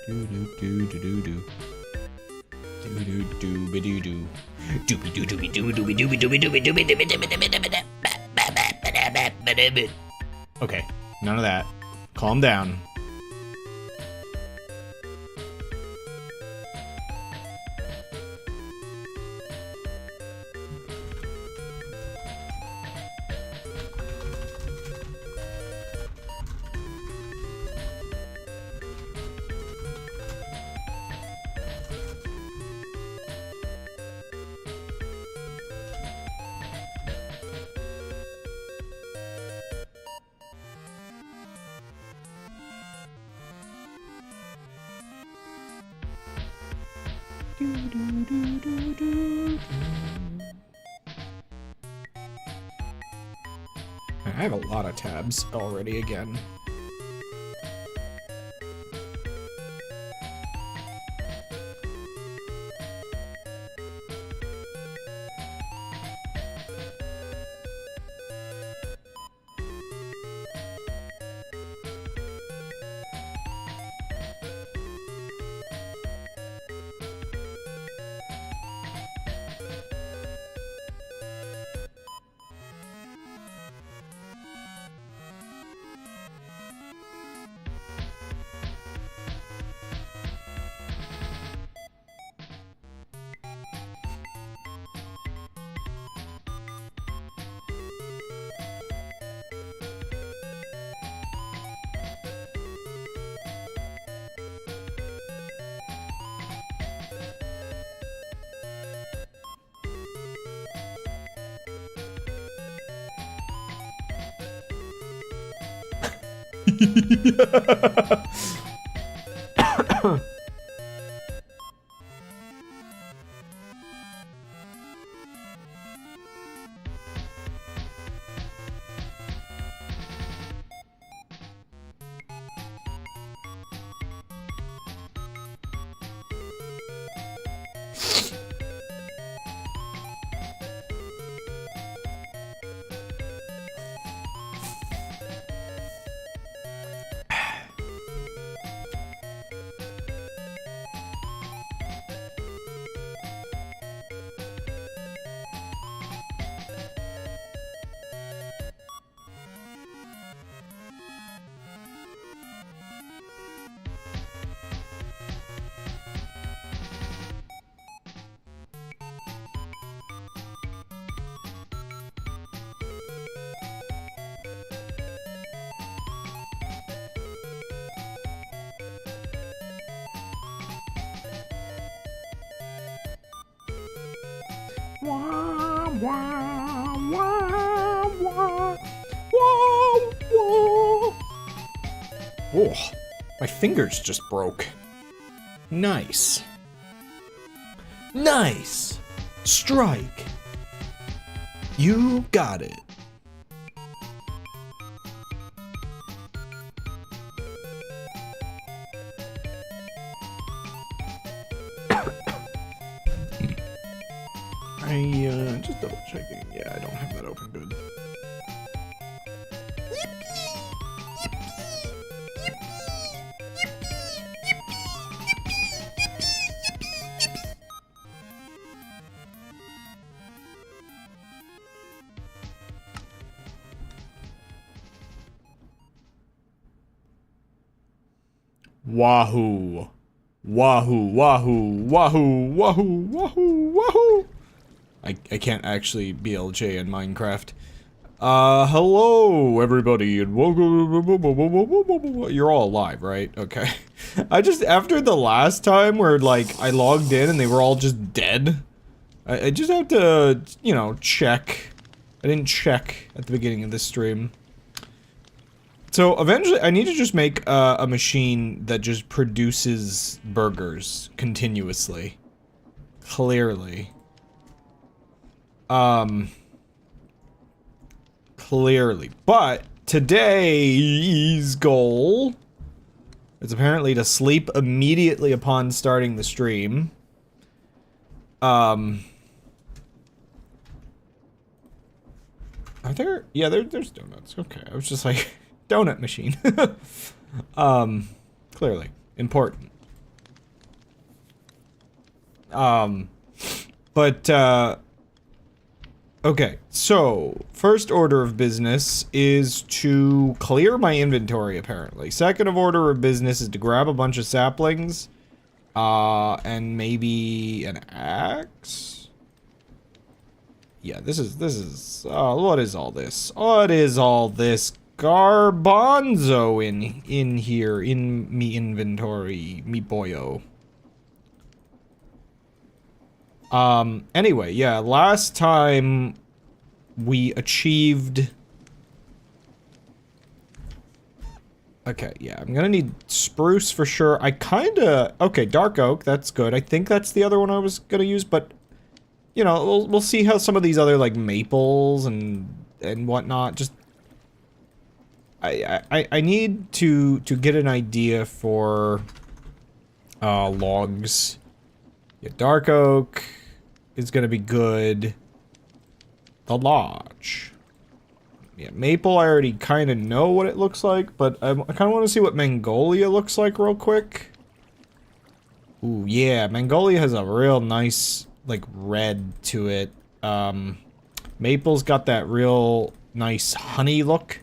Do do do do do do. Do do do be do do. Doobie doo doobie doo doobie doobie doobie doobie doobie doobie doobie doobie. Okay, none of that. Calm down. I have a lot of tabs already again. Wah, wah, wah, wah. Wah, wah. Oh, my fingers just broke. Nice. Nice. Strike. You got it. Just double checking. Yeah, I don't have that open good. Wahoo. Wahoo, wahoo, wahoo, wahoo, wahoo, wahoo. I can't actually BLJ in Minecraft. Hello everybody and welcome. You're all alive, right? Okay. I just, after the last time where like I logged in and they were all just dead, I just have to, you know, check. I didn't check at the beginning of this stream. So eventually I need to just make a machine that just produces burgers continuously. Clearly. Clearly. But today's goal is apparently to sleep immediately upon starting the stream. Are there? Yeah, there's donuts. Okay, I was just like, donut machine. Clearly. Important. Okay, so first order of business is to clear my inventory, apparently. Second of order of business is to grab a bunch of saplings, and maybe an axe? Yeah, this is, what is all this? What is all this garbanzo in here, in me inventory, me boyo? Anyway, yeah, last time we achieved... Okay, yeah, I'm gonna need spruce for sure. I kinda... Okay, dark oak, that's good. I think that's the other one I was gonna use, but... You know, we'll see how some of these other, like, maples and whatnot, just... I need to get an idea for... logs. Yeah, dark oak is gonna be good. The lodge. Yeah, maple, I already kind of know what it looks like, but I kind of want to see what Magnolia looks like real quick. Ooh, yeah, Magnolia has a real nice, like, red to it. Maple's got that real nice honey look.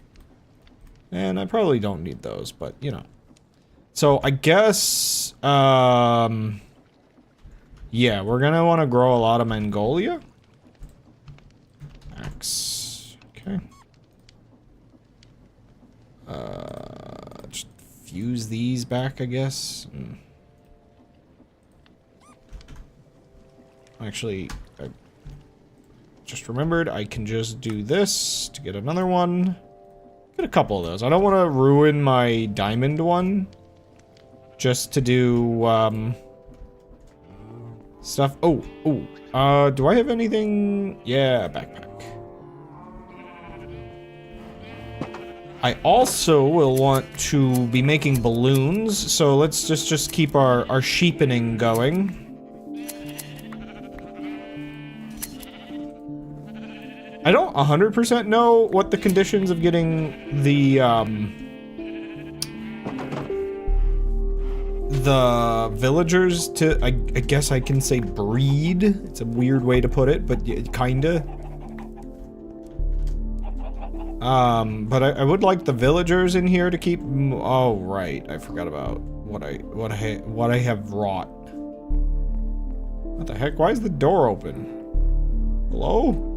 And I probably don't need those, but, you know. So, I guess, yeah, we're gonna want to grow a lot of Magnolia. Axe. Okay. Just fuse these back, I guess. Actually, I just remembered I can just do this to get another one. Get a couple of those. I don't want to ruin my diamond one. Just to do, stuff. Oh, do I have anything? Yeah, backpack. I also will want to be making balloons, so let's just keep our sheepening going. I don't 100% know what the conditions of getting the villagers to, I guess I can say breed. It's a weird way to put it, but kinda. But I would like the villagers in here to keep. Oh right, I forgot about what I have wrought. What the heck? Why is the door open? Hello?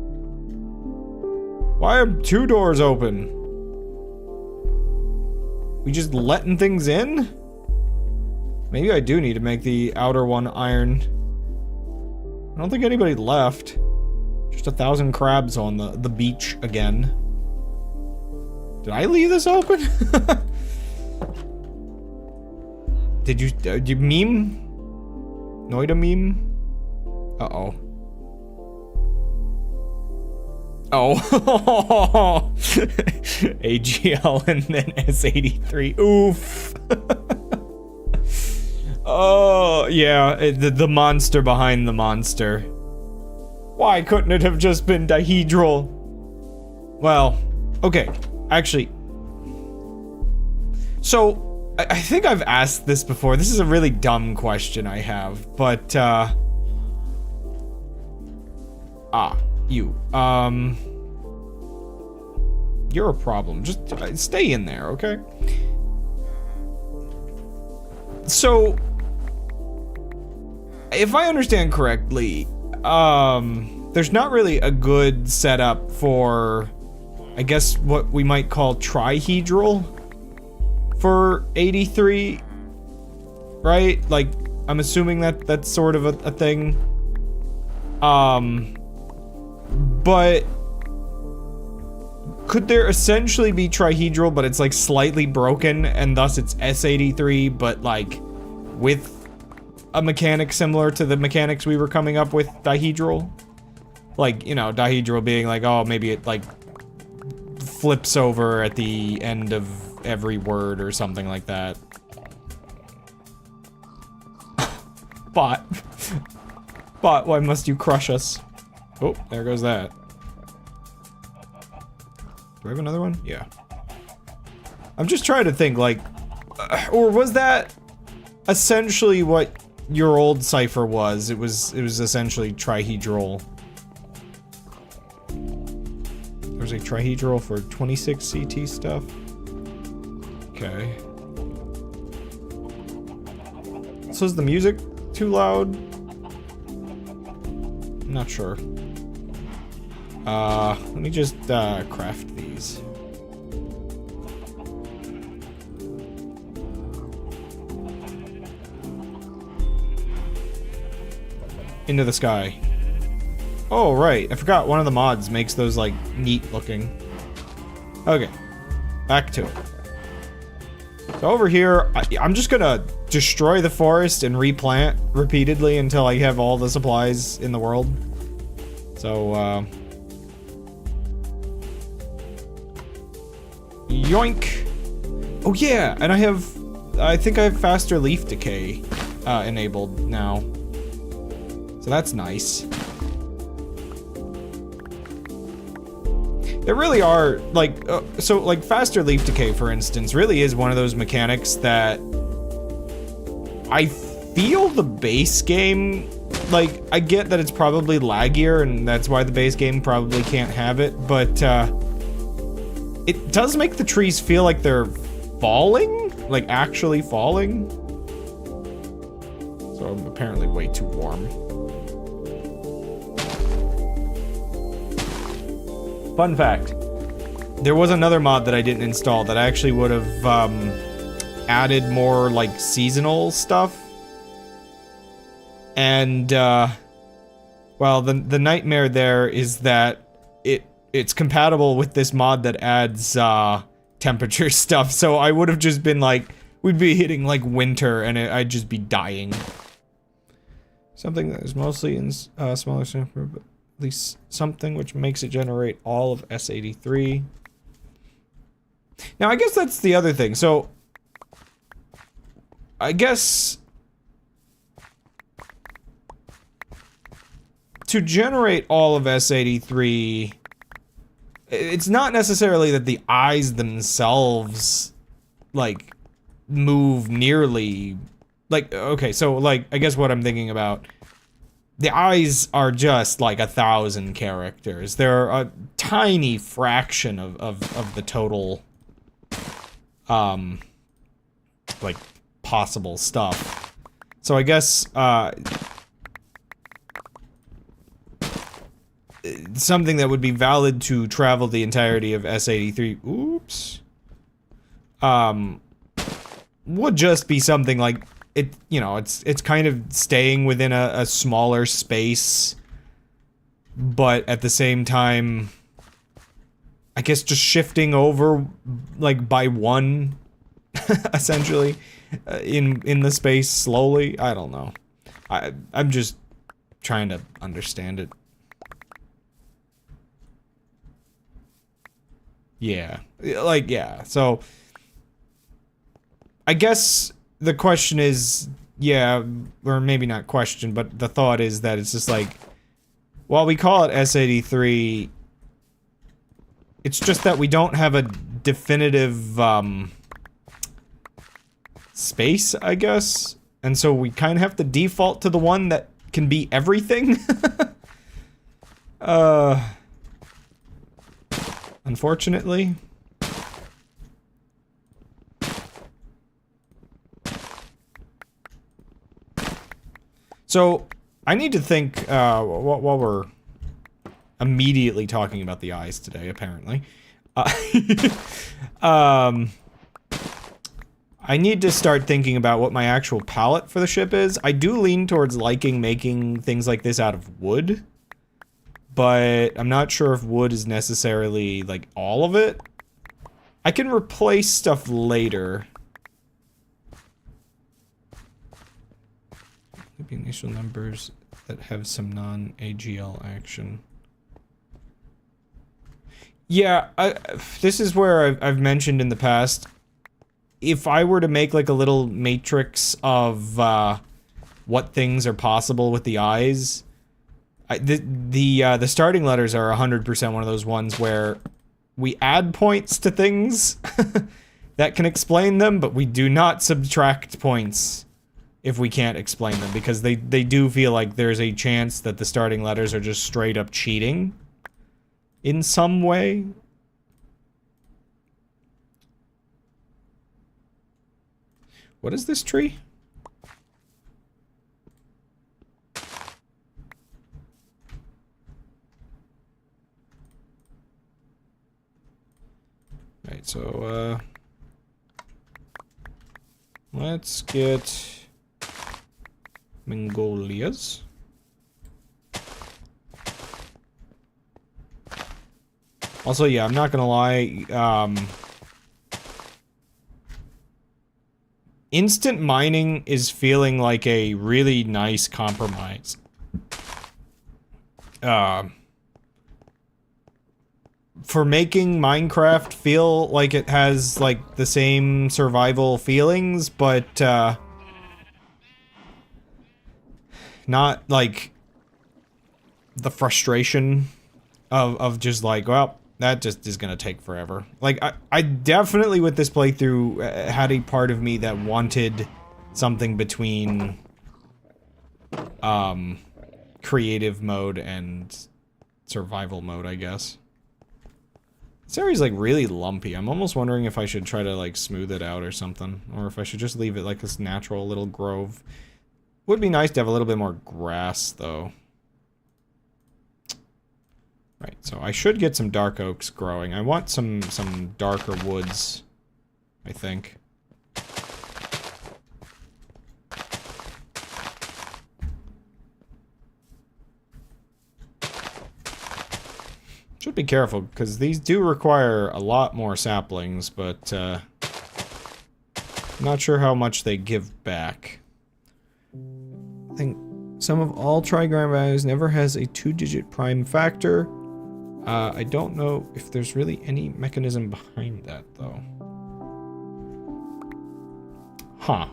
Why are 2 doors open? We just letting things in? Maybe I do need to make the outer one iron. I don't think anybody left. Just 1,000 crabs on the beach again. Did I leave this open? Did you meme? Noida meme? Uh-oh. Oh. AGL and then S83. Oof. Oh, yeah, the monster behind the monster. Why couldn't it have just been dihedral? Well, okay, actually. So, I think I've asked this before. This is a really dumb question I have, but, you're a problem. Just stay in there, okay? So, if I understand correctly, there's not really a good setup for, I guess, what we might call trihedral for 83, right? Like, I'm assuming that that's sort of a thing. But could there essentially be trihedral, but it's like slightly broken, and thus it's S83, but like with a mechanic similar to the mechanics we were coming up with dihedral? Like, you know, dihedral being like, oh, maybe it like flips over at the end of every word or something like that. Bot, why must you crush us? Oh, there goes that. Do I have another one? Yeah. I'm just trying to think, like, or was that essentially what your old cipher was. It was essentially trihedral. There's a trihedral for 26 CT stuff. Okay. So is the music too loud? I'm not sure. Let me just craft these. Into the sky. Oh, right. I forgot one of the mods makes those, like, neat looking. Okay. Back to it. So over here, I'm just gonna destroy the forest and replant repeatedly until I have all the supplies in the world. So, yoink! Oh yeah, and I think I have faster leaf decay, enabled now. So that's nice. There really are, like, so, like, faster leaf decay, for instance, really is one of those mechanics that I feel the base game, like, I get that it's probably laggier, and that's why the base game probably can't have it, but, it does make the trees feel like they're falling? Like, actually falling? So I'm apparently way too warm. Fun fact, there was another mod that I didn't install that actually would have added more like seasonal stuff. And well, the nightmare there is that it's compatible with this mod that adds temperature stuff. So I would have just been like, we'd be hitting like winter and I'd just be dying. Something that is mostly in smaller sample, but at least something which makes it generate all of S83. Now, I guess that's the other thing. So, I guess to generate all of S83, it's not necessarily that the eyes themselves, like, move nearly, like, okay, so, like, I guess what I'm thinking about, the eyes are just like 1,000 characters. They're a tiny fraction of the total, like, possible stuff. So I guess, something that would be valid to travel the entirety of S83, oops, would just be something like, it, you know, it's kind of staying within a smaller space, but at the same time, I guess just shifting over, like, by one, essentially, in the space slowly. I don't know. I'm just trying to understand it. Yeah. Like, yeah, so I guess the question is, yeah, or maybe not question, but the thought is that it's just like, while we call it S83, it's just that we don't have a definitive, space, I guess, and so we kind of have to default to the one that can be everything. Unfortunately. So, I need to think, while we're immediately talking about the eyes today, apparently. I need to start thinking about what my actual palette for the ship is. I do lean towards liking making things like this out of wood, but I'm not sure if wood is necessarily, like, all of it. I can replace stuff later. Maybe initial numbers that have some non-AGL action. Yeah, this is where I've mentioned in the past, if I were to make like a little matrix of what things are possible with the eyes, the starting letters are 100% one of those ones where we add points to things that can explain them, but we do not subtract points if we can't explain them, because they do feel like there's a chance that the starting letters are just straight up cheating in some way. What is this tree? Right, so, let's get Mongolias. Also, yeah, I'm not gonna lie, instant mining is feeling like a really nice compromise. For making Minecraft feel like it has, like, the same survival feelings, but, not, like, the frustration of just like, well, that just is gonna take forever. Like, I definitely, with this playthrough, had a part of me that wanted something between, creative mode and survival mode, I guess. This area's, like, really lumpy. I'm almost wondering if I should try to, like, smooth it out or something. Or if I should just leave it like this natural little grove. Would be nice to have a little bit more grass, though. Right, so I should get some dark oaks growing. I want some darker woods, I think. Should be careful, because these do require a lot more saplings, but, not sure how much they give back. I think sum of all trigram values never has a 2-digit prime factor. I don't know if there's really any mechanism behind that, though. Huh.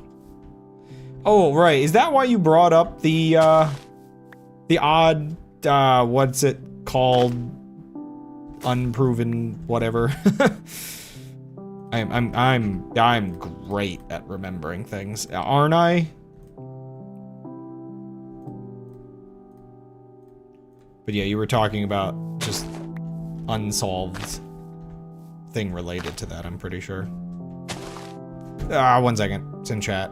Oh, right. Is that why you brought up the odd, what's it called? Unproven whatever. I'm great at remembering things, aren't I? But yeah, you were talking about just unsolved thing related to that, I'm pretty sure. Ah, 1 second. It's in chat.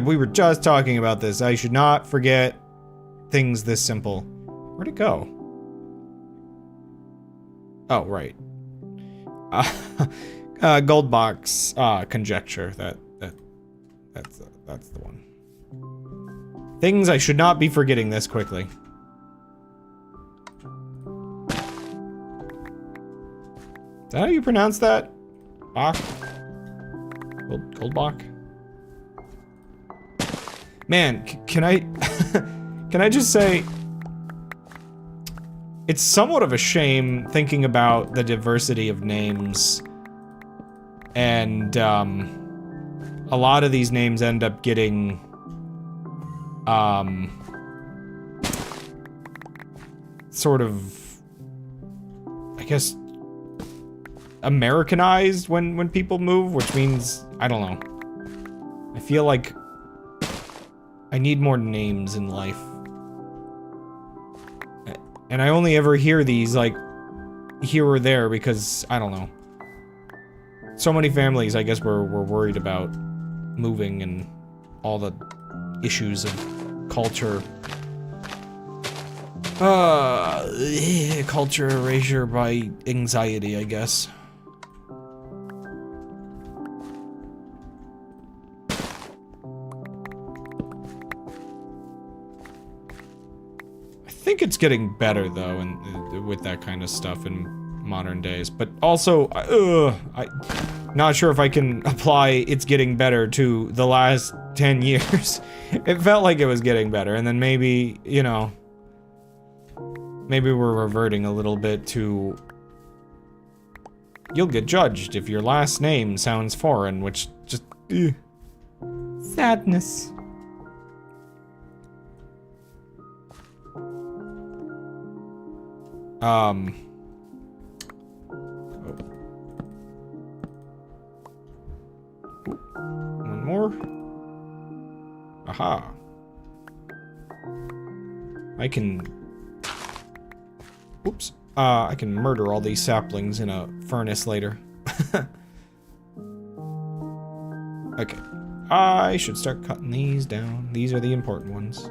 We were just talking about this. I should not forget things this simple. Where'd it go? Oh, right. Gold box, conjecture. That's the one. Things I should not be forgetting this quickly. Is that how you pronounce that? Bach? Goldbach? Man, can I... can I just say... It's somewhat of a shame thinking about the diversity of names. And, a lot of these names end up getting... sort of... I guess... Americanized when people move, which means... I don't know. I feel like... I need more names in life. And I only ever hear these, like, here or there because, I don't know. So many families, I guess, were worried about moving and all the issues of culture. Culture erasure by anxiety, I guess. I think it's getting better though, and with that kind of stuff in modern days. But also, I'm not sure if I can apply it's getting better to the last 10 years. It felt like it was getting better, and then maybe, you know, maybe we're reverting a little bit to you'll get judged if your last name sounds foreign, which just sadness. One more. Aha. I can... Oops. I can murder all these saplings in a furnace later. Okay. I should start cutting these down. These are the important ones.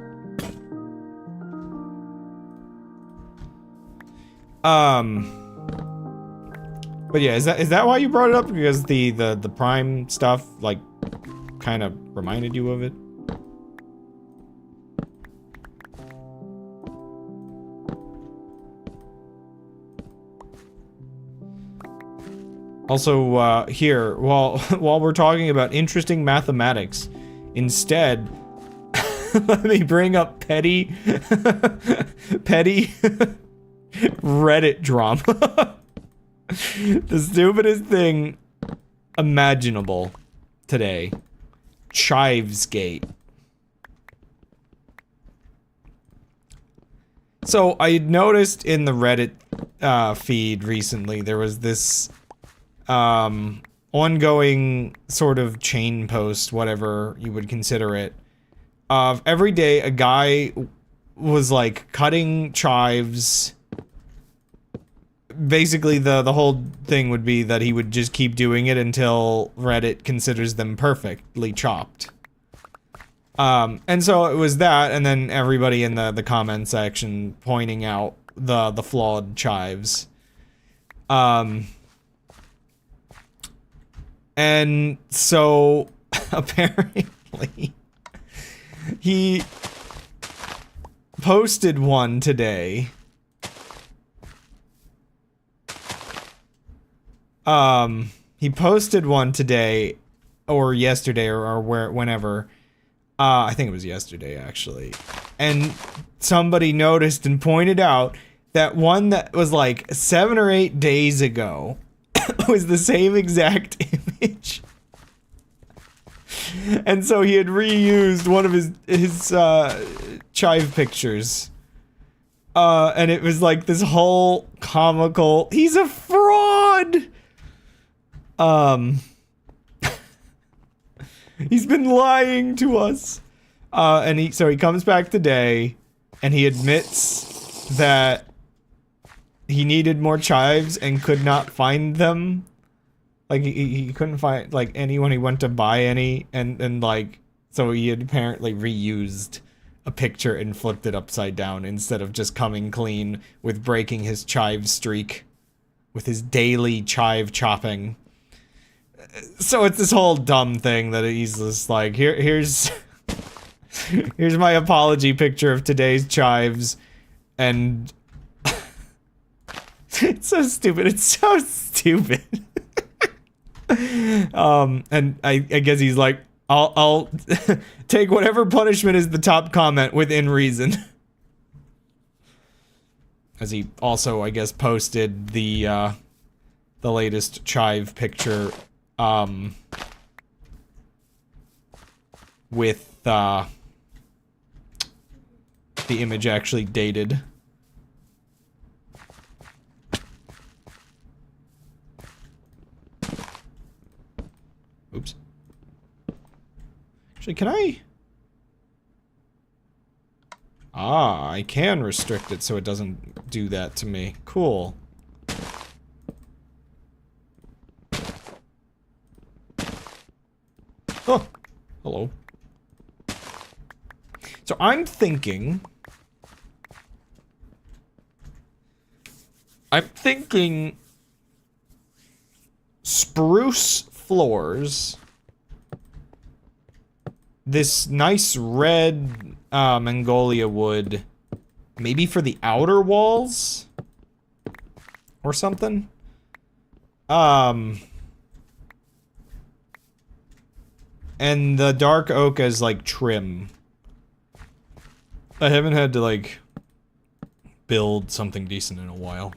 But yeah, is that why you brought it up? Because the Prime stuff, like, kind of reminded you of it? Also, here, while we're talking about interesting mathematics, instead, let me bring up petty Reddit drama. The stupidest thing imaginable today. Chivesgate. So, I had noticed in the Reddit feed recently, there was this ongoing sort of chain post, whatever you would consider it, of every day a guy was like cutting chives. Basically the whole thing would be that he would just keep doing it until Reddit considers them perfectly chopped. And so it was that, and then everybody in the comment section pointing out the flawed chives. And so, apparently, he posted one today. He posted one today, or yesterday, or whenever. I think it was yesterday, actually. And somebody noticed and pointed out that one that was like 7 or 8 days ago was the same exact image. And so he had reused one of his chive pictures. And it was like this whole comical, he's a fraud! He's been lying to us. And so he comes back today, and he admits that he needed more chives and could not find them. Like, he couldn't find, like, any when he went to buy any, and like, so he had apparently reused a picture and flipped it upside down instead of just coming clean with breaking his chive streak with his daily chive chopping. So it's this whole dumb thing that he's just like, here's my apology picture of today's chives, and it's so stupid. It's so stupid. And I guess he's like, I'll take whatever punishment is the top comment within reason. As he also, I guess, posted the latest chive picture, with, the image actually dated. Oops. Actually, can I? Ah, I can restrict it so it doesn't do that to me. Cool. Oh, hello. So I'm thinking spruce floors, this nice red Mongolia wood, maybe for the outer walls or something. And the dark oak as like trim. I haven't had to like build something decent in a while.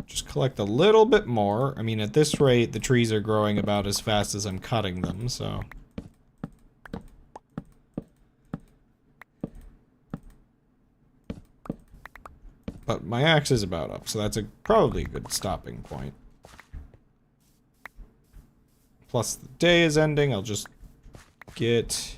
Just collect a little bit more. I mean, at this rate, the trees are growing about as fast as I'm cutting them, so. But my axe is about up, so that's probably a good stopping point. Plus the day is ending, I'll just get...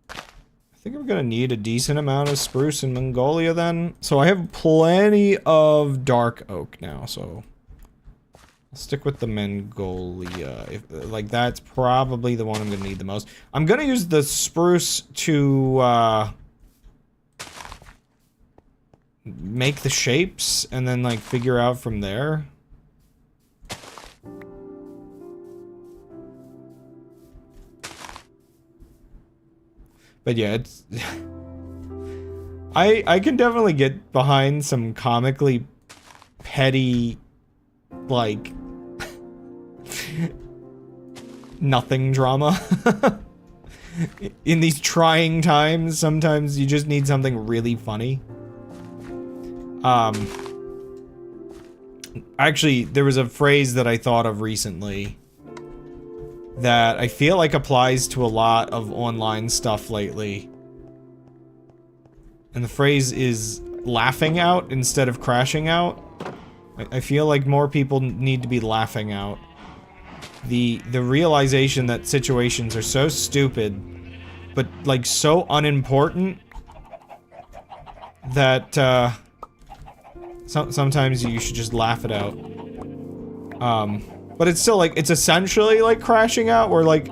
I think I'm gonna need a decent amount of spruce in Mongolia then. So I have plenty of dark oak now, so... I'll stick with the Mongolia. Like, that's probably the one I'm gonna need the most. I'm gonna use the spruce to, make the shapes, and then, like, figure out from there. But yeah, it's... I can definitely get behind some comically petty, like... nothing drama. In these trying times, sometimes you just need something really funny. Actually, there was a phrase that I thought of recently that I feel like applies to a lot of online stuff lately. And the phrase is laughing out instead of crashing out. I feel like more people need to be laughing out. The realization that situations are so stupid, but like so unimportant that sometimes you should just laugh it out. But it's still like, it's essentially like crashing out, where like,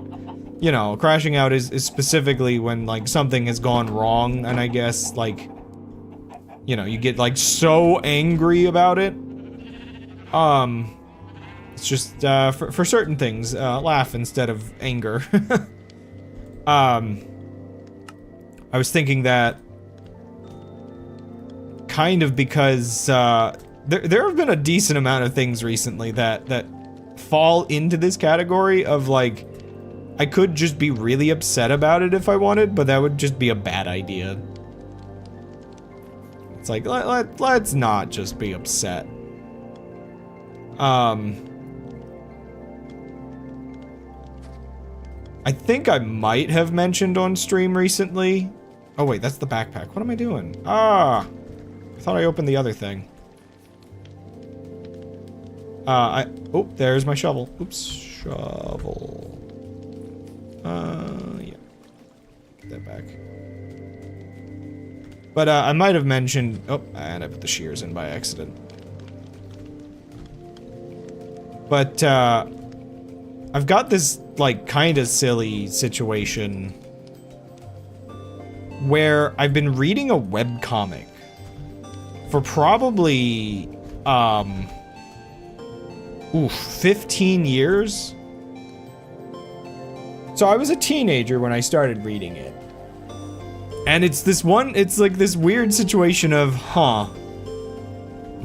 you know, crashing out is specifically when like something has gone wrong, and I guess like, you know, you get like so angry about it. It's just, for certain things, laugh instead of anger. I was thinking that kind of because, there have been a decent amount of things recently that fall into this category of like, I could just be really upset about it if I wanted, but that would just be a bad idea. It's like, let's not just be upset. I think I might have mentioned on stream recently. Oh wait, that's the backpack. What am I doing? Ah, I thought I opened the other thing. Oh, there's my shovel. Oops, shovel. Yeah. Get that back. But, I might have mentioned... Oh, and I put the shears in by accident. But, I've got this, like, kinda silly situation where I've been reading a webcomic for probably, 15 years? So I was a teenager when I started reading it. And it's like this weird situation of,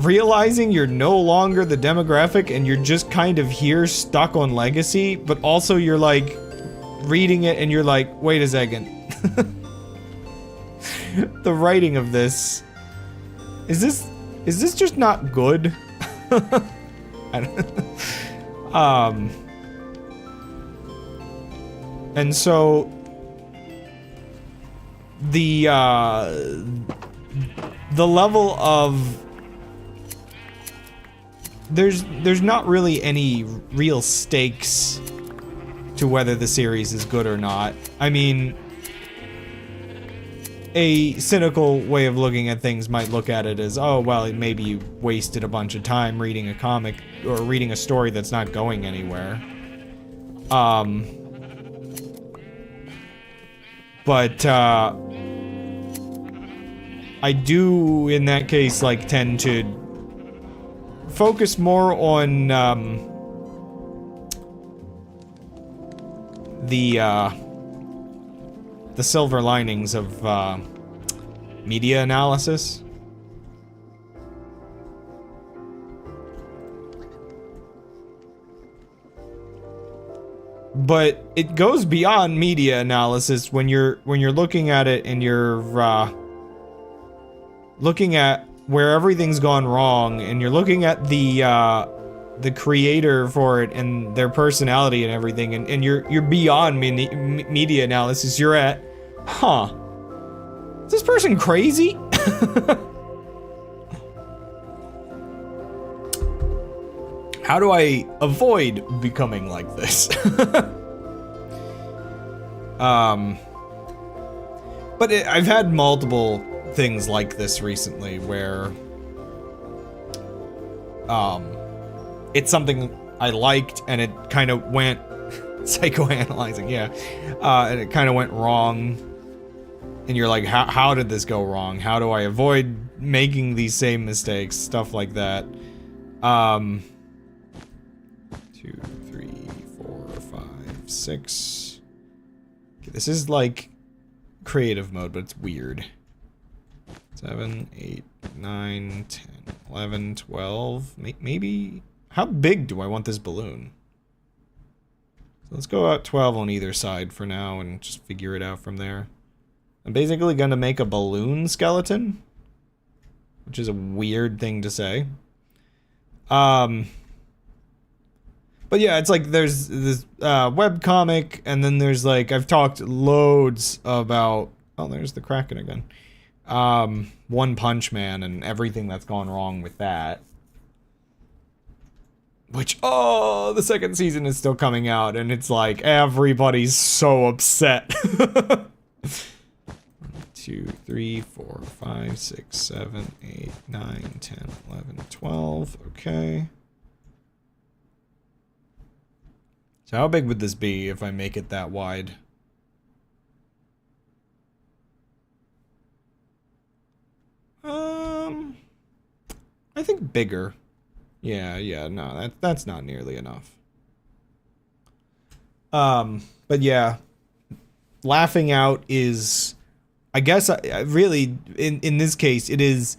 realizing you're no longer the demographic and you're just kind of here stuck on Legacy, but also you're like, reading it and you're like, wait a second. The writing of this, is this just not good? I don't, and so the level of there's not really any real stakes to whether the series is good or not. I mean, a cynical way of looking at things might look at it as, oh, well, maybe you wasted a bunch of time reading a comic or reading a story that's not going anywhere. But, I do, in that case, like, tend to focus more on, the silver linings of, media analysis. But it goes beyond media analysis when you're looking at it and you're, looking at where everything's gone wrong, and you're looking at the creator for it and their personality and everything, and you're beyond media analysis. You're at, is this person crazy? How do I avoid becoming like this? But I've had multiple things like this recently where it's something I liked and it kind of went psychoanalyzing, yeah, and it kind of went wrong, and you're like, how did this go wrong? How do I avoid making these same mistakes? Stuff like that. 2, 3, 4, 5, 6. Okay, this is like creative mode, but it's weird. 7, 8, 9, 10, 11, 12. Maybe. How big do I want this balloon? So let's go out 12 on either side for now and just figure it out from there. I'm basically gonna make a balloon skeleton, which is a weird thing to say. But yeah, it's like there's this webcomic, and then there's like, I've talked loads about, oh, there's the Kraken again. One Punch Man and everything that's gone wrong with that. Which, oh, the second season is still coming out, and it's like, everybody's so upset. 2, 3, 4, 5, 6, 7, 8, 9, 10, 11, 12, okay. So how big would this be if I make it that wide? I think bigger. Yeah, no, that's not nearly enough. But yeah, laughing out is, I guess, I really, in this case, it is,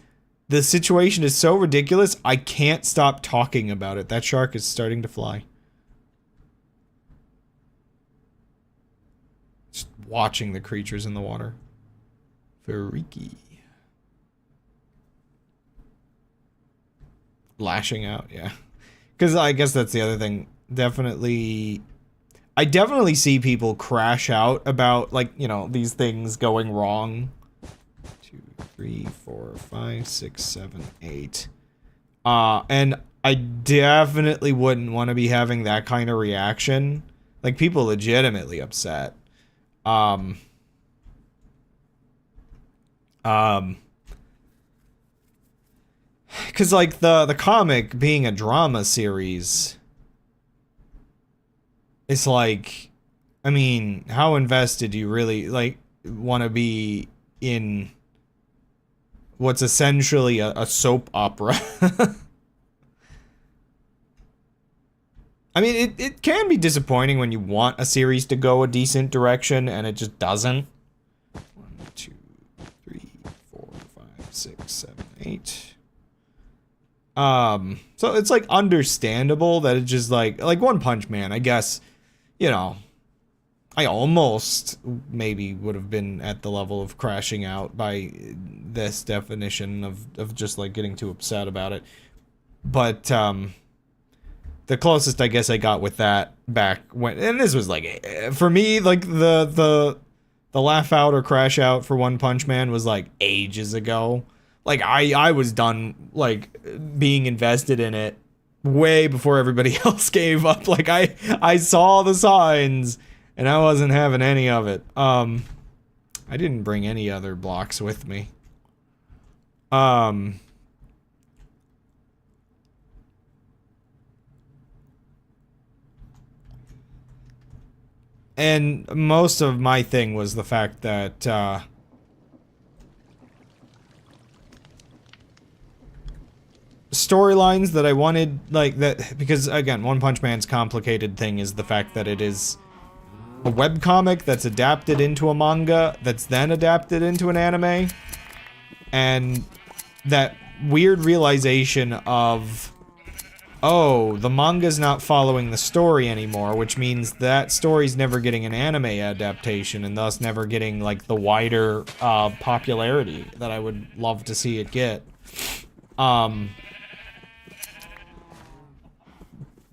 the situation is so ridiculous, I can't stop talking about it. That shark is starting to fly. Just watching the creatures in the water. Freaky. Lashing out, yeah. Because I guess that's the other thing. I definitely see people crash out about, like, you know, these things going wrong. 2, 3, 4, 5, 6, 7, 8. And I definitely wouldn't want to be having that kind of reaction. Like, people legitimately upset. Because, like, the comic being a drama series, it's like, I mean, how invested do you really, like, want to be in what's essentially a soap opera? I mean, it can be disappointing when you want a series to go a decent direction and it just doesn't. 1, 2, 3, 4, 5, 6, 7, 8. So it's like understandable that it's just like One Punch Man, I guess, you know, I almost maybe would have been at the level of crashing out by this definition of just like getting too upset about it. But, the closest I guess I got with that back when, and this was like, for me, like the laugh out or crash out for One Punch Man was like ages ago. Like, I was done, like, being invested in it way before everybody else gave up. Like, I saw the signs, and I wasn't having any of it. I didn't bring any other blocks with me. And most of my thing was the fact that, storylines that I wanted, like, that, because again, One Punch Man's complicated thing is the fact that it is a webcomic that's adapted into a manga that's then adapted into an anime, and that weird realization of, oh, the manga's not following the story anymore, which means that story's never getting an anime adaptation and thus never getting, like, the wider popularity that I would love to see it get.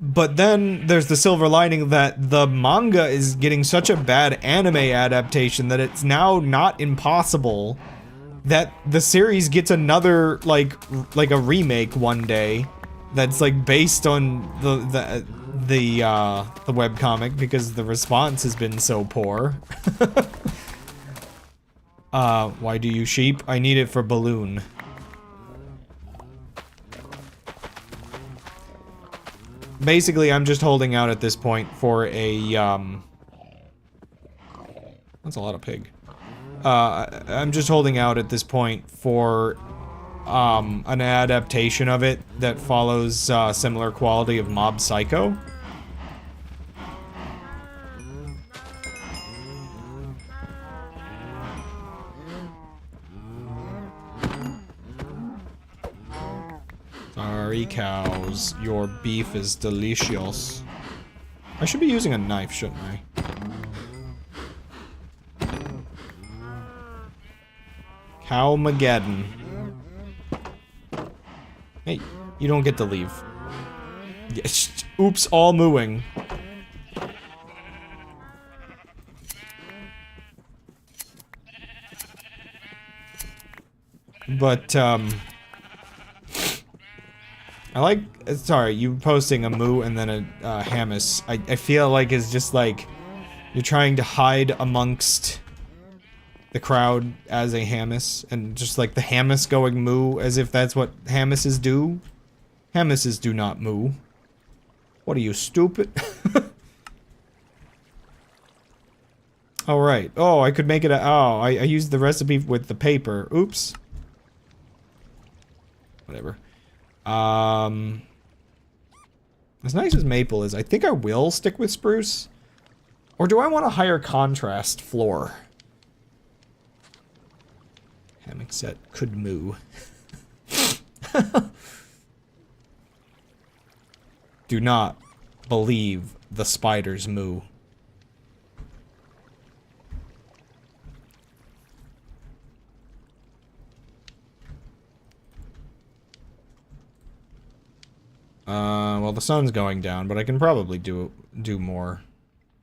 But then there's the silver lining that the manga is getting such a bad anime adaptation that it's now not impossible that the series gets another, like a remake one day, that's like based on the webcomic because the response has been so poor. Why do you sheep? I need it for balloon. Basically, I'm just holding out at this point for a, that's a lot of pig. I'm just holding out at this point for, an adaptation of it that follows, similar quality of Mob Psycho. Sorry, cows. Your beef is delicious. I should be using a knife, shouldn't I? Cowmageddon. Hey, you don't get to leave. Oops, all mooing. But, I like, sorry, you posting a moo and then a Hamas. I feel like it's just like, you're trying to hide amongst the crowd as a Hamas, and just like the Hamas going moo as if that's what Hamases do. Hamases do not moo. What are you, stupid? Alright. Oh, I could make it a- oh, I used the recipe with the paper. Oops. Whatever. As nice as maple is, I think I will stick with spruce. Or do I want a higher contrast floor? Hammock set could moo. Do not believe the spider's moo. Well, the sun's going down, but I can probably do more.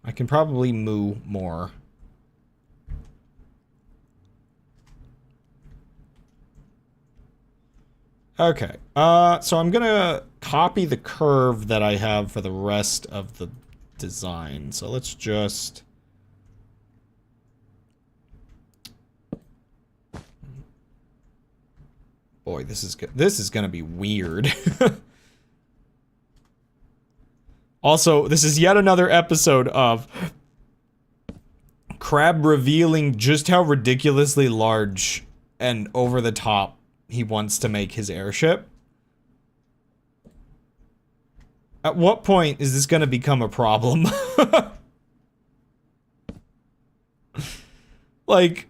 I can probably moo more. Okay, so I'm gonna copy the curve that I have for the rest of the design. So let's just... Boy, this is gonna be weird. Also, this is yet another episode of Crab revealing just how ridiculously large and over the top he wants to make his airship. At what point is this gonna become a problem? Like,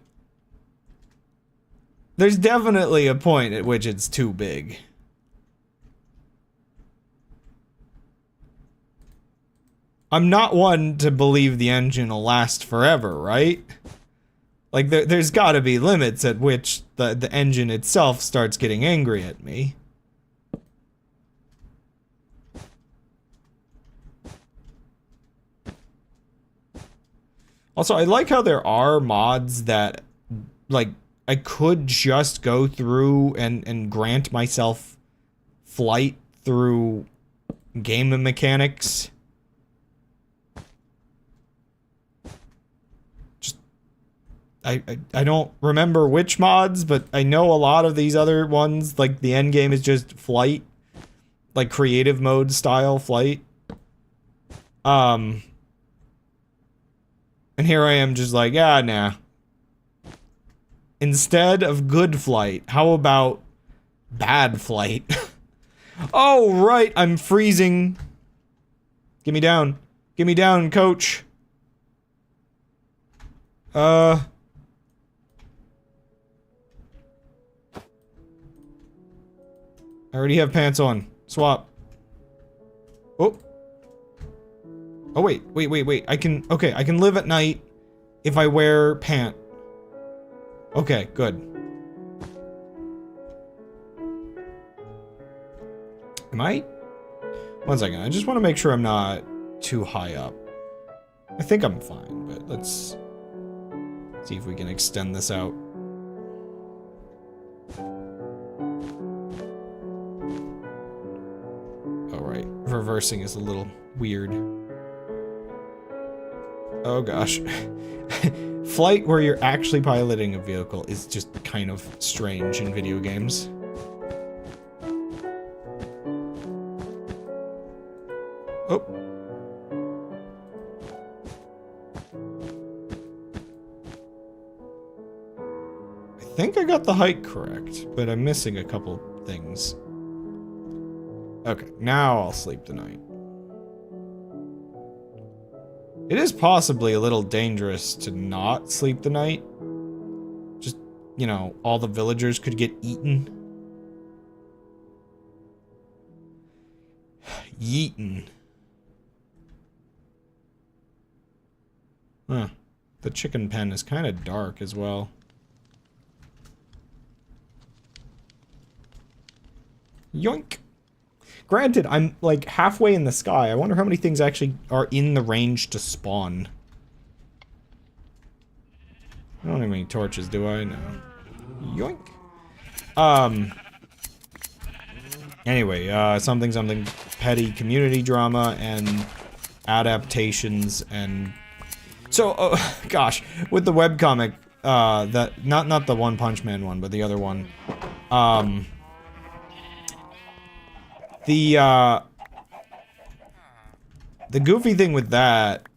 there's definitely a point at which it's too big. I'm not one to believe the engine will last forever, right? Like, there's gotta be limits at which the engine itself starts getting angry at me. Also, I like how there are mods that, like, I could just go through and grant myself flight through game mechanics. I don't remember which mods, but I know a lot of these other ones, like the end game is just flight, like creative mode style flight. And here I am just like, yeah, nah. Instead of good flight, how about bad flight? Oh, right, I'm freezing. Get me down. Get me down, coach. I already have pants on. Swap. Oh. Oh, wait. I can live at night if I wear pant. Okay, good. Am I? One second, I just want to make sure I'm not too high up. I think I'm fine, but let's see if we can extend this out. reversing is a little weird. Oh gosh. Flight where you're actually piloting a vehicle is just kind of strange in video games. Oh. I think I got the height correct, but I'm missing a couple things. Okay, now I'll sleep tonight. It is possibly a little dangerous to not sleep the night. Just, you know, all the villagers could get eaten. Yeeten. Huh. The chicken pen is kind of dark as well. Yoink. Granted, I'm like halfway in the sky. I wonder how many things actually are in the range to spawn. I don't have any torches, do I? No. Yoink. Anyway, something petty community drama and adaptations and so gosh, with the webcomic that not the One Punch Man one, but the other one. The goofy thing with that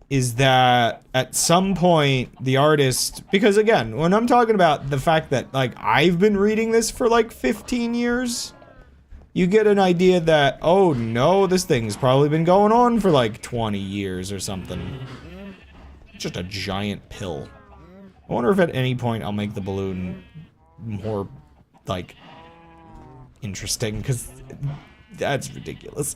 is that at some point the artist, because again, when I'm talking about the fact that like I've been reading this for like 15 years, you get an idea that, oh no, this thing's probably been going on for like 20 years or something. Just a giant pill. I wonder if at any point I'll make the balloon more like interesting, because that's ridiculous.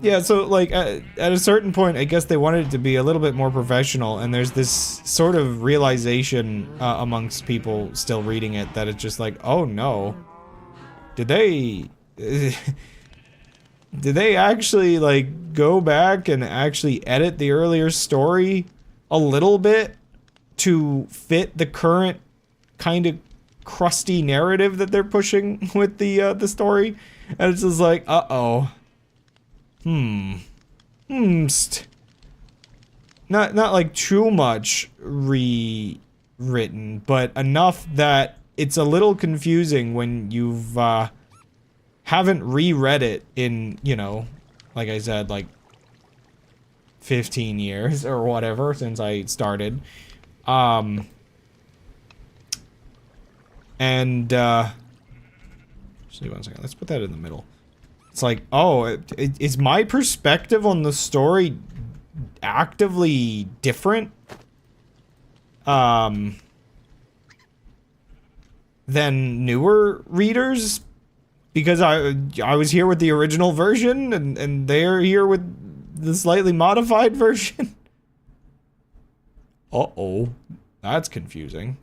Yeah, so like at a certain point, I guess they wanted it to be a little bit more professional, and there's this sort of realization amongst people still reading it that it's just like, oh no, did they actually like go back and actually edit the earlier story a little bit to fit the current kind of crusty narrative that they're pushing with the story? And it's just like, uh-oh. Not like too much rewritten, but enough that it's a little confusing when you've haven't reread it in, you know, like I said, like 15 years or whatever since I started. And actually, one second, let's put that in the middle. It's like, oh, is my perspective on the story actively different than newer readers? Because I was here with the original version and they're here with the slightly modified version. Uh-oh, that's confusing.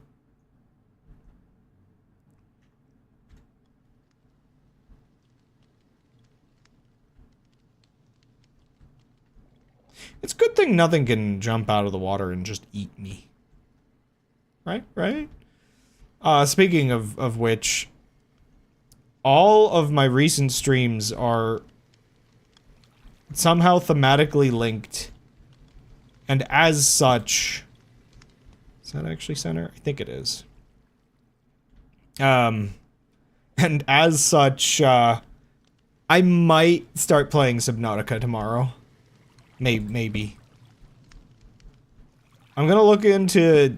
It's a good thing nothing can jump out of the water and just eat me. Right? Right? Speaking of which, all of my recent streams are somehow thematically linked. And as such... Is that actually center? I think it is. And as such, I might start playing Subnautica tomorrow. Maybe. I'm gonna look into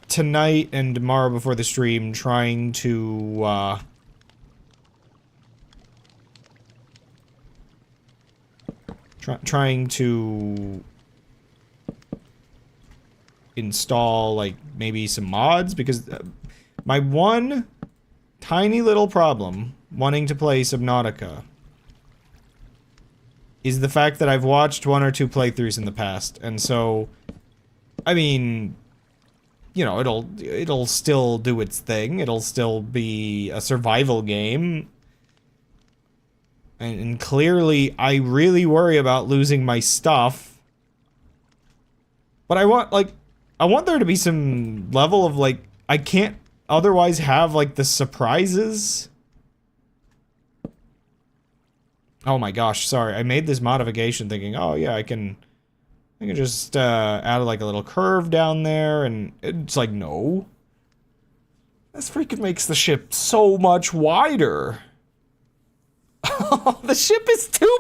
tonight and tomorrow before the stream, trying to trying to install like maybe some mods, because my one tiny little problem wanting to play Subnautica is the fact that I've watched 1 or 2 playthroughs in the past, and so, I mean, you know, it'll still do its thing, it'll still be a survival game, and clearly I really worry about losing my stuff, but I want there to be some level of, like, I can't otherwise have, like, the surprises. Oh my gosh, sorry. I made this modification thinking, oh yeah, I can just add like a little curve down there, and it's like, no. This freaking makes the ship so much wider. Oh, the ship is too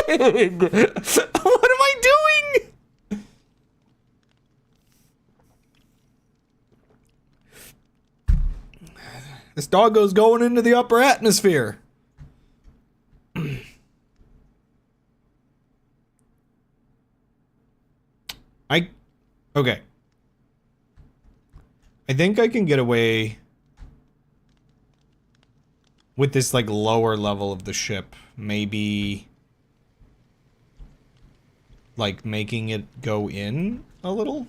big! What am I doing? This doggo's going into the upper atmosphere. Okay. I think I can get away with this, like, lower level of the ship. Maybe, like, making it go in a little?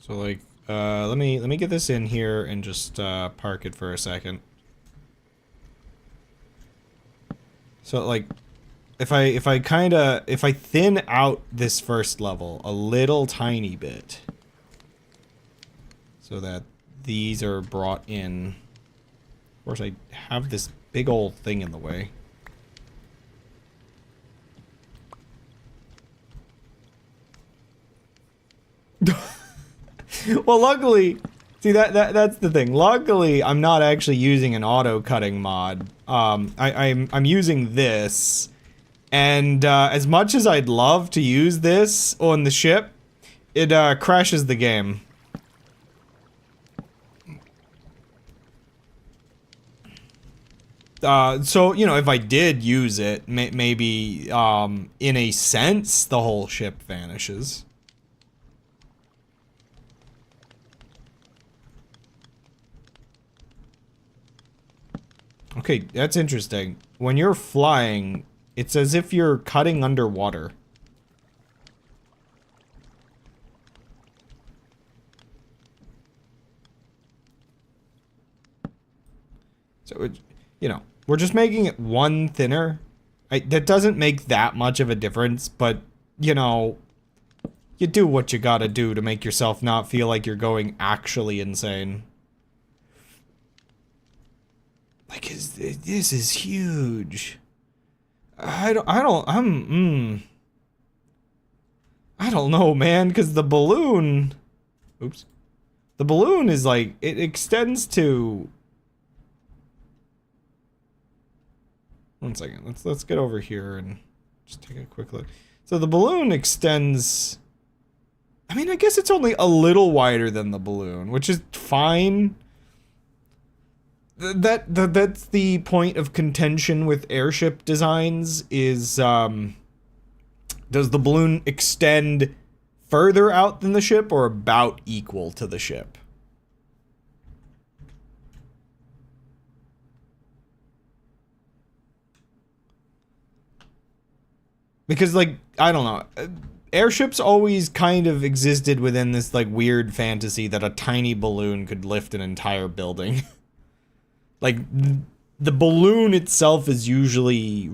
So, like, let me get this in here and just, park it for a second. So, like, if I thin out this first level a little tiny bit, so that these are brought in. Of course, I have this big old thing in the way. Well, luckily, see that's the thing. Luckily, I'm not actually using an auto cutting mod. I'm using this, and as much as I'd love to use this on the ship, it crashes the game. So, you know, if I did use it, maybe, in a sense, the whole ship vanishes. Okay, that's interesting. When you're flying, it's as if you're cutting underwater. So, you know, we're just making it one thinner. That doesn't make that much of a difference, but, you know, you do what you gotta do to make yourself not feel like you're going actually insane. Like, this is huge. I don't know, man, because the balloon... Oops. The balloon is like, it extends to... One second, let's get over here and just take a quick look. So the balloon extends... I mean, I guess it's only a little wider than the balloon, which is fine. That's the point of contention with airship designs is, does the balloon extend further out than the ship or about equal to the ship? Because, like, I don't know. Airships always kind of existed within this, like, weird fantasy that a tiny balloon could lift an entire building. Like, the balloon itself is usually...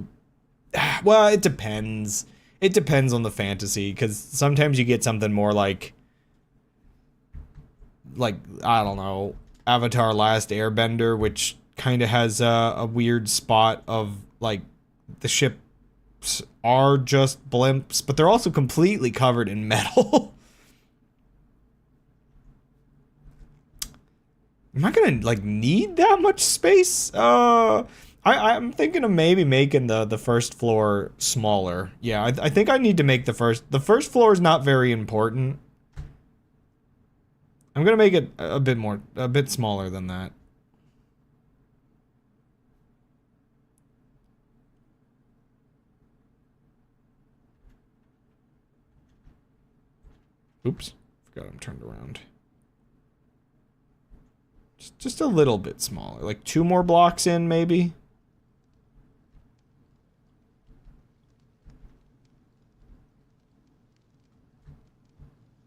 Well, it depends. It depends on the fantasy, because sometimes you get something more like, I don't know, Avatar Last Airbender, which kind of has a weird spot of, like, the ships are just blimps, but they're also completely covered in metal. Am I gonna, like, need that much space? I'm thinking of maybe making the first floor smaller. Yeah, I think I need to make the first floor is not very important. I'm gonna make it a bit smaller than that. Oops, forgot I'm turned around. Just a little bit smaller, like 2 more blocks in, maybe.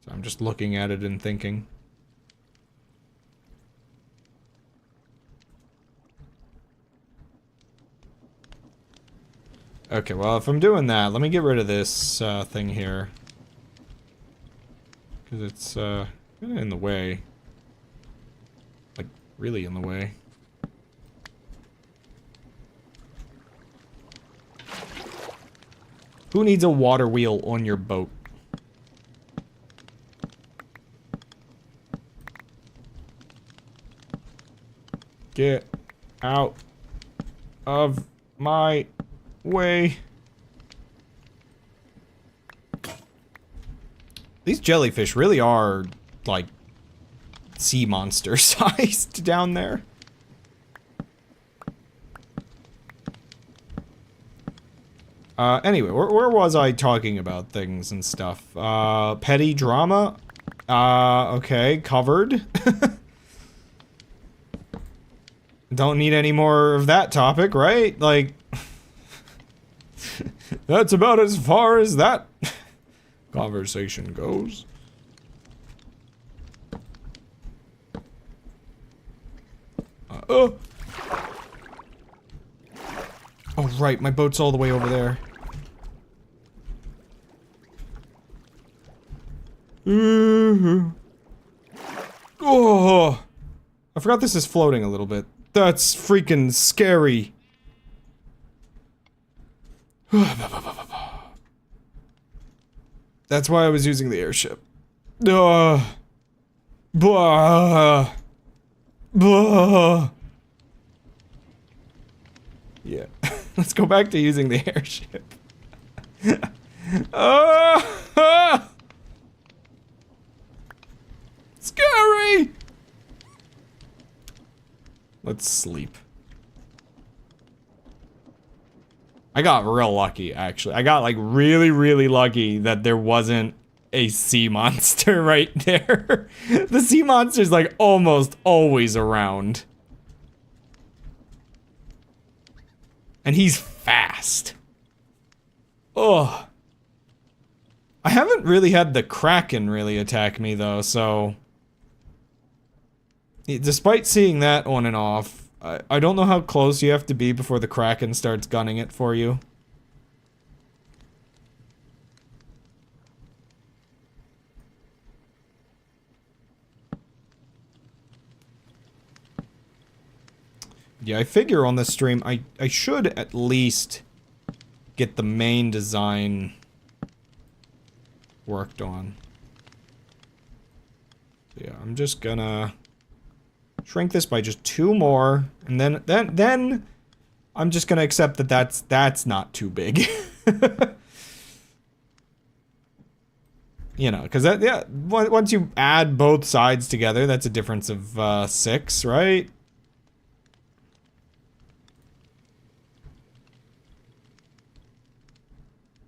So I'm just looking at it and thinking. Okay, well, if I'm doing that, let me get rid of this thing here. Because it's kind of in the way. Like, really in the way. Who needs a water wheel on your boat? Get out of my way. These jellyfish really are, like, sea monster sized down there. Anyway, where was I talking about things and stuff? Petty drama? Okay, covered. Don't need any more of that topic, right? Like, that's about as far as that conversation goes. Oh, right, my boat's all the way over there. Oh, I forgot this is floating a little bit. That's freaking scary. That's why I was using the airship. Blah. Blah. Yeah. Let's go back to using the airship. Scary! Let's sleep. I got real lucky, actually. I got, like, really, really lucky that there wasn't a sea monster right there. The sea monster's, like, almost always around. And he's fast. Ugh. I haven't really had the Kraken really attack me, though, so... Despite seeing that on and off, I don't know how close you have to be before the Kraken starts gunning it for you. Yeah, I figure on this stream, I should at least get the main design worked on. Yeah, I'm just gonna shrink this by just 2 more, and then I'm just gonna accept that that's not too big. You know, because that, yeah, once you add both sides together, that's a difference of 6, right?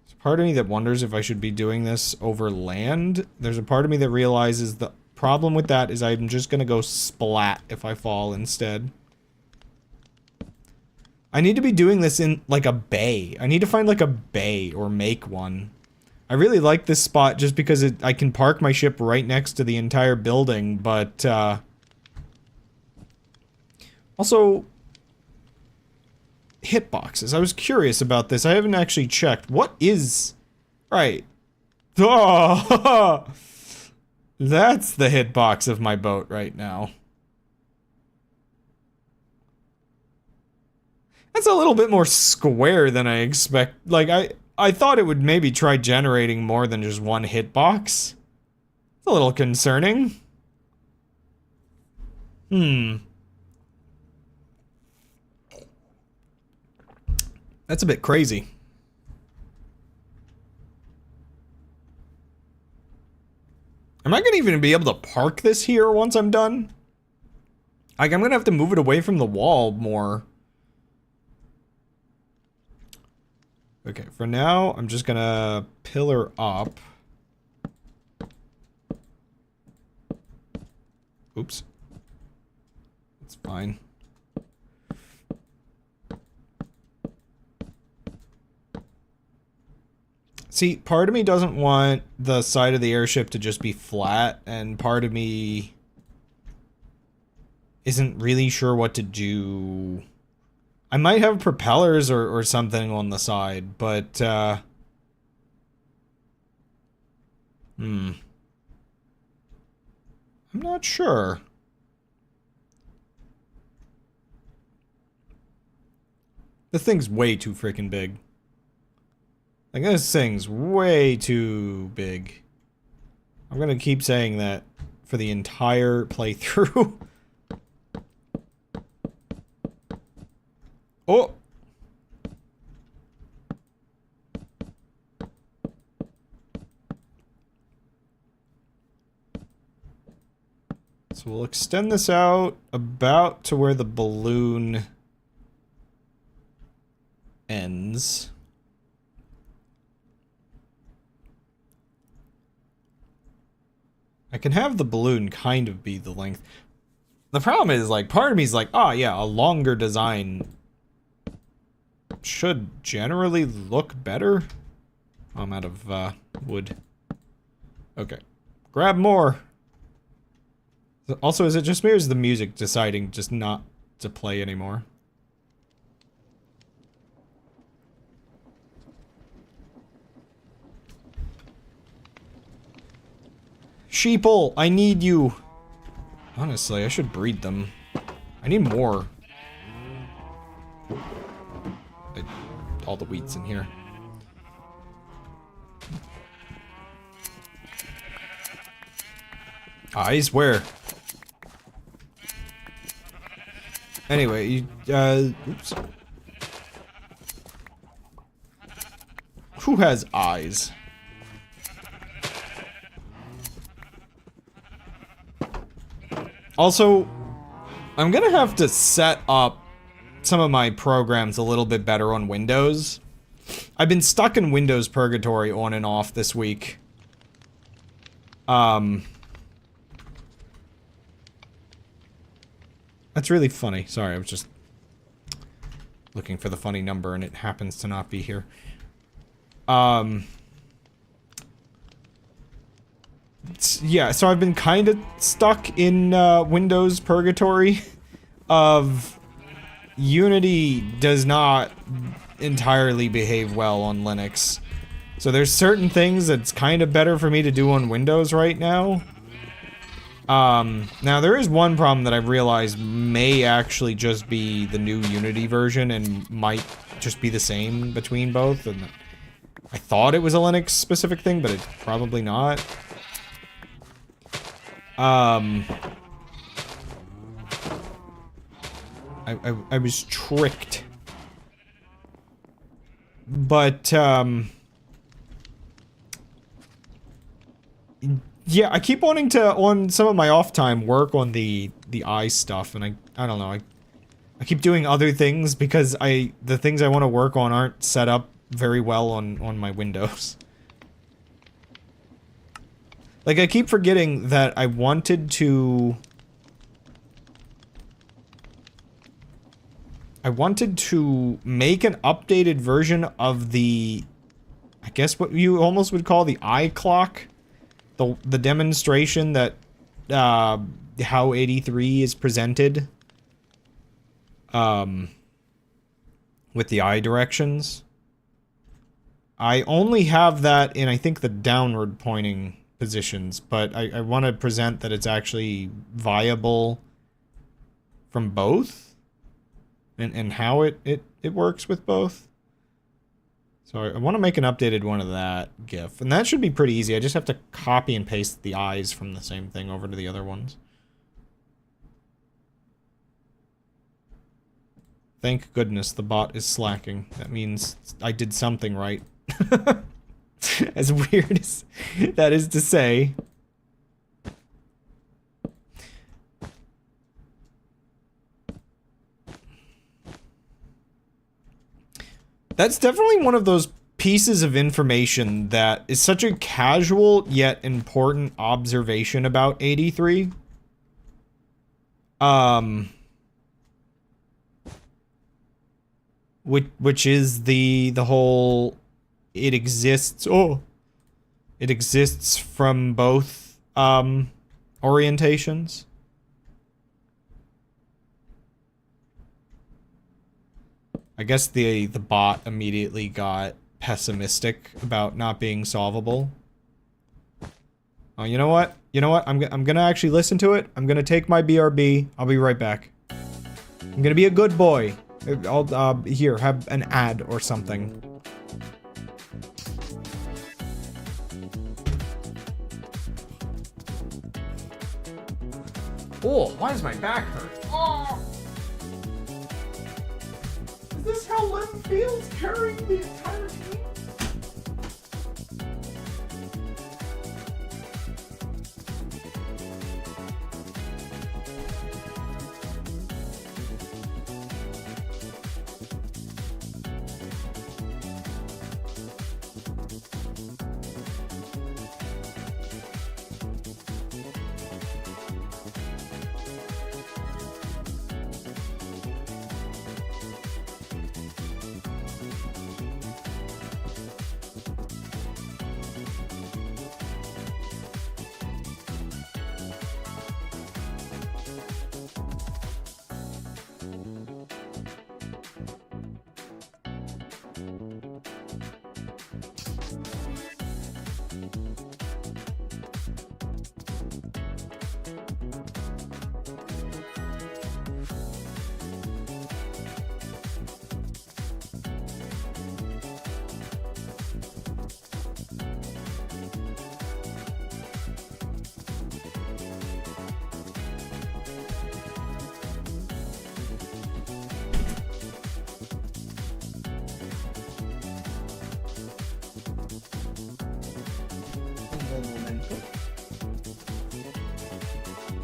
There's a part of me that wonders if I should be doing this over land. There's a part of me that realizes the problem with that is I'm just gonna go splat if I fall instead. I need to be doing this in, like, a bay. I need to find, like, a bay or make one. I really like this spot just because I can park my ship right next to the entire building, but, also, hitboxes. I was curious about this. I haven't actually checked. What is... Right. Oh! That's the hitbox of my boat right now. That's a little bit more square than I expect. Like, I thought it would maybe try generating more than just one hitbox. It's a little concerning. That's a bit crazy. Am I gonna even be able to park this here once I'm done? Like, I'm gonna have to move it away from the wall more. Okay, for now, I'm just gonna pillar up. Oops. That's fine. See, part of me doesn't want the side of the airship to just be flat, and part of me isn't really sure what to do. I might have propellers or something on the side, but, I'm not sure. This thing's way too freaking big. Like, this thing's way too big. I'm gonna keep saying that for the entire playthrough. Oh! So we'll extend this out about to where the balloon ends. I can have the balloon kind of be the length. The problem is, like, part of me is like, oh yeah, a longer design should generally look better. I'm out of wood. Okay. Grab more. Also, is it just me or is the music deciding just not to play anymore? Sheeple, I need you. Honestly, I should breed them. I need more. All the wheat's in here. Eyes? Where? Anyway, you, oops. Who has eyes? Also, I'm gonna have to set up some of my programs a little bit better on Windows. I've been stuck in Windows purgatory on and off this week. That's really funny. Sorry, I was just looking for the funny number and it happens to not be here. Yeah, so I've been kind of stuck in Windows purgatory of Unity does not entirely behave well on Linux. So there's certain things that's kind of better for me to do on Windows right now. Now there is one problem that I've realized may actually just be the new Unity version and might just be the same between both. And I thought it was a Linux specific thing, but it's probably not. I was tricked. But, yeah, I keep wanting to, on some of my off time, work on the eye stuff, and I don't know, I keep doing other things because the things I want to work on aren't set up very well on my Windows. Like, I keep forgetting that I wanted to make an updated version of the, I guess what you almost would call the eye clock. The demonstration that, how 83 is presented, with the eye directions. I only have that in, I think, the downward pointing positions, but I want to present that it's actually viable from both, and how it works with both. So I want to make an updated one of that GIF, and that should be pretty easy. I just have to copy and paste the eyes from the same thing over to the other ones. Thank goodness the bot is slacking. That means I did something right. As weird as that is to say. That's definitely one of those pieces of information that is such a casual yet important observation about 83. Which is the whole it exists from both orientations. I guess the bot immediately got pessimistic about not being solvable. Oh, you know what? You know what? I'm gonna actually listen to it. I'm gonna take my BRB. I'll be right back. I'm gonna be a good boy. I'll, here, have an ad or something. Oh, why does my back hurt? Oh! Is this how Lim feels carrying the entire team?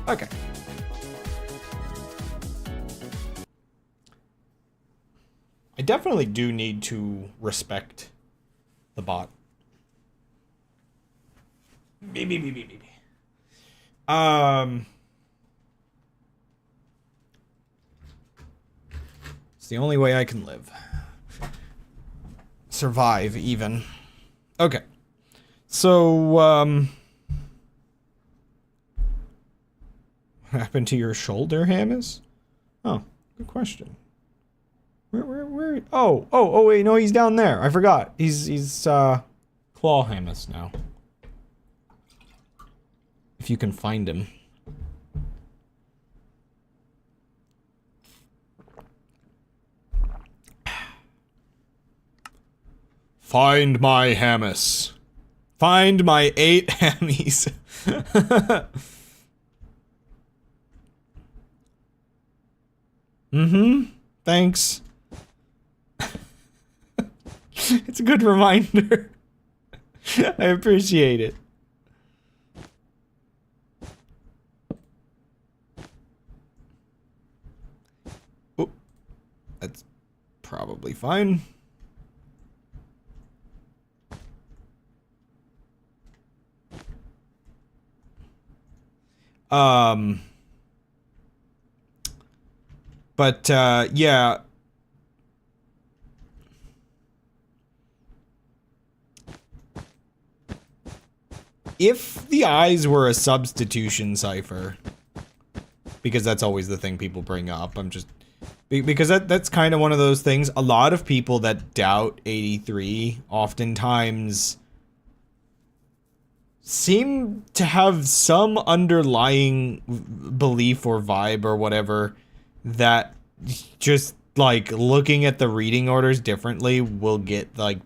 Okay. I definitely do need to respect the bot. Maybe. It's the only way I can live. Survive, even. Okay. So, what happened to your shoulder, Hammis? Oh, good question. Where? Oh, wait, no, he's down there. I forgot. He's Claw Hammis now. If you can find him. Find my Hammis. Find my 8 hammies. Thanks. It's a good reminder. I appreciate it. Oh, that's probably fine. But, yeah. If the eyes were a substitution cipher, because that's always the thing people bring up, because that's kind of one of those things. A lot of people that doubt 83 oftentimes seem to have some underlying belief or vibe or whatever that just, like, looking at the reading orders differently will get, like,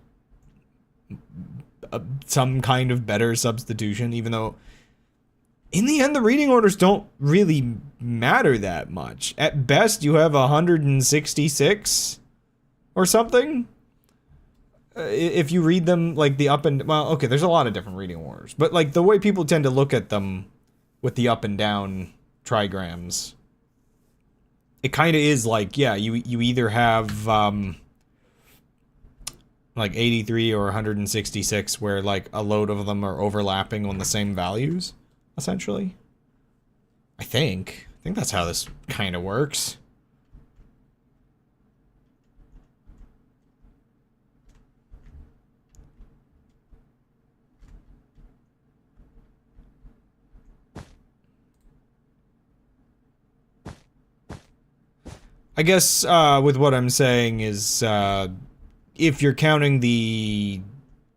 some kind of better substitution, even though in the end the reading orders don't really matter that much. At best you have 166 or something. If you read them, like, the up and... Well, okay, there's a lot of different reading orders. But, like, the way people tend to look at them with the up and down trigrams, it kind of is like, yeah, you either have, like, 83 or 166, where, like, a load of them are overlapping on the same values, essentially. I think that's how this kind of works. I guess, with what I'm saying is, if you're counting the,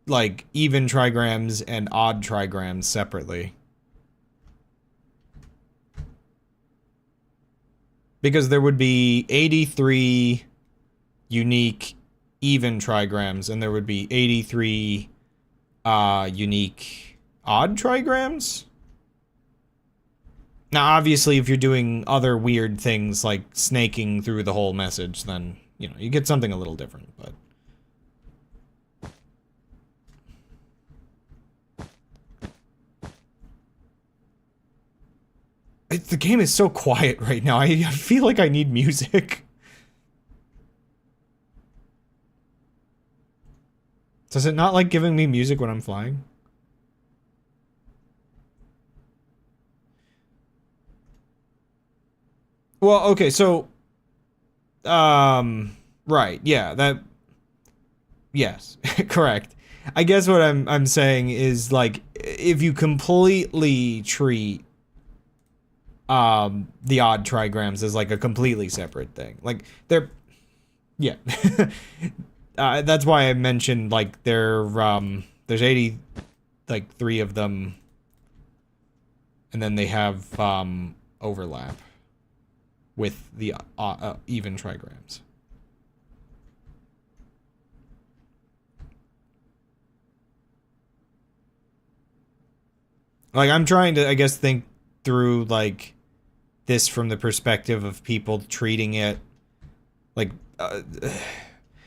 like, even trigrams and odd trigrams separately. Because there would be 83 unique even trigrams, and there would be 83 unique odd trigrams. Now, obviously, if you're doing other weird things like snaking through the whole message, then, you know, you get something a little different, but... the game is so quiet right now. I feel like I need music. Does it not like giving me music when I'm flying? Well, okay, so... Right, yeah, that... Yes, correct. I guess what I'm saying is, like, if you completely treat the odd trigrams as like a completely separate thing. Like they're yeah. That's why I mentioned like there's 80 like 3 of them, and then they have overlap with the even trigrams. Like I'm trying to, I guess, think through like this from the perspective of people treating it like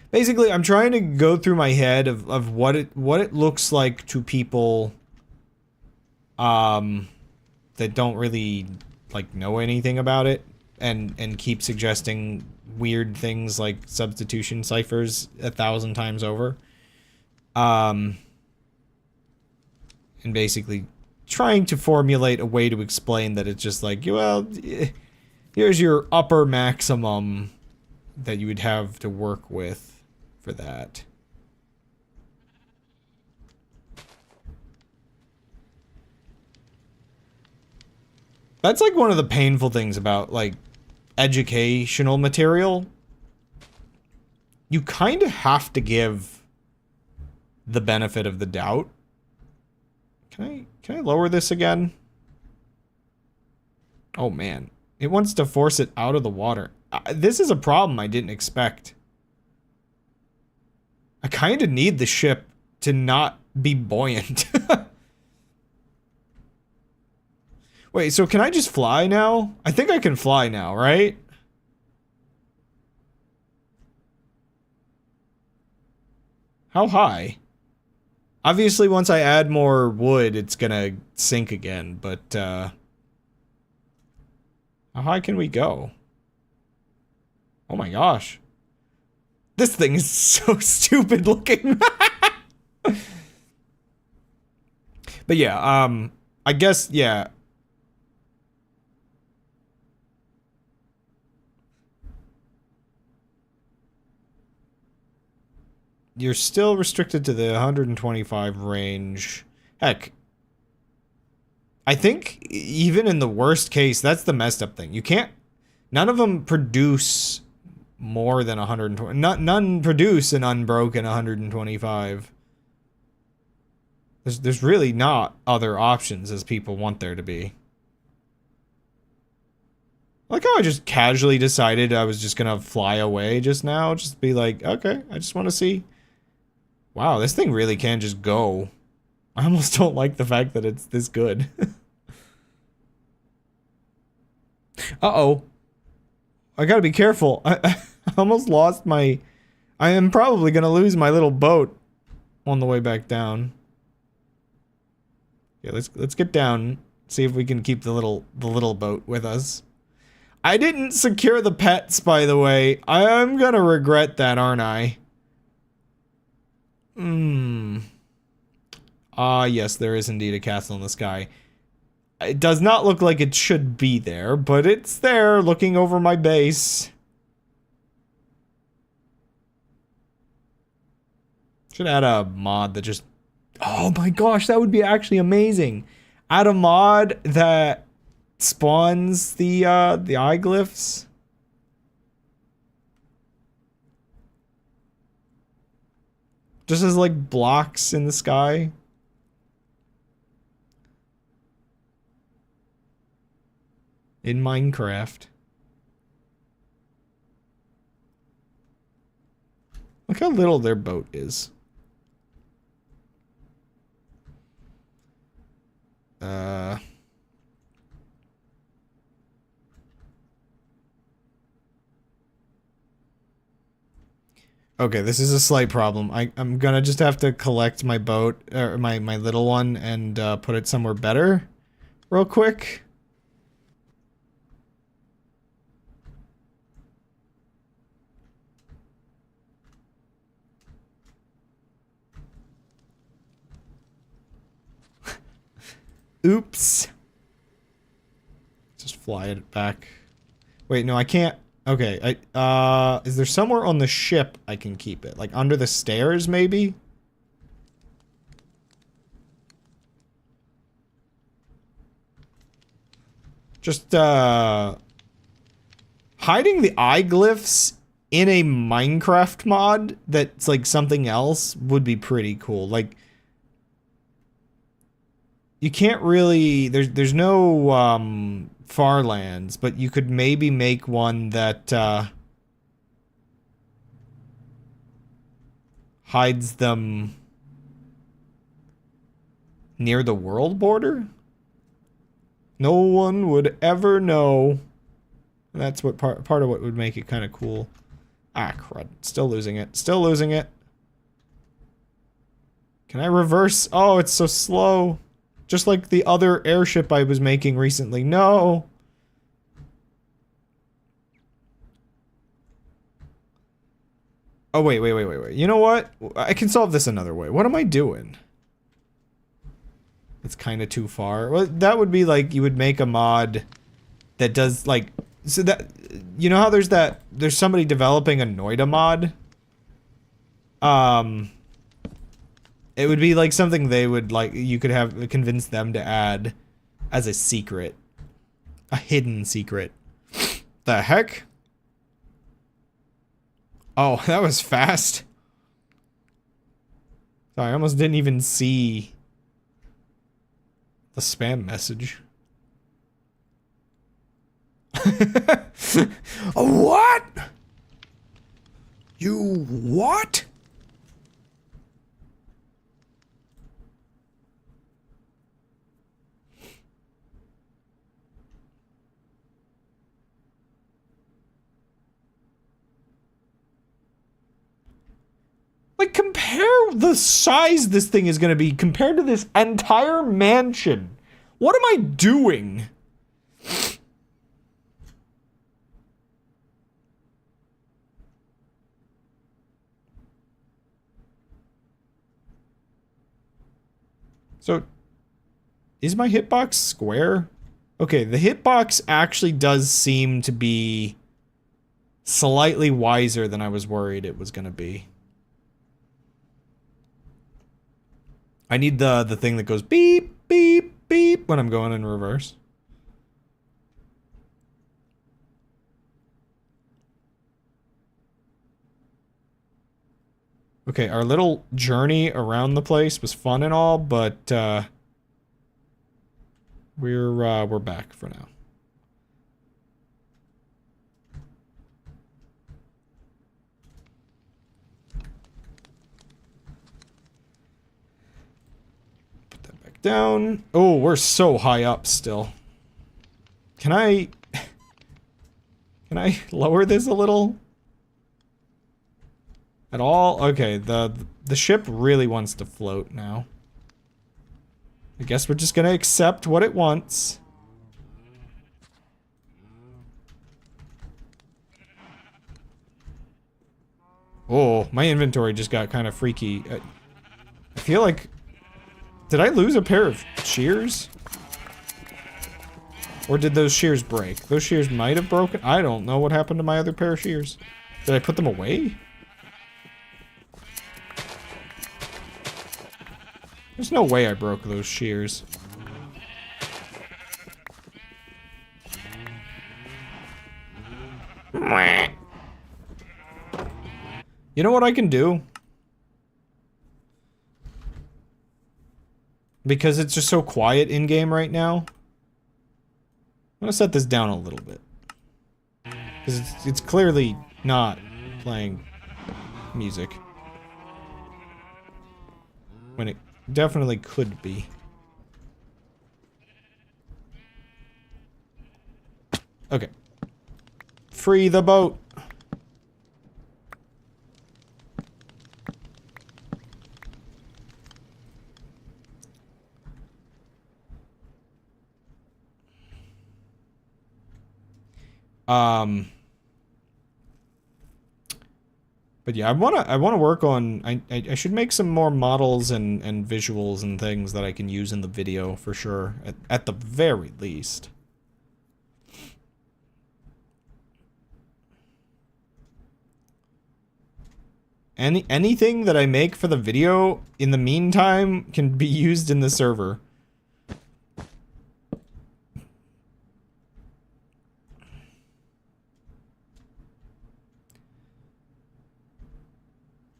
basically I'm trying to go through my head of what it looks like to people that don't really like know anything about it and keep suggesting weird things like substitution ciphers 1,000 times over, and basically trying to formulate a way to explain that it's just like, well, here's your upper maximum that you would have to work with for that. That's like one of the painful things about like educational material. You kind of have to give the benefit of the doubt. Can I lower this again? Oh man, it wants to force it out of the water. This is a problem I didn't expect. I kind of need the ship to not be buoyant. Wait, so can I just fly now? I think I can fly now, right? How high? Obviously, once I add more wood, it's gonna sink again, but, how high can we go? Oh my gosh. This thing is so stupid looking. But yeah, I guess, yeah. You're still restricted to the 125 range. Heck, I think even in the worst case, that's the messed up thing. You can't, none of them produce more than 120. None produce an unbroken 125. There's really not other options as people want there to be. Like how I just casually decided I was just gonna fly away just now. Just be like, okay, I just want to see. Wow, this thing really can just go. I almost don't like the fact that it's this good. Uh-oh. I gotta be careful. I almost lost my... I am probably gonna lose my little boat on the way back down. Yeah, let's get down. See if we can keep the little boat with us. I didn't secure the pets, by the way. I'm gonna regret that, aren't I? Ah, yes, there is indeed a castle in the sky. It does not look like it should be there, but it's there, looking over my base. Should add a mod that just... Oh my gosh, that would be actually amazing. Add a mod that spawns the eye glyphs. Just as like blocks in the sky. In Minecraft. Look how little their boat is. Okay, this is a slight problem. I'm gonna just have to collect my boat, or my little one, and put it somewhere better real quick. Oops. Just fly it back. Wait, no, I can't. Okay, is there somewhere on the ship I can keep it? Like under the stairs, maybe? Just, hiding the eye glyphs in a Minecraft mod that's like something else would be pretty cool. Like, you can't really, there's no, Farlands, but you could maybe make one that, hides them near the world border? No one would ever know. That's what part of what would make it kind of cool. Ah, crud. Still losing it. Still losing it. Can I reverse? Oh, it's so slow. Just like the other airship I was making recently. No! Oh, wait. You know what? I can solve this another way. What am I doing? It's kind of too far. Well, that would be like, you would make a mod that does, like... So that... You know how there's somebody developing a Noida mod? It would be like something they would like, you could have convince them to add as a secret. A hidden secret. The heck? Oh, that was fast. Sorry, I almost didn't even see the spam message. What? You what? Like, compare the size this thing is gonna be compared to this entire mansion. What am I doing? So, is my hitbox square? Okay, the hitbox actually does seem to be slightly wiser than I was worried it was gonna be. I need the thing that goes beep, beep, beep when I'm going in reverse. Okay, our little journey around the place was fun and all, but we're back for now. Put that back down. Oh, we're so high up still. Can I lower this a little? At all? Okay, the ship really wants to float now. I guess we're just gonna accept what it wants. Oh, my inventory just got kind of freaky. I feel like... Did I lose a pair of shears? Or did those shears break? Those shears might have broken. I don't know what happened to my other pair of shears. Did I put them away? There's no way I broke those shears. You know what I can do? Because it's just so quiet in-game right now. I'm gonna set this down a little bit. Because it's clearly not playing music. When it definitely could be. Okay. Free the boat! But yeah, I wanna work on, I should make some more models and visuals and things that I can use in the video for sure, at the very least. Anything that I make for the video in the meantime can be used in the server.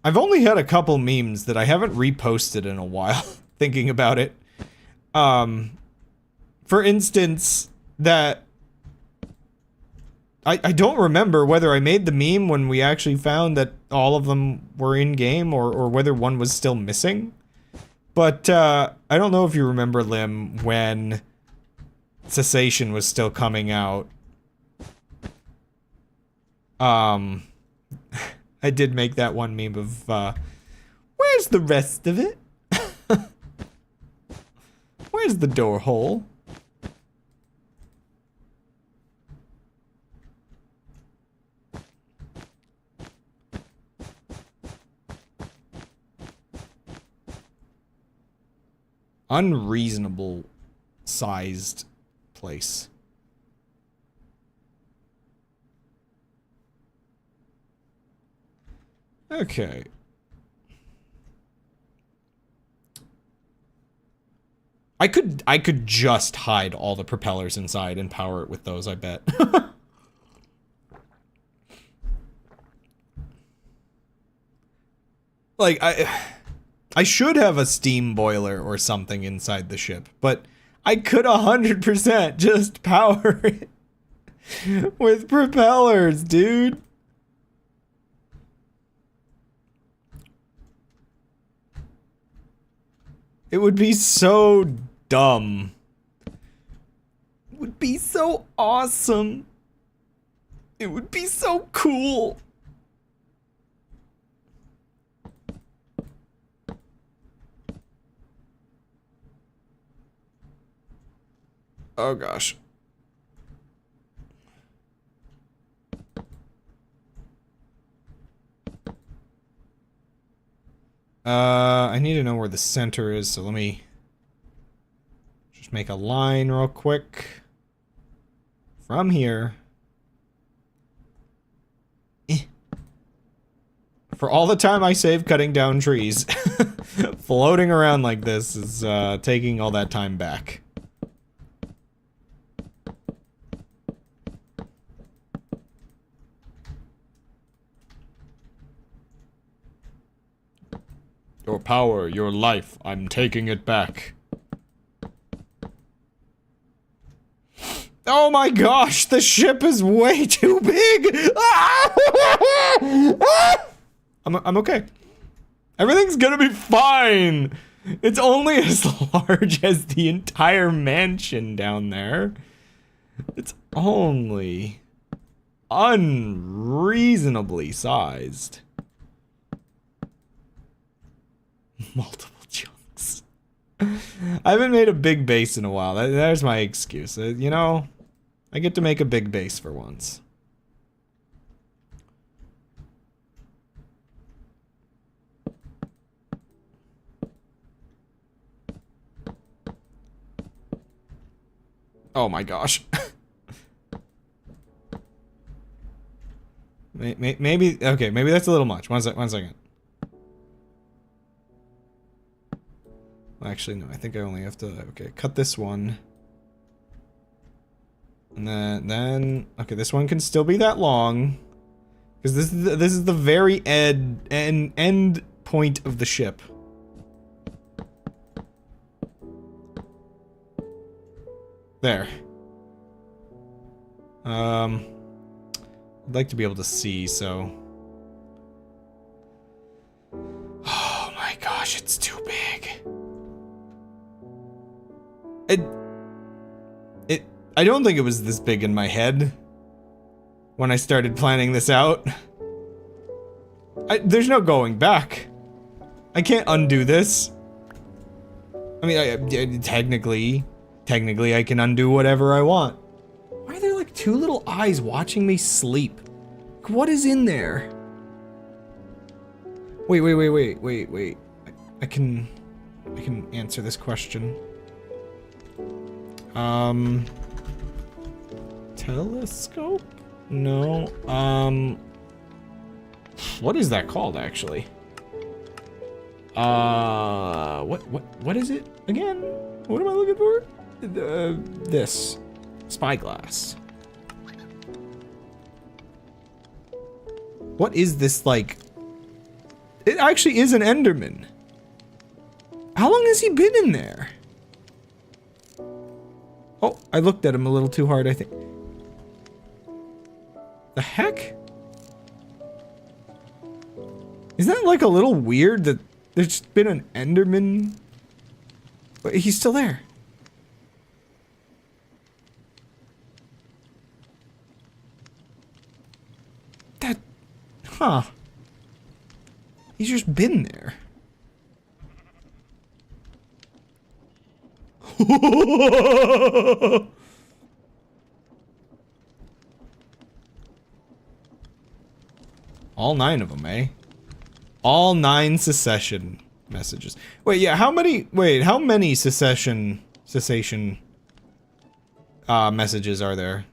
I've only had a couple memes that I haven't reposted in a while, thinking about it. For instance, that I don't remember whether I made the meme when we actually found that all of them were in-game or whether one was still missing. But, I don't know if you remember, Lim, when Cessation was still coming out. I did make that one meme of, where's the rest of it? Where's the door hole? Unreasonable sized place. Okay. I could just hide all the propellers inside and power it with those, I bet. Like, I should have a steam boiler or something inside the ship, but I could 100% just power it with propellers, dude. It would be so dumb. It would be so awesome. It would be so cool. Oh gosh. I need to know where the center is, so let me just make a line real quick. From here. For all the time I save cutting down trees, floating around like this is taking all that time back. Your power, your life, I'm taking it back. Oh my gosh, the ship is way too big! I'm okay. Everything's gonna be fine! It's only as large as the entire mansion down there. It's only unreasonably sized. Multiple chunks. I haven't made a big base in a while. There's my excuse. You know, I get to make a big base for once. Oh my gosh. Maybe, okay, maybe that's a little much. One second. Actually, no, I think I only have to, okay, cut this one. And then, okay, this one can still be that long. Because this is the very end point of the ship. There. I'd like to be able to see, so... I don't think it was this big in my head when I started planning this out. There's no going back. I can't undo this. I mean, technically I can undo whatever I want. Why are there like two little eyes watching me sleep? What is in there? Wait. I can answer this question. Telescope? No. What is that called, actually? What is it again? What am I looking for? This. Spyglass. What is this, like? It actually is an Enderman. How long has he been in there? Oh, I looked at him a little too hard, I think. The heck? Isn't that like a little weird that there's just been an Enderman? But he's still there. Huh. He's just been there. All 9 of them, eh? All 9 secession messages. Wait, yeah, how many cessation messages are there?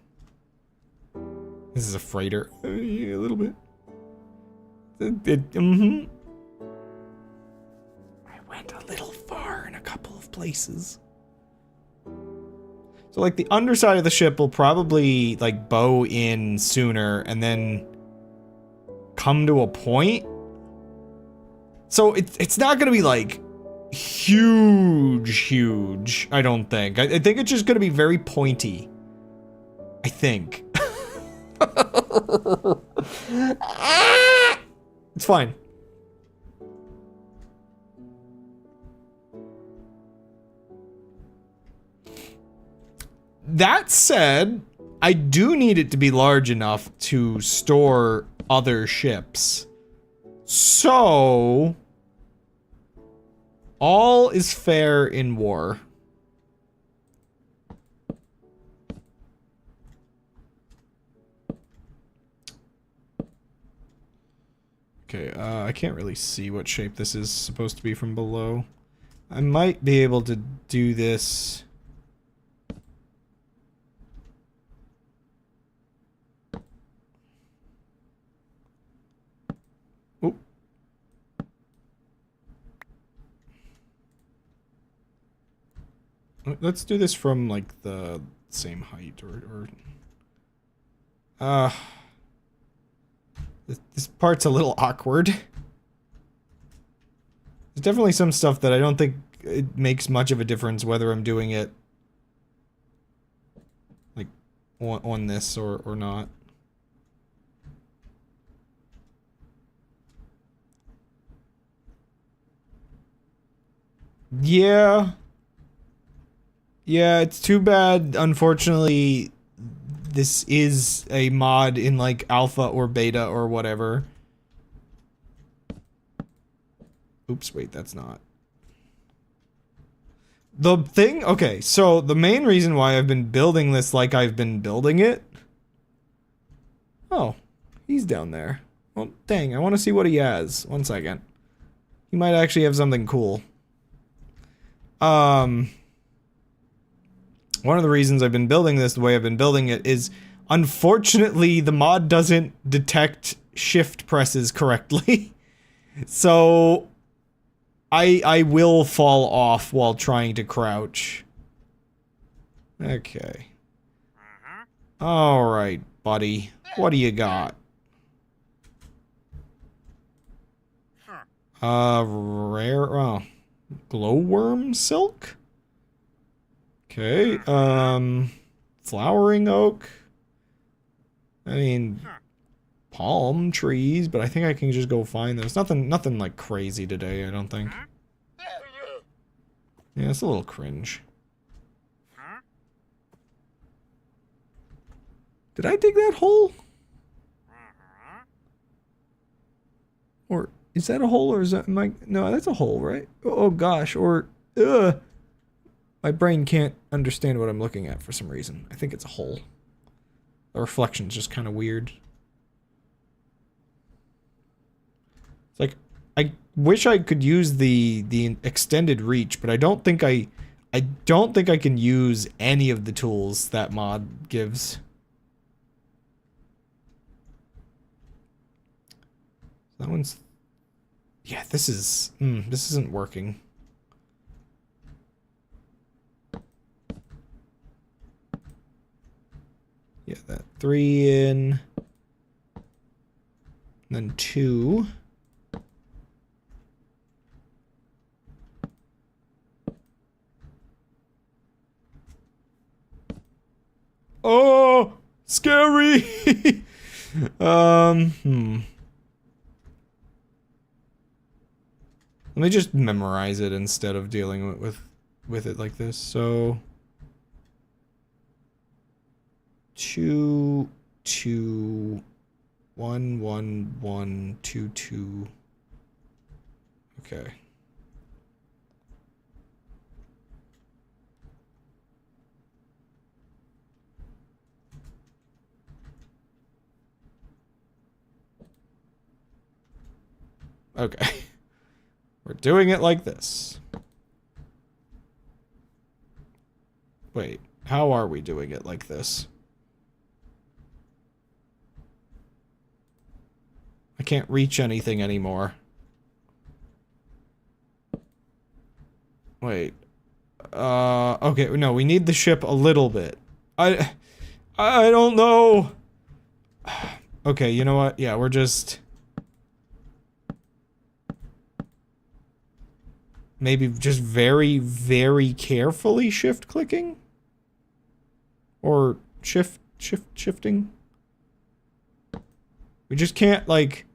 This is a freighter. Yeah, a little bit. I went a little far in a couple of places. So, like, the underside of the ship will probably, like, bow in sooner and then come to a point. So, it's not gonna be, like, huge, I don't think. I think it's just gonna be very pointy. I think. It's fine. That said, I do need it to be large enough to store other ships. So, all is fair in war. Okay, I can't really see what shape this is supposed to be from below. I might be able to do this. Oop. Let's do this from, like, the same height, or this part's a little awkward. There's definitely some stuff that I don't think it makes much of a difference whether I'm doing it, like, on this or not. Yeah. Yeah, it's too bad, unfortunately, this is a mod in, like, alpha or beta or whatever. Oops, wait, that's not. The thing, okay, so the main reason why I've been building this like I've been building it. Oh, he's down there. Well, dang, I want to see what he has. 1 second. He might actually have something cool. One of the reasons I've been building this the way I've been building it is, unfortunately, the mod doesn't detect shift presses correctly. So, I will fall off while trying to crouch. Okay. Alright, buddy. What do you got? Rare, oh, glowworm silk? Okay, flowering oak. I mean, palm trees, but I think I can just go find those. Nothing like crazy today, I don't think. Yeah, it's a little cringe. Did I dig that hole? Or is that a hole or is that no, that's a hole, right? Oh gosh, or my brain can't understand what I'm looking at for some reason. I think it's a hole. The reflection's just kind of weird. It's like I wish I could use the extended reach, but I don't think I can use any of the tools that mod gives. That one's... Yeah, this isn't working. Yeah, that 3 in. And then 2. Oh, scary. Let me just memorize it instead of dealing with it like this. So 2 2 1 1 1 2 2. Okay. Okay. We're doing it like this. Wait, how are we doing it like this? I can't reach anything anymore. Wait. Okay, no, we need the ship a little bit. I don't know. Okay, you know what? Yeah, we're just... Maybe just very, very carefully shift clicking? Or shifting? We just can't, like,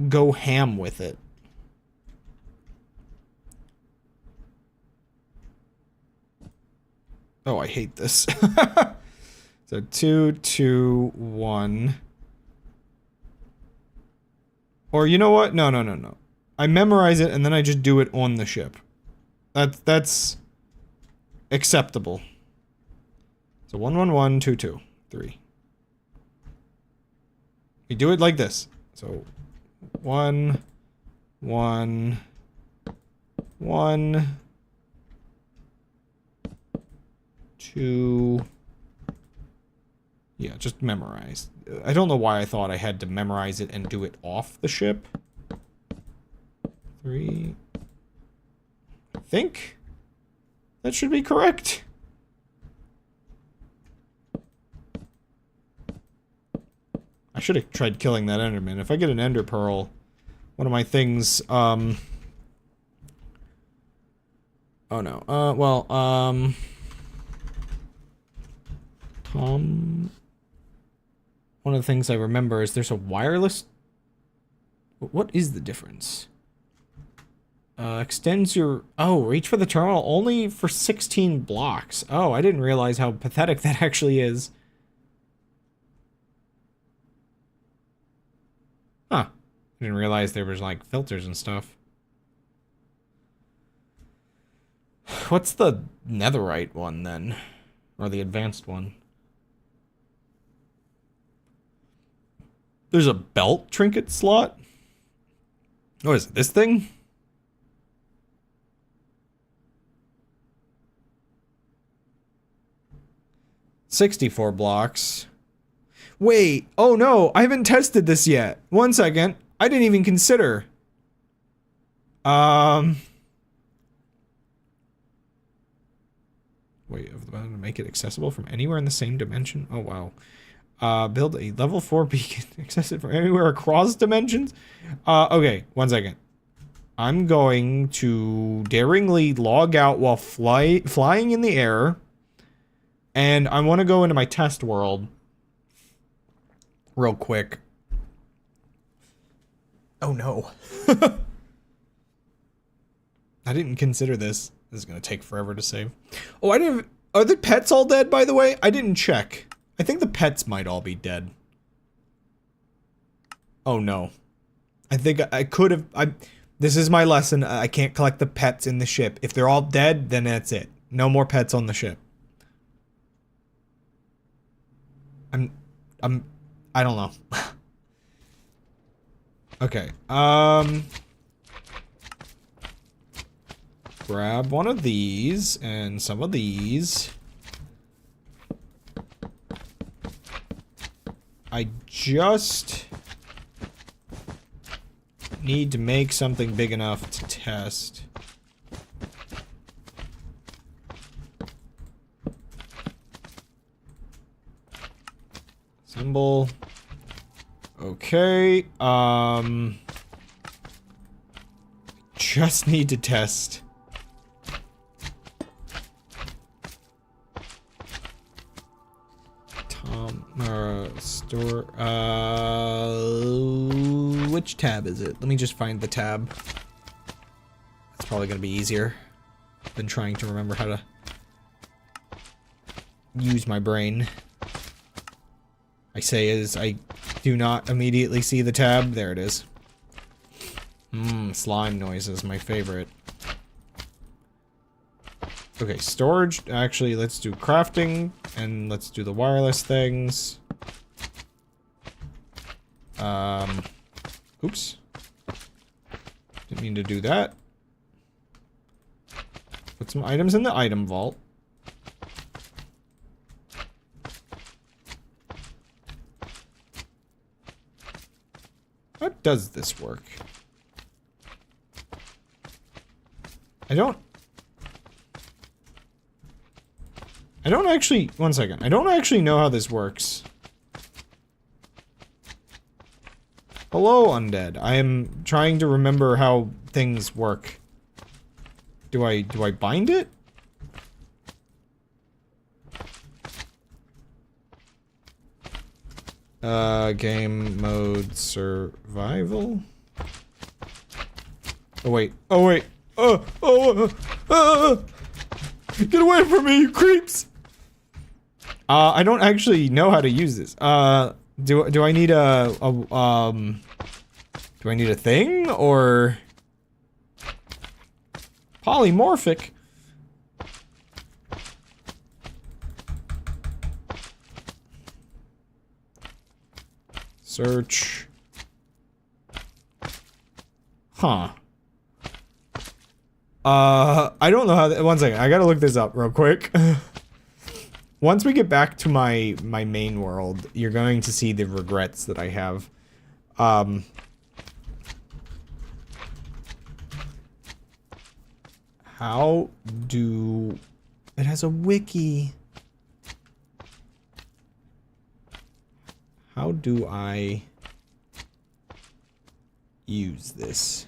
go ham with it. Oh, I hate this. So 2 2 1. Or you know what? No. I memorize it and then I just do it on the ship. That's acceptable. So 1 1 1 2 2 3. We do it like this. So 1 1 1 2. Yeah, just memorize. I don't know why I thought I had to memorize it and do it off the ship. 3. I think that should be correct. I should have tried killing that Enderman. If I get an Ender Pearl, one of my things, oh no. Tom... One of the things I remember is there's a wireless... What is the difference? Extends your... Oh, reach for the terminal only for 16 blocks. Oh, I didn't realize how pathetic that actually is. Huh. I didn't realize there was, like, filters and stuff. What's the netherite one, then? Or the advanced one? There's a belt trinket slot? What is it, this thing? $64 blocks. Wait, oh no, I haven't tested this yet. 1 second. I didn't even consider. Wait, of the button to make it accessible from anywhere in the same dimension? Oh wow. Build a level 4 beacon accessible from anywhere across dimensions? Okay, 1 second. I'm going to daringly log out while flying in the air. And I want to go into my test world real quick. Oh no. I didn't consider this. This is going to take forever to save. Oh, I didn't... Are the pets all dead, by the way? I didn't check. I think the pets might all be dead. Oh no. I think I could have, this is my lesson. I can't collect the pets in the ship. If they're all dead, then that's it. No more pets on the ship. I don't know. Okay, grab one of these and some of these. I just need to make something big enough to test. Symbol. Okay, just need to test. Store, which tab is it? Let me just find the tab. That's probably gonna be easier than trying to remember how to use my brain. I say as I do not immediately see the tab. There it is. Slime noises, my favorite. Okay, storage. Actually, let's do crafting, and let's do the wireless things. Oops. Didn't mean to do that. Put some items in the item vault. How does this work? I don't actually, one second. I don't actually know how this works. Hello, undead. I am trying to remember how things work. Do I bind it? Game mode survival? Oh wait. Oh wait. Get away from me, you creeps! I don't actually know how to use this. Do I need a do I need a thing, or polymorphic? Search. Huh. I don't know how one second, I gotta look this up real quick. Once we get back to my main world, you're going to see the regrets that I have. How do... It has a wiki. How do I use this?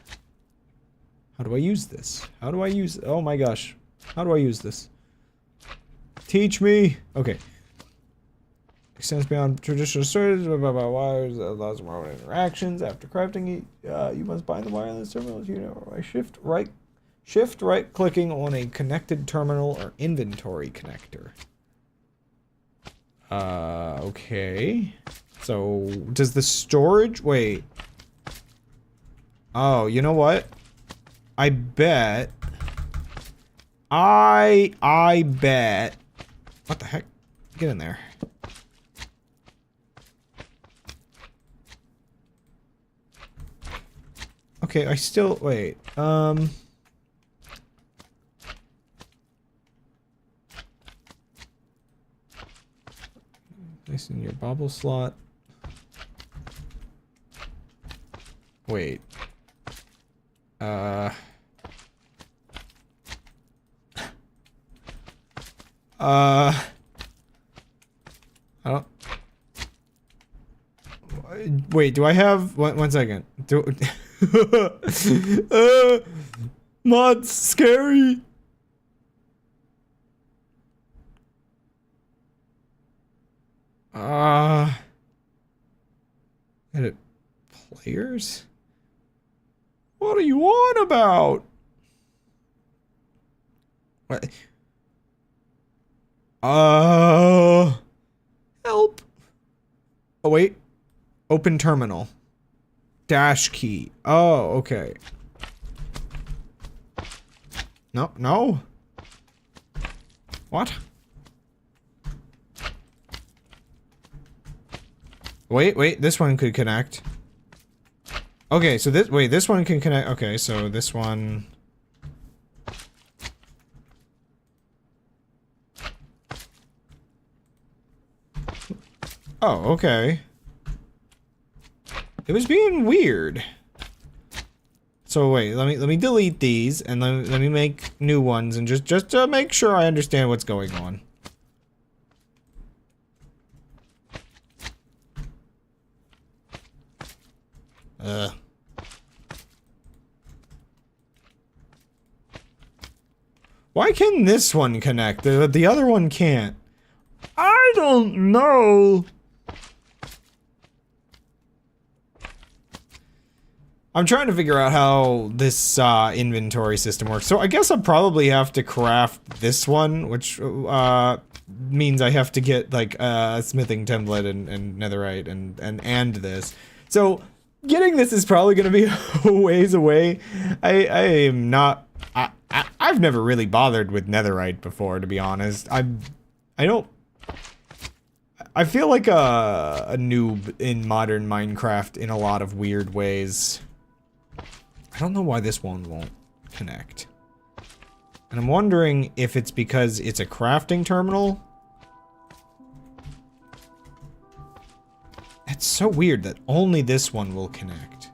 How do I use this? How do I use... Oh my gosh. How do I use this? Teach me! Okay. Extends beyond traditional storage, wires, allows more interactions. After crafting, you must bind the wireless terminal to your by shift right clicking on a connected terminal or inventory connector. Okay. So, does the storage... Wait. Oh, you know what? I bet... I bet... What the heck? Get in there. Okay, I still... Wait. Place in your bobble slot. Wait. I don't... Wait, do I have... One second. Mod's scary. Edit players? What are you on about? What? Help wait. Open terminal. Dash key. Oh, okay. No, no. What? Wait, this one could connect. Okay, so this one can connect. Okay, so this one. Oh, okay. It was being weird. So wait, let me delete these and let me make new ones and just to make sure I understand what's going on. Why can this one connect? The other one can't. I don't know. I'm trying to figure out how this inventory system works. So I guess I'll probably have to craft this one, which means I have to get like a smithing template and netherite and this. So getting this is probably going to be a ways away. I am not. I've never really bothered with netherite before, to be honest. I feel like a noob in modern Minecraft in a lot of weird ways. I don't know why this one won't connect. And I'm wondering if it's because it's a crafting terminal. It's so weird that only this one will connect.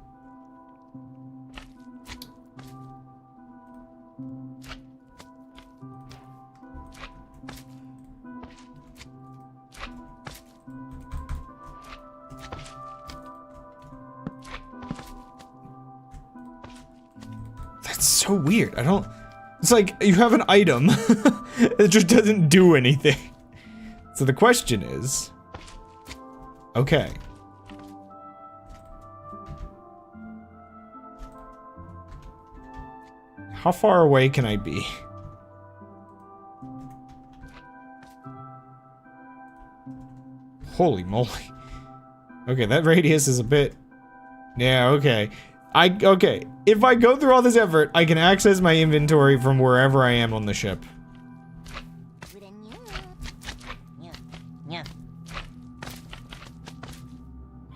That's so weird. I don't... It's like, you have an item. It just doesn't do anything. So the question is... Okay. How far away can I be? Holy moly. Okay, that radius is a bit... Yeah, okay. Okay, if I go through all this effort, I can access my inventory from wherever I am on the ship.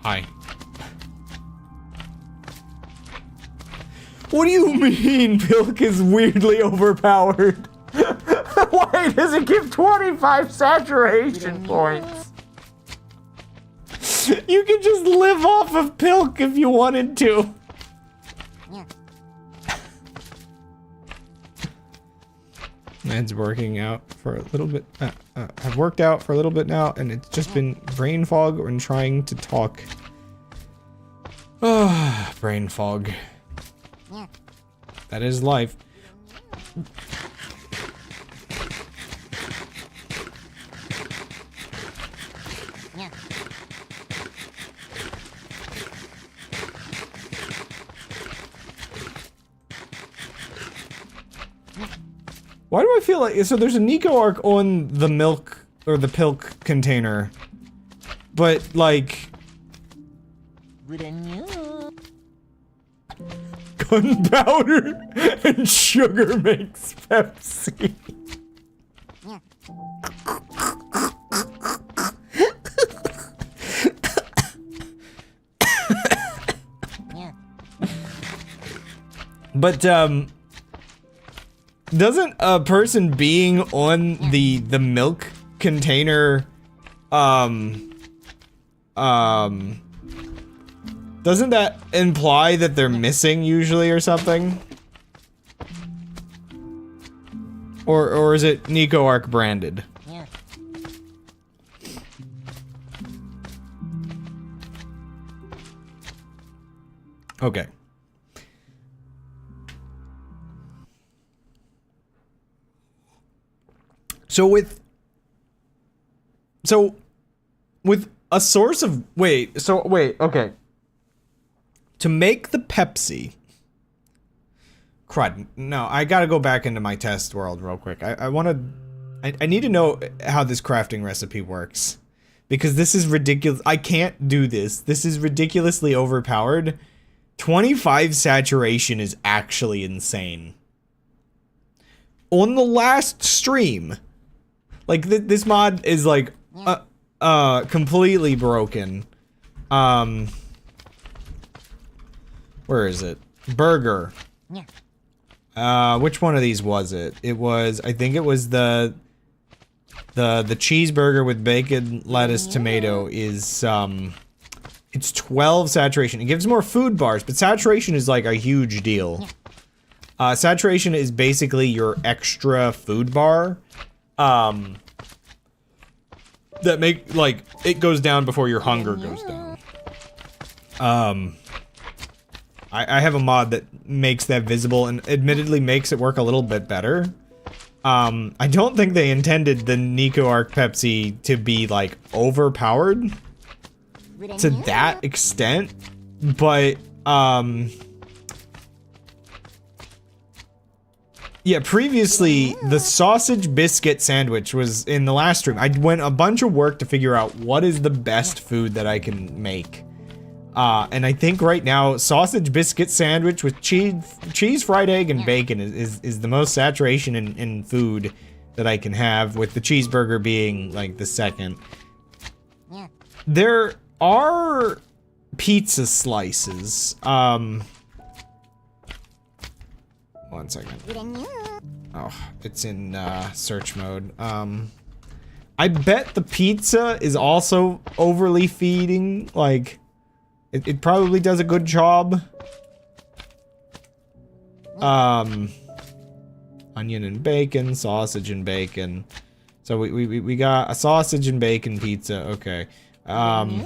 Hi. What do you mean Pilk is weirdly overpowered? Why does it give 25 saturation points? You can just live off of Pilk if you wanted to. It's working out for a little bit. I've worked out for a little bit now, and it's just been brain fog and trying to talk. Ah, brain fog. That is life. Why do I feel like, so there's a Nico arc on the milk, or the Pilk container, but like... Gunpowder and sugar makes Pepsi. But, doesn't a person being on the milk container, doesn't that imply that they're missing usually or something? Or is it Nico Arc branded? Okay. So with a source of, okay. To make the Pepsi, crud, no, I gotta go back into my test world real quick. I need to know how this crafting recipe works. because this is ridiculous. I can't do this. This is ridiculously overpowered. 25 saturation is actually insane. On the last stream, like this mod is like completely broken. Where is it? Burger. Which one of these was it? It was, I think it was the cheeseburger with bacon, lettuce, tomato is, it's 12 saturation. It gives more food bars, but saturation is like a huge deal. Saturation is basically your extra food bar. That make, like, it goes down before your hunger goes down. I have a mod that makes that visible and admittedly makes it work a little bit better. I don't think they intended the Nico Arc Pepsi to be, like, overpowered to that extent, but, yeah, previously, the sausage biscuit sandwich was in the last stream. I went a bunch of work to figure out what is the best food that I can make. And I think right now, sausage biscuit sandwich with cheese, fried egg, and bacon is the most saturation in food that I can have, with the cheeseburger being, like, the second. There are pizza slices. One second. Oh, it's in, search mode. I bet the pizza is also overly feeding, like... It probably does a good job. Onion and bacon, sausage and bacon. So we got a sausage and bacon pizza. Okay. I'm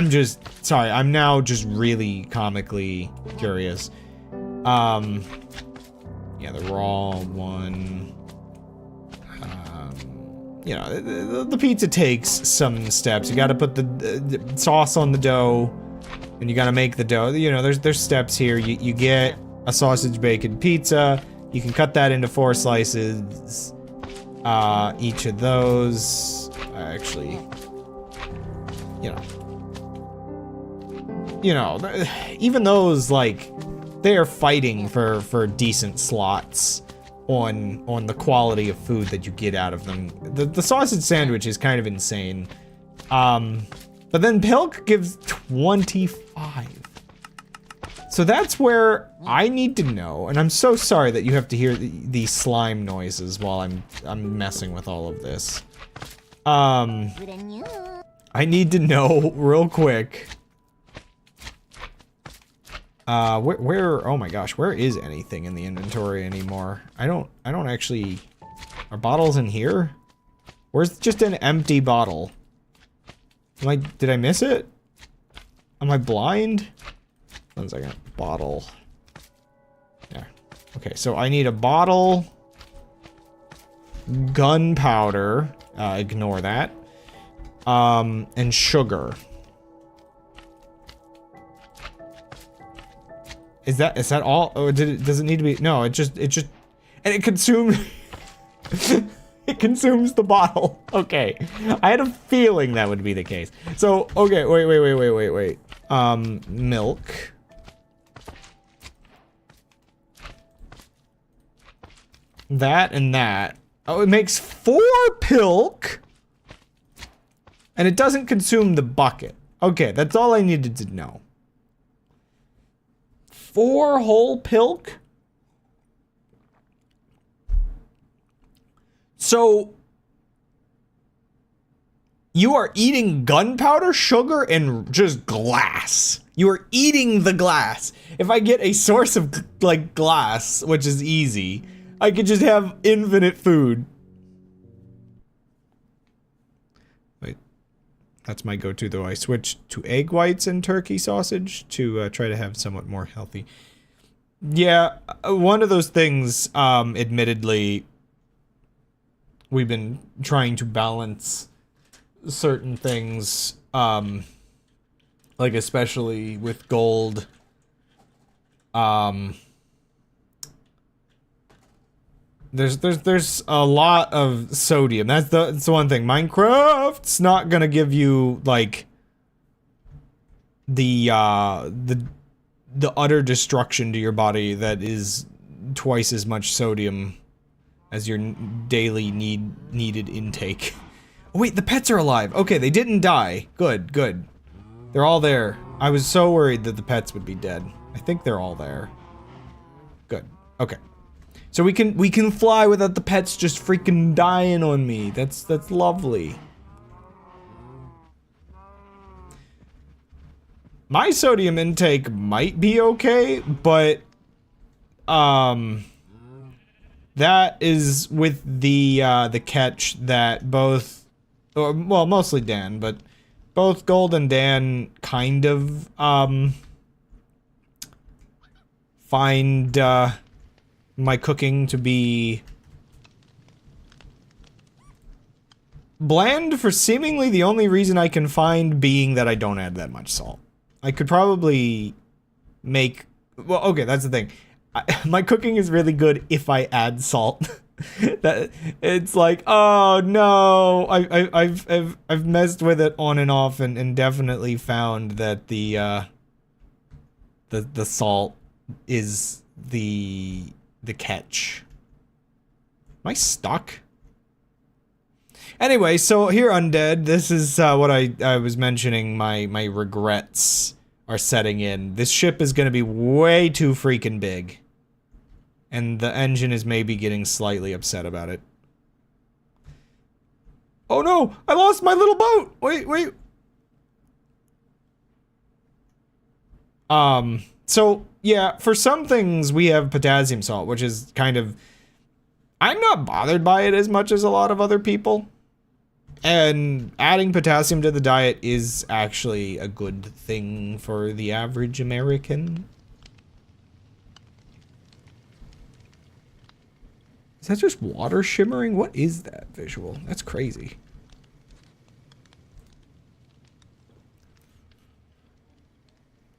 just sorry. I'm now just really comically curious. Yeah, the raw one. You know, the pizza takes some steps. You gotta put the sauce on the dough, and you gotta make the dough. You know, there's steps here. You get a sausage bacon pizza. You can cut that into 4 slices. Each of those, actually, you know, even those, like, they are fighting for decent slots on the quality of food that you get out of them. The sausage sandwich is kind of insane. But then Pilk gives 25. So that's where I need to know, and I'm so sorry that you have to hear these slime noises while I'm messing with all of this. I need to know real quick. Where, oh my gosh, where is anything in the inventory anymore? I don't actually, are bottles in here? Where's just an empty bottle? Did I miss it? Am I blind? 1 second, bottle. There. Okay, so I need a bottle, gunpowder, ignore that, and sugar. Is that all? Oh, does it need to be? No, it just, and it consumes, it consumes the bottle. Okay, I had a feeling that would be the case. So, okay, wait. Milk. That and that. Oh, it makes 4 pilk. And it doesn't consume the bucket. Okay, that's all I needed to know. 4 whole pilk? So, you are eating gunpowder, sugar, and just glass. You are eating the glass. If I get a source of, like, glass, which is easy, I could just have infinite food. Wait. That's my go-to, though. I switched to egg whites and turkey sausage to try to have somewhat more healthy. Yeah, one of those things, admittedly, we've been trying to balance certain things, like especially with gold, There's a lot of sodium. That's the one thing. Minecraft's not gonna give you like the utter destruction to your body that is twice as much sodium as your daily needed intake. Oh, wait, the pets are alive. Okay, they didn't die. Good, good. They're all there. I was so worried that the pets would be dead. I think they're all there. Good. Okay. So we can fly without the pets just freaking dying on me. That's lovely. My sodium intake might be okay, but that is with the catch that both, or, well, mostly Dan, but both Gold and Dan kind of find my cooking to be bland for seemingly the only reason I can find being that I don't add that much salt. I could probably make, well, okay, that's the thing. My cooking is really good if I add salt. That it's like, oh no, I've messed with it on and off and definitely found that the salt is the catch. Am I stuck? Anyway, so here, Undead, this is what I was mentioning, my regrets are setting in. This ship is gonna be way too freaking big. And the engine is maybe getting slightly upset about it. Oh no! I lost my little boat! Wait. So, yeah, for some things we have potassium salt, which is kind of... I'm not bothered by it as much as a lot of other people. And adding potassium to the diet is actually a good thing for the average American. Is that just water shimmering? What is that visual? That's crazy.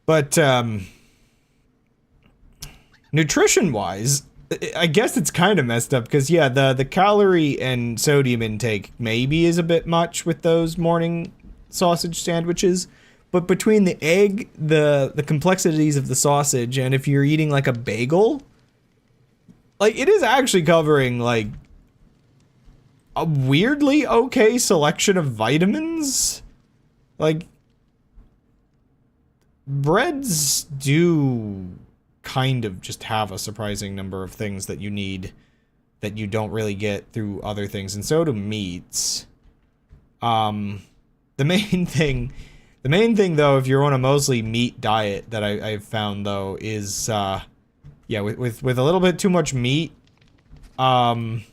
But, nutrition-wise, I guess it's kind of messed up, because, yeah, the calorie and sodium intake maybe is a bit much with those morning sausage sandwiches, but between the egg, the complexities of the sausage, and if you're eating, like, a bagel... Like, it is actually covering, like, a weirdly okay selection of vitamins. Like, breads do kind of just have a surprising number of things that you need that you don't really get through other things, and so do meats. The main thing, though, if you're on a mostly meat diet that I've found, though, is, yeah, with a little bit too much meat, and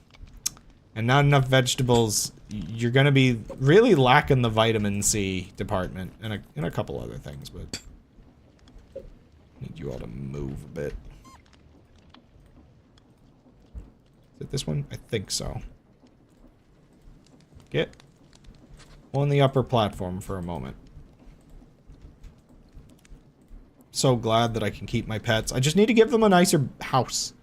not enough vegetables, you're gonna be really lacking the vitamin C department, and a couple other things, but... Need you all to move a bit. Is it this one? I think so. Get on the upper platform for a moment. So glad that I can keep my pets. I just need to give them a nicer house.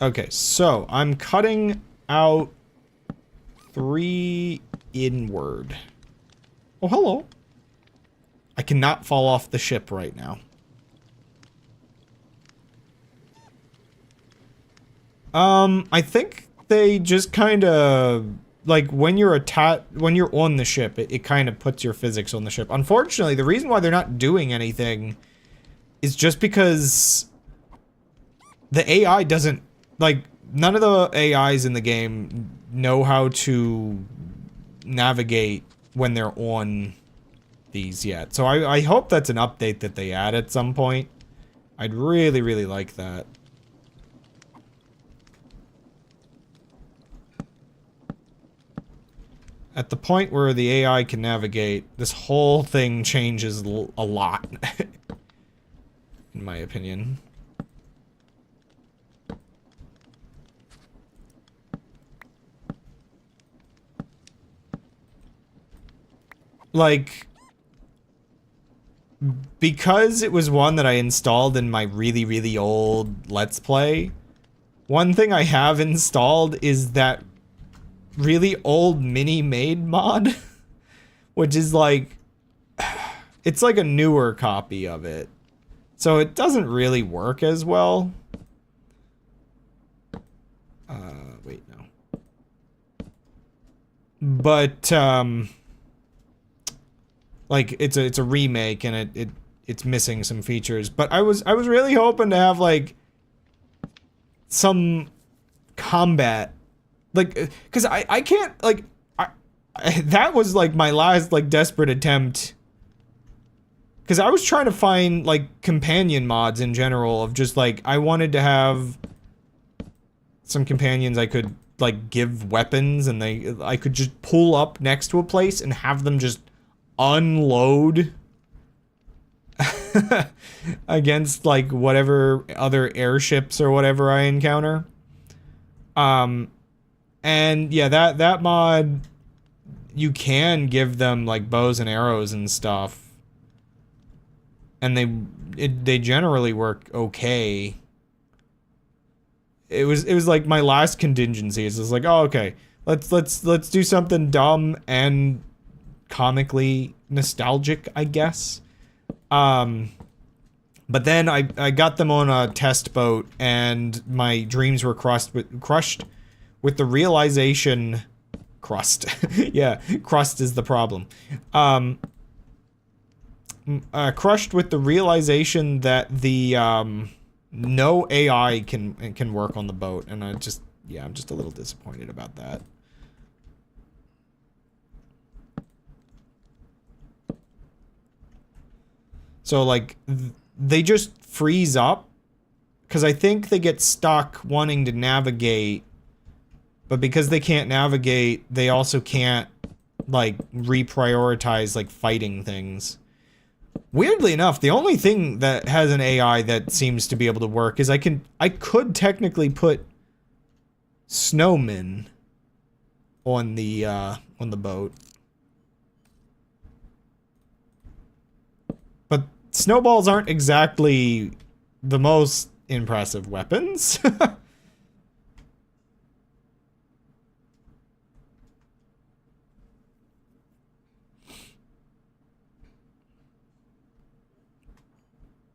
Okay, so I'm cutting out 3 inward. Oh, hello. I cannot fall off the ship right now. I think they just kind of... Like, when you're on the ship, it kind of puts your physics on the ship. Unfortunately, the reason why they're not doing anything is just because the AI doesn't, like, none of the AIs in the game know how to navigate when they're on these yet. So I hope that's an update that they add at some point. I'd really, really like that. At the point where the AI can navigate, this whole thing changes a lot. In my opinion. Like... because it was one that I installed in my really, really old Let's Play, one thing I have installed is that really old mini-made mod, which is like, it's like a newer copy of it. So it doesn't really work as well. Wait, no. But, like, it's a remake and it's missing some features. But I was really hoping to have, like, some combat. Like, cause I can't, like, that was like my last, like, desperate attempt. Cause I was trying to find, like, companion mods in general of just, like, I wanted to have some companions I could, like, give weapons and I could just pull up next to a place and have them just unload against, like, whatever other airships or whatever I encounter. And yeah, that mod, you can give them, like, bows and arrows and stuff. And they generally work okay. It was like my last contingency. It's just like, oh, okay, let's do something dumb and comically nostalgic, I guess. But then I got them on a test boat, and my dreams were crushed with the realization. Yeah, crust is the problem. Crushed with the realization that the no AI can work on the boat, and I'm just a little disappointed about that. So, like, they just freeze up because I think they get stuck wanting to navigate, but because they can't navigate, they also can't, like, reprioritize, like, fighting things. Weirdly enough, the only thing that has an AI that seems to be able to work is I could technically put snowmen on the boat. But snowballs aren't exactly the most impressive weapons.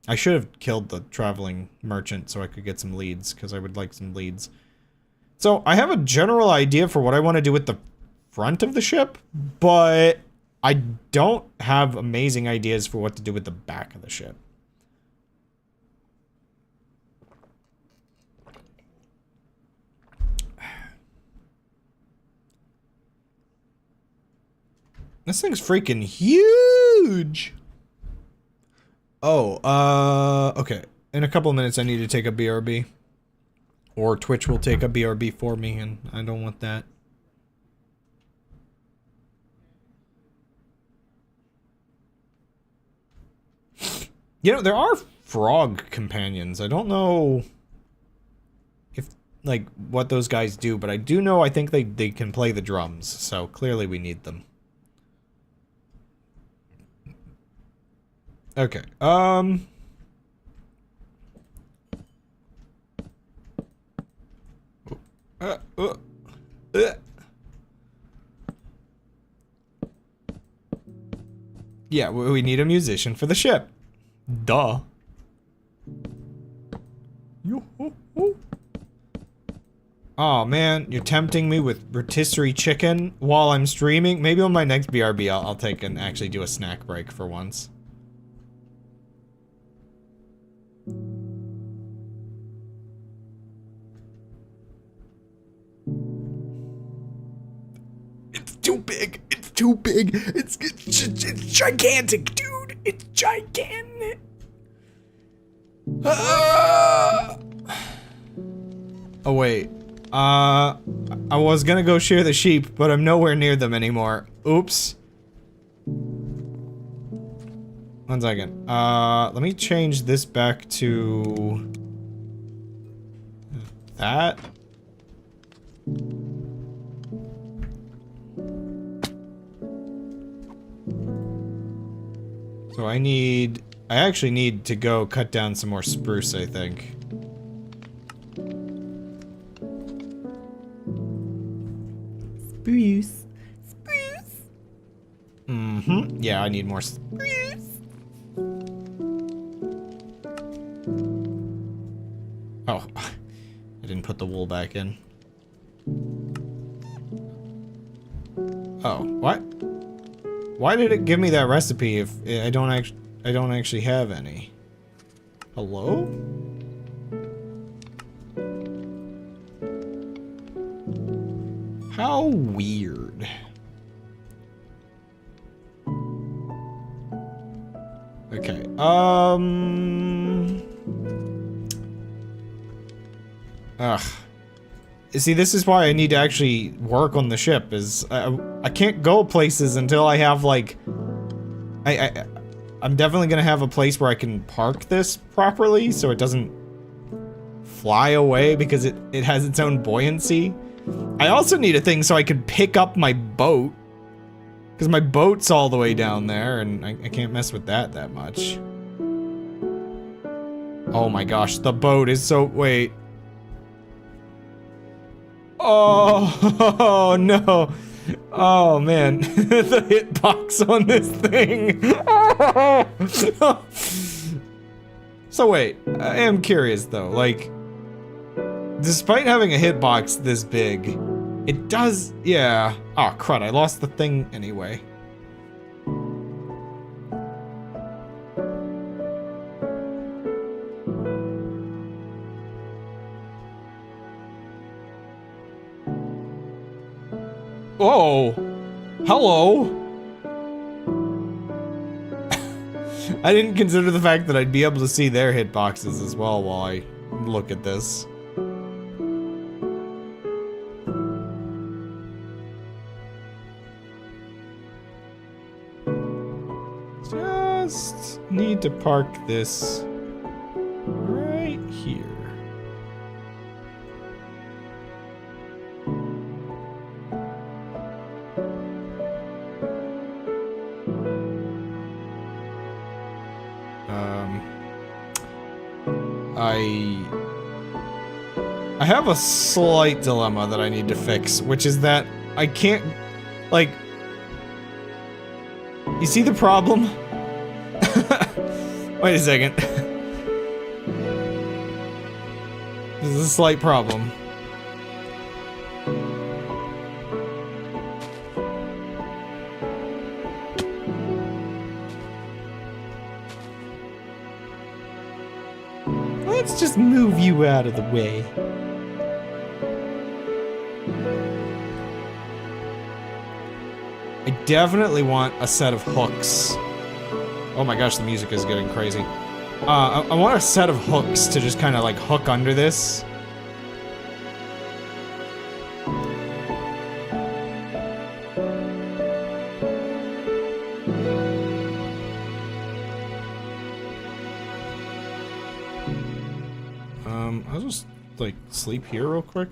I should have killed the traveling merchant so I could get some leads, because I would like some leads. So, I have a general idea for what I want to do with the front of the ship, but I don't have amazing ideas for what to do with the back of the ship. This thing's freaking huge! Oh, okay. In a couple of minutes I need to take a BRB. Or Twitch will take a BRB for me, and I don't want that. You know, there are frog companions. I don't know if, like, what those guys do, but I do know I think they can play the drums, so clearly we need them. Okay, yeah, we need a musician for the ship. Duh. Oh man, you're tempting me with rotisserie chicken while I'm streaming. Maybe on my next BRB I'll take and actually do a snack break for once. It's too big. It's too big. It's gigantic, dude. It's gigantic. Ah! Oh wait. I was gonna go share the sheep, but I'm nowhere near them anymore. Oops. One second. Let me change this back to that. So I actually need to go cut down some more spruce, I think. Spruce. Spruce. Mm-hmm. Yeah, I need more spruce. Oh, I didn't put the wool back in. Oh, what? Why did it give me that recipe if I don't actually have any? Hello? How weird. Okay, ugh. See, this is why I need to actually work on the ship, is I can't go places until I have, like... I'm definitely gonna have a place where I can park this properly, so it doesn't fly away, because it has its own buoyancy. I also need a thing so I can pick up my boat, because my boat's all the way down there, and I can't mess with that much. Oh my gosh, the boat is so... wait. Oh, no. Oh, man. The hitbox on this thing. So wait, I am curious though, like, despite having a hitbox this big, it does, yeah. Oh, crud, I lost the thing anyway. Whoa! Hello! I didn't consider the fact that I'd be able to see their hitboxes as well while I look at this. Just need to park this right here. I have a slight dilemma that I need to fix, which is that I can't, like, you see the problem? Wait a second. This is a slight problem. Let's just move you out of the way. I definitely want a set of hooks. Oh my gosh, the music is getting crazy. I want a set of hooks to just kind of like hook under this. I'll just like sleep here real quick.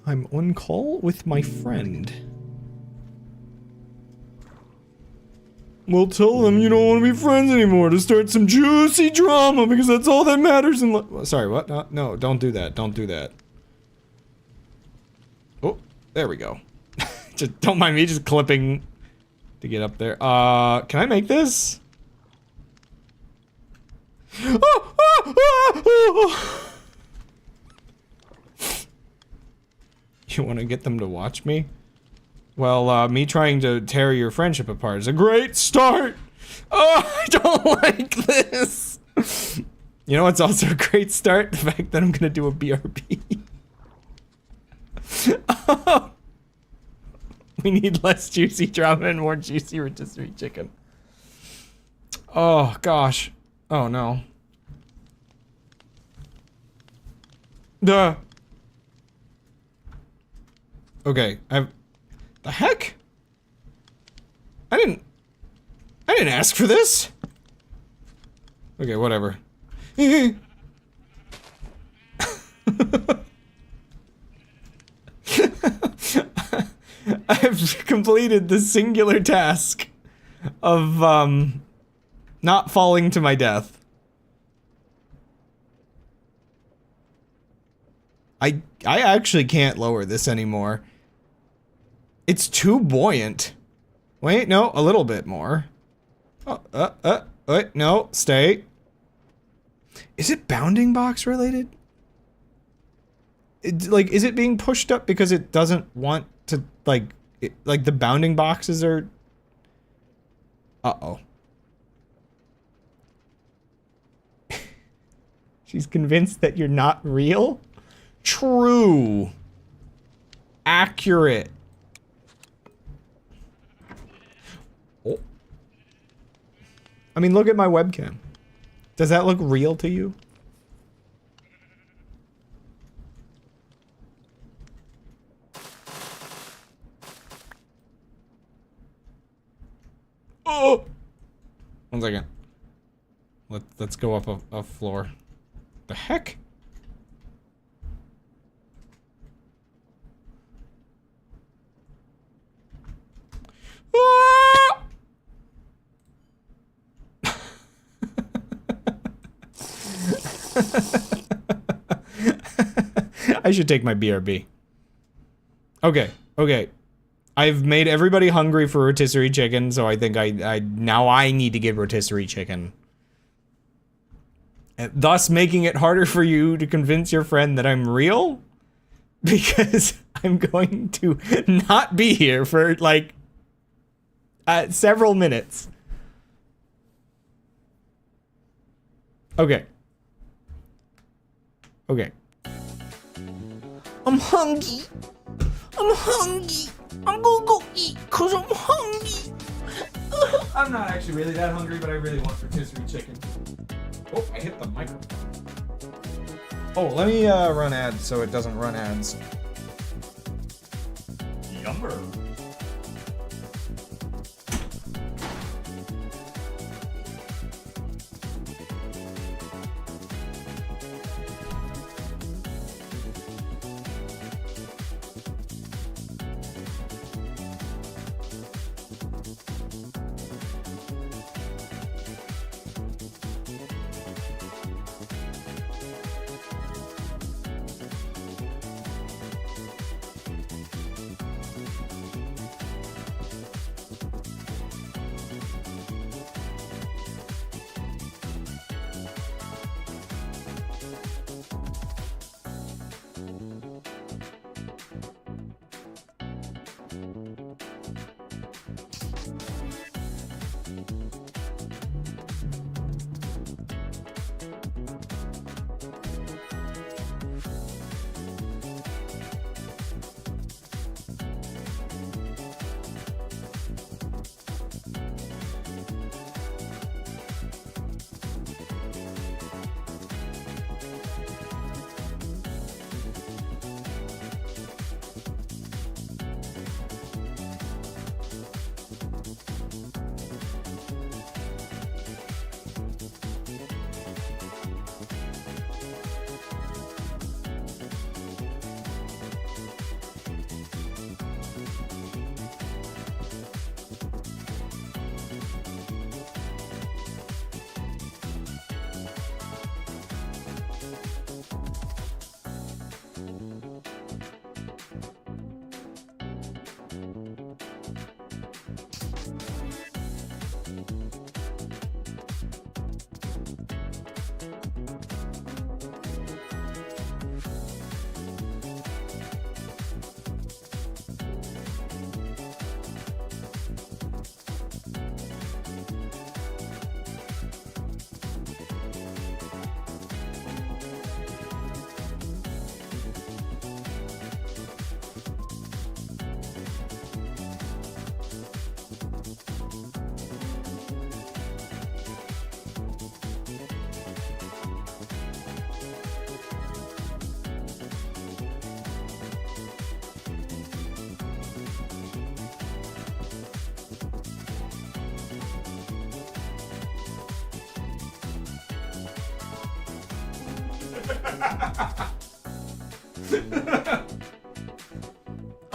I'm on call with my friend. Well, tell them you don't want to be friends anymore to start some juicy drama because that's all that matters in life. Sorry, what? No, don't do that. Don't do that. Oh, there we go. Just don't mind me just clipping to get up there. Can I make this? You want to get them to watch me? Well, me trying to tear your friendship apart is a great start! Oh, I don't like this! You know what's also a great start? The fact that I'm gonna do a BRB. Oh. We need less juicy drama and more juicy rotisserie chicken. Oh, gosh. Oh, no. Duh. Okay, the heck? I didn't ask for this. Okay, whatever. I've completed the singular task of, not falling to my death. I actually can't lower this anymore. It's too buoyant. Wait, no, a little bit more. Wait, no, stay. Is it bounding box related? Like, is it being pushed up because it doesn't want to, like, like the bounding boxes are... Uh-oh. She's convinced that you're not real? True. Accurate. Oh. I mean, look at my webcam. Does that look real to you? Oh! 1 second. Let's go up a floor. The heck? Ah! I should take my BRB. Okay, okay. I've made everybody hungry for rotisserie chicken, so I think now I need to get rotisserie chicken. And thus making it harder for you to convince your friend that I'm real? Because I'm going to not be here for, like, several minutes. Okay. Okay. I'm hungry. I'm hungry. I'm gonna go eat because I'm hungry. I'm not actually really that hungry, but I really want rotisserie chicken. Oh, I hit the microphone. Oh, let me run ads so it doesn't run ads. Yummer.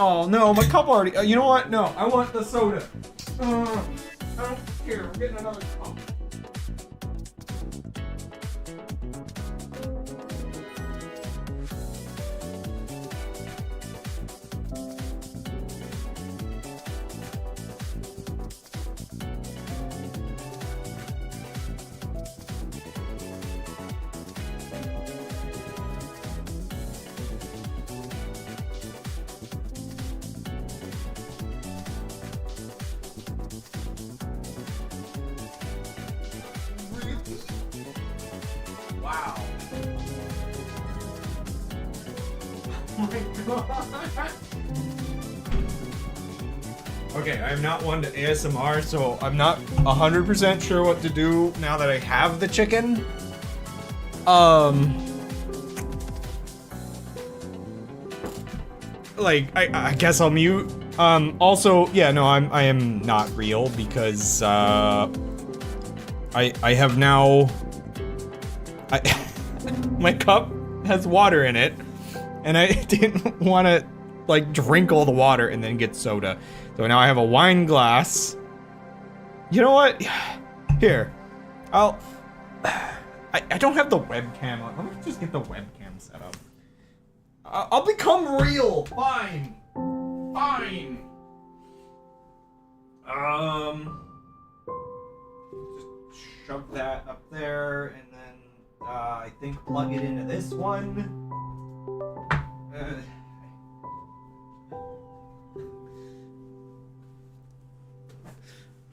Oh no, my cup already. You know what? No, I want the soda. I don't care. We're getting another cup. Wow. Oh my god. Okay, I'm not one to ASMR, so I'm not 100% sure what to do now that I have the chicken. Like, I guess I'll mute. Also, yeah, no, I am not real because, I have now... my cup has water in it, and I didn't want to, like, drink all the water and then get soda. So now I have a wine glass. You know what? Here, I don't have the webcam on. Let me just get the webcam set up. I'll become real. Fine. Fine. Just shove that up there, and then I think plug it into this one.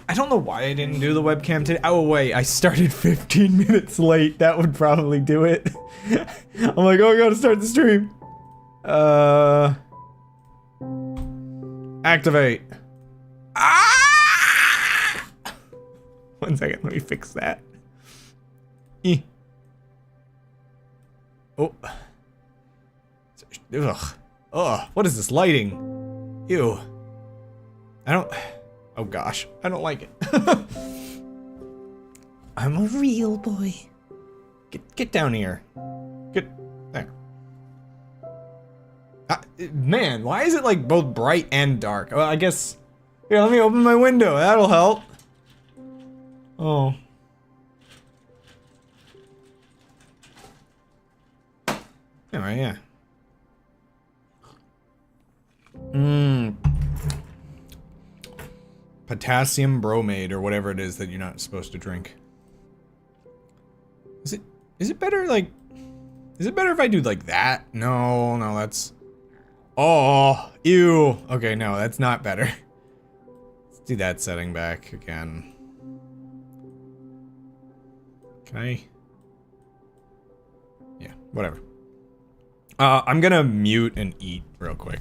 I don't know why I didn't do the webcam today. Oh wait, I started 15 minutes late. That would probably do it. I'm like, oh, I gotta start the stream. Activate. Ah! 1 second, let me fix that. Oh. Ugh. Ugh. What is this lighting? Ew. I don't. Oh gosh, I don't like it. I'm a real boy. Get down here. Get there. Man, why is it like both bright and dark? Well, I guess. Here, let me open my window. That'll help. Oh. Alright, yeah. Potassium bromate or whatever it is that you're not supposed to drink. Is it better like is it better if I do like that? No, that's oh, ew. Okay, no, that's not better. Let's do that setting back again. Can I? Yeah, whatever. I'm gonna mute and eat real quick.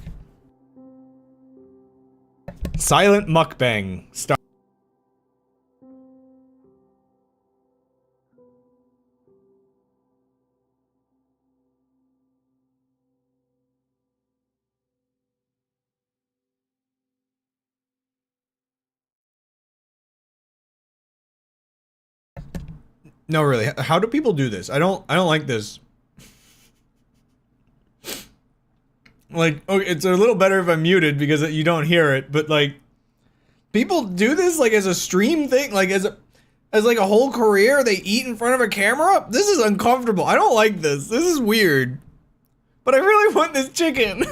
Silent mukbang. Start. No, really. How do people do this? I don't like this. Like, okay, it's a little better if I'm muted because you don't hear it, but like, people do this like as a stream thing, like as like a whole career. They eat in front of a camera. This is uncomfortable. I don't like this. This is weird. But I really want this chicken.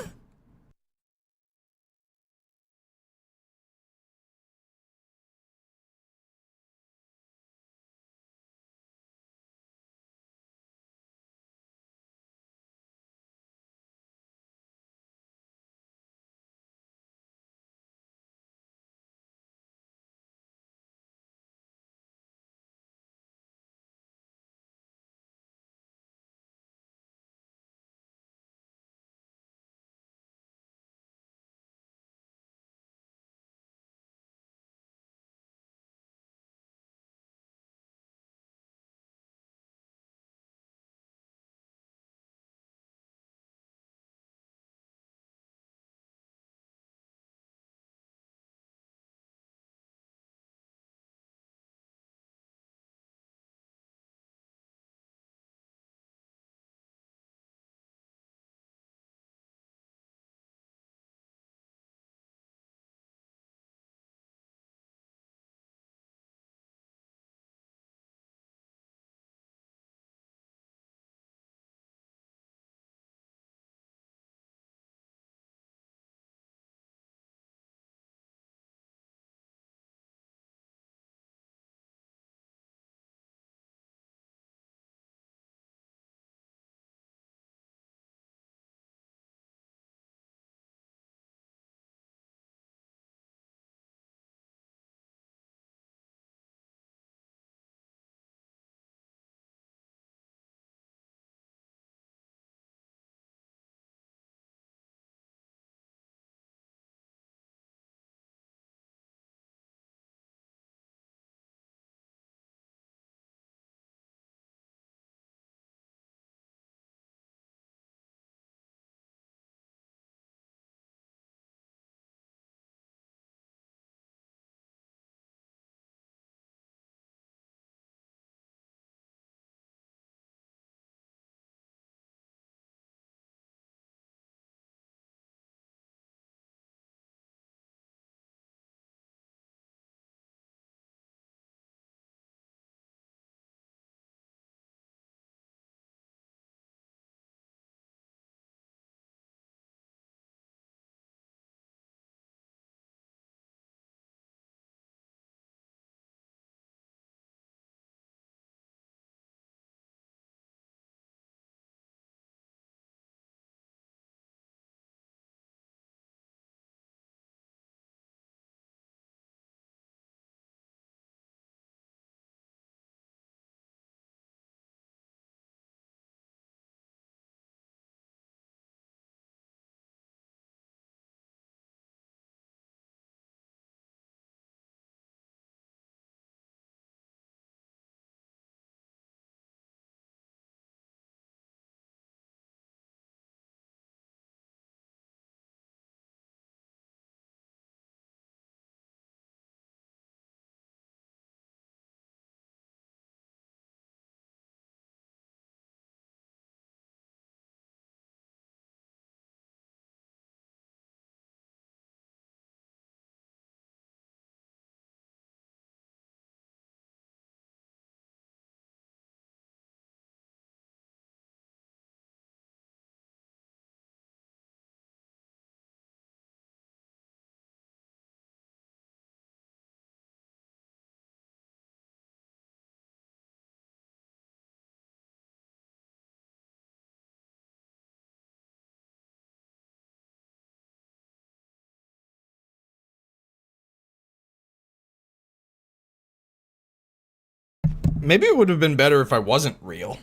Maybe it would have been better if I wasn't real.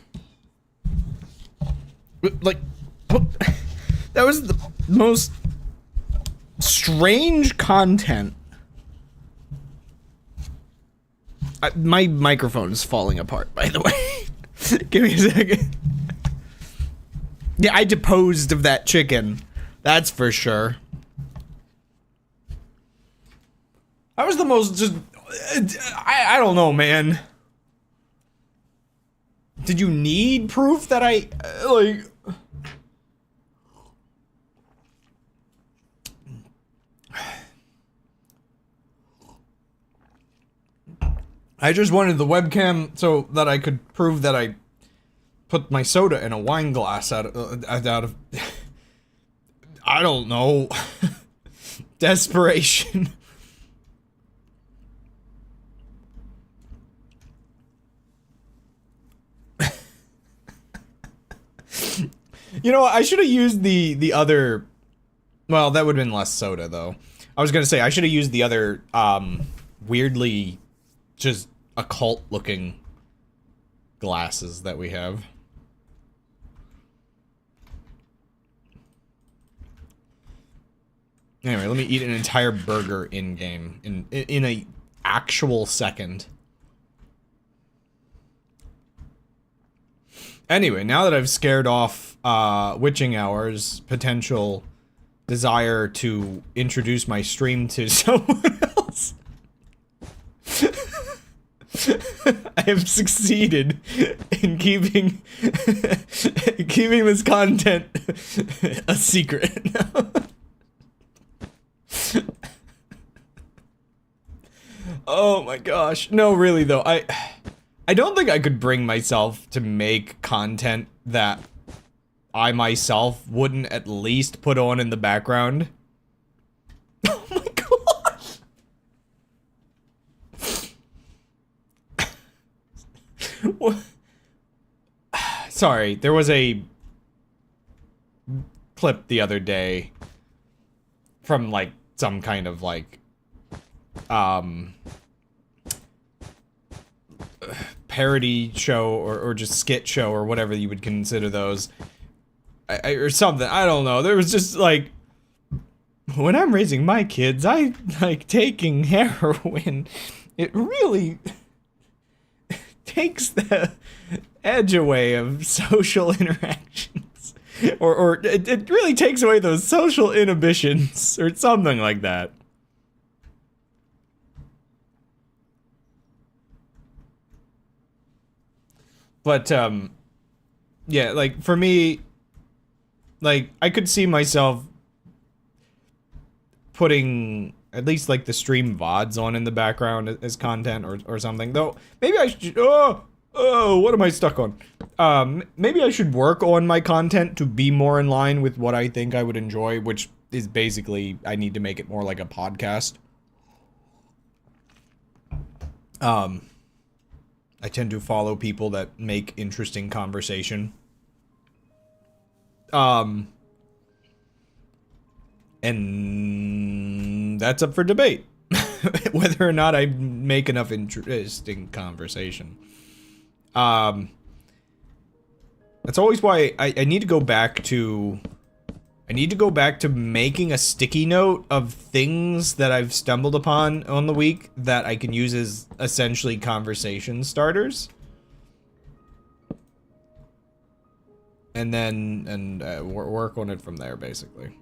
Like, that was the most strange content. My microphone is falling apart, by the way. Give me a second. Yeah, I deposed of that chicken. That's for sure. That was the most just... I don't know, man. Did you need proof that I... like... I just wanted the webcam so that I could prove that I put my soda in a wine glass out of I don't know. Desperation. You know, I should have used the other... Well, that would have been less soda, though. I was gonna say, I should have used the other, weirdly just occult-looking glasses that we have. Anyway, let me eat an entire burger in-game, in a actual second. Anyway, now that I've scared off witching hour's potential desire to introduce my stream to someone else, I have succeeded in keeping this content a secret. Oh my gosh. No, really though. I don't think I could bring myself to make content that I myself wouldn't at least put on in the background. Oh my gosh. Sorry, there was a clip the other day from like some kind of like parody show or just skit show or whatever you would consider those, or something. I don't know. There was just like, when I'm raising my kids, I like taking heroin. It really takes the edge away of social interactions, or it really takes away those social inhibitions, or something like that. But, yeah, like, for me, like, I could see myself putting at least, like, the stream VODs on in the background as content or something. Though, maybe I should, oh, what am I stuck on? Maybe I should work on my content to be more in line with what I think I would enjoy, which is basically, I need to make it more like a podcast. I tend to follow people that make interesting conversation. And that's up for debate. Whether or not I make enough interesting conversation. That's always why I need to go back to... I need to go back to making a sticky note of things that I've stumbled upon on the week that I can use as essentially conversation starters. And then, work on it from there, basically.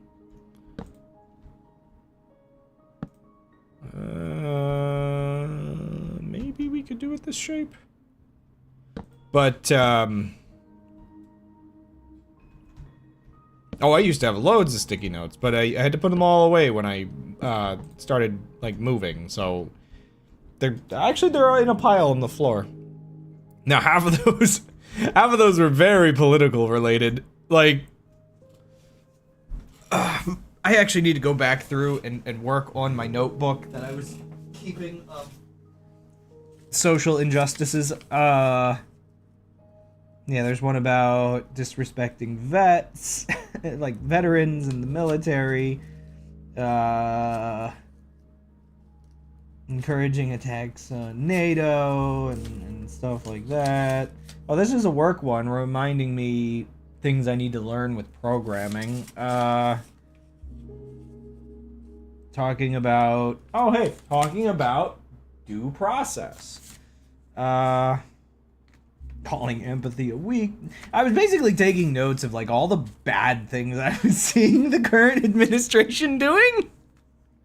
Maybe we could do it this shape. But, oh, I used to have loads of sticky notes, but I had to put them all away when I started like moving. So they're in a pile on the floor. Now half of those were very political related. Like, I actually need to go back through and work on my notebook that I was keeping of social injustices. Yeah, there's one about disrespecting vets, like veterans in the military. Yeah, encouraging attacks on NATO and stuff like that. Oh, this is a work one, reminding me things I need to learn with programming. Talking about... Oh, hey, talking about due process. Calling empathy a weak. I was basically taking notes of, like, all the bad things I was seeing the current administration doing.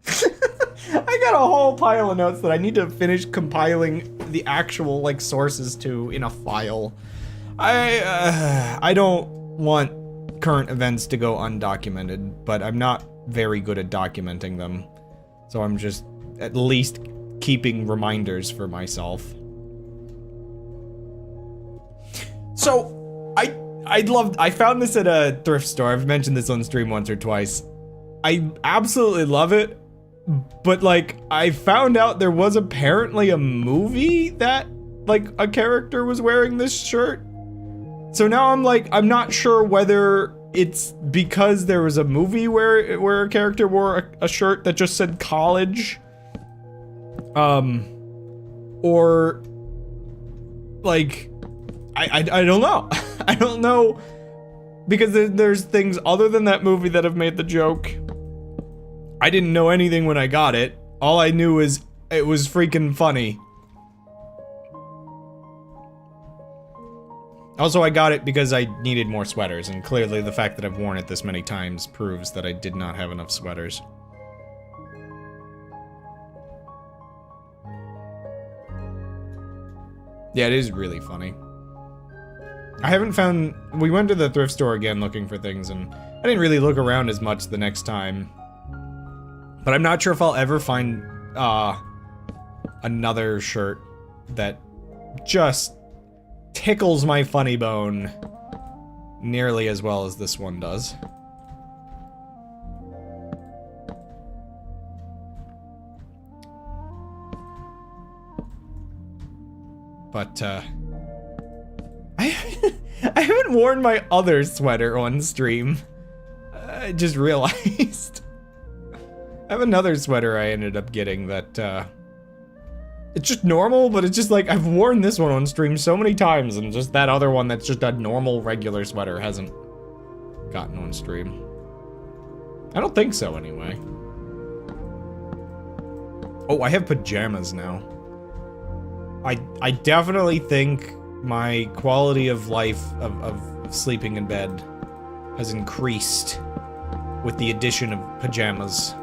I got a whole pile of notes that I need to finish compiling the actual, like, sources to in a file. I don't want current events to go undocumented, but I'm not very good at documenting them. So I'm just at least keeping reminders for myself. So, I found this at a thrift store. I've mentioned this on stream once or twice. I absolutely love it, but like, I found out there was apparently a movie that, like, a character was wearing this shirt. So now I'm like, I'm not sure whether it's because there was a movie where a character wore a shirt that just said college. Or, like, I don't know. I don't know, because there's things other than that movie that have made the joke. I didn't know anything when I got it. All I knew is it was freaking funny. Also, I got it because I needed more sweaters, and clearly the fact that I've worn it this many times proves that I did not have enough sweaters. Yeah, it is really funny. I haven't found... We went to the thrift store again looking for things, and I didn't really look around as much the next time. But I'm not sure if I'll ever find, another shirt that just tickles my funny bone nearly as well as this one does. But, I haven't worn my other sweater on stream. I just realized. I have another sweater I ended up getting that, it's just normal, but it's just like, I've worn this one on stream so many times, and just that other one that's just a normal, regular sweater hasn't gotten on stream. I don't think so, anyway. Oh, I have pajamas now. I definitely think my quality of life of sleeping in bed has increased with the addition of pajamas.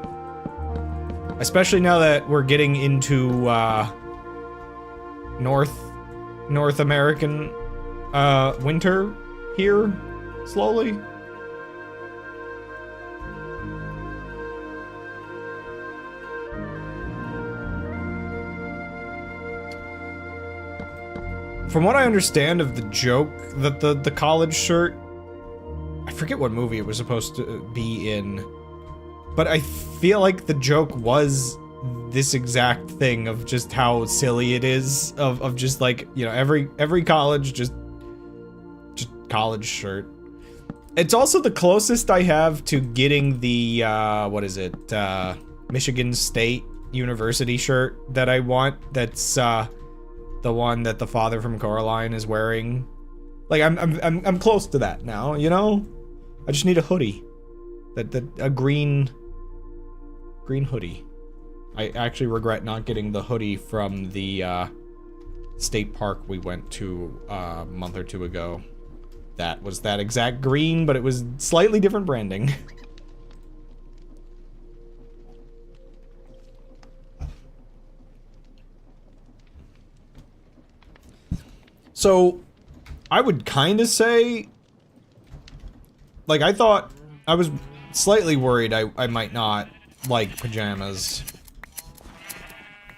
Especially now that we're getting into, North American, winter here, slowly. From what I understand of the joke that the college shirt, I forget what movie it was supposed to be in, but I feel like the joke was this exact thing of just how silly it is, of just like, you know, every college just college shirt. It's also the closest I have to getting the, what is it, Michigan State University shirt that I want. That's, the one that the father from Coraline is wearing. Like, I'm close to that now, you know? I just need a hoodie. A green hoodie. I actually regret not getting the hoodie from the, state park we went to a month or two ago. That was that exact green, but it was slightly different branding. So, I would kind of say, like, I thought, I was slightly worried I might not like pajamas.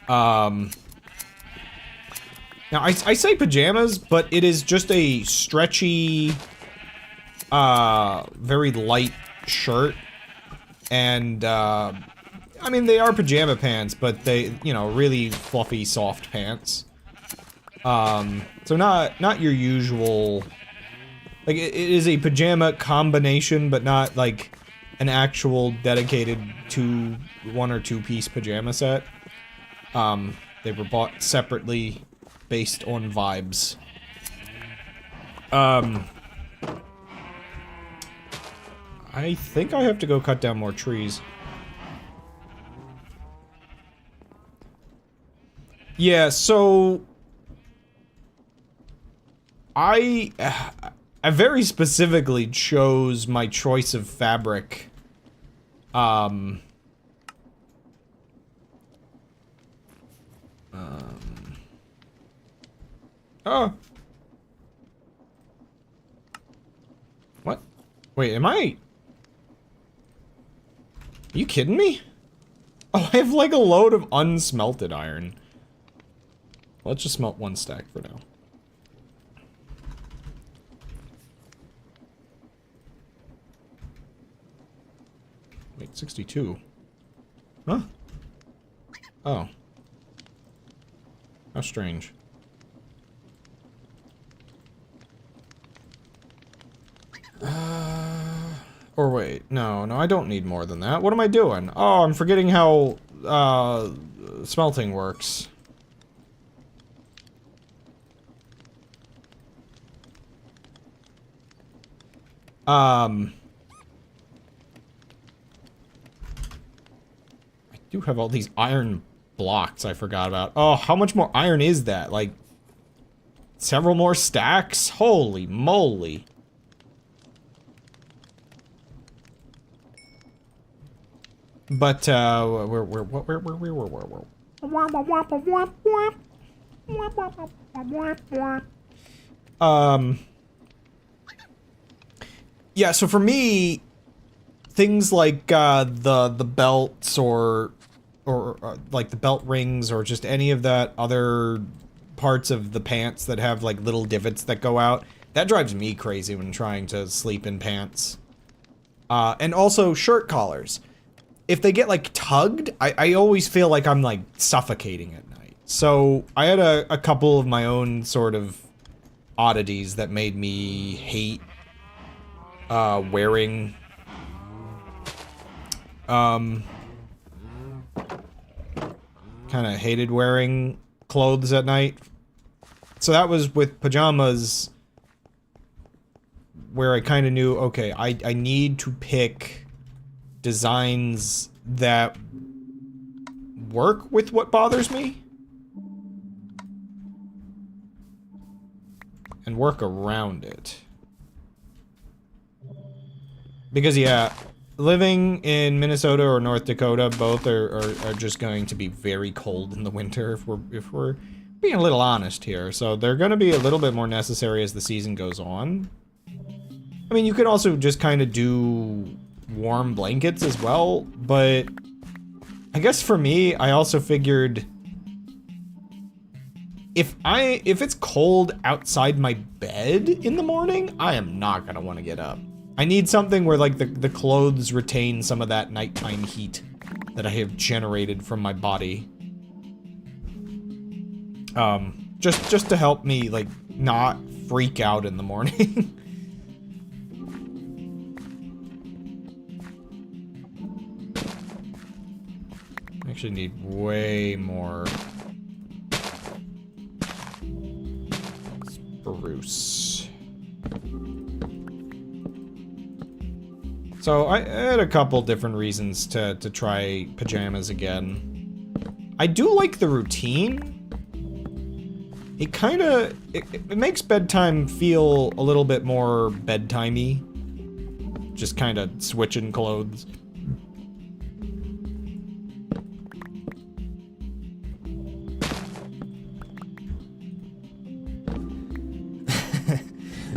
Now, I say pajamas, but it is just a stretchy, very light shirt. And, I mean, they are pajama pants, but they, you know, really fluffy, soft pants. So not your usual, like, it is a pajama combination, but not, like, an actual dedicated one or two piece pajama set. They were bought separately based on vibes. I think I have to go cut down more trees. Yeah, so I very specifically chose my choice of fabric. Oh. What? Wait, am I? Are you kidding me? Oh, I have like a load of unsmelted iron. Let's just smelt one stack for now. Wait, 62. Huh? Oh. How strange. Or wait, no, I don't need more than that. What am I doing? Oh, I'm forgetting how, smelting works. I do have all these iron blocks I forgot about. Oh, how much more iron is that? Like, several more stacks? Holy moly. But, yeah, so for me, things like, the belts or like the belt rings or just any of that other parts of the pants that have, like, little divots that go out, that drives me crazy when trying to sleep in pants. And also shirt collars. If they get, like, tugged, I always feel like I'm, like, suffocating at night. So, I had a couple of my own sort of oddities that made me hate, wearing, kinda hated wearing clothes at night. So that was with pajamas, where I kinda knew, okay, I need to pick designs that work with what bothers me and work around it. Because yeah, living in Minnesota or North Dakota, both are just going to be very cold in the winter if we're being a little honest here. So they're going to be a little bit more necessary as the season goes on. I mean, you could also just kind of do warm blankets as well, but I guess for me, I also figured if it's cold outside my bed in the morning, I am not gonna want to get up. I need something where, like, the clothes retain some of that nighttime heat that I have generated from my body. Just to help me, like, not freak out in the morning. Actually need way more spruce. So I had a couple different reasons to try pajamas again. I do like the routine. It kinda, it makes bedtime feel a little bit more bedtimey. Just kinda switching clothes.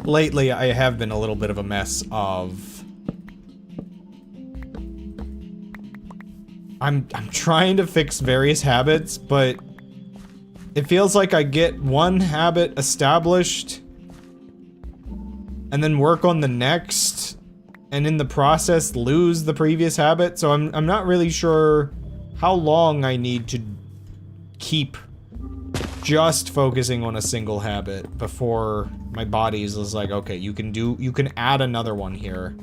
Lately, I have been a little bit of a mess of... I'm trying to fix various habits, but it feels like I get one habit established and then work on the next, and in the process lose the previous habit, so I'm not really sure how long I need to keep just focusing on a single habit before my body is like, okay, you can add another one here.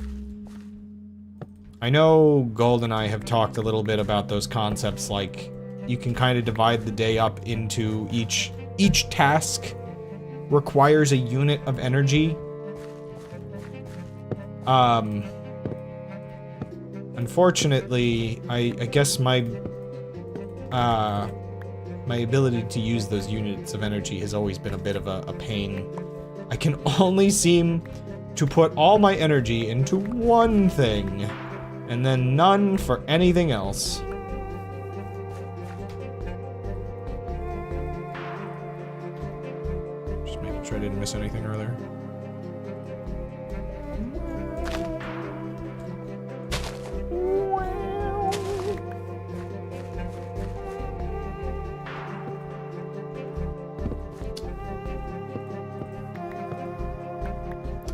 I know Gold and I have talked a little bit about those concepts like you can kind of divide the day up into each task requires a unit of energy. Unfortunately, I guess my ability to use those units of energy has always been a bit of a pain. I can only seem to put all my energy into one thing, and then none for anything else. Just making sure I didn't miss anything earlier.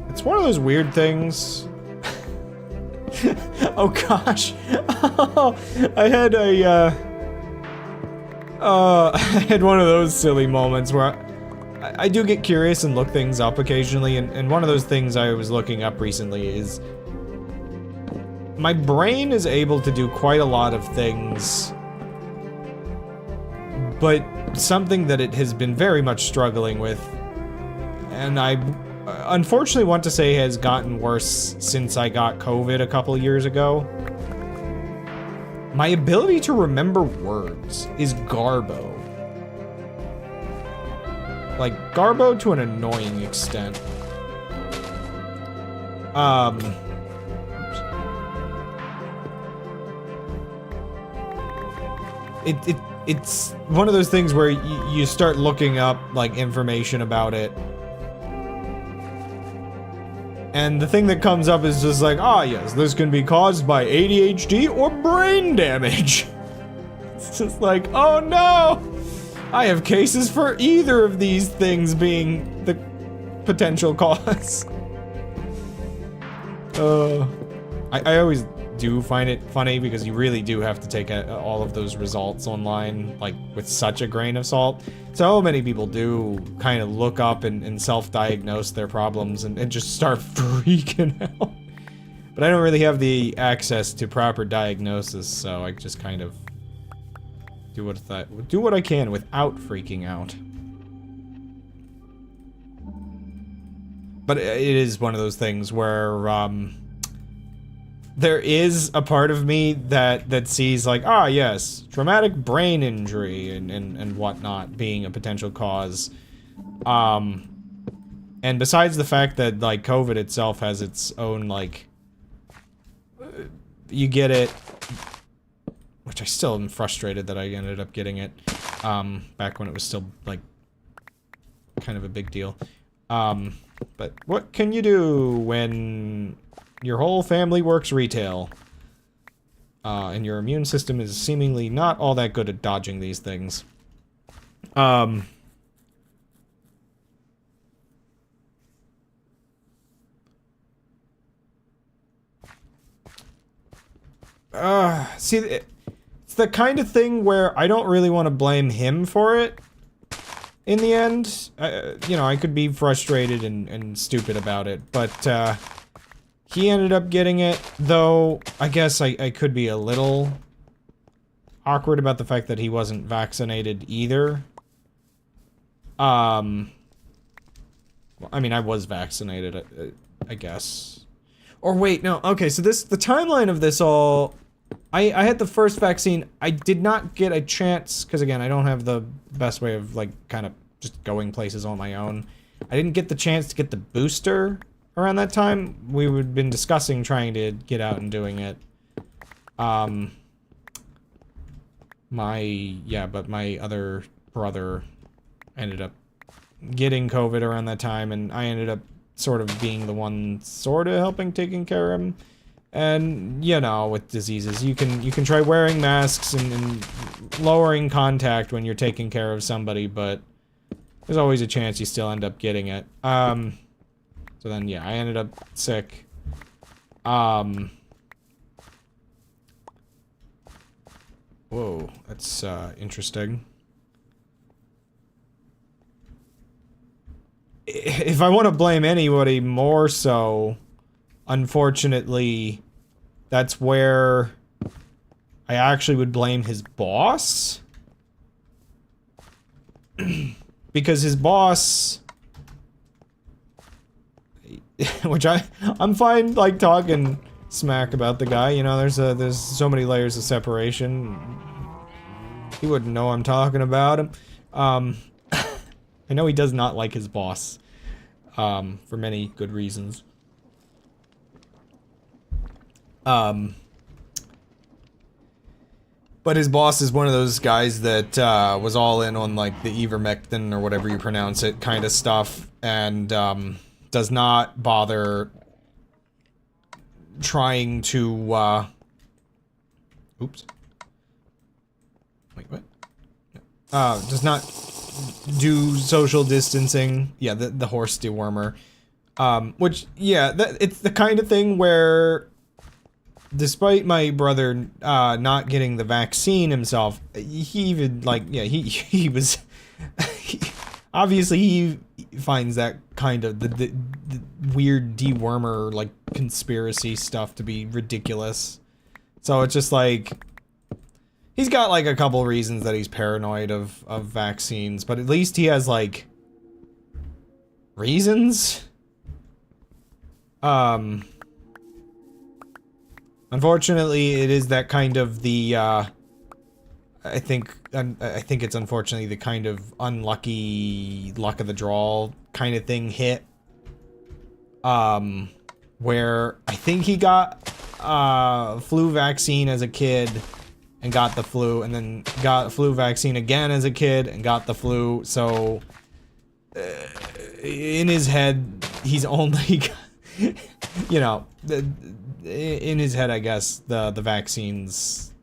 It's one of those weird things. Oh gosh. I had a I had one of those silly moments where I do get curious and look things up occasionally, and one of those things I was looking up recently is my brain is able to do quite a lot of things, but something that it has been very much struggling with, and I unfortunately want to say has gotten worse since I got COVID a couple years ago. My ability to remember words is garbo. Like, garbo to an annoying extent. It's one of those things where you start looking up, like, information about it. And the thing that comes up is just like, ah, yes, this can be caused by ADHD or brain damage. It's just like, oh no! I have cases for either of these things being the potential cause. I always do find it funny because you really do have to take all of those results online, like, with such a grain of salt. So many people do kind of look up and self-diagnose their problems and just start freaking out. But I don't really have the access to proper diagnosis, so I just kind of do what I can without freaking out. But it is one of those things where, there is a part of me that sees, like, ah, yes, traumatic brain injury and whatnot being a potential cause. And besides the fact that, like, COVID itself has its own, like, you get it, which I still am frustrated that I ended up getting it, back when it was still, like, kind of a big deal. But what can you do when your whole family works retail, and your immune system is seemingly not all that good at dodging these things? See, it's the kind of thing where I don't really want to blame him for it. In the end, you know, I could be frustrated and stupid about it, but, he ended up getting it, though I guess I could be a little awkward about the fact that he wasn't vaccinated either. Well, I mean, I was vaccinated, I guess. Or wait, no, okay, so the timeline of this all, I had the first vaccine. I did not get a chance, because again, I don't have the best way of, like, kind of just going places on my own. I didn't get the chance to get the booster around that time. We had been discussing trying to get out and doing it. But my other brother ended up getting COVID around that time, and I ended up sort of being the one sort of helping taking care of him. And, you know, with diseases, you can try wearing masks and lowering contact when you're taking care of somebody, but there's always a chance you still end up getting it. So then, yeah, I ended up sick. Whoa, that's, interesting. If I want to blame anybody more so, unfortunately, that's where I actually would blame his boss. because his boss, which I'm fine like talking smack about the guy, you know, there's so many layers of separation. He wouldn't know I'm talking about him. I know he does not like his boss, for many good reasons. But his boss is one of those guys that was all in on like the ivermectin or whatever you pronounce it kind of stuff, and does not bother trying to oops. Wait, what? Does not do social distancing. Yeah, the horse dewormer. Which, yeah, it's the kind of thing where, despite my brother not getting the vaccine himself, he even, like, yeah, he was... obviously, he finds that kind of, the weird dewormer, like, conspiracy stuff to be ridiculous. So it's just like... he's got, like, a couple reasons that he's paranoid of vaccines, but at least he has, like... reasons? Unfortunately, it is that kind of the, I think it's unfortunately the kind of unlucky luck of the draw kind of thing hit. Where I think he got, flu vaccine as a kid and got the flu, and then got flu vaccine again as a kid and got the flu, so, in his head, he's only, you know, in his head, I guess, the vaccines,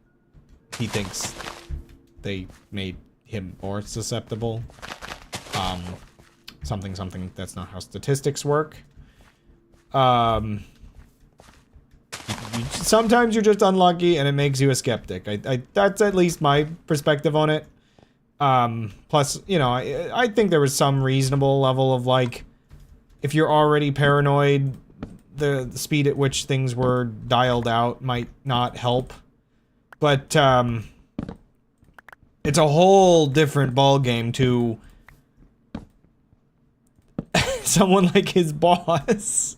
he thinks they made him more susceptible. Something, that's not how statistics work. Sometimes you're just unlucky and it makes you a skeptic. That's at least my perspective on it. Plus, you know, I think there was some reasonable level of, like, if you're already paranoid, the speed at which things were dialed out might not help. But, it's a whole different ballgame to someone like his boss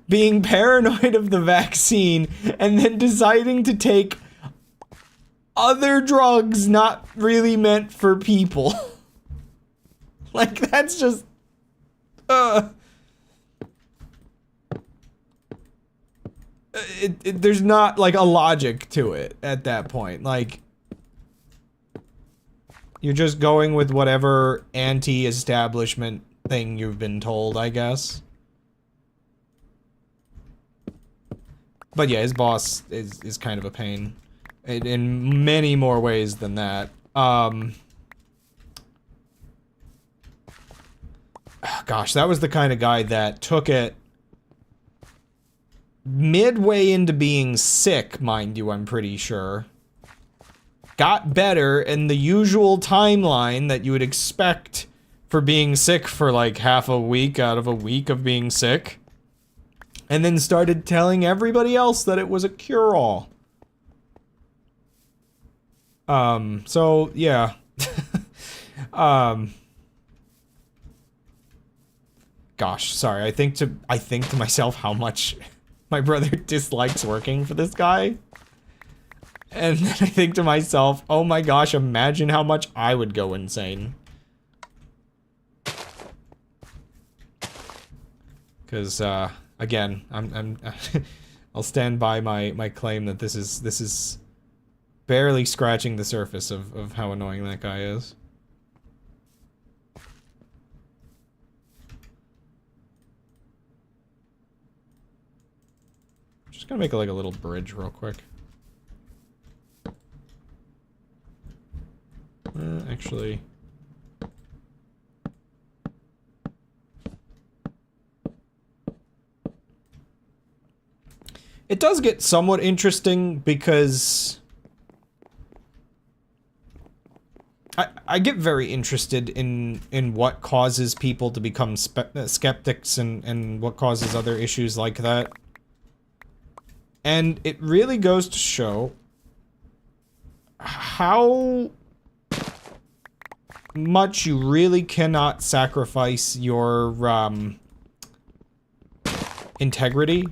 being paranoid of the vaccine and then deciding to take other drugs not really meant for people. Like, that's just... there's not, like, a logic to it at that point. Like, you're just going with whatever anti-establishment thing you've been told, I guess. But yeah, his boss is kind of a pain. In many more ways than that. Gosh, that was the kind of guy that took it midway into being sick, mind you, I'm pretty sure. Got better in the usual timeline that you would expect for being sick for like half a week out of a week of being sick. And then started telling everybody else that it was a cure-all. So, yeah. Gosh, sorry, I think to myself how much my brother dislikes working for this guy. And then I think to myself, oh my gosh, imagine how much I would go insane. Cause, again, I'll stand by my claim that this is barely scratching the surface of how annoying that guy is. Just gonna make like a little bridge real quick. Actually... it does get somewhat interesting because... I get very interested in what causes people to become skeptics and what causes other issues like that. And it really goes to show how much you really cannot sacrifice your integrity,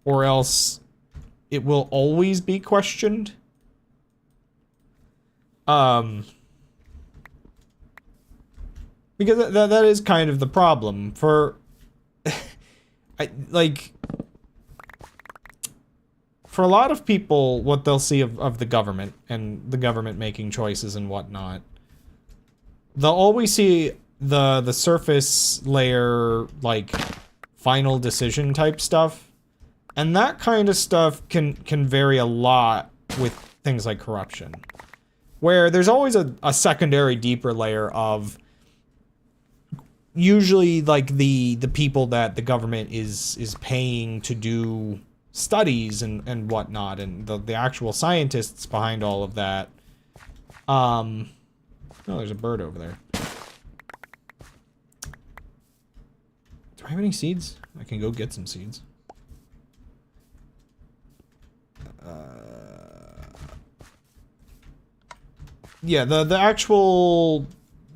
or else it will always be questioned. Because that is kind of the problem for for a lot of people, what they'll see of the government and the government making choices and whatnot, they'll always see the surface layer, like, final decision type stuff. And that kind of stuff can vary a lot with things like corruption. Where there's always a secondary, deeper layer of usually, like, the people that the government is paying to do studies and whatnot, and the actual scientists behind all of that. Oh, there's a bird over there. Do I have any seeds? I can go get some seeds. Yeah, the actual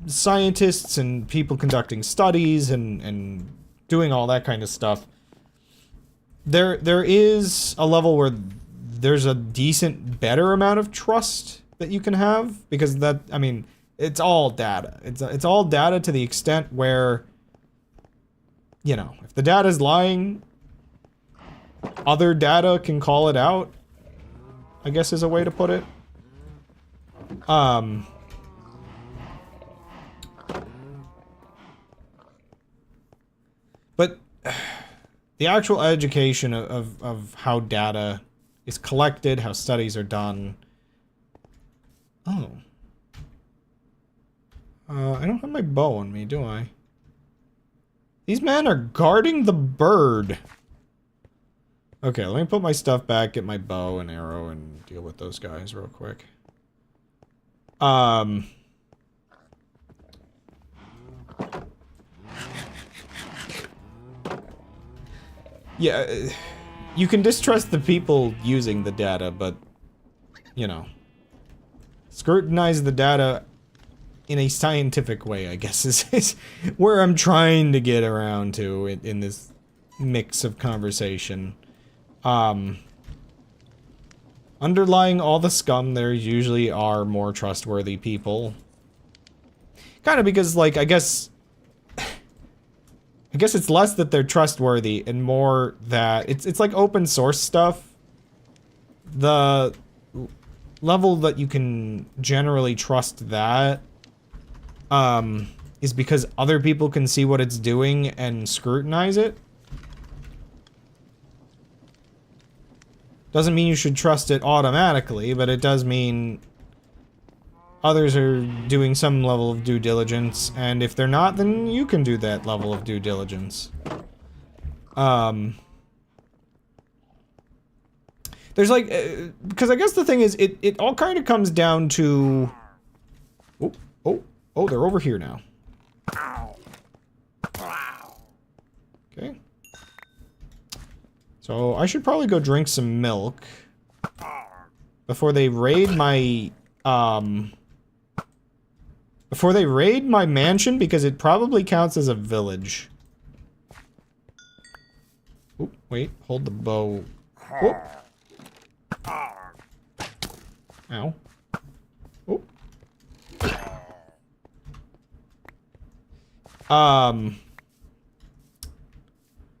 scientists and people conducting studies and doing all that kind of stuff, there is a level where there's a decent, better amount of trust that you can have, because that, I mean, it's all data. It's all data to the extent where, you know, if the data's lying, other data can call it out, I guess is a way to put it. But the actual education of how data is collected, how studies are done. Oh. I don't have my bow on me, do I? These men are guarding the bird. Okay, let me put my stuff back, get my bow and arrow, and deal with those guys real quick. Yeah, you can distrust the people using the data, but, you know, scrutinize the data in a scientific way, I guess, is where I'm trying to get around to in this mix of conversation. Underlying all the scum, there usually are more trustworthy people. Kind of because, like, I guess it's less that they're trustworthy and more that it's like open source stuff. The level that you can generally trust that is because other people can see what it's doing and scrutinize it. Doesn't mean you should trust it automatically, but it does mean others are doing some level of due diligence, and if they're not, then you can do that level of due diligence. There's like, because I guess the thing is, it all kind of comes down to... Oh, they're over here now. Okay. So, I should probably go drink some milk before they raid my, before they raid my mansion, because it probably counts as a village. Oh, wait, hold the bow. Whoop. Ow. Oh.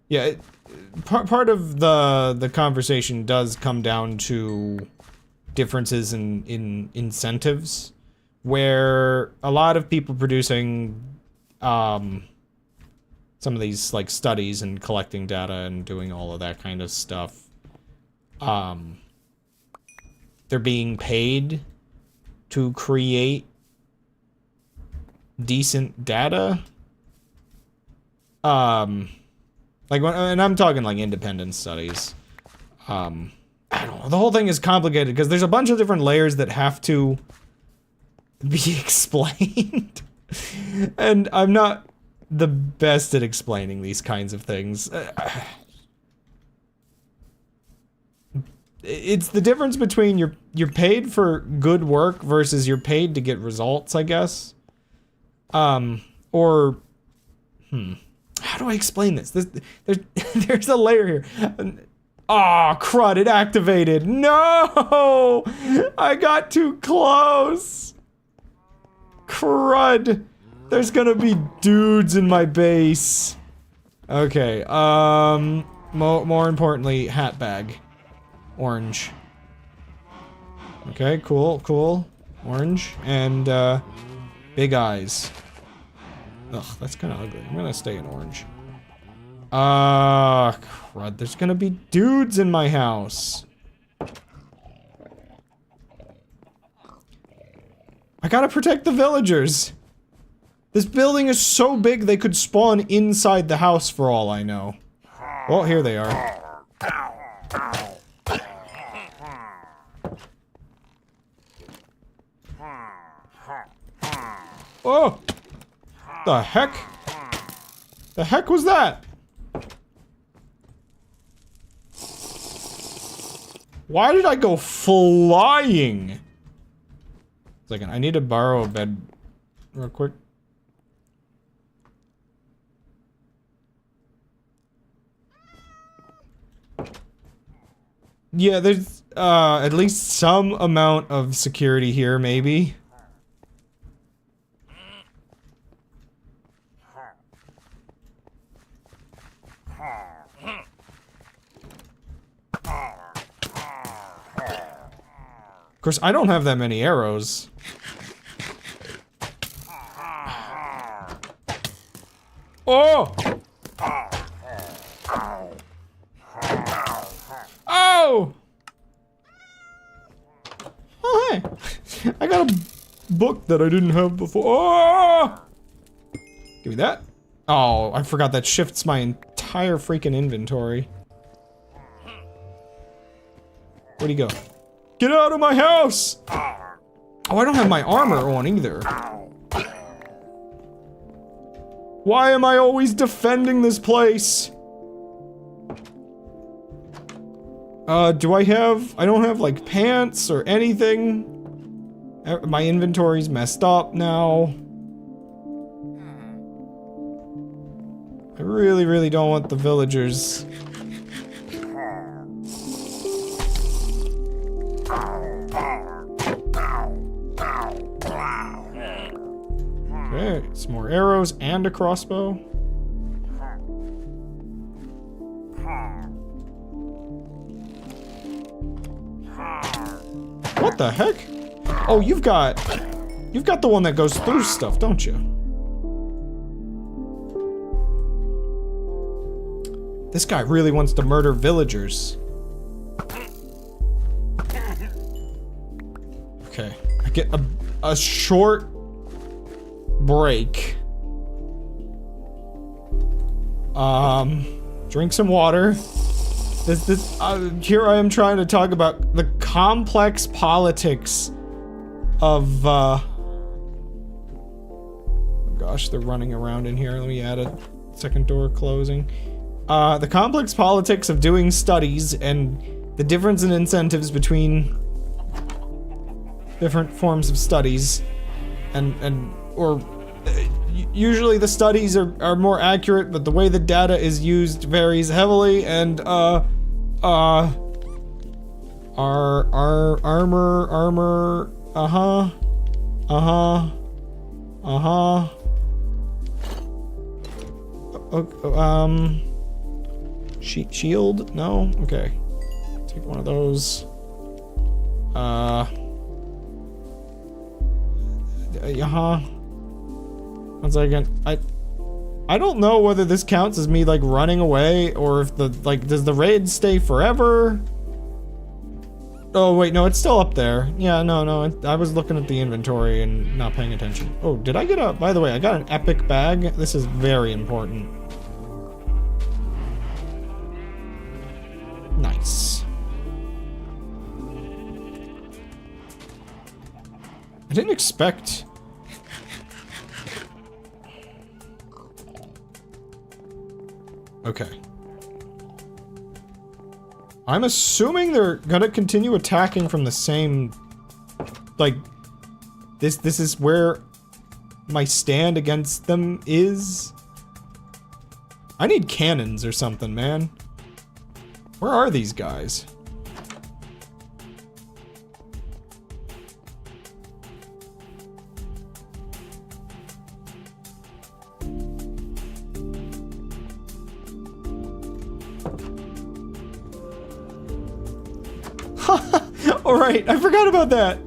Yeah, part of the conversation does come down to differences in incentives, where a lot of people producing some of these, like, studies and collecting data and doing all of that kind of stuff, they're being paid to create decent data. Like, and I'm talking, like, independent studies. I don't know, the whole thing is complicated, because there's a bunch of different layers that have to be explained. And I'm not the best at explaining these kinds of things. It's the difference between you're paid for good work versus you're paid to get results, I guess. Or, how do I explain this? There's a layer here. Oh, crud, it activated. No! I got too close. Crud. There's gonna be dudes in my base. Okay, more importantly, hat bag. Orange. Okay, cool. Orange, and, big eyes. Ugh, that's kinda ugly. I'm gonna stay in orange. Crud, there's gonna be dudes in my house. I gotta protect the villagers. This building is so big they could spawn inside the house for all I know. Well, here they are. Oh! The heck? The heck was that? Why did I go flying? Second, I need to borrow a bed real quick. Yeah, there's at least some amount of security here, maybe. Of course, I don't have that many arrows. Oh! Oh! Oh, hey! I got a book that I didn't have before. Oh! Give me that. Oh, I forgot that shifts my entire freaking inventory. Where'd he go? Get out of my house! Oh, I don't have my armor on either. Why am I always defending this place? Do I don't have like pants or anything. My inventory's messed up now. I really don't want the villagers. Okay, some more arrows and a crossbow. What the heck? Oh, you've got the one that goes through stuff, don't you? This guy really wants to murder villagers. Okay, I get a short break. Drink some water. Here I am trying to talk about the complex politics of, gosh, they're running around in here. Let me add a second door closing. The complex politics of doing studies and the difference in incentives between different forms of studies usually the studies are more accurate, but the way the data is used varies heavily, and our armor, shield? No? Okay. Take one of those. One second. I don't know whether this counts as me, like, running away, or if does the raid stay forever? Oh, wait, no, it's still up there. Yeah, no, I was looking at the inventory and not paying attention. Oh, did I get by the way, I got an epic bag. This is very important. Nice. I didn't expect... Okay. I'm assuming they're gonna continue attacking from the same... Like, this is where my stand against them is. I need cannons or something, man. Where are these guys? Alright, I forgot about that.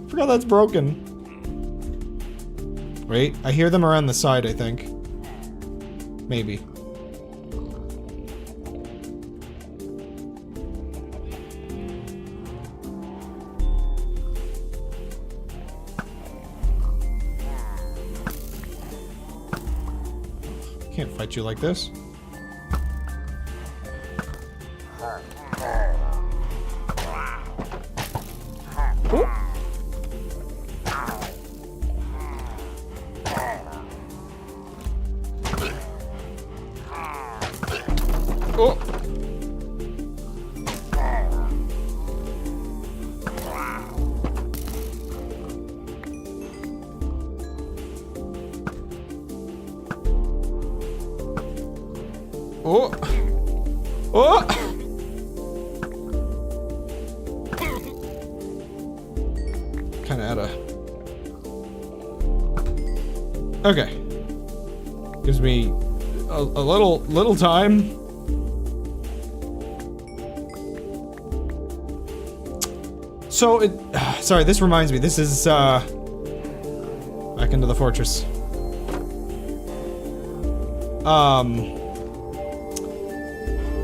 Forgot that's broken. Wait, I hear them around the side, I think. Maybe. Can't fight you like this. Oh. Oh. Oh. Kind of out of. Okay. Gives me a little time. So it, sorry, this reminds me, this is, back into the fortress.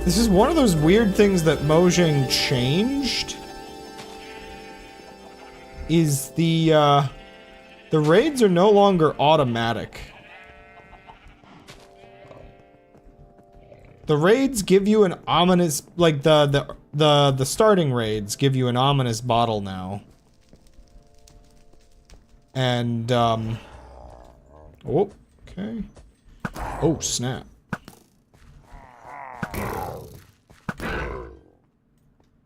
This is one of those weird things that Mojang changed. Is the raids are no longer automatic. The raids give you an ominous, like the starting raids give you an ominous bottle now. And, oh, okay. Oh, snap.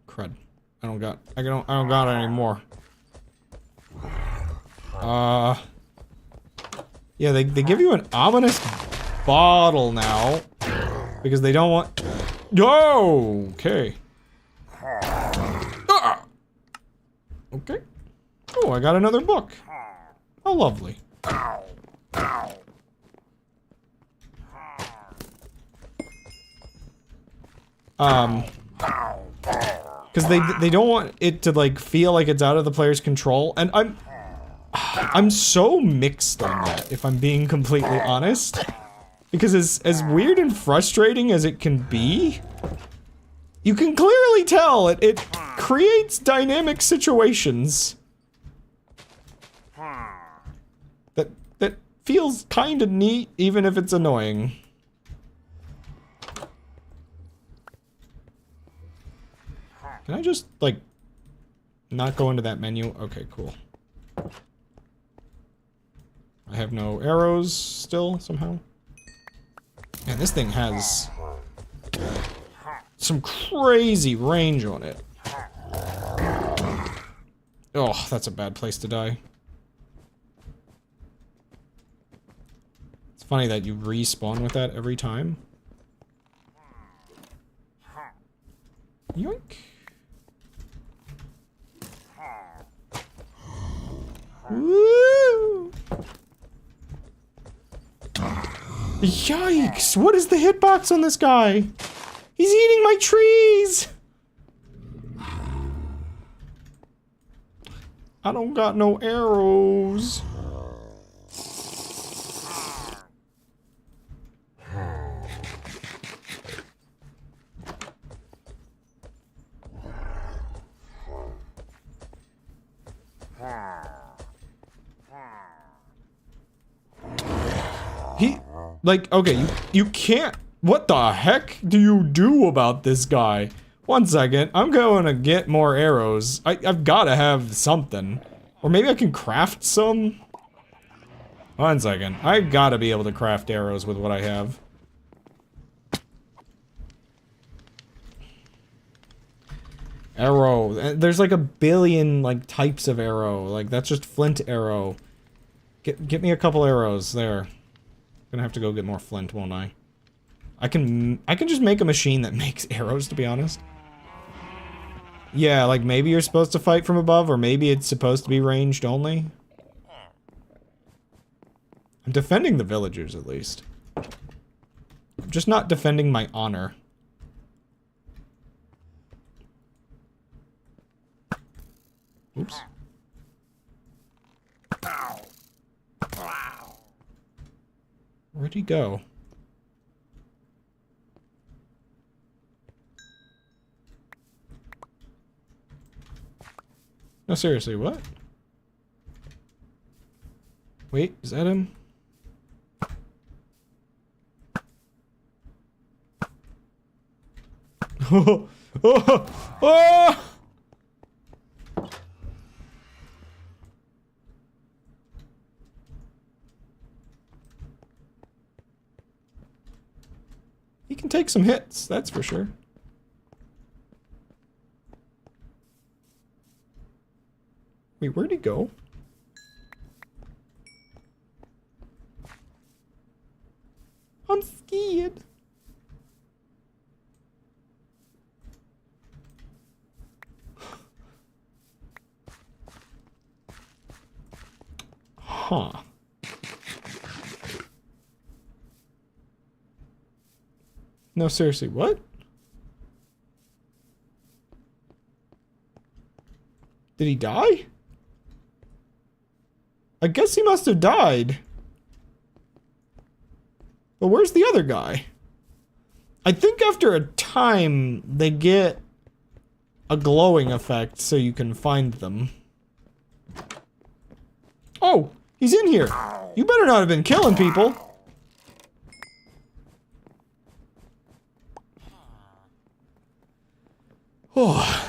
Crud. I don't got it anymore. Yeah, they give you an ominous bottle now. Because they don't want. Oh, okay. Ah! Okay. Oh, I got another book. How lovely. Because they don't want it to like feel like it's out of the player's control, and I'm so mixed on that, if I'm being completely honest. Because as weird and frustrating as it can be, you can clearly tell it creates dynamic situations that feels kind of neat, even if it's annoying. Can I just, like, not go into that menu? Okay, cool. I have no arrows still, somehow. Man, this thing has some crazy range on it. Oh, that's a bad place to die. It's funny that you respawn with that every time. Yoink. Woo! Yikes! What is the hitbox on this guy? He's eating my trees! I don't got no arrows. Like, okay, you can't. What the heck do you do about this guy? One second, I'm going to get more arrows. I've got to have something. Or maybe I can craft some? One second, I've got to be able to craft arrows with what I have. Arrow. There's like a billion, like, types of arrow. Like, that's just flint arrow. Get me a couple arrows there. Gonna have to go get more flint, won't I? I can just make a machine that makes arrows, to be honest. Yeah, like maybe you're supposed to fight from above, or maybe it's supposed to be ranged only. I'm defending the villagers, at least. I'm just not defending my honor. Oops. Where'd he go? No, seriously, what? Wait, is that him? Oh! Oh! Oh! He can take some hits, that's for sure. Wait, where'd he go? I'm scared. Huh. No, seriously, what? Did he die? I guess he must have died. But where's the other guy? I think after a time, they get a glowing effect so you can find them. Oh, he's in here. You better not have been killing people. Oh.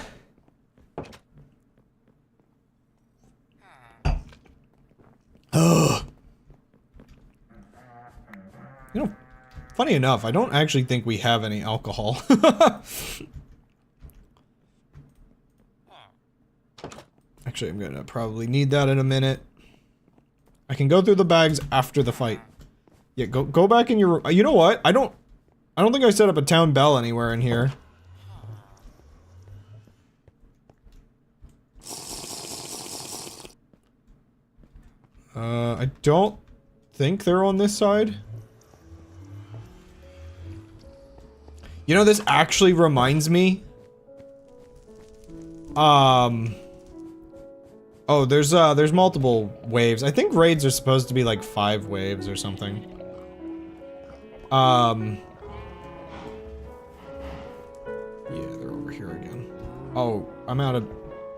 Ugh. You know, funny enough, I don't actually think we have any alcohol. Actually, I'm gonna probably need that in a minute. I can go through the bags after the fight. Yeah, go back in your. You know what? I don't think I set up a town bell anywhere in here. I don't think they're on this side. You know, this actually reminds me. Oh, there's multiple waves. I think raids are supposed to be like 5 waves or something. Yeah, they're over here again. Oh, I'm out of.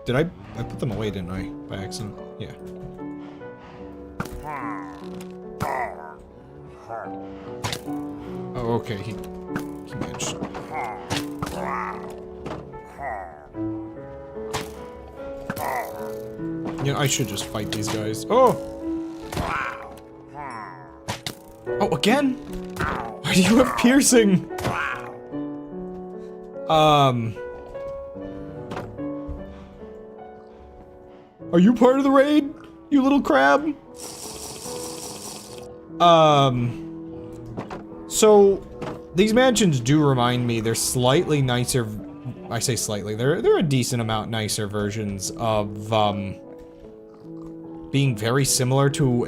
Did I put them away, didn't I? By accident? Yeah. Oh, okay, he managed. Yeah, I should just fight these guys. Oh! Oh, again? Why do you have piercing? Are you part of the raid, you little crab? So, these mansions do remind me, they're slightly nicer, I say slightly, they're a decent amount nicer versions of, being very similar to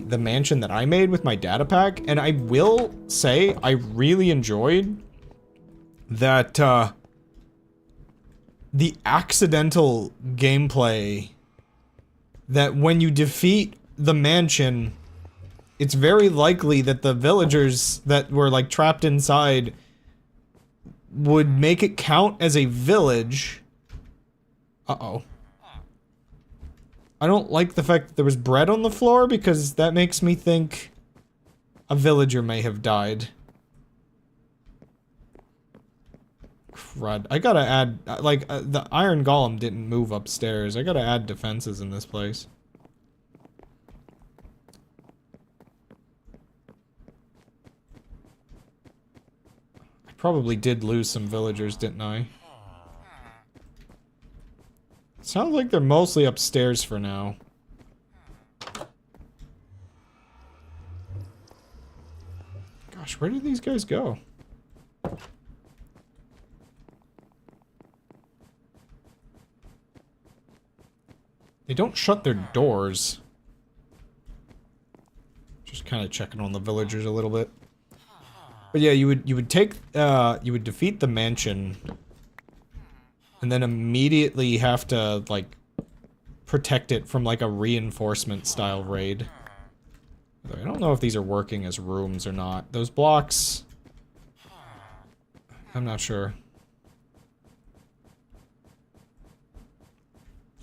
the mansion that I made with my data pack, and I will say, I really enjoyed that, the accidental gameplay that when you defeat the mansion, it's very likely that the villagers that were, like, trapped inside would make it count as a village. Uh-oh. I don't like the fact that there was bread on the floor, because that makes me think a villager may have died. Crud. I gotta add, like, the iron golem didn't move upstairs. I gotta add defenses in this place. Probably did lose some villagers, didn't I? Sounds like they're mostly upstairs for now. Gosh, where did these guys go? They don't shut their doors. Just kind of checking on the villagers a little bit. But yeah, you would take you would defeat the mansion and then immediately have to like protect it from like a reinforcement style raid. I don't know if these are working as rooms or not. Those blocks, I'm not sure.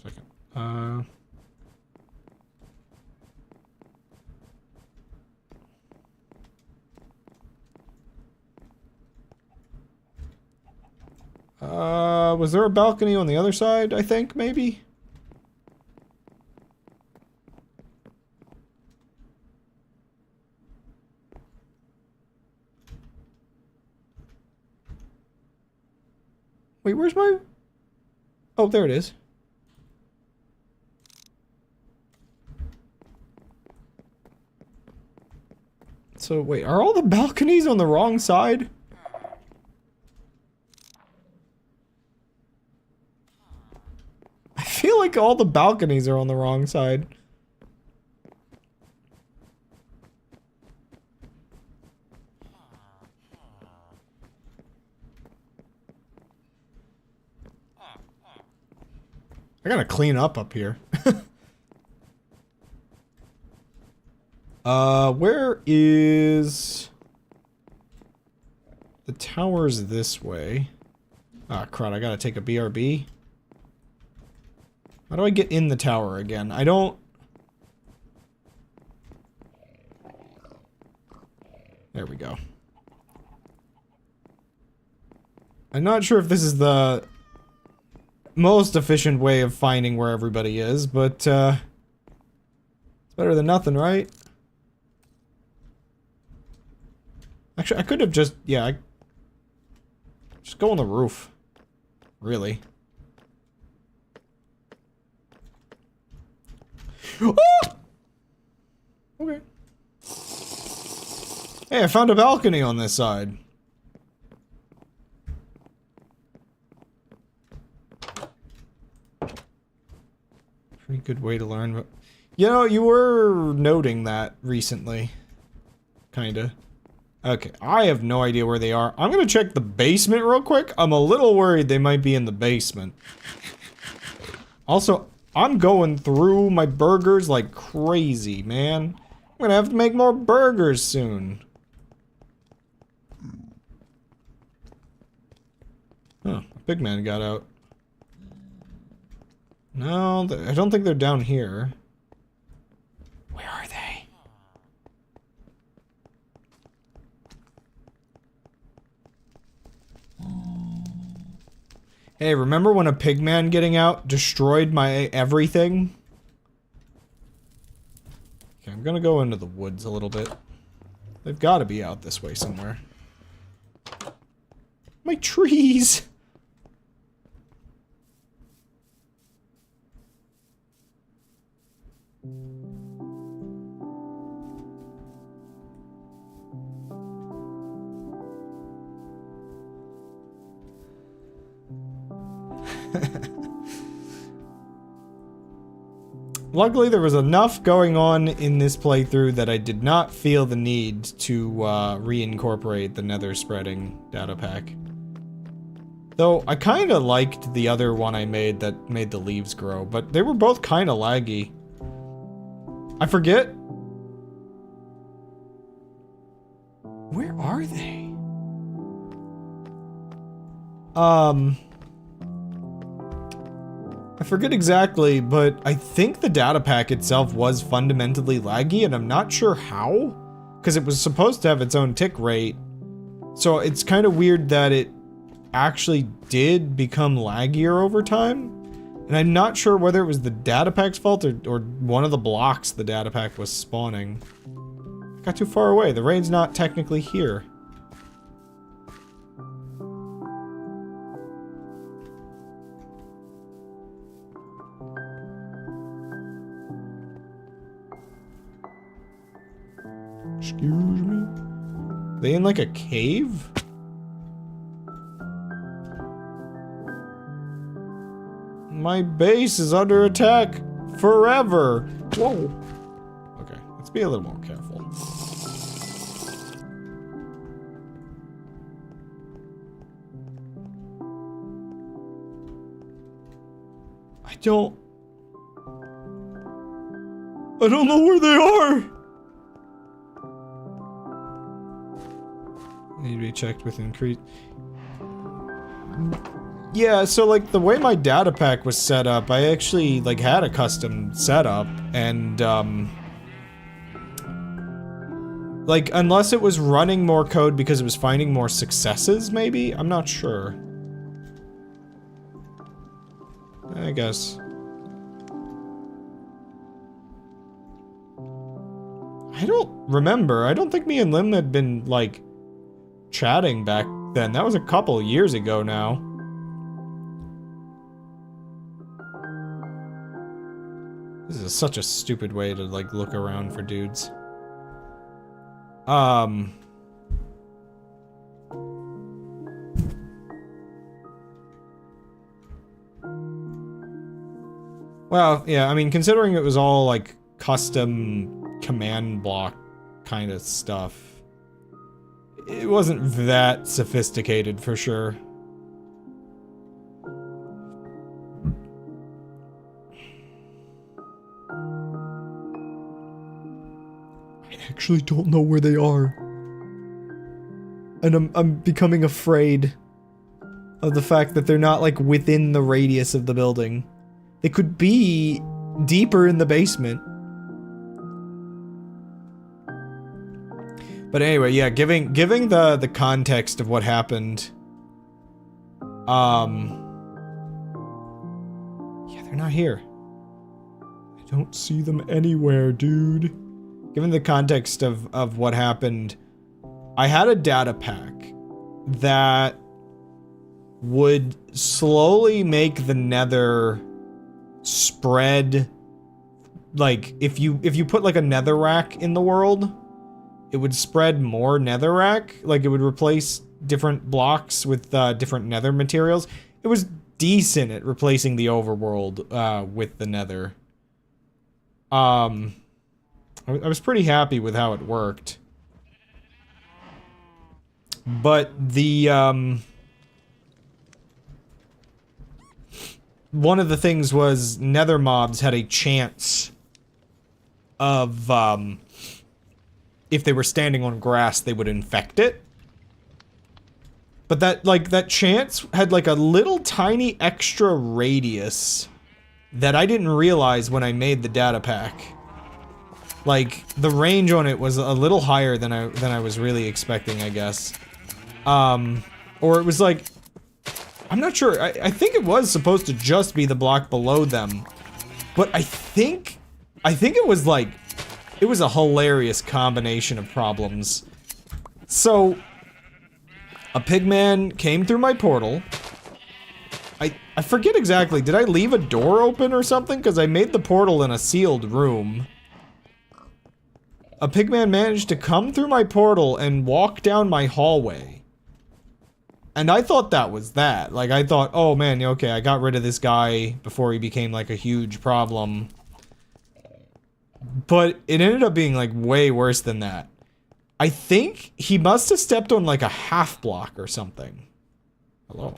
Second. Was there a balcony on the other side, I think, maybe? Wait, where's my... Oh, there it is. So, wait, are all the balconies on the wrong side? I feel like all the balconies are on the wrong side. I gotta clean up here. Where is... The tower's this way. Ah, crud, I gotta take a BRB. How do I get in the tower again? I don't... There we go. I'm not sure if this is the most efficient way of finding where everybody is, but, it's better than nothing, right? Actually, I could have just... Yeah, just go on the roof. Really. Oh! Okay. Hey, I found a balcony on this side. Pretty good way to learn, but... You know, you were noting that recently. Kinda. Okay, I have no idea where they are. I'm gonna check the basement real quick. I'm a little worried they might be in the basement. Also, I'm going through my burgers like crazy, man. I'm gonna have to make more burgers soon. Huh, a big man got out. No, I don't think they're down here. Where are they? Hey, remember when a pigman getting out destroyed my everything? Okay, I'm gonna go into the woods a little bit. They've got to be out this way somewhere. My trees! Luckily, there was enough going on in this playthrough that I did not feel the need to reincorporate the nether spreading data pack. Though, I kinda liked the other one I made that made the leaves grow, but they were both kinda laggy. I forget. Where are they? I forget exactly, but I think the data pack itself was fundamentally laggy, and I'm not sure how, because it was supposed to have its own tick rate. So it's kind of weird that it actually did become laggier over time, and I'm not sure whether it was the data pack's fault or one of the blocks the data pack was spawning. Got too far away. The rain's not technically here. Excuse me. Are they in like a cave? My base is under attack forever. Whoa. Okay, let's be a little more careful. I don't know where they are. Need to be checked with increase. Yeah, so like the way my data pack was set up, I actually like had a custom setup and like unless it was running more code because it was finding more successes, maybe? I'm not sure. I guess. I don't remember. I don't think me and Lim had been like chatting back then. That was a couple years ago now. This is such a stupid way to like look around for dudes. Well, yeah, I mean, considering it was all like custom command block kind of stuff, it wasn't that sophisticated for sure. I actually don't know where they are. And I'm becoming afraid of the fact that they're not like within the radius of the building. They could be deeper in the basement. But anyway, yeah, giving the context of what happened. Yeah, they're not here. I don't see them anywhere, dude. Given the context of what happened, I had a data pack that would slowly make the nether spread. Like, if you put like a netherrack in the world, it would spread more netherrack. Like, it would replace different blocks with different nether materials. It was decent at replacing the overworld with the nether. I was pretty happy with how it worked. But the, one of the things was nether mobs had a chance of, if they were standing on grass, they would infect it. But that chance had like a little tiny extra radius that I didn't realize when I made the data pack. Like, the range on it was a little higher than I was really expecting, I guess. Or it was like, I'm not sure, I think it was supposed to just be the block below them. But I think it was like, it was a hilarious combination of problems. So, a pigman came through my portal. I forget exactly, did I leave a door open or something? Because I made the portal in a sealed room. A pigman managed to come through my portal and walk down my hallway. And I thought that was that. Like, I thought, oh man, okay, I got rid of this guy before he became like a huge problem. But it ended up being like way worse than that. I think he must have stepped on like a half block or something. Hello.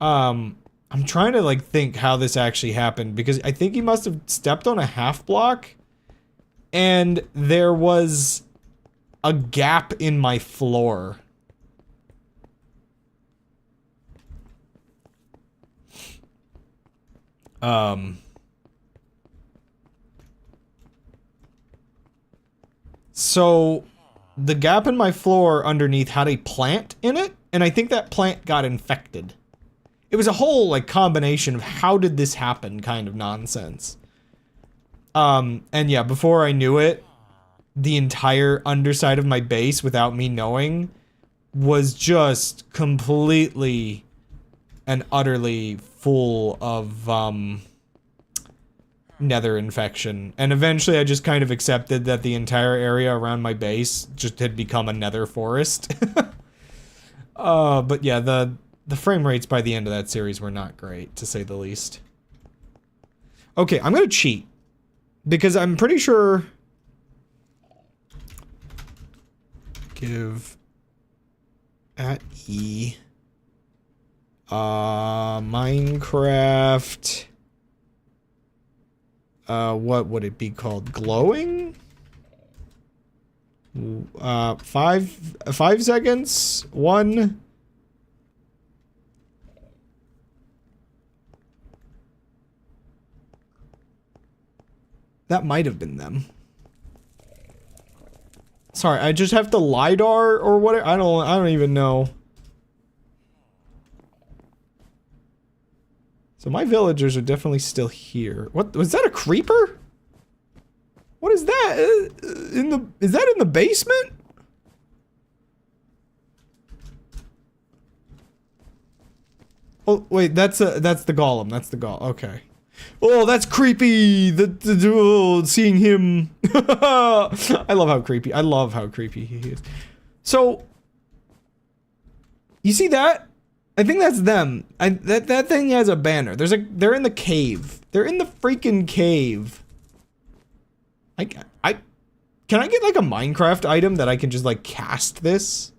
I'm trying to like think how this actually happened because I think he must have stepped on a half block and there was a gap in my floor. So the gap in my floor underneath had a plant in it, and I think that plant got infected. It was a whole, like, combination of how did this happen kind of nonsense. And yeah, before I knew it, the entire underside of my base, without me knowing, was just completely and utterly full of, nether infection. And eventually I just kind of accepted that the entire area around my base just had become a nether forest. But yeah, the frame rates by the end of that series were not great, to say the least. Okay, I'm gonna cheat. Because I'm pretty sure... Give... At E... Minecraft... what would it be called? Glowing? 5 seconds? 1... That might have been them. Sorry, I just have to LiDAR or what? I don't even know. So my villagers are definitely still here. What was that, a creeper? What is that? Is that in the basement? Oh wait, that's the golem. That's the golem. Okay. Oh, that's creepy. Seeing him. I love how creepy. I love how creepy he is. So, you see that? I think that's them. That thing has a banner. They're in the cave. They're in the freaking cave. Can I get like a Minecraft item that I can just like cast this?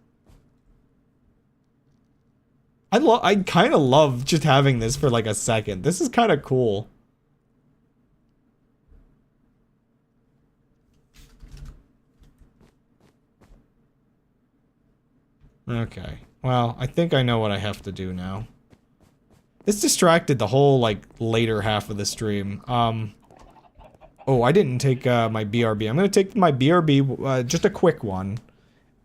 I kind of love just having this for like a second. This is kind of cool. Okay. Well, I think I know what I have to do now. This distracted the whole, like, later half of the stream. Oh, I didn't take, my BRB. I'm gonna take my BRB, just a quick one.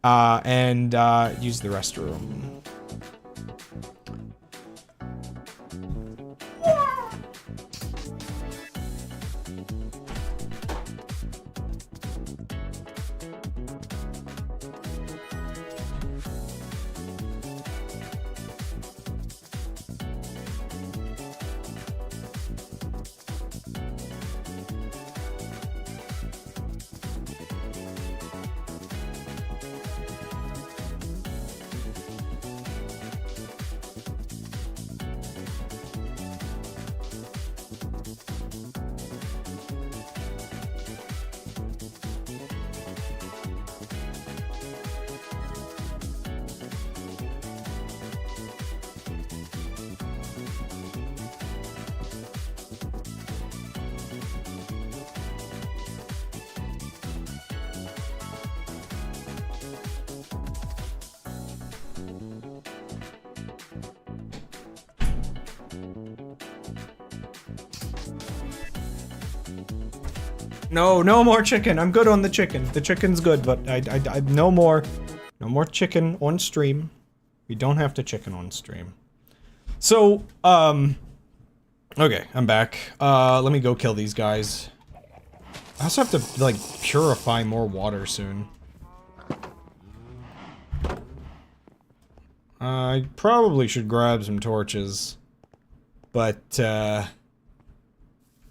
And use the restroom. No, no more chicken. I'm good on the chicken. The chicken's good, but no more chicken on stream. We don't have to chicken on stream. So, okay, I'm back. Let me go kill these guys. I also have to, like, purify more water soon. I probably should grab some torches. But,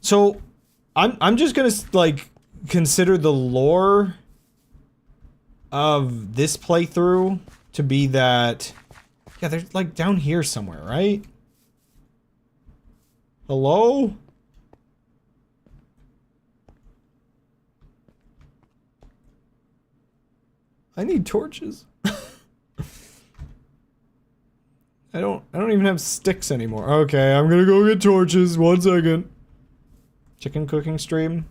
so, I'm just gonna, like, consider the lore of this playthrough to be that... Yeah, they're, like, down here somewhere, right? Hello? I need torches. I don't even have sticks anymore. Okay, I'm gonna go get torches. 1 second. Chicken cooking stream.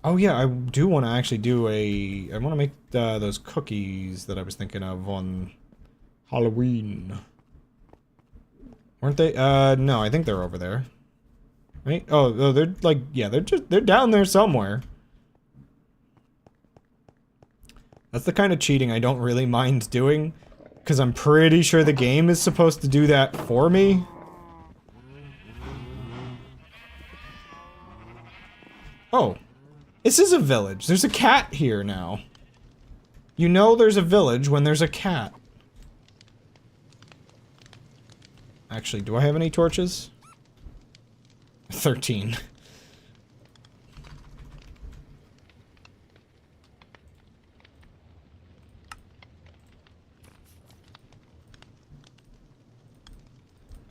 Oh yeah, I do want to actually do a... I want to make those cookies that I was thinking of on Halloween. Weren't they? No, I think they're over there. Right? Oh, they're like... Yeah, they're down there somewhere. That's the kind of cheating I don't really mind doing. Because I'm pretty sure the game is supposed to do that for me. Oh, this is a village. There's a cat here now. You know there's a village when there's a cat. Actually, do I have any torches? 13.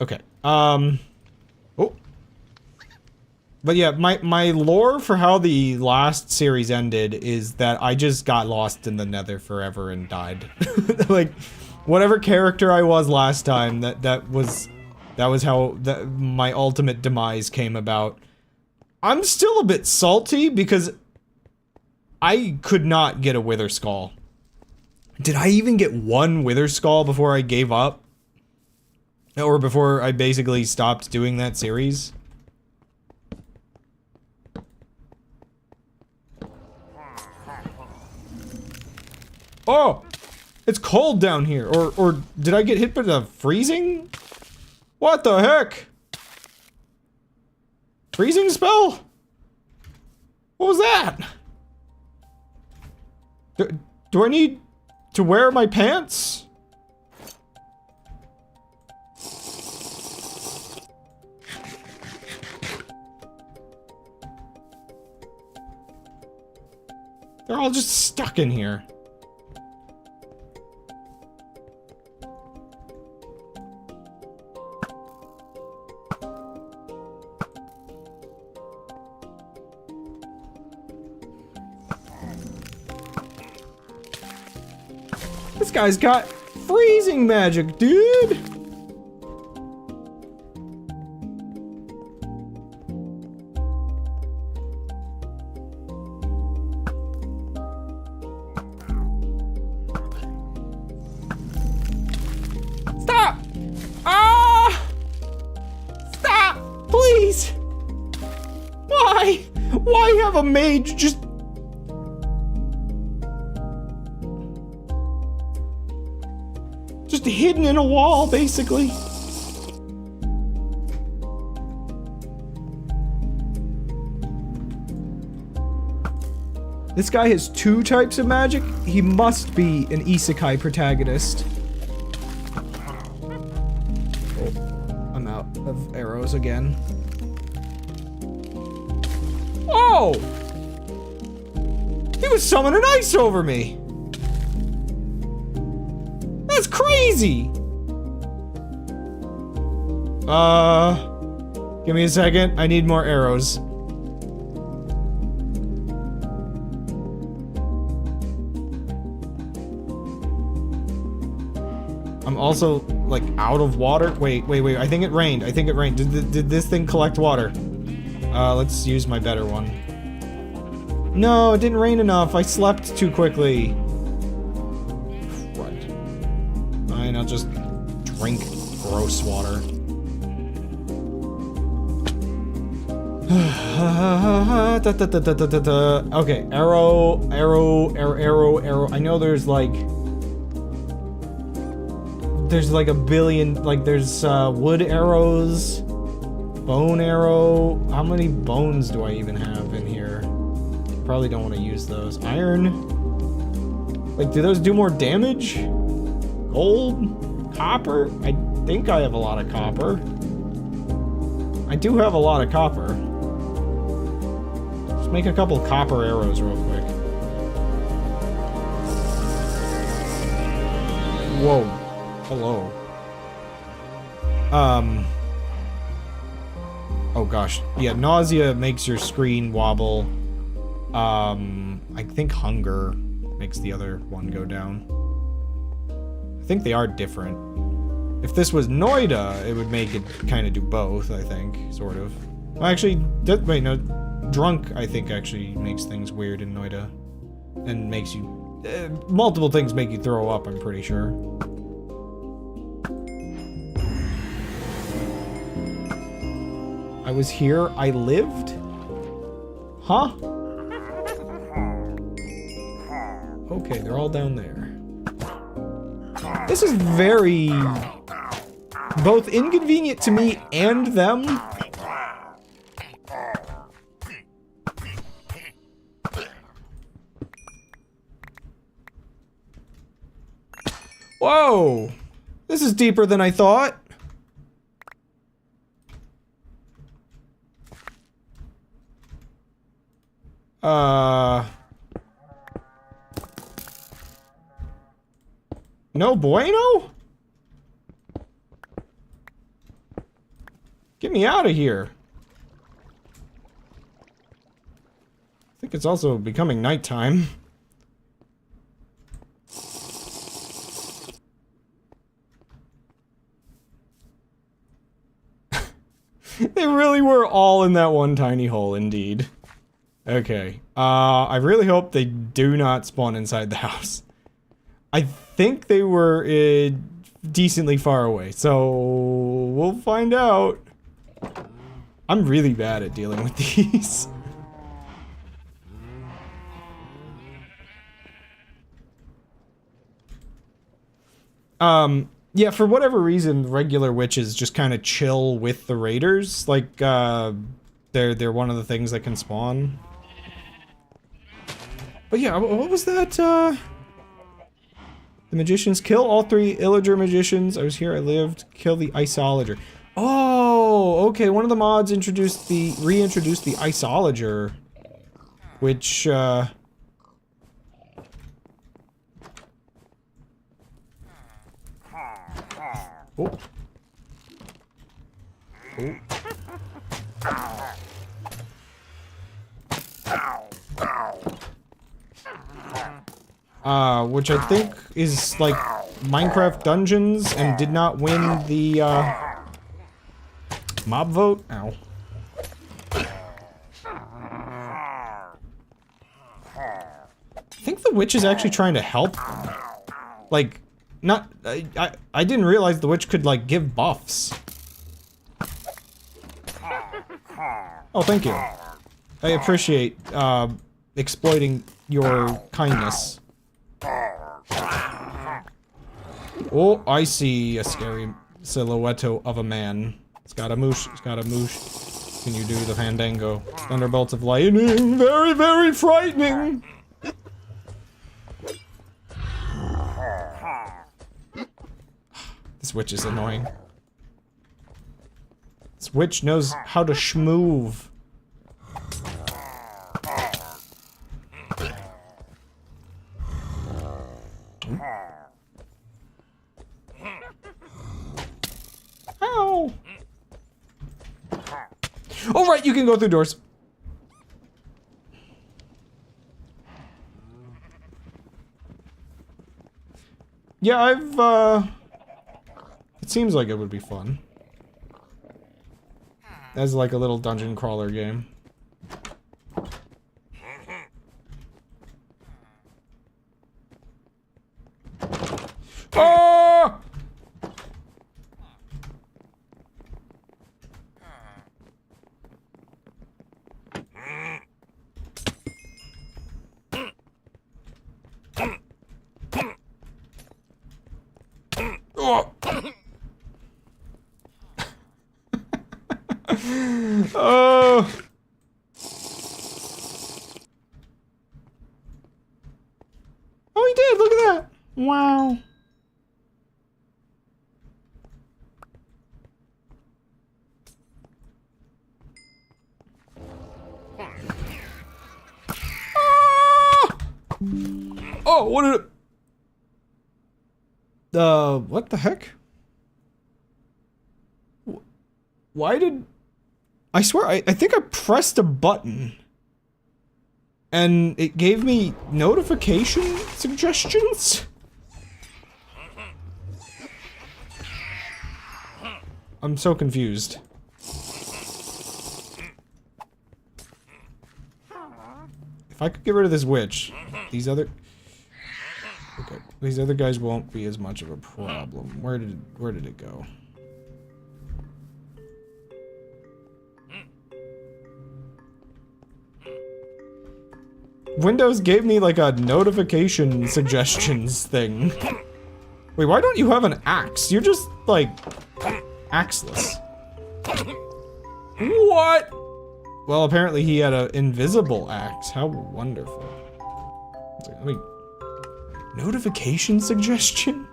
Okay. Oh. But yeah, my lore for how the last series ended is that I just got lost in the nether forever and died. Like, whatever character I was last time, that was how my ultimate demise came about. I'm still a bit salty because I could not get a Wither Skull. Did I even get one Wither Skull before I gave up? Or before I basically stopped doing that series? Oh! It's cold down here. Or did I get hit by the freezing? What the heck? Freezing spell? What was that? Do I need to wear my pants? They're all just stuck in here. This guy's got freezing magic, dude! Stop! Ah! Stop! Please! Why? Why have a mage just... hidden in a wall, basically. This guy has 2 types of magic. He must be an isekai protagonist. Oh, I'm out of arrows again. Oh! He was summoning ice over me! That's crazy! Give me a second. I need more arrows. I'm also, like, out of water. Wait. I think it rained. Did this thing collect water? Let's use my better one. No, it didn't rain enough. I slept too quickly. I'll just drink gross water. Okay, arrow. I know there's like a billion, like there's wood arrows, bone arrow. How many bones do I even have in here? Probably don't want to use those. Iron. Like, do those do more damage? Gold? Copper? I think I have a lot of copper. I do have a lot of copper. Let's make a couple copper arrows real quick. Whoa. Hello. Oh gosh. Yeah, nausea makes your screen wobble. I think hunger makes the other one go down. I think they are different. If this was Noida, it would make it kind of do both, I think, sort of. Well, actually, wait, no. Drunk, I think, actually makes things weird in Noida. And makes you... multiple things make you throw up, I'm pretty sure. I was here, I lived? Huh? Okay, they're all down there. This is very... both inconvenient to me and them. Whoa! This is deeper than I thought. No bueno? Get me out of here. I think it's also becoming nighttime. They really were all in that one tiny hole, indeed. Okay. I really hope they do not spawn inside the house. I think they were decently far away, so we'll find out. I'm really bad at dealing with these. Yeah, for whatever reason, regular witches just kind of chill with the raiders. Like, they're one of the things that can spawn. But yeah, what was that, The magicians kill all 3 illager magicians. I was here, I lived. Kill the isolager. Oh, okay, one of the mods reintroduced the isolager. Which, Oh. Oh. Which I think is like Minecraft Dungeons and did not win the mob vote. Ow. I think the witch is actually trying to help them. Like, not, I didn't realize the witch could, like, give buffs. Oh, thank you. I appreciate, exploiting your kindness. Oh, I see a scary silhouette of a man. It's got a moosh, it's got a moosh. Can you do the fandango? Thunderbolts of lightning, very, very frightening! This witch is annoying. This witch knows how to schmoove. Ow! Oh, right, you can go through doors. Yeah, it seems like it would be fun. As like a little dungeon crawler game. Oh! Oh! Oh! Oh, he did! Look at that! Wow. Ah! Oh, what did it... what the heck? Why did... I swear, I think I pressed a button. And it gave me notification suggestions? I'm so confused. If I could get rid of this witch, these other... Okay, these other guys won't be as much of a problem. Where did it go? Windows gave me like a notification suggestions thing. Wait, why don't you have an axe? You're just like axeless. What? Well, apparently he had an invisible axe. How wonderful. Let me... Notification suggestion?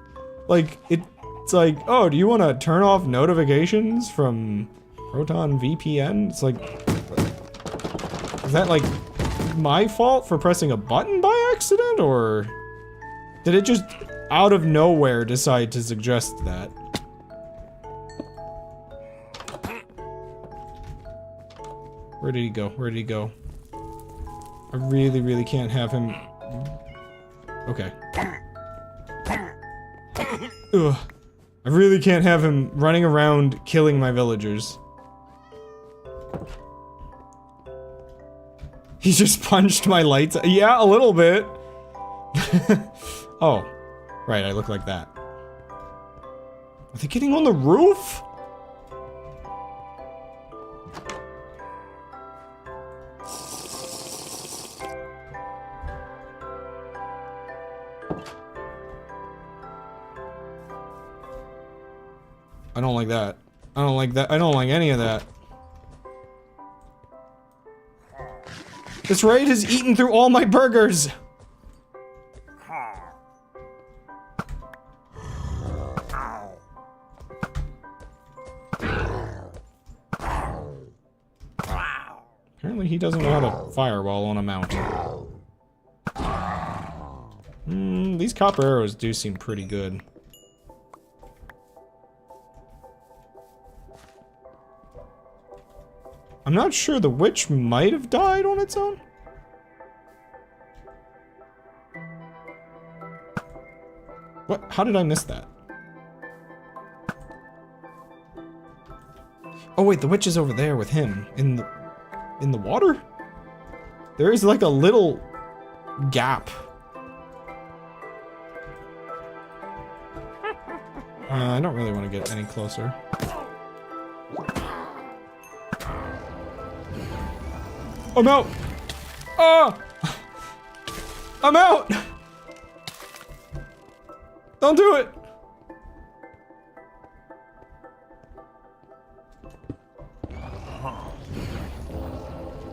Like, it's like, oh, do you want to turn off notifications from Proton VPN? It's like, is that like my fault for pressing a button by accident, or did it just out of nowhere decide to suggest that? Where did he go? Where did he go? I really, really can't have him... Okay. Ugh. I really can't have him running around killing my villagers. He just punched my lights. Yeah, a little bit. Oh. Right, I look like that. Are they getting on the roof? I don't like that. I don't like that. I don't like any of that. This raid has eaten through all my burgers! Apparently he doesn't know how to fireball on a mount. These copper arrows do seem pretty good. I'm not sure the witch might have died on its own. What? How did I miss that? Oh wait, the witch is over there with him in the water? There is like a little gap. I don't really want to get any closer. I'm out! Ah! I'm out! Don't do it!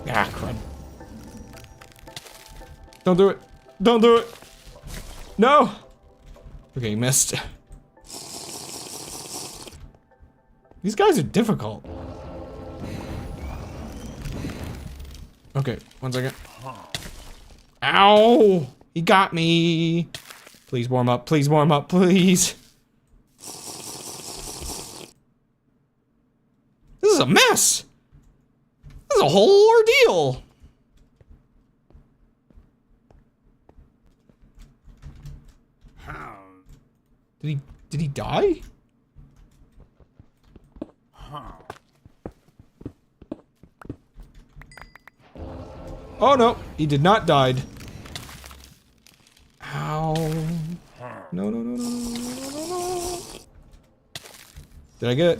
Ah, crud. Don't do it. Don't do it. No! Okay, you missed. These guys are difficult. Okay, 1 second. Ow! He got me! Please warm up, please warm up, please! This is a mess! This is a whole ordeal! Did he die? Oh no, he did not died. Ow. No, no, no, no, no, no, no, no. Did I get it?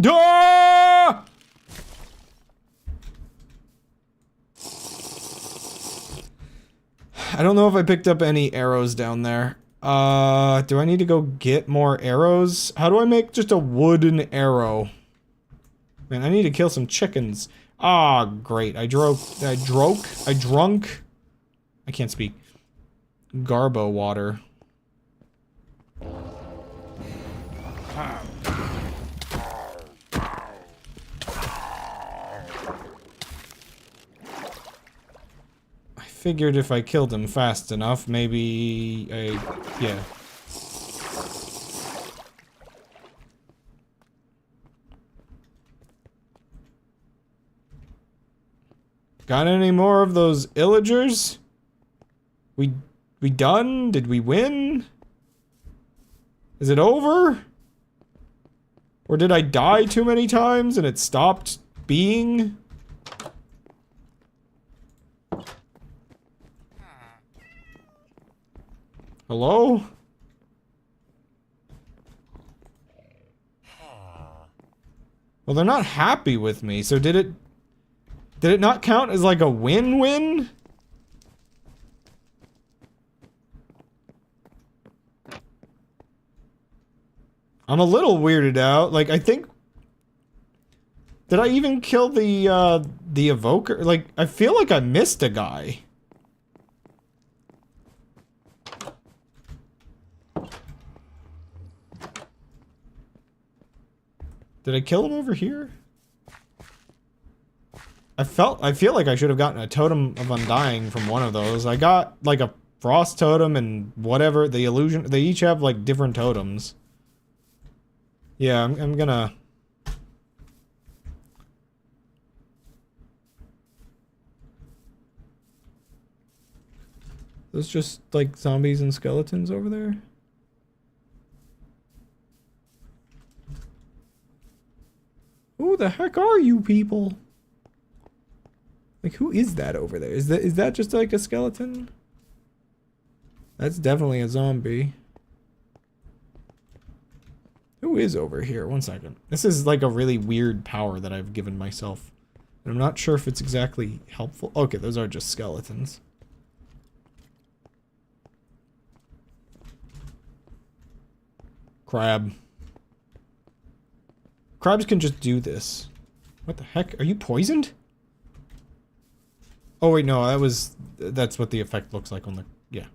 Ah! I don't know if I picked up any arrows down there. Do I need to go get more arrows? How do I make just a wooden arrow? Man, I need to kill some chickens. Ah, great. I drunk. I can't speak. Garbo water. I figured if I killed him fast enough, maybe yeah. Got any more of those illagers? We done? Did we win? Is it over? Or did I die too many times and it stopped being? Hello? Well, they're not happy with me, so did it not count as like a win-win? I'm a little weirded out. Like, I think... Did I even kill the evoker? Like, I feel like I missed a guy. Did I kill him over here? I feel like I should have gotten a Totem of Undying from one of those. I got, like, a Frost Totem and whatever, the Illusion... They each have, like, different totems. Yeah, I'm gonna... Those just like zombies and skeletons over there? Who the heck are you people? Like, who is that over there? Is that just like a skeleton? That's definitely a zombie. Who is over here? One second. This is like a really weird power that I've given myself. And I'm not sure if it's exactly helpful. Okay, those are just skeletons. Crab. Crabs can just do this. What the heck? Are you poisoned? Oh wait, no, that's what the effect looks like on the, yeah.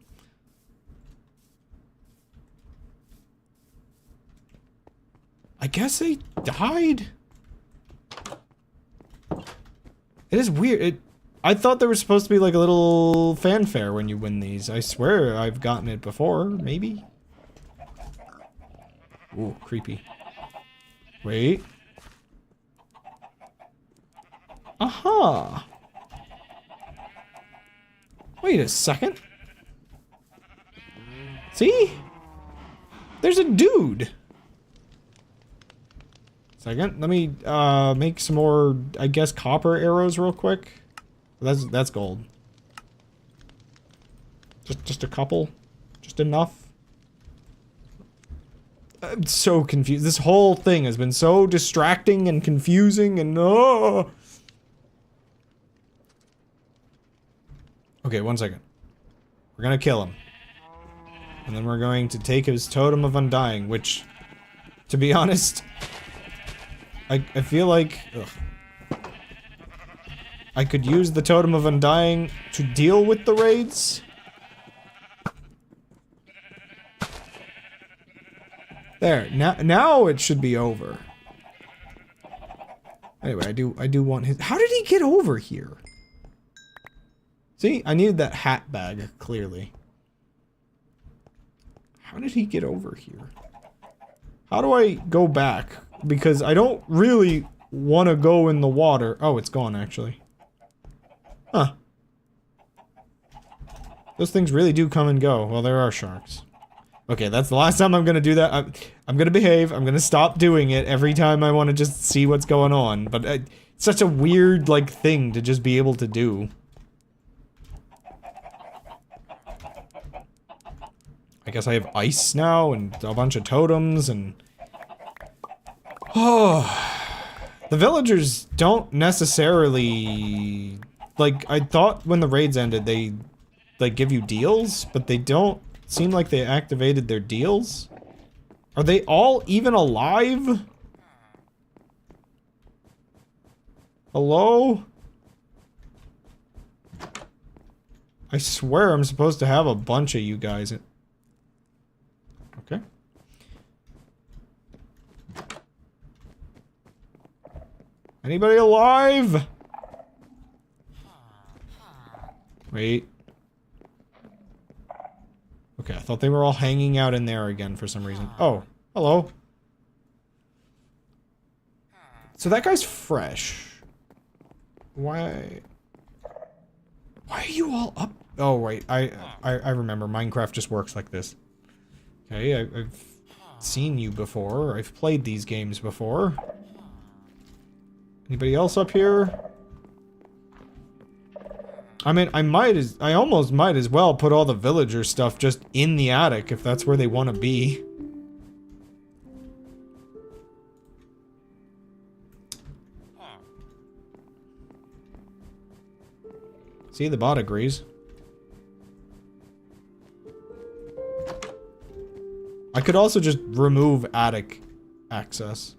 I guess they died? It is weird. I thought there was supposed to be like a little fanfare when you win these. I swear I've gotten it before, maybe? Ooh, creepy. Wait. Aha! Wait a second. See? There's a dude. Second, let me make some more, I guess, copper arrows real quick. That's gold. Just a couple, just enough. I'm so confused. This whole thing has been so distracting and confusing and oh. Okay, one second. We're gonna kill him. And then we're going to take his Totem of Undying, which, to be honest, I feel like I could use the Totem of Undying to deal with the raids. There, now it should be over. Anyway, I do want his. How did he get over here? See, I needed that hat bag, clearly. How did he get over here? How do I go back? Because I don't really want to go in the water. Oh, it's gone, actually. Huh. Those things really do come and go. Well, there are sharks. Okay, that's the last time I'm gonna do that. I'm gonna behave. I'm gonna stop doing it every time I want to just see what's going on. But it's such a weird, like, thing to just be able to do. I guess I have ice now and a bunch of totems and... Oh... The villagers don't necessarily... Like, I thought when the raids ended they, like, give you deals, but they don't seem like they activated their deals. Are they all even alive? Hello? I swear I'm supposed to have a bunch of you guys. Okay. Anybody alive? Wait. Okay, I thought they were all hanging out in there again for some reason. Oh, hello. So that guy's fresh. Why are you all up? Oh, wait, I remember. Minecraft just works like this. Okay, I've seen you before. I've played these games before. Anybody else up here? I mean, I almost might as well put all the villager stuff just in the attic if that's where they want to be. See, the bot agrees. I could also just remove attic access.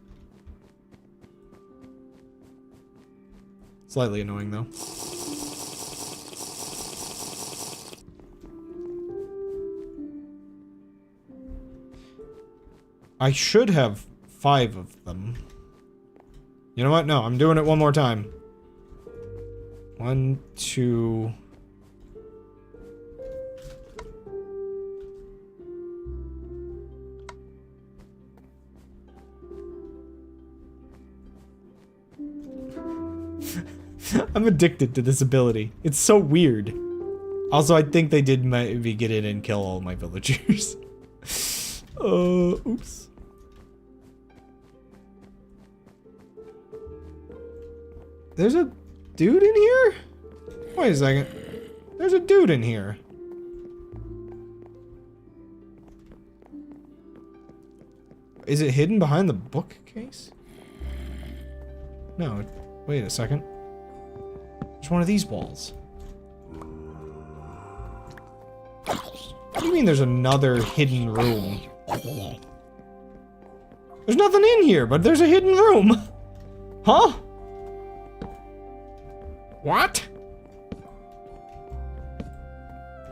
Slightly annoying, though. I should have 5 of them. You know what? No, I'm doing it one more time. 1, 2... I'm addicted to this ability. It's so weird. Also, I think they did maybe get in and kill all my villagers. Oops. There's a dude in here? Wait a second. There's a dude in here. Is it hidden behind the bookcase? No. Wait a second. It's one of these walls. What do you mean there's another hidden room? There's nothing in here, but there's a hidden room. Huh? What?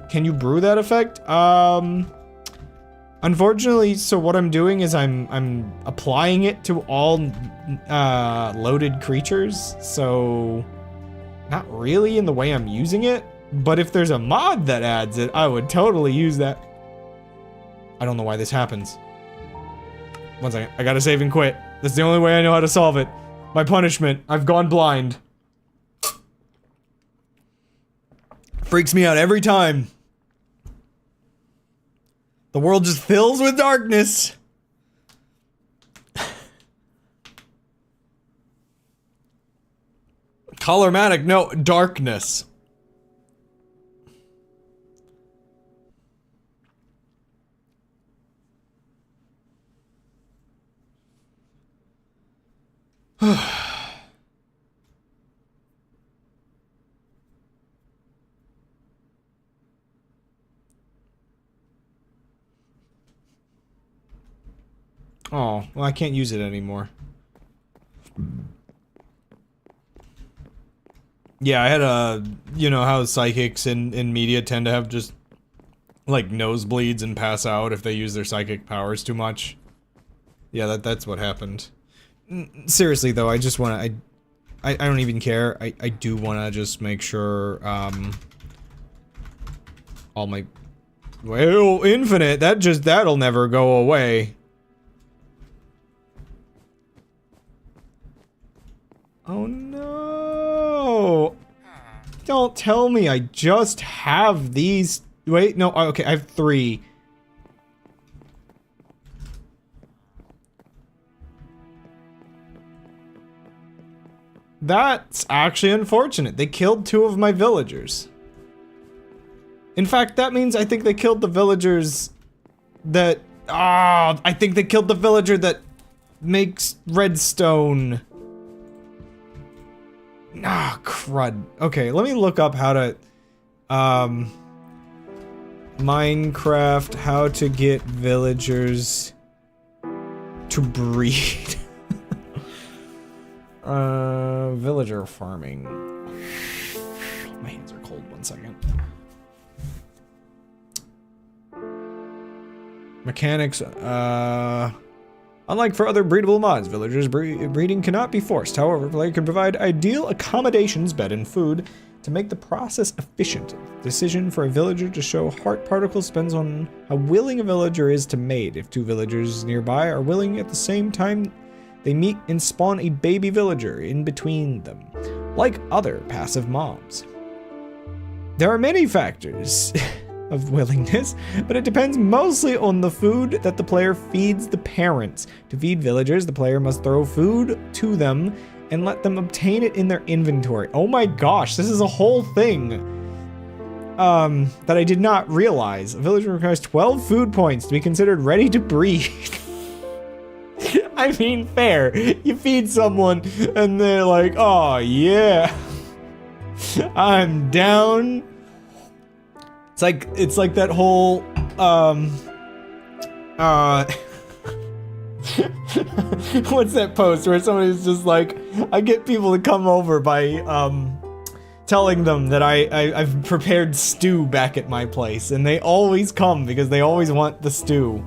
Can you brew that effect? Unfortunately, so what I'm doing is I'm applying it to all loaded creatures, so not really in the way I'm using it, but if there's a mod that adds it, I would totally use that. I don't know why this happens. One second, I gotta save and quit. That's the only way I know how to solve it. My punishment, I've gone blind. Freaks me out every time. The world just fills with darkness. Colormatic, no, darkness. Oh, well, I can't use it anymore. Yeah, I had a, you know how psychics in media tend to have just, like, nosebleeds and pass out if they use their psychic powers too much. Yeah, that's what happened. Seriously, though, I just wanna, I don't even care. I do wanna just make sure, all my, well, infinite, that'll never go away. Oh no! Don't tell me I just have these. Wait, no, okay, I have 3. That's actually unfortunate. They killed 2 of my villagers. In fact, that means I think they killed the villagers that... I think they killed the villager that makes redstone. Ah, crud. Okay, let me look up how to, Minecraft, how to get villagers to breed. Villager farming. My hands are cold, 1 second. Mechanics, unlike for other breedable mods, villagers breeding cannot be forced. However, the player can provide ideal accommodations, bed and food, to make the process efficient. The decision for a villager to show heart particles depends on how willing a villager is to mate. If 2 villagers nearby are willing at the same time, they meet and spawn a baby villager in between them, like other passive mobs. There are many factors of willingness, but it depends mostly on the food that the player feeds the parents. To feed villagers, the player must throw food to them and let them obtain it in their inventory. Oh my gosh, this is a whole thing that I did not realize. A villager requires 12 food points to be considered ready to breed. I mean, fair. You feed someone and they're like, oh yeah, I'm down. It's like that whole, what's that post where somebody's just like, I get people to come over by, telling them that I've prepared stew back at my place, and they always come because they always want the stew.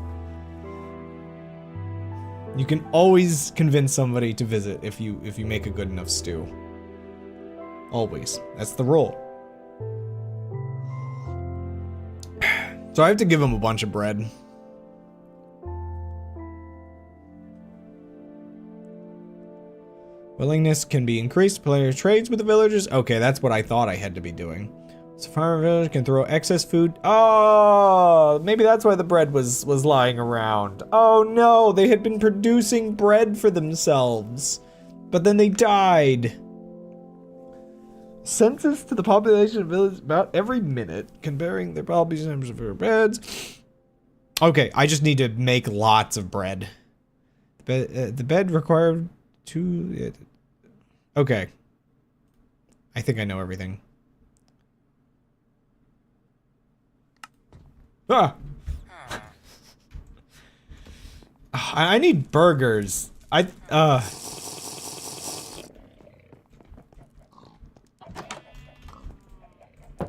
You can always convince somebody to visit if you make a good enough stew. Always. That's the rule. So I have to give him a bunch of bread. Willingness can be increased. Player trades with the villagers. Okay, that's what I thought I had to be doing. So farmer village can throw excess food. Oh, maybe that's why the bread was lying around. Oh no, they had been producing bread for themselves, but then they died. Census to the population of village about every minute, comparing their populations of their beds. Okay, I just need to make lots of bread. The bed required two. Okay. I think I know everything. Ah! I need burgers.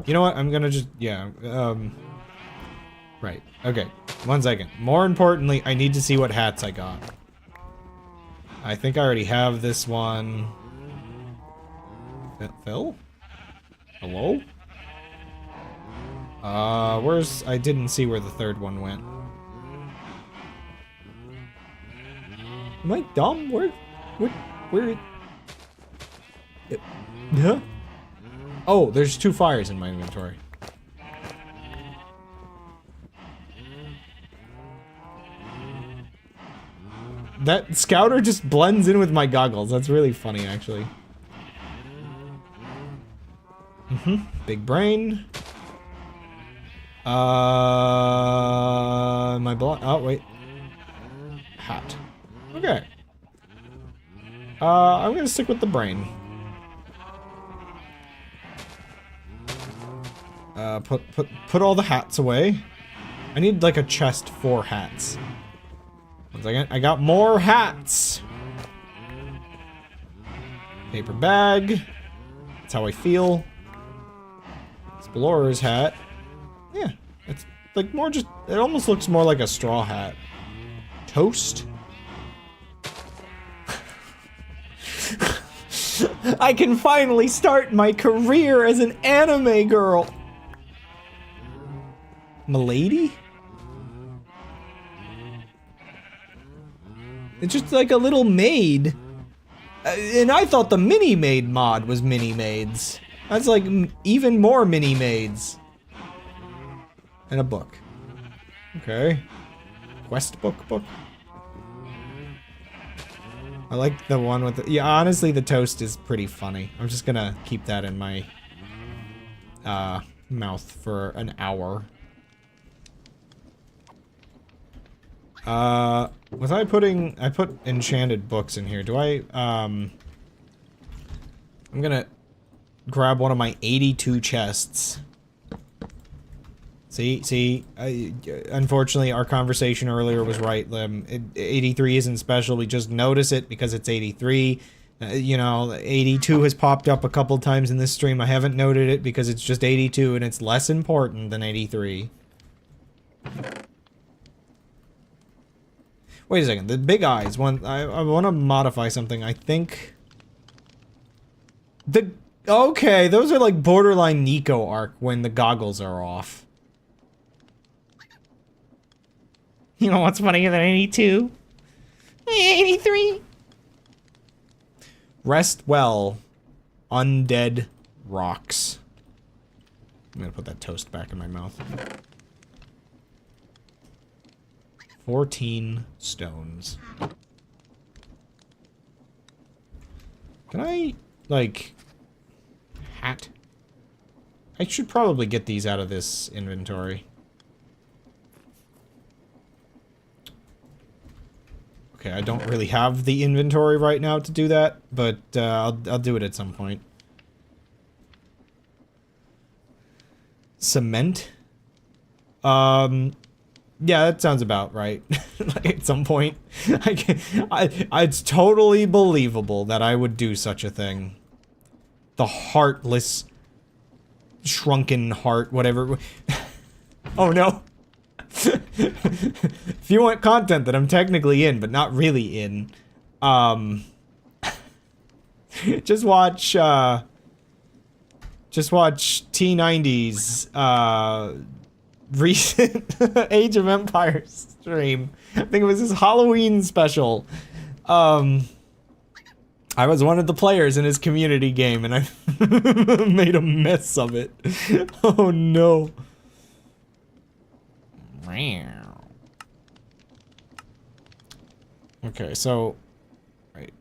You know what? I'm gonna just, yeah, right. Okay. 1 second. More importantly, I need to see what hats I got. I think I already have this one. Phil? Hello? I didn't see where the third one went. Am I dumb? Where? Huh? Oh, there's 2 fires in my inventory. That scouter just blends in with my goggles. That's really funny, actually. Big brain. My oh, wait. Hat. Okay. I'm gonna stick with the brain. Put all the hats away. I need like a chest for hats. 1 second. I got more hats. Paper bag. That's how I feel. Explorer's hat. Yeah, it's like more just, it almost looks more like a straw hat. Toast. I can finally start my career as an anime girl. Milady? It's just like a little maid. And I thought the mini-maid mod was mini-maids. That's like even more mini-maids. And a book. Okay. Quest book. I like the one with the, yeah, honestly the toast is pretty funny. I'm just gonna keep that in my mouth for an hour. Was I put enchanted books in here. Do I, I'm gonna grab one of my 82 chests. See, unfortunately our conversation earlier was right, 83 isn't special, we just notice it because it's 83. You know, 82 has popped up a couple times in this stream, I haven't noted it because it's just 82 and it's less important than 83. Wait a second, the big eyes, I want to modify something, I think... Okay, those are like borderline Nico arc when the goggles are off. You know what's funnier than 82? 83! Rest well. Undead rocks. I'm gonna put that toast back in my mouth. 14 stones. Can I, like... hat? I should probably get these out of this inventory. Okay, I don't really have the inventory right now to do that, but I'll do it at some point. Cement? Yeah, that sounds about right. Like, at some point. It's totally believable that I would do such a thing. The heartless, shrunken heart, whatever. Oh no. If you want content that I'm technically in, but not really in, just watch T90's, recent Age of Empires stream. I think it was his Halloween special. I was one of the players in his community game and I made a mess of it. Oh no. Okay, so right.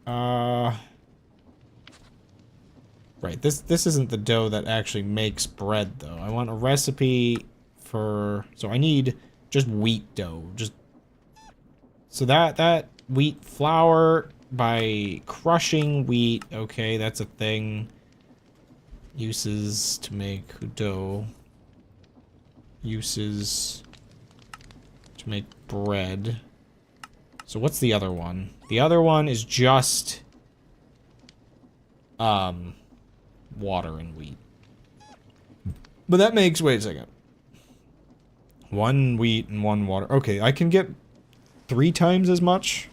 Right, this isn't the dough that actually makes bread though. I want a recipe for, so I need just wheat dough. Just so that wheat flour by crushing wheat. Okay, that's a thing. Uses to make dough. Uses to make bread. So what's the other one? The other one is just water and wheat. But that makes, wait a second. 1 wheat and 1 water. Okay, I can get 3 times as much.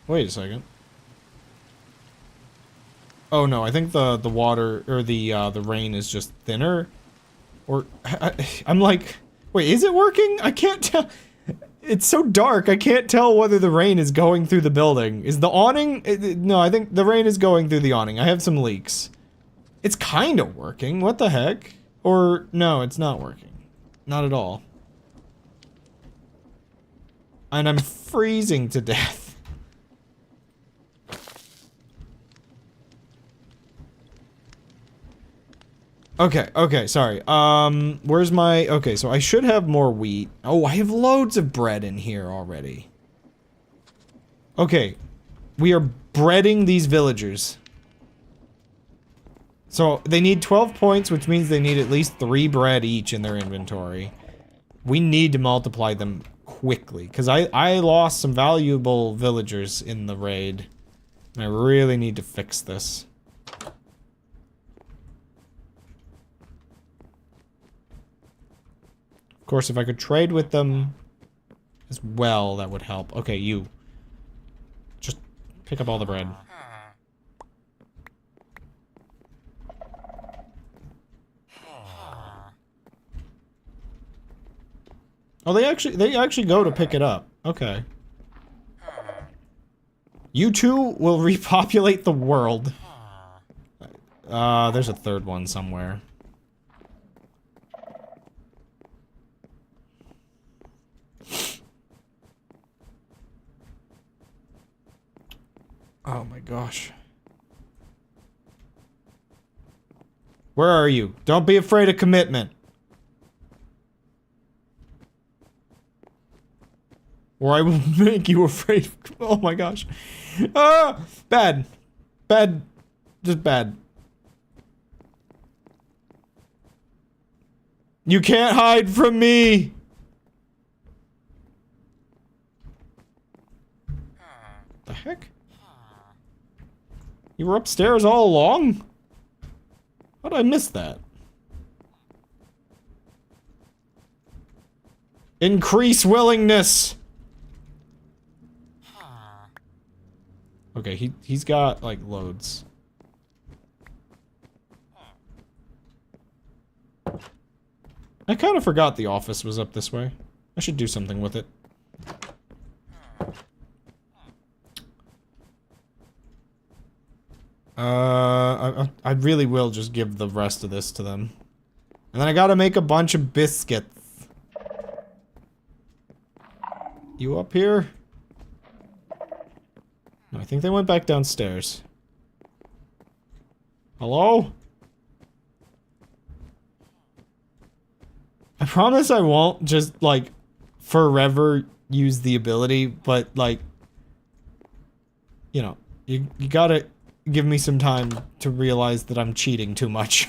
Wait a second. Oh no, I think the water or the rain is just thinner. Or I'm like, wait, is it working? I can't tell. It's so dark. I can't tell whether the rain is going through the building. Is the awning? No, I think the rain is going through the awning. I have some leaks. It's kind of working. What the heck? Or no, it's not working. Not at all. And I'm freezing to death. Okay, sorry. Where's my... Okay, so I should have more wheat. Oh, I have loads of bread in here already. Okay. We are breading these villagers. So, they need 12 points, which means they need at least 3 bread each in their inventory. We need to multiply them quickly, because I lost some valuable villagers in the raid. And I really need to fix this. Of course, if I could trade with them as well, that would help. Okay, you. Just pick up all the bread. Oh, they actually go to pick it up. Okay. You two will repopulate the world. There's a third one somewhere. Oh my gosh. Where are you? Don't be afraid of commitment. Or I will make you afraid. Oh my gosh. Ah! Bad. Bad. Just bad. You can't hide from me! The heck? You were upstairs all along? How did I miss that? Increase willingness! Okay, he's got, like, loads. I kind of forgot the office was up this way. I should do something with it. I really will just give the rest of this to them. And then I gotta make a bunch of biscuits. You up here? No, I think they went back downstairs. Hello? I promise I won't just, like, forever use the ability, but, like, you know, you gotta give me some time to realize that I'm cheating too much.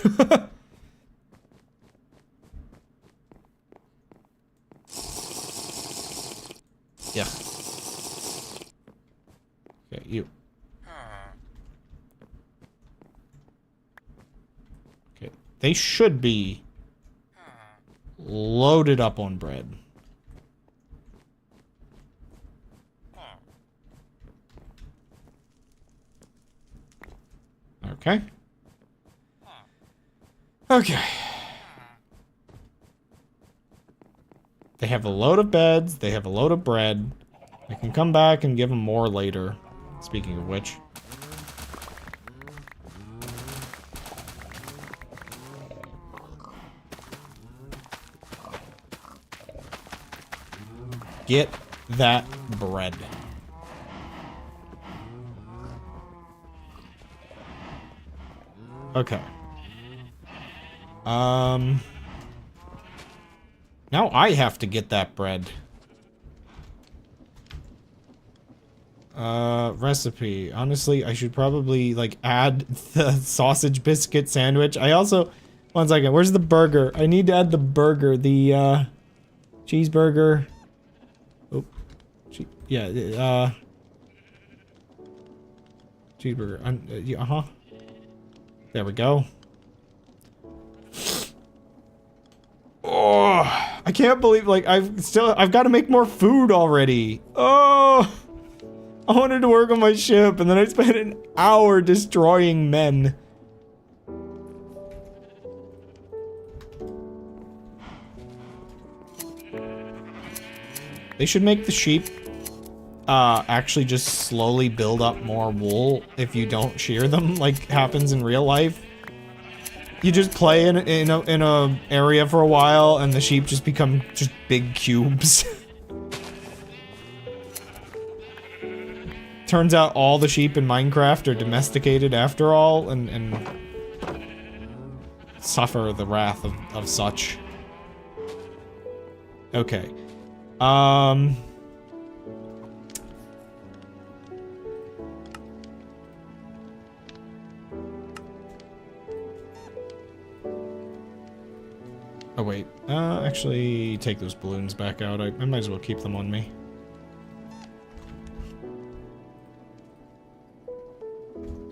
Yeah. Okay, you. Okay, they should be loaded up on bread. Okay. Okay. They have a load of beds. They have a load of bread. I can come back and give them more later. Speaking of which. Get that bread. Okay. Now I have to get that bread. Recipe. Honestly, I should probably, like, add the sausage biscuit sandwich. I also... One second, where's the burger? I need to add the burger. The, cheeseburger. Oh. Yeah, cheeseburger. Uh-huh. There we go. Oh, I can't believe, like, I've got to make more food already. Oh, I wanted to work on my ship, and then I spent an hour destroying men. They should make the sheep, actually just slowly build up more wool if you don't shear them, like happens in real life. You just play in a area for a while, and the sheep just become just big cubes. Turns out all the sheep in Minecraft are domesticated after all, and suffer the wrath of such. Okay. Oh wait, actually take those balloons back out. I might as well keep them on me.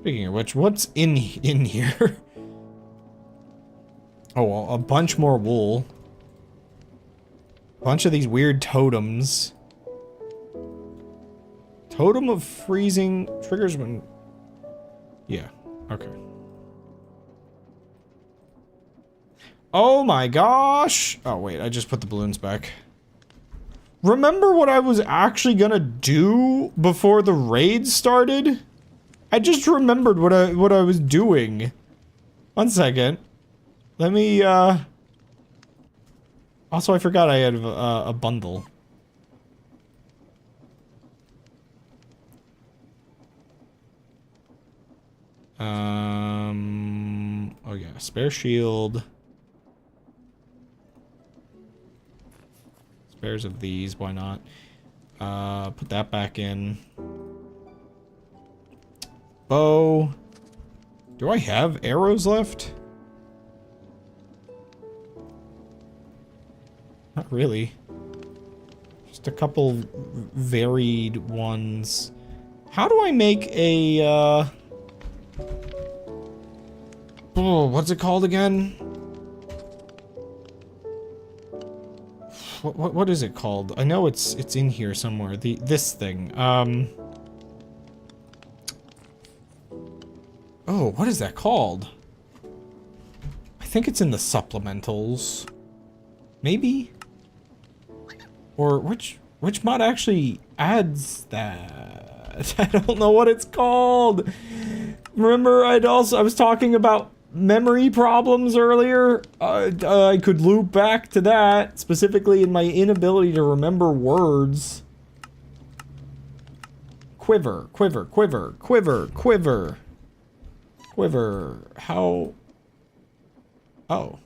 Speaking of which, what's in here? Oh, well, a bunch more wool. A bunch of these weird totems. Totem of freezing triggers when... Yeah, okay. Oh my gosh! Oh wait, I just put the balloons back. Remember what I was actually gonna do before the raid started? I just remembered what I was doing. One second. Let me, Also, I forgot I had a bundle. Oh yeah, spare shield. Spares of these, why not? Put that back in. Bow. Do I have arrows left? Not really. Just a couple varied ones. How do I make a, oh, what's it called again? What is it called? I know it's in here somewhere. This thing. Oh, what is that called? I think it's in the supplementals. Maybe? Or which mod actually adds that? I don't know what it's called. Remember, I was talking about memory problems earlier. I could loop back to that, specifically in my inability to remember words. Quiver, quiver, quiver, quiver, quiver. Quiver. How? Oh.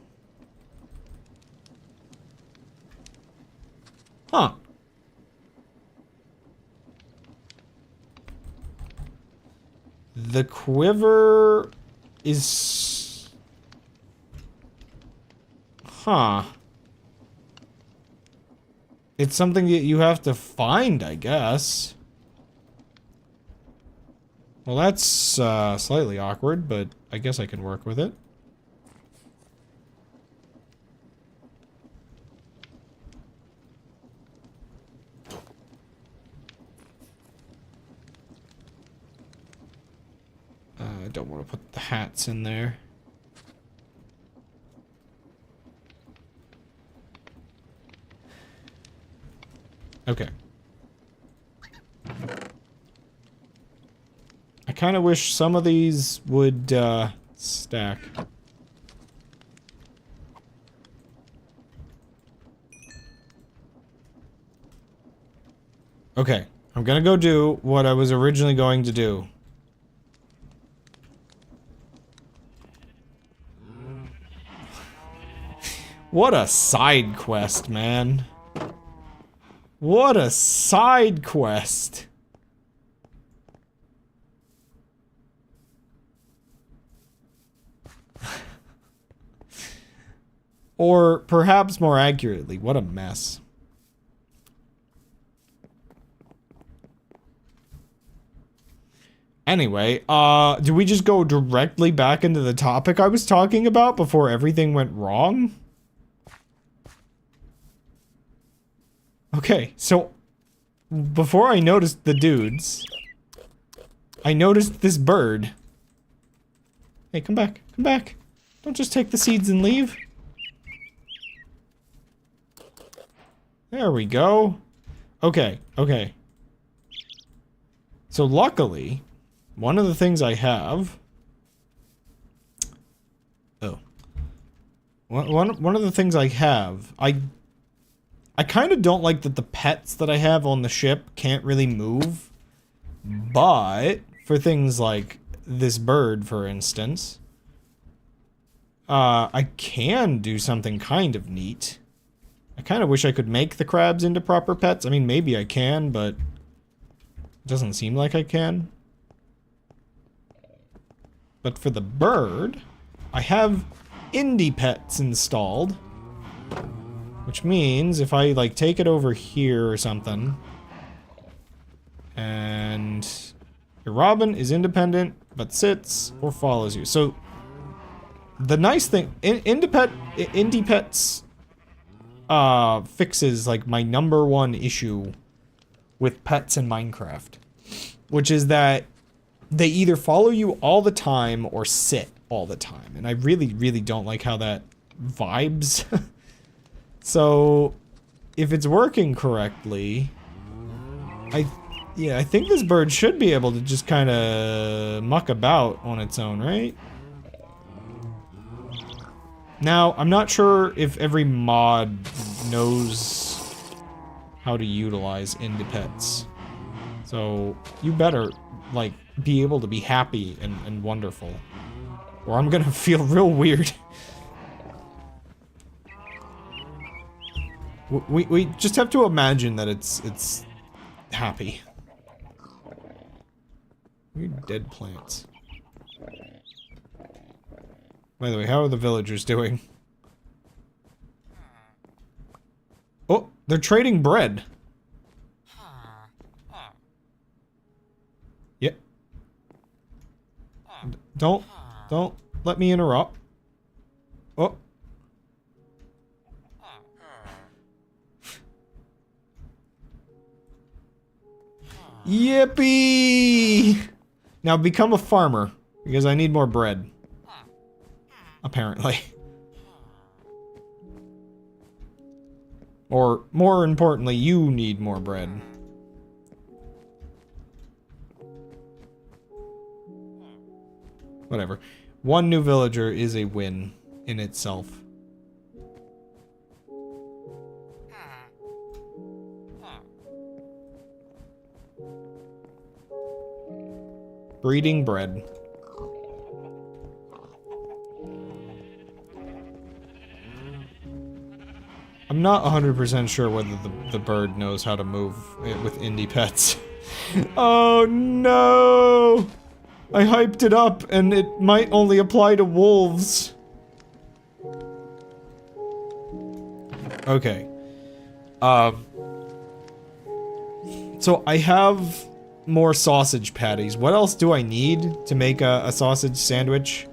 Huh. The quiver is... Huh. It's something that you have to find, I guess. Well, that's slightly awkward, but I guess I can work with it. I don't want to put the hats in there. Okay. I kind of wish some of these would, stack. Okay. I'm gonna go do what I was originally going to do. What a side quest, man. What a side quest. Or perhaps more accurately, what a mess. Anyway, do we just go directly back into the topic I was talking about before everything went wrong? Okay, so before I noticed the dudes, I noticed this bird. Hey, come back, come back. Don't just take the seeds and leave. There we go. Okay, okay. So luckily, one of the things I have... Oh. One of the things I have, I kind of don't like that the pets that I have on the ship can't really move. But, for things like this bird, for instance, I can do something kind of neat. I kind of wish I could make the crabs into proper pets. I mean, maybe I can, but it doesn't seem like I can. But for the bird, I have indie pets installed. Which means if I, like, take it over here or something. And your robin is independent, but sits or follows you. So, the nice thing, indie pets fixes, like, my #1 issue with pets in Minecraft. Which is that they either follow you all the time or sit all the time. And I really, really don't like how that vibes. So, if it's working correctly, I think this bird should be able to just kind of muck about on its own, right? Now, I'm not sure if every mod knows how to utilize indie pets. So, you better, like, be able to be happy and wonderful. Or I'm gonna feel real weird. We just have to imagine that it's happy. Weird dead plants. By the way, how are the villagers doing? Oh, they're trading bread. Yeah. Don't let me interrupt. Oh. Yippee! Now become a farmer, because I need more bread. Apparently. Or, more importantly, you need more bread. Whatever. One new villager is a win in itself. Breeding bread. I'm not 100% sure whether the bird knows how to move with indie pets. Oh no! I hyped it up and it might only apply to wolves. Okay. So I have more sausage patties. What else do I need to make a sausage sandwich?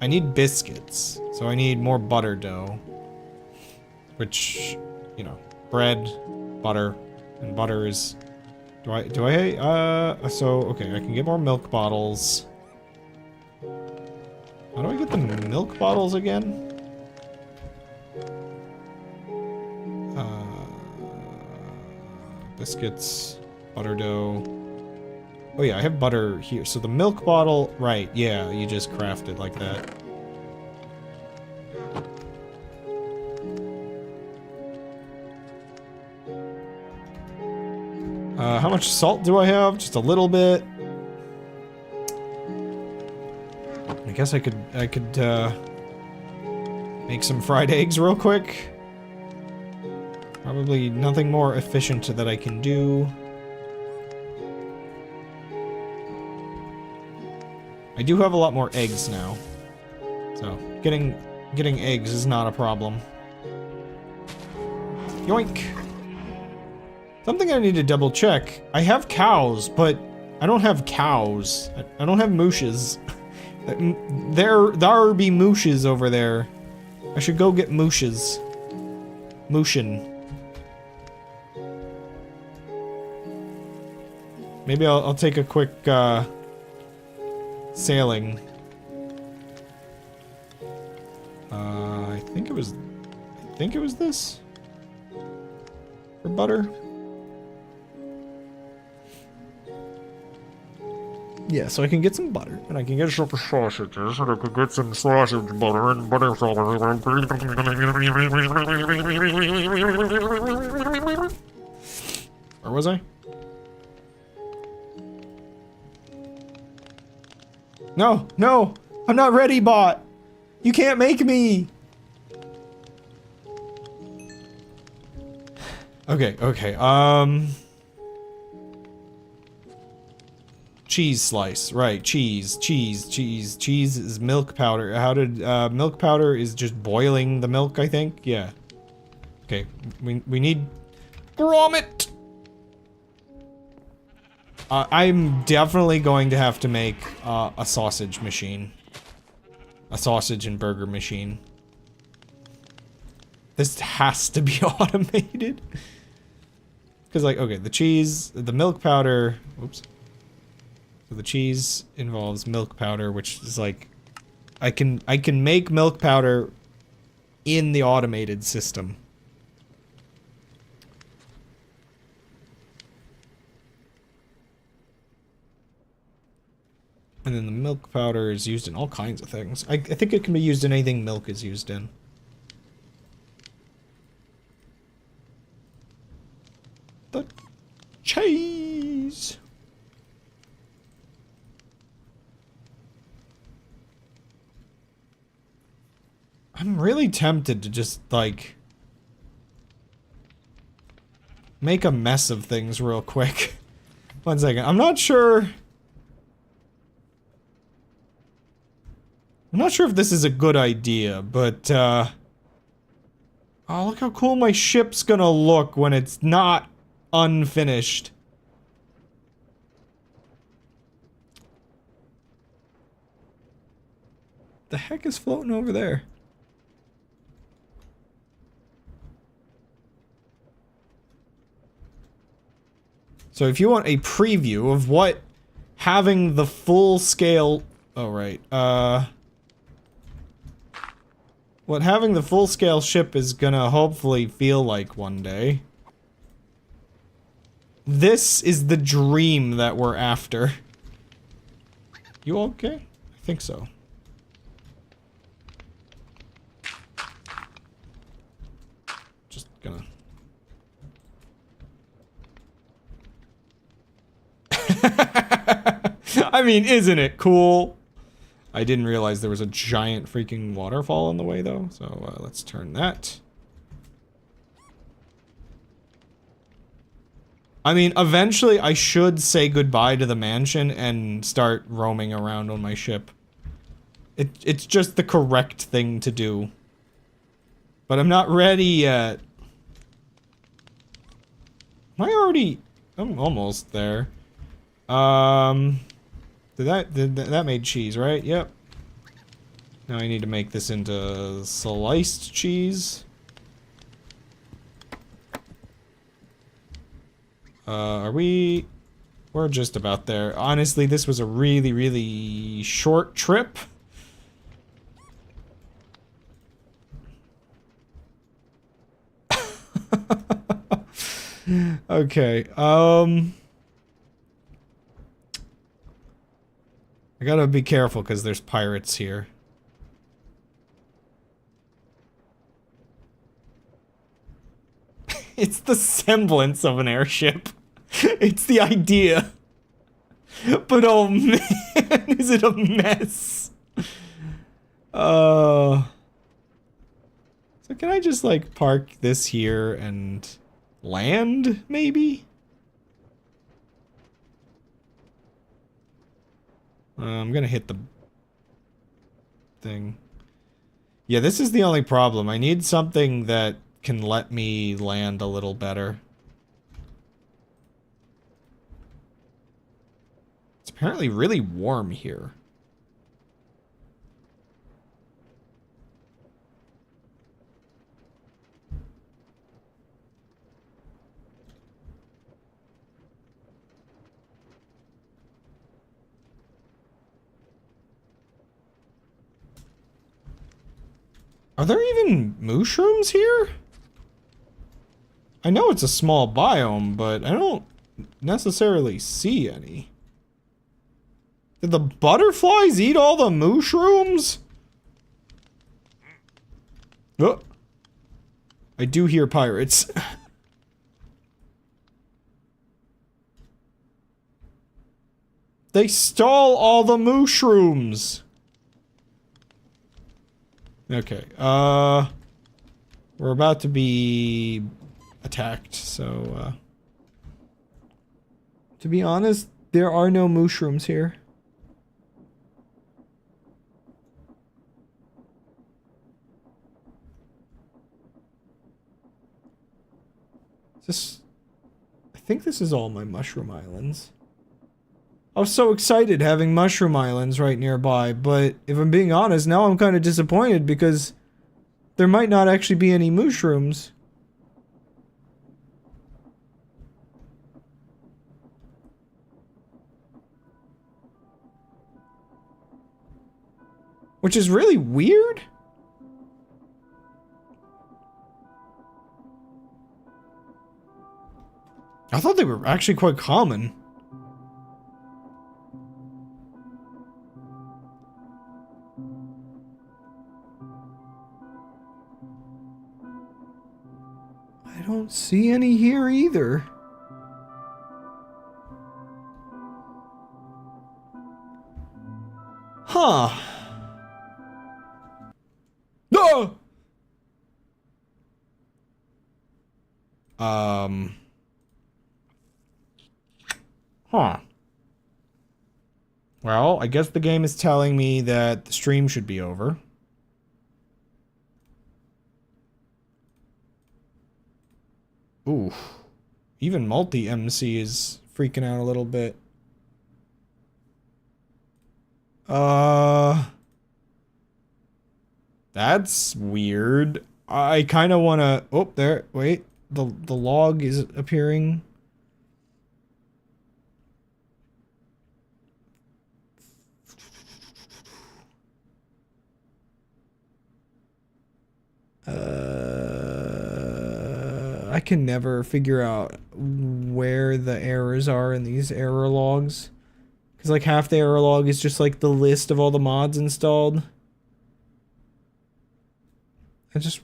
I need biscuits. So I need more butter dough. Which, you know, bread, butter, and butter is... so, okay, I can get more milk bottles. How do I get the milk bottles again? biscuits, butter dough. Oh yeah, I have butter here. So the milk bottle, right, yeah, you just craft it like that. How much salt do I have? Just a little bit. I guess I could make some fried eggs real quick. Probably nothing more efficient that I can do. I do have a lot more eggs now. So, getting eggs is not a problem. Yoink! Something I need to double check. I have cows, but I don't have cows. I don't have mooshes. There be mooshes over there. I should go get mooshes. Mooshin. Maybe I'll take a quick, sailing. I think it was this? For butter? Yeah, so I can get some butter, and I can get some sausages, and I can get some sausage butter and butter sausage. Where was I? No, no! I'm not ready, bot! You can't make me! Okay, cheese slice, right, cheese is milk powder. How did, milk powder is just boiling the milk, I think? Yeah. Okay, we need grommet! I'm definitely going to have to make, a sausage machine. A sausage and burger machine. This has to be automated. Because, like, okay, the cheese, the milk powder, oops. So the cheese involves milk powder, which is like, I can make milk powder in the automated system. And then the milk powder is used in all kinds of things. I think it can be used in anything milk is used in. The cheese. I'm really tempted to just, like, make a mess of things real quick. 1 second. I'm not sure if this is a good idea, but, oh, look how cool my ship's gonna look when it's not unfinished. The heck is floating over there? So if you want a preview of what having the full scale, oh right, what having the full scale ship is gonna hopefully feel like one day. This is the dream that we're after. You okay? I think so. Just gonna... I mean, isn't it cool? I didn't realize there was a giant freaking waterfall on the way, though, so let's turn that. I mean, eventually I should say goodbye to the mansion and start roaming around on my ship. It's just the correct thing to do. But I'm not ready yet. Am I already... I'm almost there. That made cheese, right? Yep. Now I need to make this into sliced cheese. We're just about there. Honestly, this was a really, really short trip. Okay, I gotta be careful because there's pirates here. It's the semblance of an airship. It's the idea. But oh man, is it a mess? So can I just like park this here and land, maybe? I'm gonna hit the thing. Yeah, this is the only problem. I need something that can let me land a little better. It's apparently really warm here. Are there even mushrooms here? I know it's a small biome, but I don't necessarily see any. Did the butterflies eat all the mushrooms? Oh. I do hear pirates. They stole all the mushrooms. Okay, we're about to be attacked, so, to be honest, there are no mushrooms here. I think this is all my mushroom islands. I was so excited having mushroom islands right nearby, but if I'm being honest, now I'm kind of disappointed because there might not actually be any mushrooms. Which is really weird. I thought they were actually quite common. I don't see any here either. Huh. No! Huh. Well, I guess the game is telling me that the stream should be over. Ooh. Even multi-MC is freaking out a little bit. That's weird. I kind of want to... Oh, there. Wait. The log is appearing. I can never figure out where the errors are in these error logs. Because, like, half the error log is just, like, the list of all the mods installed. I just...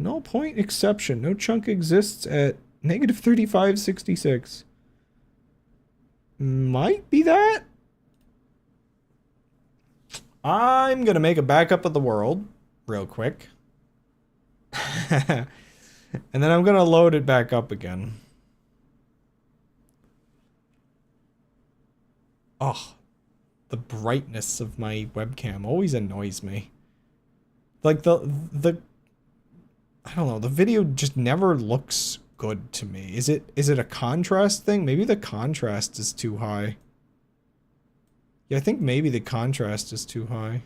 Null point exception. No chunk exists at -3566. Might be that? I'm gonna make a backup of the world real quick. And then I'm gonna load it back up again. Oh, the brightness of my webcam always annoys me. Like the I don't know, the video just never looks good to me. Is it a contrast thing? Maybe the contrast is too high. Yeah, I think maybe the contrast is too high.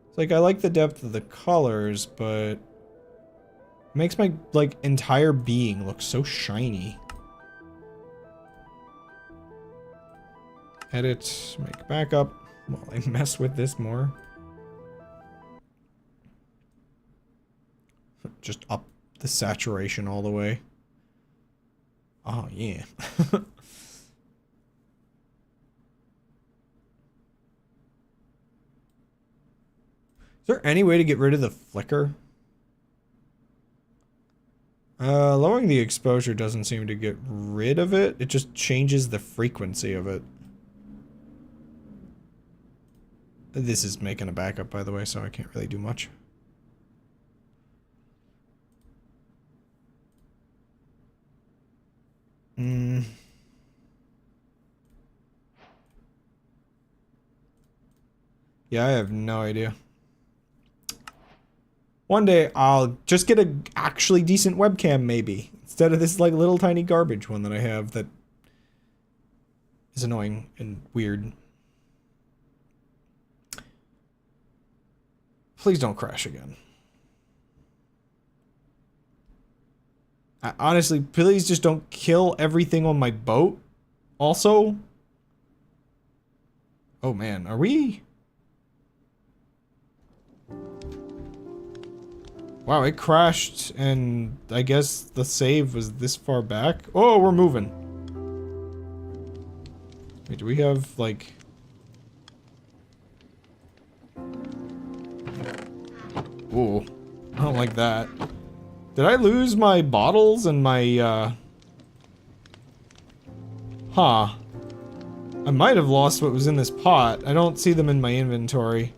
It's like I like the depth of the colors, but it makes my like entire being look so shiny. Edit, make backup while I mess with this more. Just up the saturation all the way. Oh, yeah. Is there any way to get rid of the flicker? Lowering the exposure doesn't seem to get rid of it. It just changes the frequency of it. This is making a backup, by the way, so I can't really do much. Yeah, I have no idea. One day I'll just get a actually decent webcam, maybe, instead of this like little tiny garbage one that I have that is annoying and weird. Please don't crash again. Honestly, please just don't kill everything on my boat. Also, oh man, are we? Wow, it crashed, and I guess the save was this far back. Oh, we're moving. Wait, do we have, like... Ooh, I don't like that. Did I lose my bottles and my, Huh. I might have lost what was in this pot. I don't see them in my inventory.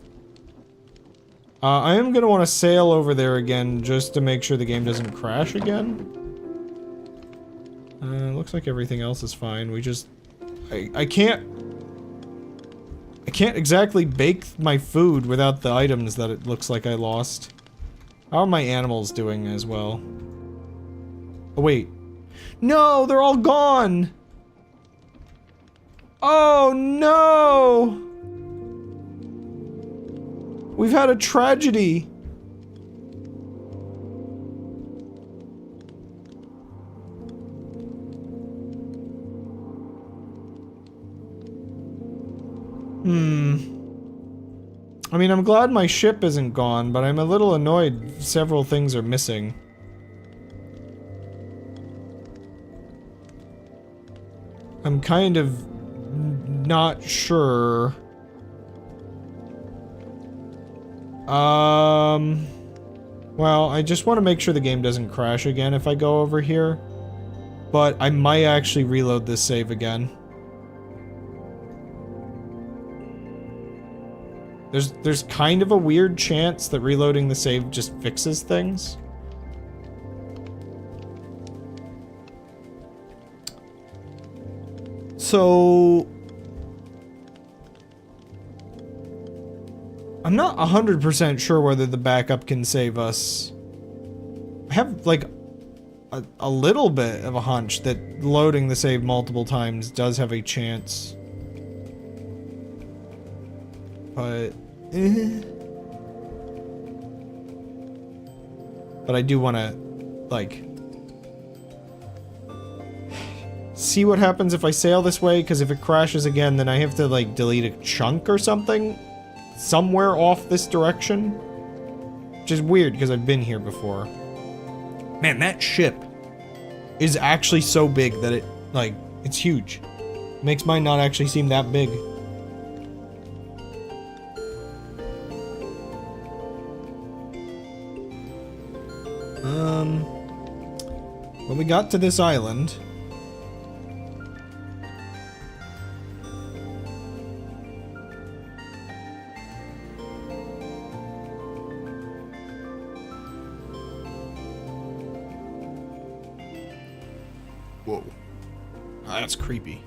I am gonna want to sail over there again just to make sure the game doesn't crash again. Looks like everything else is fine. We just... I can't exactly bake my food without the items that it looks like I lost. How are my animals doing as well? Oh, wait. No, they're all gone! Oh, no! We've had a tragedy. I mean, I'm glad my ship isn't gone, but I'm a little annoyed several things are missing. I'm kind of not sure. Well, I just want to make sure the game doesn't crash again if I go over here. But I might actually reload this save again. There's kind of a weird chance that reloading the save just fixes things. So... I'm not 100% sure whether the backup can save us. I have, like, a little bit of a hunch that loading the save multiple times does have a chance. But... But I do want to, like... see what happens if I sail this way, because if it crashes again, then I have to, like, delete a chunk or something? Somewhere off this direction? Which is weird, because I've been here before. Man, that ship is actually so big that it, like, it's huge. Makes mine not actually seem that big. When we got to this island... Whoa. That's creepy.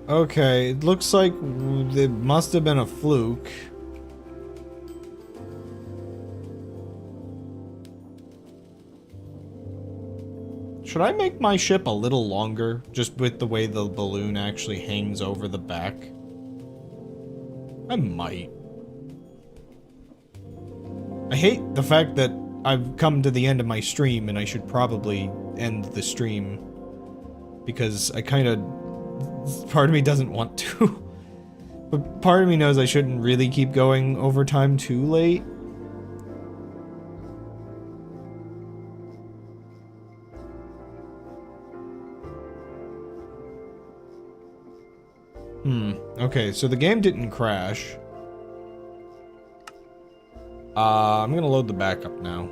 Okay, it looks like it must have been a fluke. Should I make my ship a little longer, just with the way the balloon actually hangs over the back? I might. I hate the fact that I've come to the end of my stream and I should probably end the stream. Because I kind of... part of me doesn't want to. But part of me knows I shouldn't really keep going overtime too late. Okay, so the game didn't crash. I'm gonna load the backup now.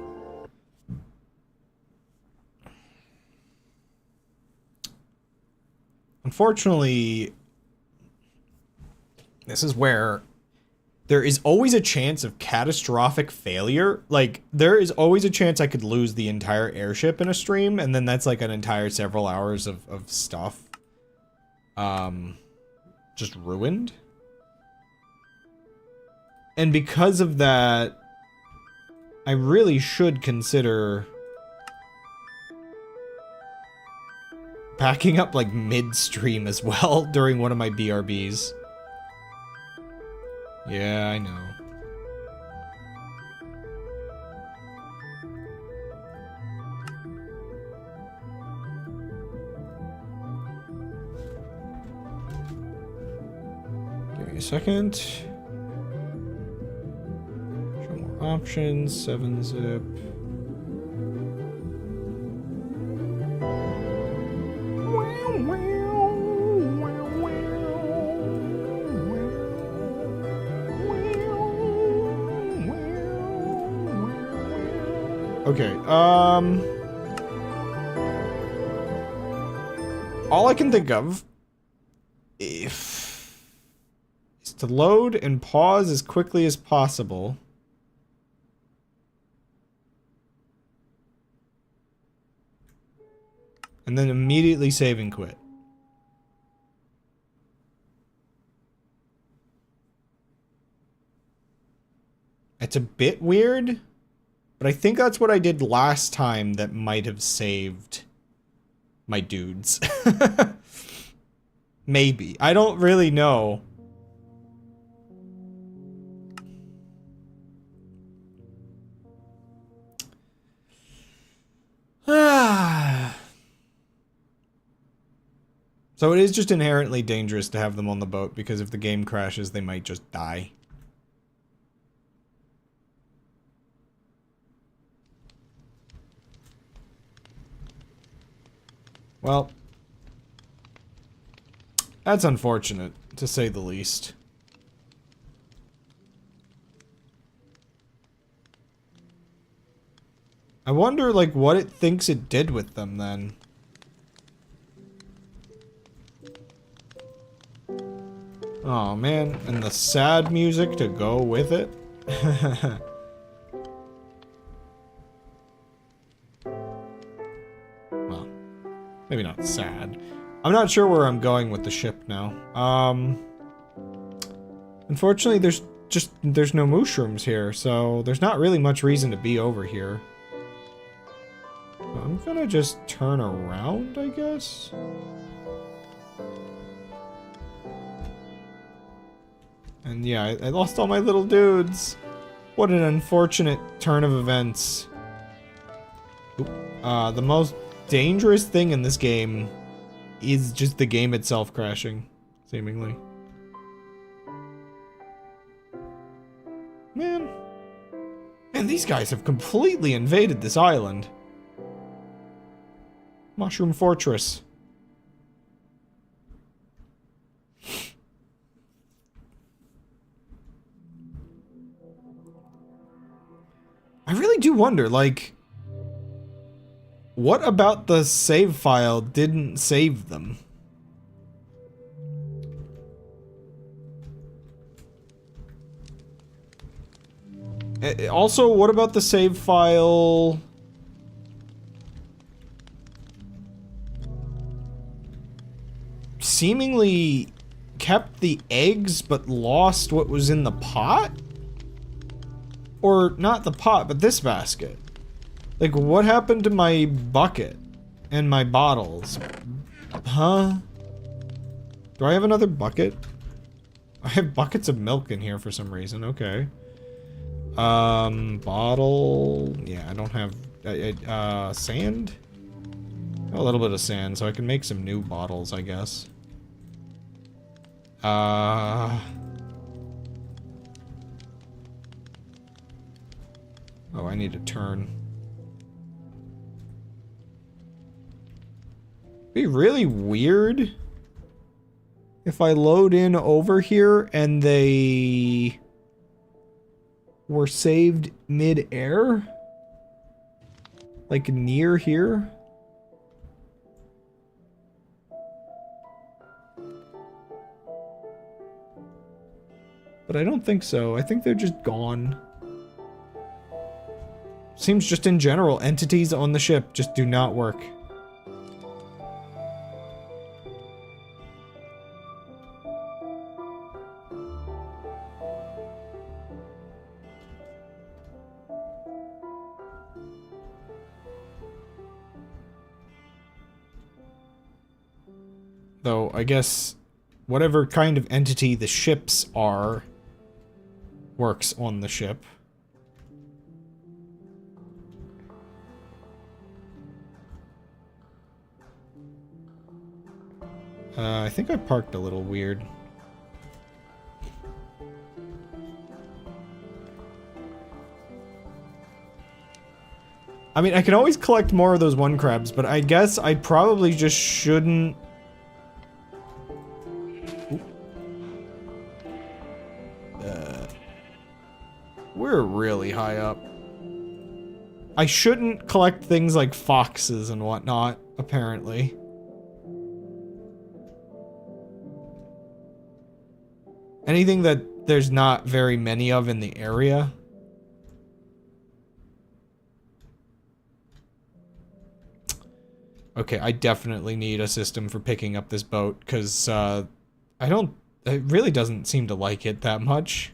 Unfortunately, this is where there is always a chance of catastrophic failure. Like, there is always a chance I could lose the entire airship in a stream, and then that's like an entire several hours of stuff. Just ruined. And because of that, I really should consider backing up like mid-stream as well during one of my BRBs. Yeah, I know. Give me a second. Show more options, 7-zip. Okay, all I can think of is to load and pause as quickly as possible. And then immediately save and quit. It's a bit weird. But I think that's what I did last time that might have saved my dudes. Maybe. I don't really know. So it is just inherently dangerous to have them on the boat because if the game crashes, they might just die. Well, that's unfortunate, to say the least. I wonder, like, what it thinks it did with them, then. Oh, man, and the sad music to go with it. Well, maybe not sad. I'm not sure where I'm going with the ship now. Unfortunately, there's no mushrooms here, so there's not really much reason to be over here. So I'm gonna just turn around, I guess? And yeah, I lost all my little dudes. What an unfortunate turn of events. Oop. The most dangerous thing in this game is just the game itself crashing, seemingly. Man, these guys have completely invaded this island. Mushroom Fortress. I really do wonder, like, what about the save file didn't save them? Also, what about the save file? Seemingly kept the eggs but lost what was in the pot? Or not the pot, but this basket. Like, what happened to my bucket and my bottles? Huh? Do I have another bucket? I have buckets of milk in here for some reason. Okay. Bottle. Yeah, I don't have sand. A little bit of sand, so I can make some new bottles, I guess. Oh, I need to turn. Be really weird if I load in over here and they were saved mid-air? Like near here? But I don't think so. I think they're just gone. Seems just in general, entities on the ship just do not work. Though, I guess, whatever kind of entity the ships are, works on the ship. I think I parked a little weird. I mean, I can always collect more of those one crabs, but I guess I probably just shouldn't... We're really high up. I shouldn't collect things like foxes and whatnot, apparently. Anything that there's not very many of in the area. Okay, I definitely need a system for picking up this boat, because, it really doesn't seem to like it that much.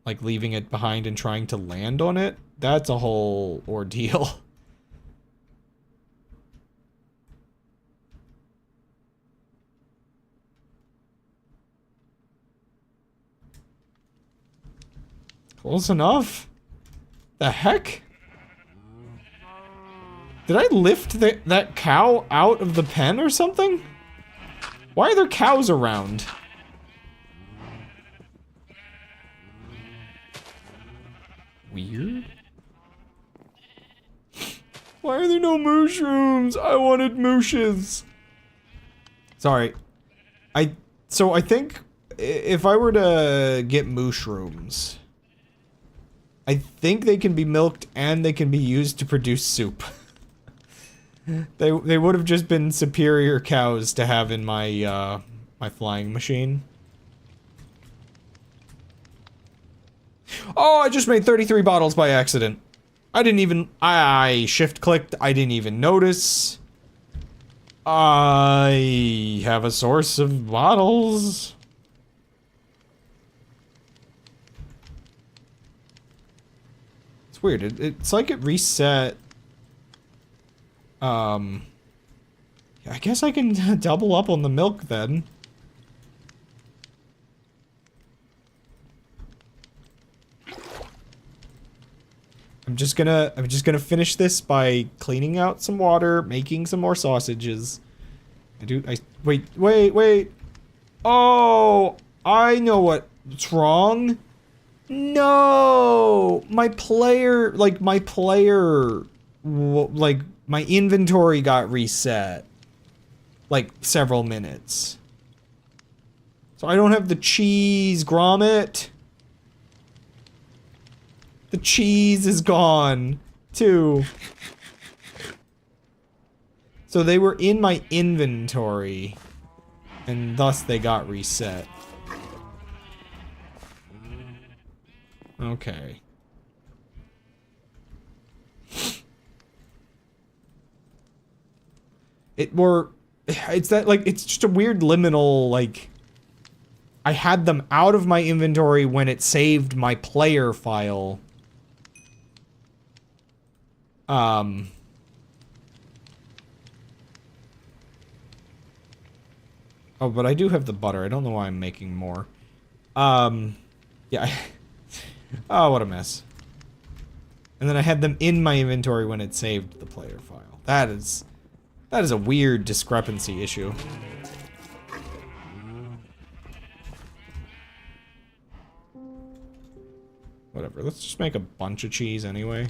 Like, leaving it behind and trying to land on it? That's a whole ordeal. Close enough? The heck? Did I lift that cow out of the pen or something? Why are there cows around? Weird. Why are there no mushrooms? I wanted mooshes. Sorry. So I think if I were to get mushrooms, I think they can be milked and they can be used to produce soup. They would have just been superior cows to have in my my flying machine. Oh, I just made 33 bottles by accident. I shift-clicked, I didn't even notice. I have a source of bottles. It's weird, it's like it reset. I guess I can double up on the milk then. I'm just gonna finish this by cleaning out some water, making some more sausages. Wait. Oh, I know what's wrong. No, my inventory got reset. Like, several minutes. So I don't have the cheese, Gromit. The cheese is gone, too. So they were in my inventory, and thus they got reset. Okay. It's just a weird liminal, like, I had them out of my inventory when it saved my player file. Oh, but I do have the butter. I don't know why I'm making more. Yeah. Oh, what a mess. And then I had them in my inventory when it saved the player file. That is a weird discrepancy issue. Whatever, let's just make a bunch of cheese anyway.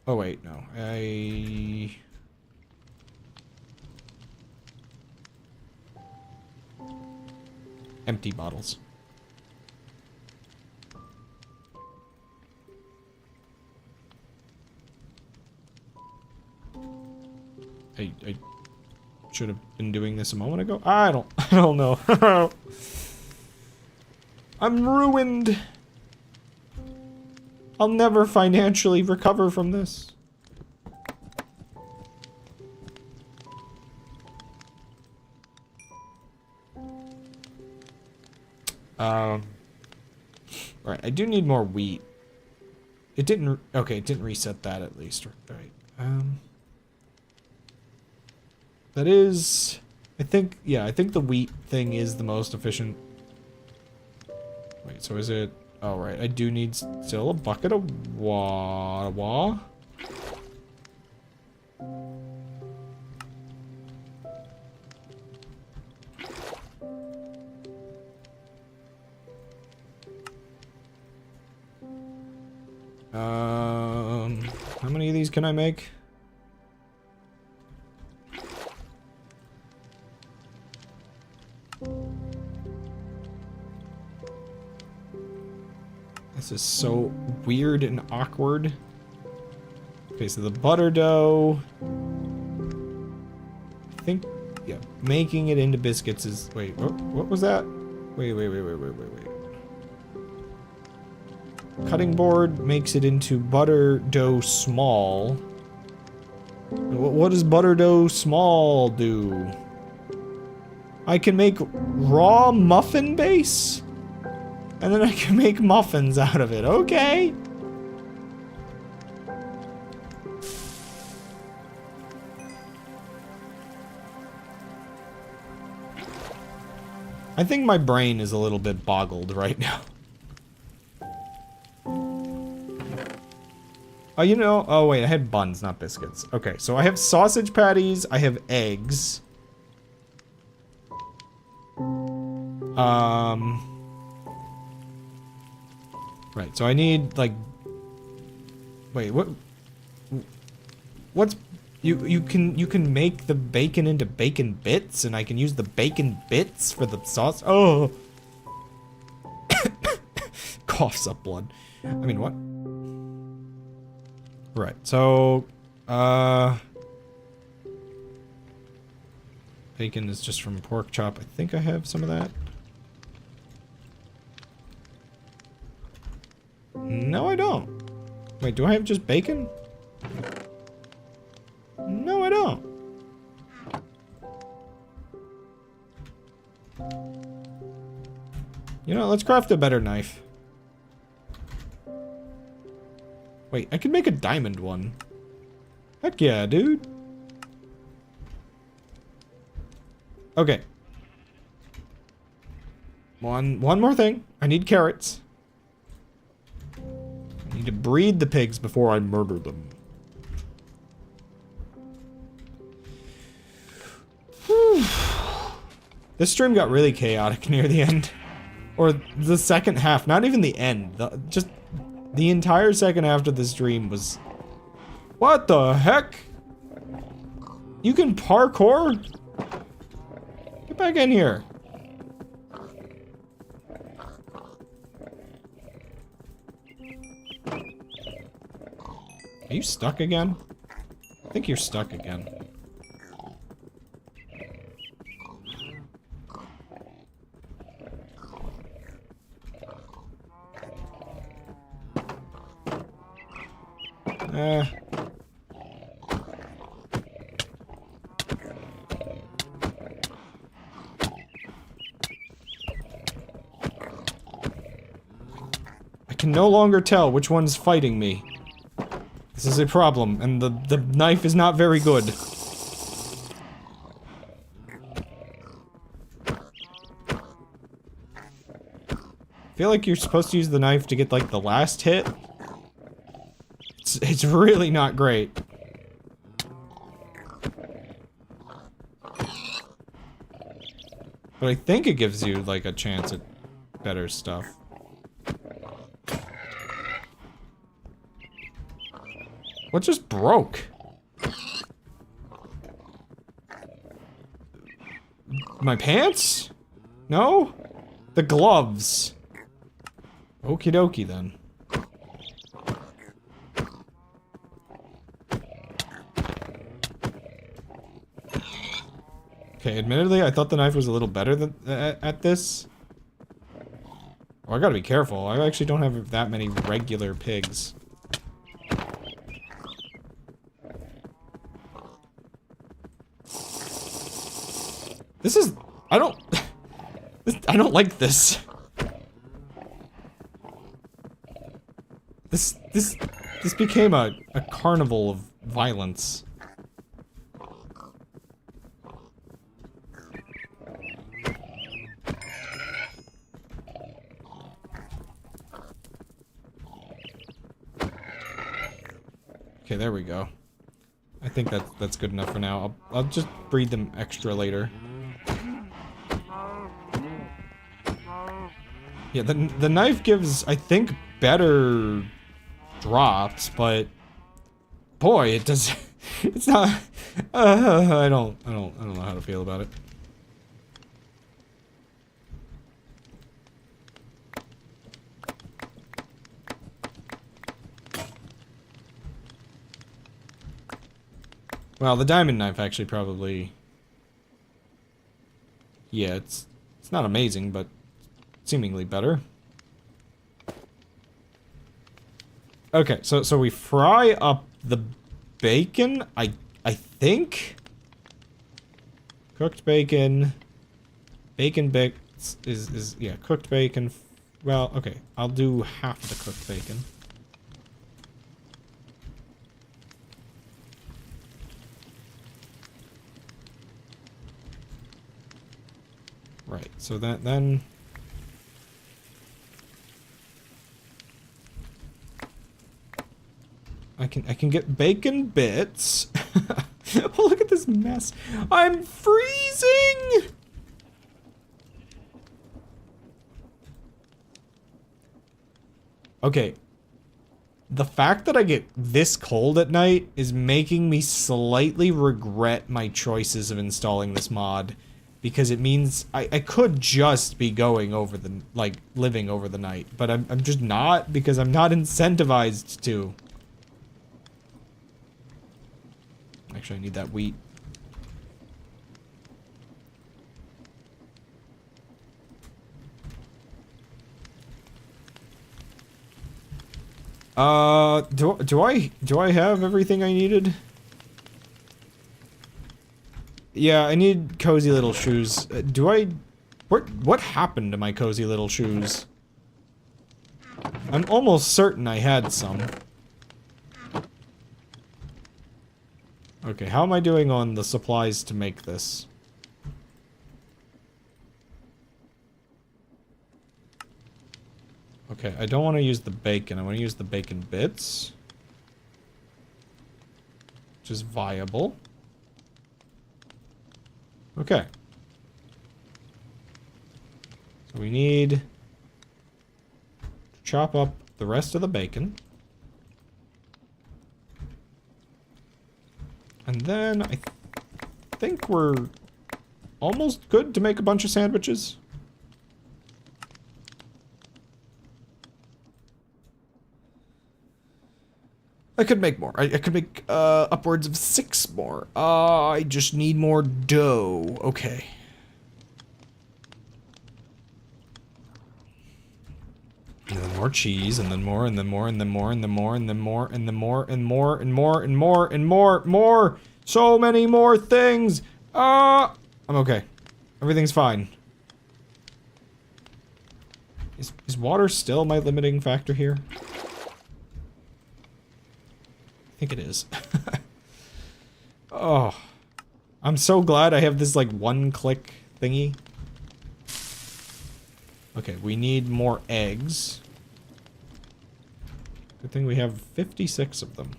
Oh wait, no. Empty bottles. I should have been doing this a moment ago. I don't know. I'm ruined. I'll never financially recover from this. Right, I do need more wheat. It didn't, okay, it didn't reset that at least, right. That is, I think the wheat thing is the most efficient. Wait, so is it, oh right, I do need still a bucket of water. How many of these can I make? This is so weird and awkward. Okay, so the butter dough. I think, yeah, making it into biscuits is, wait, what was that? Wait. Cutting board makes it into butter dough small. What does butter dough small do? I can make raw muffin base? And then I can make muffins out of it. Okay. I think my brain is a little bit boggled right now. Oh, you know, oh wait, I had buns, not biscuits. Okay, so I have sausage patties, I have eggs. Right, so I need, like... Wait, what's... You can make the bacon into bacon bits, and I can use the bacon bits for the sauce? Oh! Coughs up blood. I mean, what? Right, so... Bacon is just from pork chop. I think I have some of that. No, I don't. Wait, do I have just bacon? No, I don't. You know, let's craft a better knife. Wait, I could make a diamond one. Heck yeah, dude. Okay. One more thing. I need carrots. I need to breed the pigs before I murder them. Whew. This stream got really chaotic near the end. Or the second half, not even the end. Just the entire second half of the stream was... What the heck? You can parkour? Get back in here. Are you stuck again? I think you're stuck again. I can no longer tell which one's fighting me. This is a problem, and the knife is not very good. feel like you're supposed to use the knife to get, like, the last hit. It's really not great. But I think it gives you, like, a chance at better stuff. What just broke? My pants? No? The gloves. Okie dokie then. Okay, admittedly, I thought the knife was a little better than at this. Oh, I gotta be careful. I actually don't have that many regular pigs. This is... I don't like this. This became a carnival of violence. Okay, there we go. I think that's good enough for now. I'll just breed them extra later. Yeah, the knife gives, I think, better drops, but boy, it does. It's not. I don't know how to feel about it. Well, the diamond knife actually probably. Yeah, it's not amazing, but seemingly better. Okay, so we fry up the bacon, I think? Cooked bacon. Bacon bits is yeah, cooked bacon. Well, okay, I'll do half the cooked bacon. Right, so then I can get bacon bits. Oh, look at this mess. I'm freezing! Okay. The fact that I get this cold at night is making me slightly regret my choices of installing this mod. Because it means I could just be going over the, like, living over the night. But I'm just not, because I'm not incentivized to. Actually, I need that wheat. Do I have everything I needed? Yeah, I need cozy little shoes. What happened to my cozy little shoes? I'm almost certain I had some. Okay, how am I doing on the supplies to make this? Okay, I don't want to use the bacon. I want to use the bacon bits. Which is viable. Okay. So we need to chop up the rest of the bacon. And then I think we're almost good to make a bunch of sandwiches. I could make more. I could make upwards of 6 more. I just need more dough. Okay. And then more cheese, and then more, and then more, and then more, and then more, and then more, and then more, and more, and more, and more, and more. So many more things. I'm okay. Everything's fine. Is water still my limiting factor here? I think it is. Oh. I'm so glad I have this, like, one-click thingy. Okay, Okay, we need more eggs. Good thing we have 56 of them.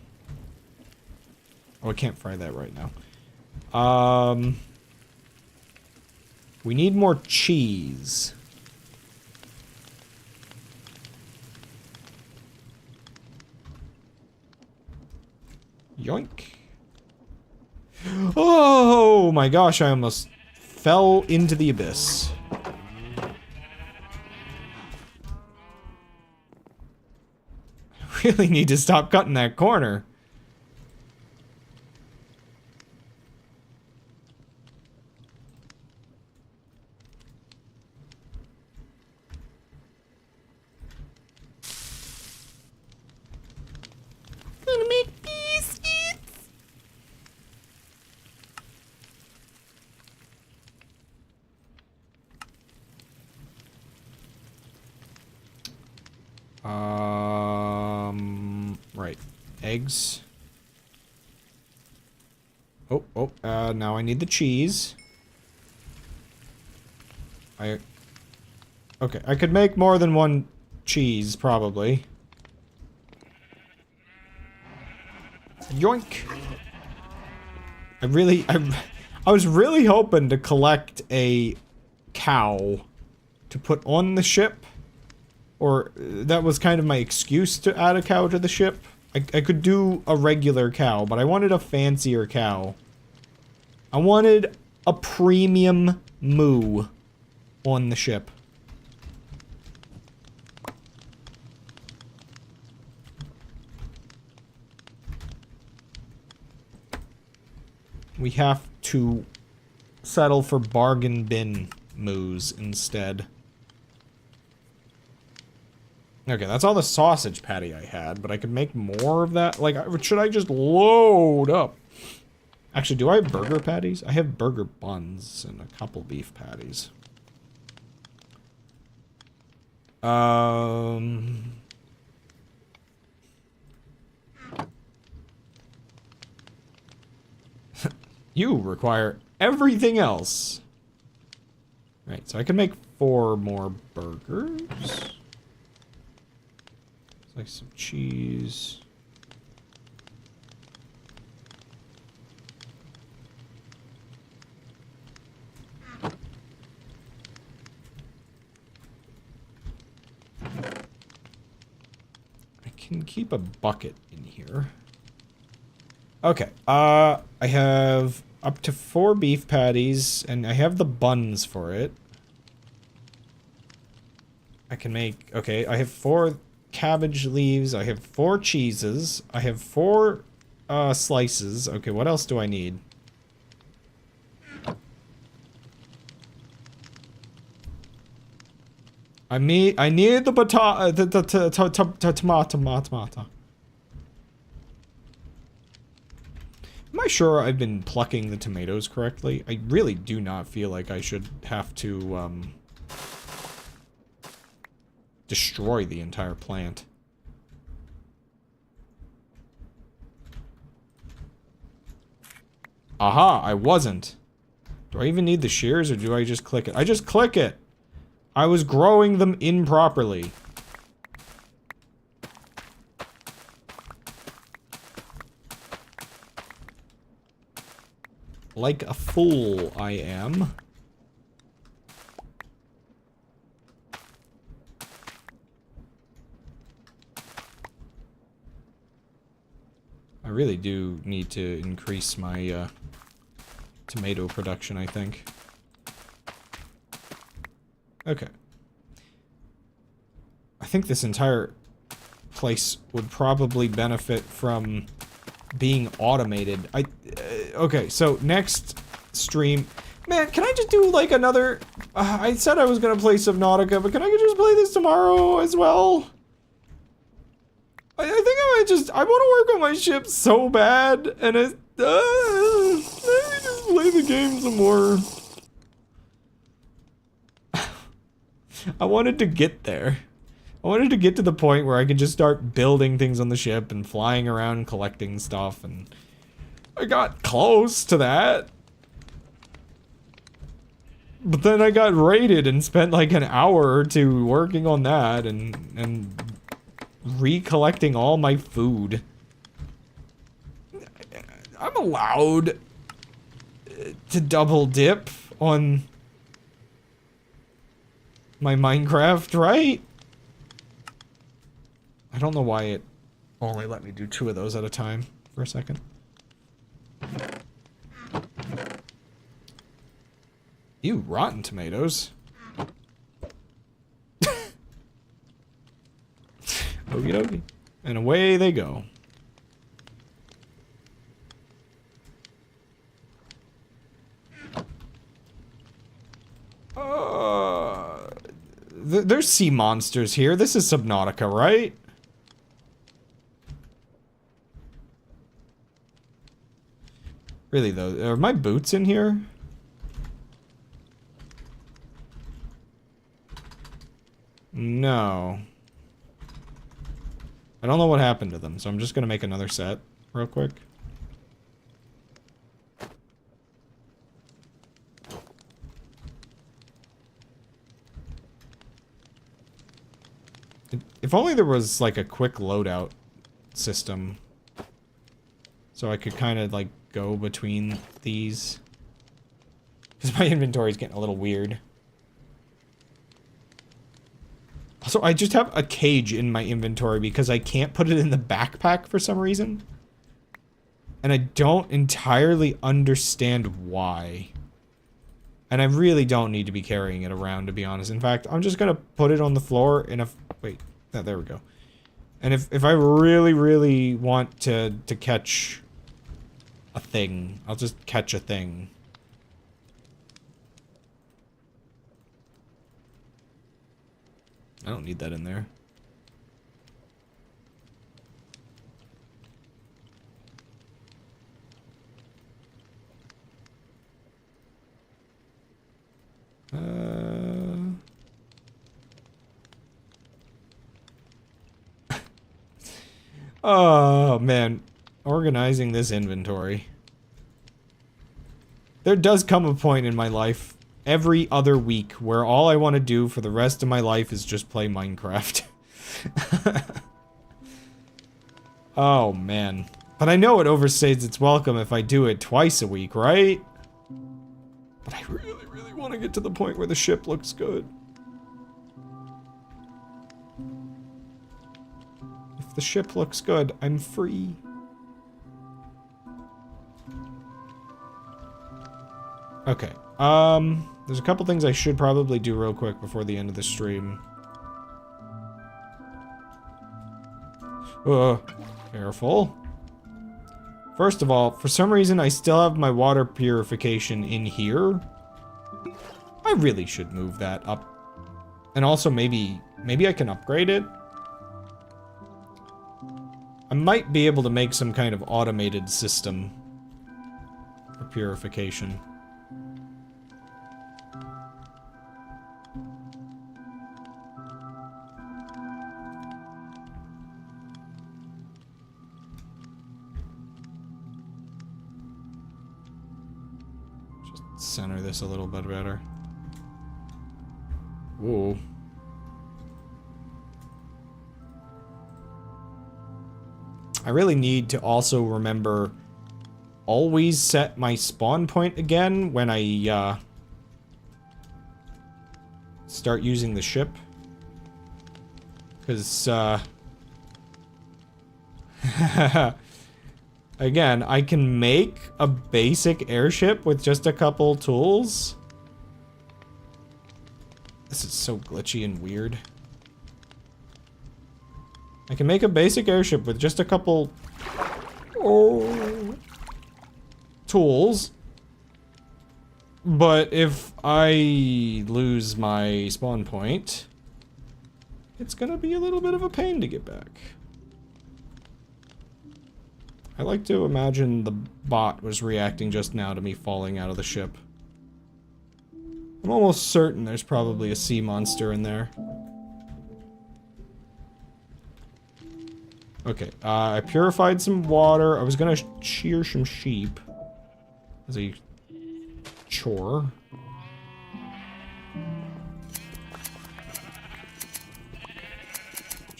Oh, I can't fry that right now. We need more cheese. Yoink. Oh my gosh, I almost fell into the abyss. I really need to stop cutting that corner. Gonna make biscuits. Right. Eggs. Now I need the cheese. Okay, I could make more than one cheese, probably. Yoink! I was really hoping to collect a cow to put on the ship. Or, that was kind of my excuse to add a cow to the ship. I could do a regular cow, but I wanted a fancier cow. I wanted a premium moo on the ship. We have to settle for bargain bin moos instead. Okay, that's all the sausage patty I had, but I could make more of that. Like, should I just load up? Actually, do I have burger patties? I have burger buns and a couple beef patties. You require everything else. Right, so I can make 4 more burgers. Like some cheese. I can keep a bucket in here. Okay, I have up to 4 beef patties, and I have the buns for it. I can make, okay, I have 4 cabbage leaves, I have 4 cheeses, I have 4 slices. Okay, what else do I need? I need the tomato. Am I sure I've been plucking the tomatoes correctly? I really do not feel like I should have to destroy the entire plant. Aha, I wasn't. Do I even need the shears, or do I just click it? I just click it! I was growing them improperly. Like a fool, I am. I really do need to increase my tomato production, I think. Okay. I think this entire place would probably benefit from being automated. Okay, so next stream... Man, can I just do, like, another... I said I was gonna play Subnautica, but can I just play this tomorrow as well? I think I might just... I want to work on my ship so bad, and it's... let me just play the game some more. I wanted to get there. I wanted to get to the point where I could just start building things on the ship and flying around collecting stuff, and I got close to that. But then I got raided and spent like an hour or two working on that and recollecting all my food. I'm allowed to double dip on my Minecraft, right? I don't know why it only let me do 2 of those at a time for a second. Ew, rotten tomatoes. Okie dokie. And away they go. There's sea monsters here. This is Subnautica, right? Really though, are my boots in here? No. I don't know what happened to them, so I'm just gonna make another set real quick. If only there was like a quick loadout system. So I could kind of like go between these. Because my inventory is getting a little weird. Also, I just have a cage in my inventory because I can't put it in the backpack for some reason. And I don't entirely understand why. And I really don't need to be carrying it around, to be honest. In fact, I'm just gonna put it on the floor and if... Wait, there we go. And if I really, really want to catch a thing, I'll just catch a thing. I don't need that in there. Oh, man. Organizing this inventory. There does come a point in my life, every other week, where all I want to do for the rest of my life is just play Minecraft. Oh, man. But I know it overstays its welcome if I do it twice a week, right? But I really, really want to get to the point where the ship looks good. If the ship looks good, I'm free. Okay, there's a couple things I should probably do real quick before the end of the stream. Careful. First of all, for some reason I still have my water purification in here. I really should move that up. And also maybe I can upgrade it. I might be able to make some kind of automated system for purification. Center this a little bit better. Ooh. I really need to also remember always set my spawn point again when I start using the ship. Because again, I can make a basic airship with just a couple tools. This is so glitchy and weird. I can make a basic airship with just a couple tools. But if I lose my spawn point, it's gonna be a little bit of a pain to get back. I like to imagine the bot was reacting just now to me falling out of the ship. I'm almost certain there's probably a sea monster in there. Okay, I purified some water. I was gonna shear some sheep as a chore.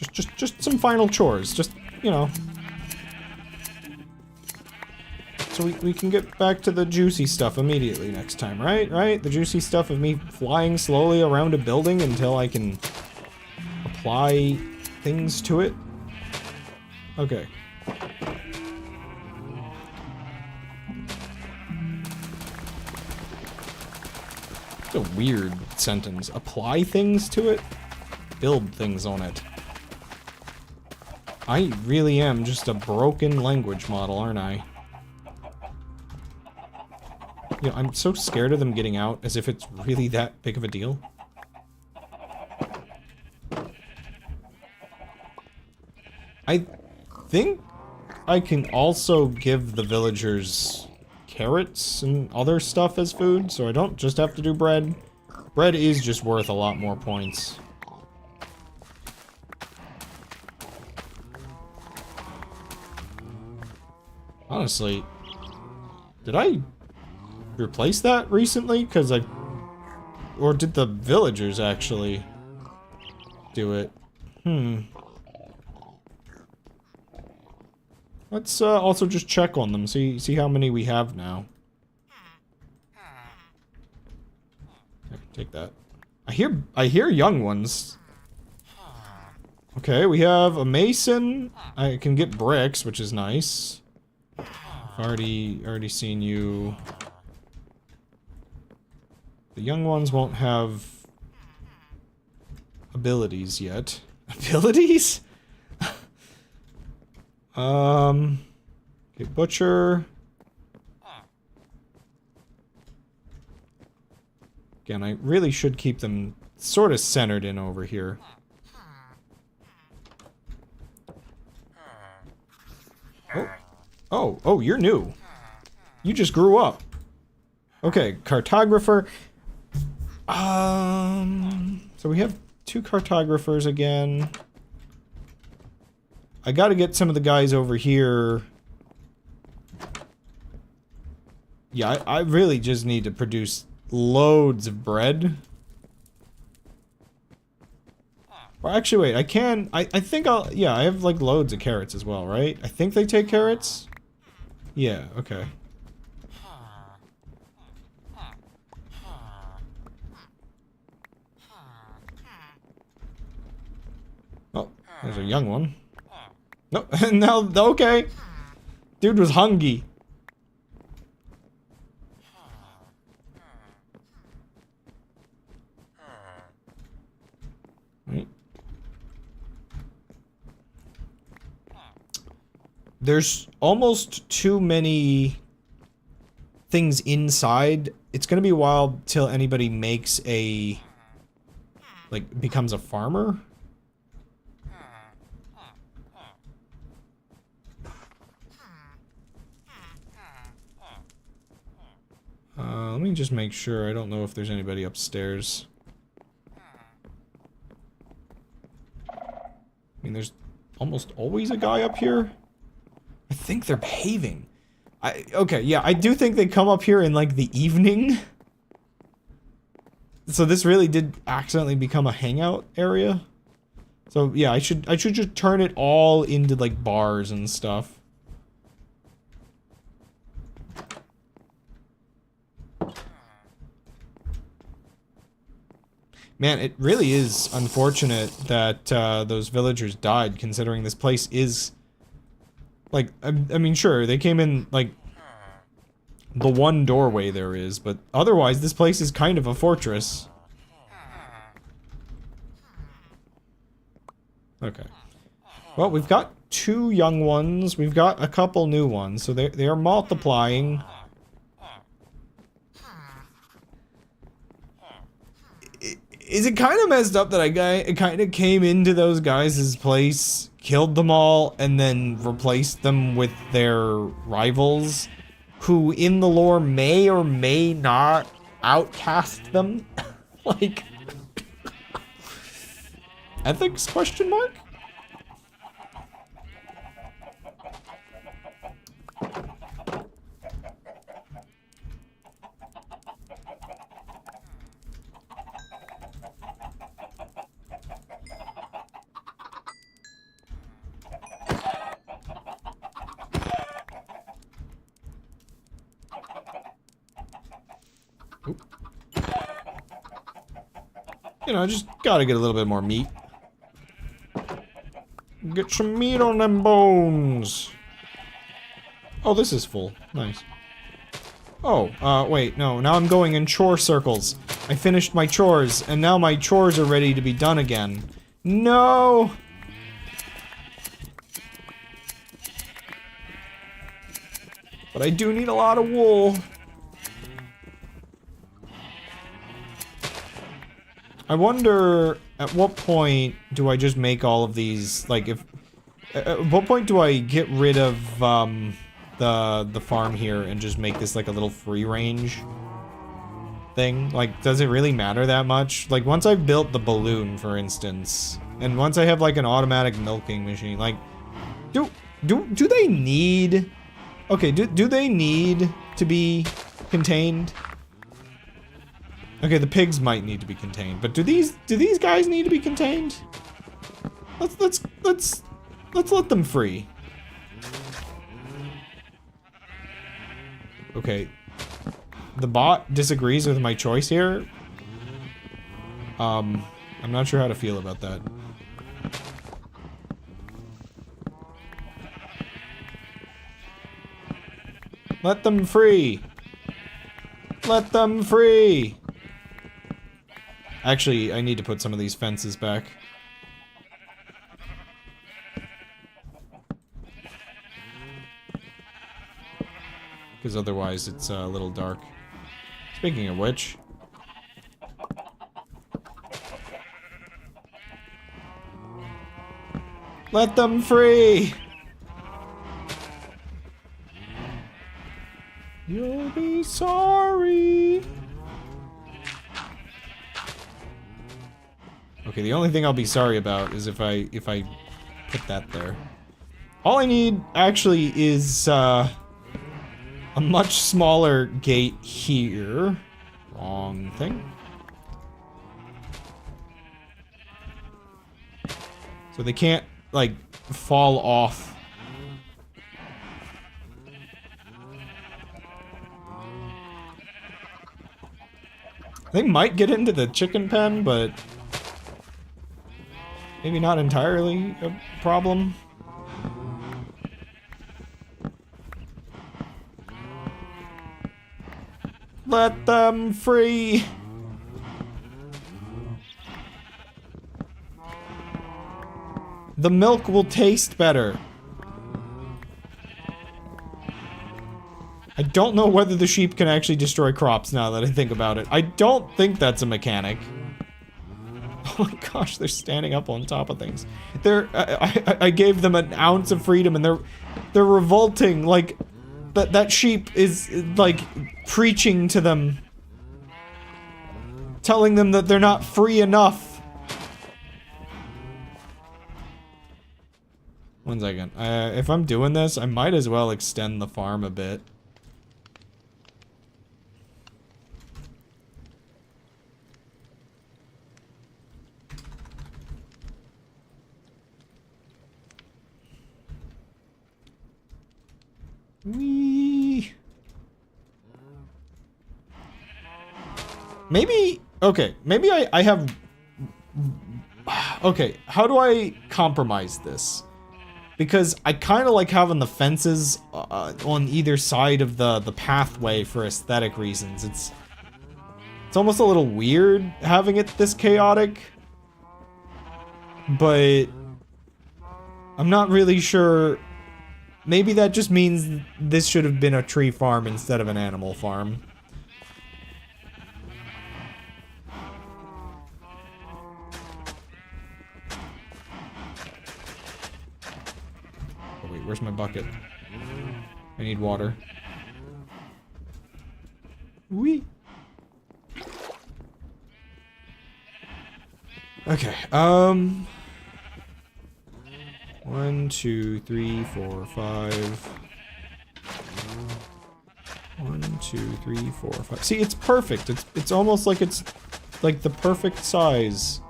Just some final chores. Just, you know. So we can get back to the juicy stuff immediately next time, right? Right? The juicy stuff of me flying slowly around a building until I can apply things to it. Okay. It's a weird sentence. Apply things to it? Build things on it. I really am just a broken language model, aren't I? You know, I'm so scared of them getting out, as if it's really that big of a deal. I think I can also give the villagers carrots and other stuff as food, so I don't just have to do bread. Bread is just worth a lot more points. Honestly, did I replace that recently? Because or did the villagers actually do it? Let's also just check on them, see how many we have now. Here, take that. I hear young ones. Okay, we have a mason. I can get bricks, which is nice. I've already seen you. The young ones won't have abilities yet. Abilities? Okay, butcher. Again, I really should keep them sort of centered in over here. Oh, you're new. You just grew up. Okay, cartographer. So we have 2 cartographers again. I gotta get some of the guys over here. Yeah, I really just need to produce loads of bread. Or actually, wait, I think yeah, I have like loads of carrots as well, right? I think they take carrots? Yeah, okay. Oh, there's a young one. No, now, okay. Dude was hungry. Right. There's almost too many things inside. It's gonna be a while till anybody makes a, like, becomes a farmer. Let me just make sure. I don't know if there's anybody upstairs. I mean, there's almost always a guy up here. I think they're behaving. Okay, yeah, I do think they come up here in, like, the evening. So this really did accidentally become a hangout area. So, yeah, I should just turn it all into, like, bars and stuff. Man, it really is unfortunate that those villagers died, considering this place is... Like, I mean, sure, they came in, like, the one doorway there is, but otherwise this place is kind of a fortress. Okay. Well, we've got 2 young ones, we've got a couple new ones, so they are multiplying. Is it kind of messed up that I kind of came into those guys' place, killed them all, and then replaced them with their rivals, who in the lore may or may not outcast them? Like... Ethics, question mark? Oop. You know, just gotta get a little bit more meat. Get some meat on them bones. Oh, this is full. Nice. Oh, wait, no. Now I'm going in chore circles. I finished my chores, and now my chores are ready to be done again. No! But I do need a lot of wool. I wonder, at what point do I just make all of these, like, if... At what point do I get rid of, the farm here and just make this, like, a little free-range thing? Like, does it really matter that much? Like, once I've built the balloon, for instance, and once I have, like, an automatic milking machine, like, do they need... Okay, do they need to be contained? Okay, the pigs might need to be contained, but do these guys need to be contained? Let's let them free. Okay. The bot disagrees with my choice here. I'm not sure how to feel about that. Let them free. Let them free. Actually, I need to put some of these fences back. Because otherwise it's a little dark. Speaking of which... Let them free! You'll be sorry! Okay, the only thing I'll be sorry about is if I put that there. All I need, actually, is, a much smaller gate here. Wrong thing. So they can't, like, fall off. They might get into the chicken pen, but maybe not entirely a problem. Let them free. The milk will taste better. I don't know whether the sheep can actually destroy crops now that I think about it. I don't think that's a mechanic. Oh my gosh, they're standing up on top of things. I gave them an ounce of freedom and they're revolting. Like, that sheep is, like, preaching to them. Telling them that they're not free enough. One second. If I'm doing this, I might as well extend the farm a bit. Wee. Maybe, okay, maybe I have, okay, how do I compromise this? Because I kind of like having the fences on either side of the pathway for aesthetic reasons. It's almost a little weird having it this chaotic, but I'm not really sure. Maybe that just means this should have been a tree farm instead of an animal farm. Oh wait, where's my bucket? I need water. Wee. Okay, 1, 2, 3, 4, 5. 1, 2, 3, 4, 5. See, it's perfect. It's almost like it's like the perfect size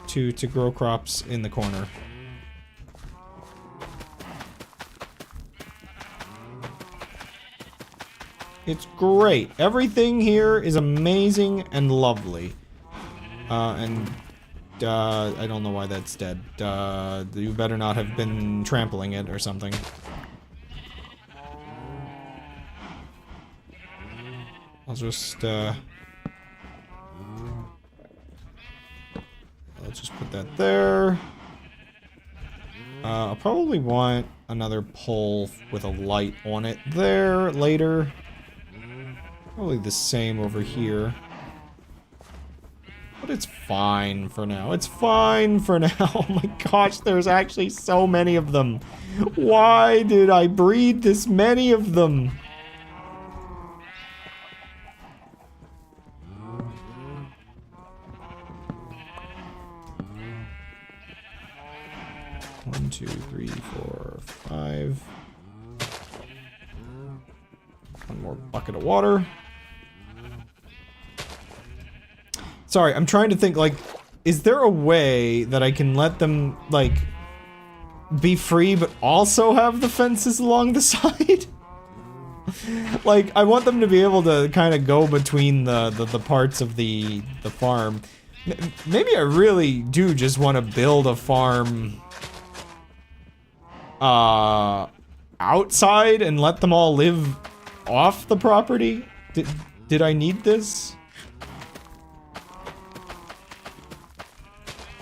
to grow crops in the corner. It's great. Everything here is amazing and lovely. I don't know why that's dead. You better not have been trampling it or something. I'll just, let's just put that there. I'll probably want another pole with a light on it there later. Probably the same over here. But it's fine for now. It's fine for now. Oh my gosh, there's actually so many of them. Why did I breed this many of them? One, two, three, four, five. One more bucket of water. Sorry, I'm trying to think, like, is there a way that I can let them, like, be free but also have the fences along the side? Like, I want them to be able to kind of go between the parts of the farm. Maybe I really do just want to build a farm outside and let them all live off the property? Did I need this?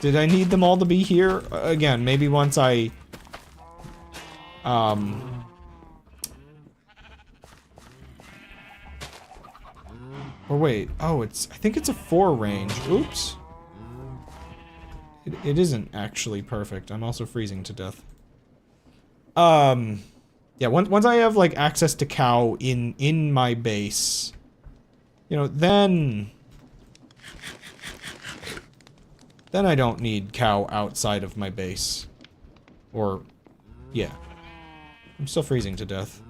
Did I need them all to be here? Again, maybe once I... Or wait, oh, I think it's a 4 range. Oops. It isn't actually perfect. I'm also freezing to death. Yeah, once I have, like, access to cow in my base, you know, then I don't need cow outside of my base. Or, yeah. I'm still freezing to death.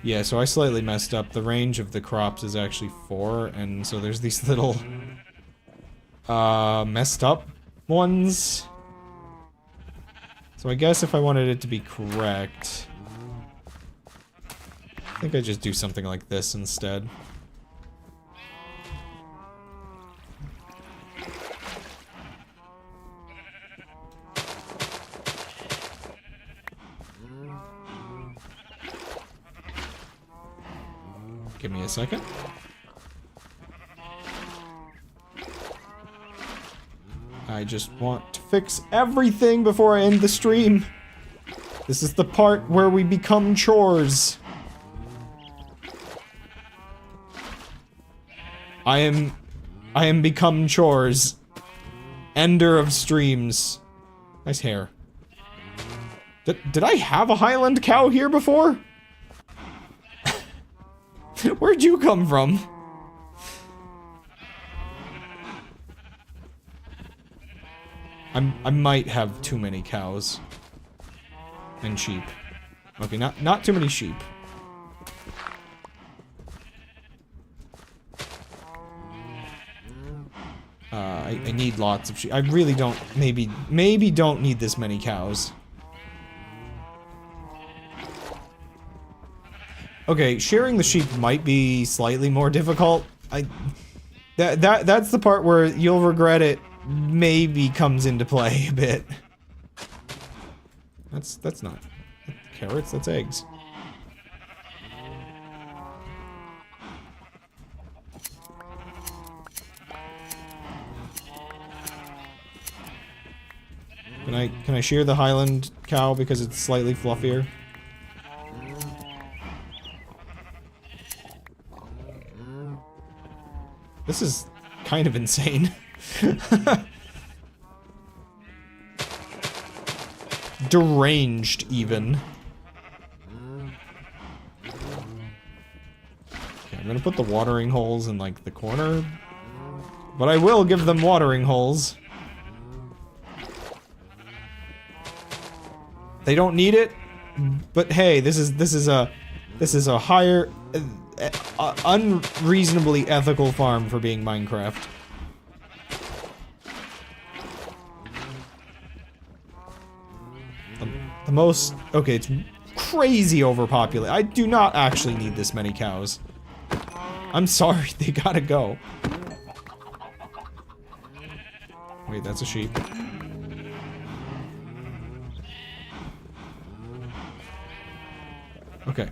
Yeah, so I slightly messed up. The range of the crops is actually 4, and so there's these little, messed up ones. So I guess if I wanted it to be correct, I think I just do something like this instead. Give me a second. I just want to fix everything before I end the stream. This is the part where we become chores. I am become chores. Ender of streams. Nice hair. Did I have a Highland cow here before? Where'd you come from? I might have too many cows. And sheep. Okay, not too many sheep. I need lots of sheep. I really don't, maybe don't need this many cows. Okay, shearing the sheep might be slightly more difficult. That's the part where you'll regret it maybe comes into play a bit. That's not carrots, that's eggs. Can I shear the Highland cow because it's slightly fluffier? This is kind of insane. Deranged, even. Okay, I'm gonna put the watering holes in, like, the corner. But I will give them watering holes. They don't need it, but hey, this is a higher, unreasonably ethical farm for being Minecraft. most... Okay, it's crazy overpopulated. I do not actually need this many cows. I'm sorry, they gotta go. Wait, that's a sheep. Okay.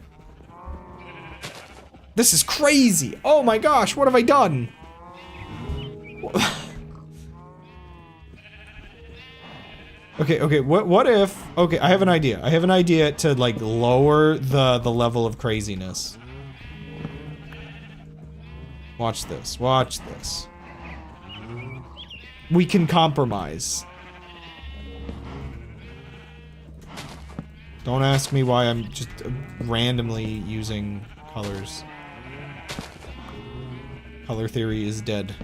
This is crazy! Oh my gosh, what have I done? Okay, what if... Okay, I have an idea. I have an idea to, like, lower the level of craziness. Watch this, watch this. We can compromise. Don't ask me why I'm just randomly using colors. Color theory is dead.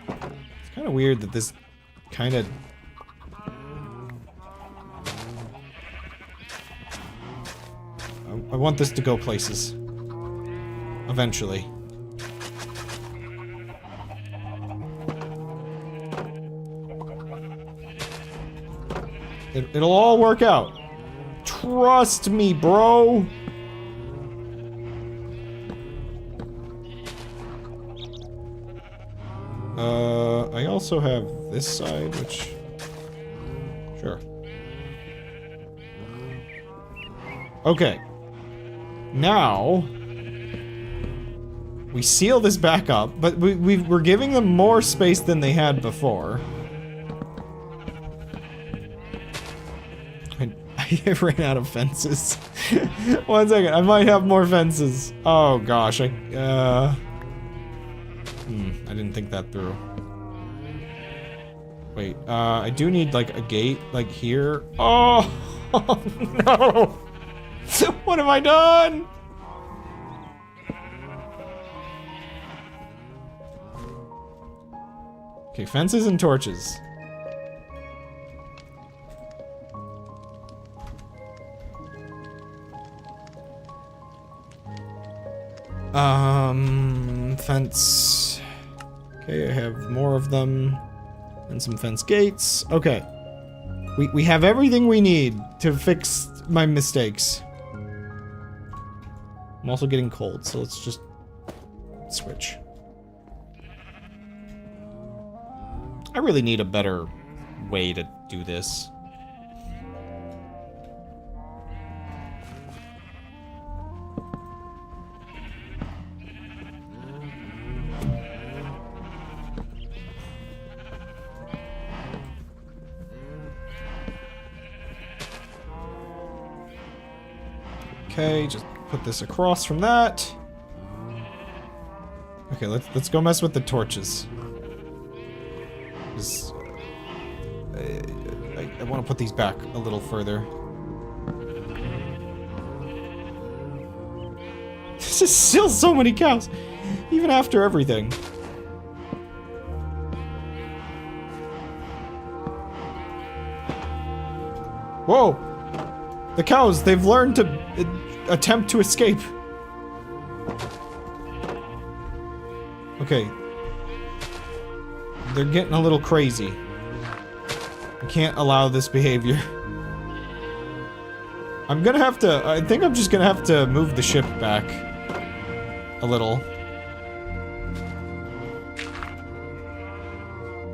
It's kind of weird that this kind of... I want this to go places. Eventually. It'll all work out. Trust me, bro. I also have this side, which... Sure. Okay. Now... We seal this back up, but we're giving them more space than they had before. I ran out of fences. 1 second, I might have more fences. Oh gosh, I didn't think that through. Wait, I do need like a gate, like here. Oh, no! What have I done? Okay, fences and torches. Fence. Okay, I have more of them. And some fence gates. Okay. We have everything we need to fix my mistakes. I'm also getting cold, so let's just switch. I really need a better way to do this. Okay, just put this across from that. Okay, let's go mess with the torches. I want to put these back a little further. This is still so many cows, even after everything. Whoa! The cows, they've learned to attempt to escape. Okay. They're getting a little crazy. I can't allow this behavior. I'm gonna have to... I think I'm just gonna have to move the ship back a little.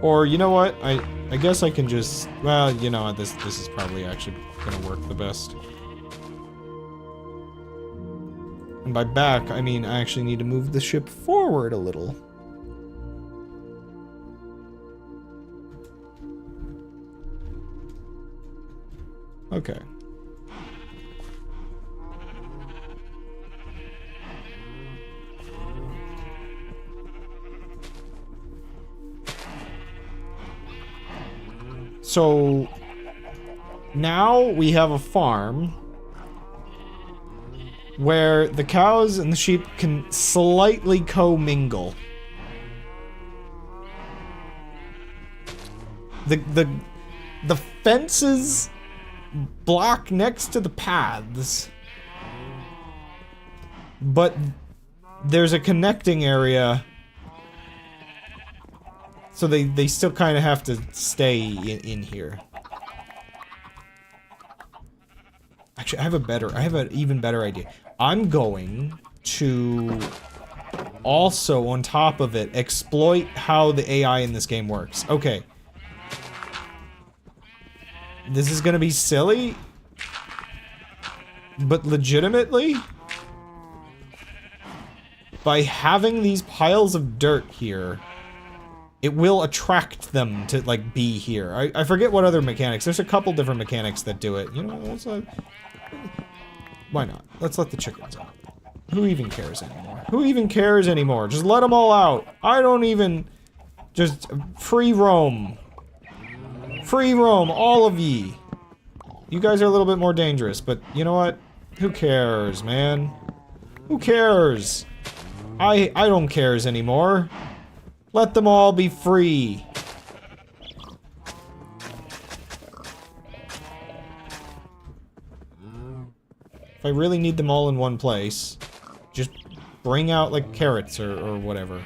Or, you know what? I guess I can just... Well, you know what? This is probably actually gonna work the best. And by back, I mean I actually need to move the ship forward a little. Okay. So now we have a farm where the cows and the sheep can slightly commingle. The fences block next to the paths, but there's a connecting area So they still kind of have to stay in here. Actually, I have an even better idea. I'm going to also, on top of it, exploit how the AI in this game works. Okay. This is gonna be silly, but legitimately, by having these piles of dirt here, it will attract them to, like, be here. I forget what other mechanics. There's a couple different mechanics that do it. You know, let's why not? Let's let the chickens out. Who even cares anymore? Who even cares anymore? Just let them all out. I don't even... Just free roam. Free roam, all of ye. You guys are a little bit more dangerous, but you know what? Who cares, man? Who cares? I don't cares anymore. Let them all be free. If I really need them all in one place, just bring out, like, carrots or whatever.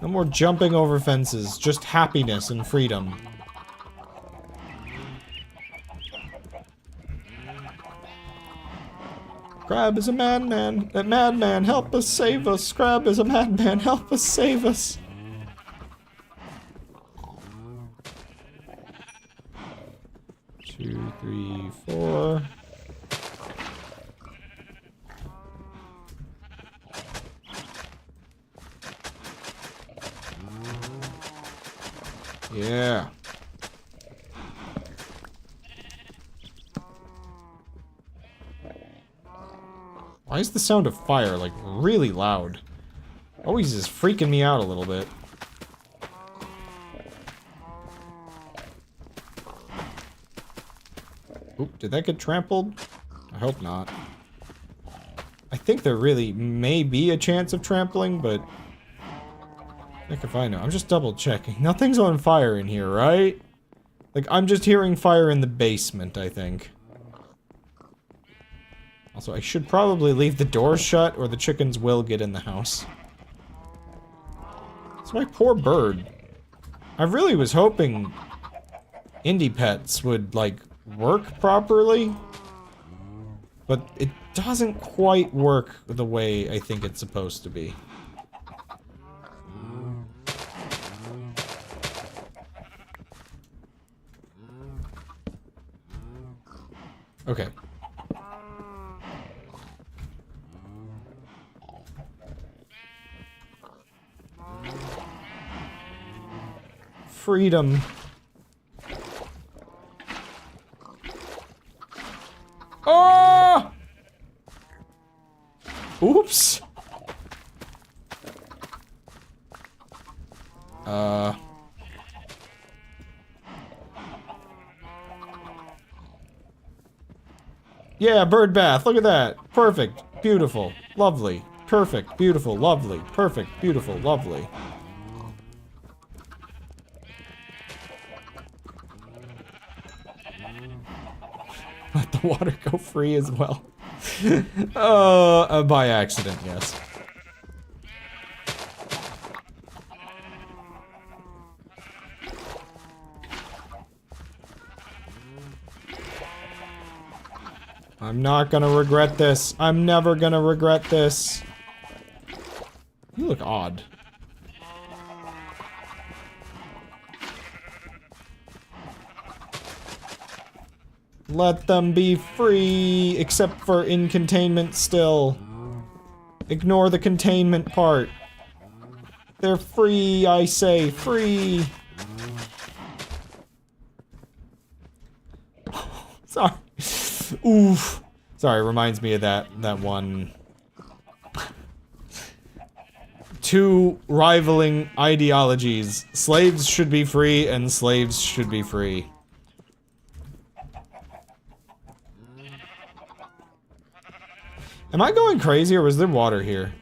No more jumping over fences, just happiness and freedom. Crab is a madman. A madman, help us, save us. Crab is a madman, help us, save us. Two, three, four. Yeah. Why is the sound of fire, like, really loud? Always is freaking me out a little bit. Oop, did that get trampled? I hope not. I think there really may be a chance of trampling, but... heck if I know. I'm just double checking. Nothing's on fire in here, right? Like, I'm just hearing fire in the basement, I think. Also, I should probably leave the door shut, or the chickens will get in the house. It's my poor bird. I really was hoping Indie Pets would, like, work properly. But it doesn't quite work the way I think it's supposed to be. Okay. Freedom. Oh! Oops. Yeah, bird bath. Look at that. Perfect. Beautiful. Lovely. Perfect. Beautiful. Lovely. Perfect. Beautiful. Lovely. Let the water go free as well. By accident, yes. I'm not gonna regret this. I'm never gonna regret this. You look odd. Let them be free, except for in containment still. Ignore the containment part. They're free, I say, free. Sorry. Oof. Sorry, reminds me of that one. Two rivaling ideologies. Slaves should be free and slaves should be free. Am I going crazy or was there water here?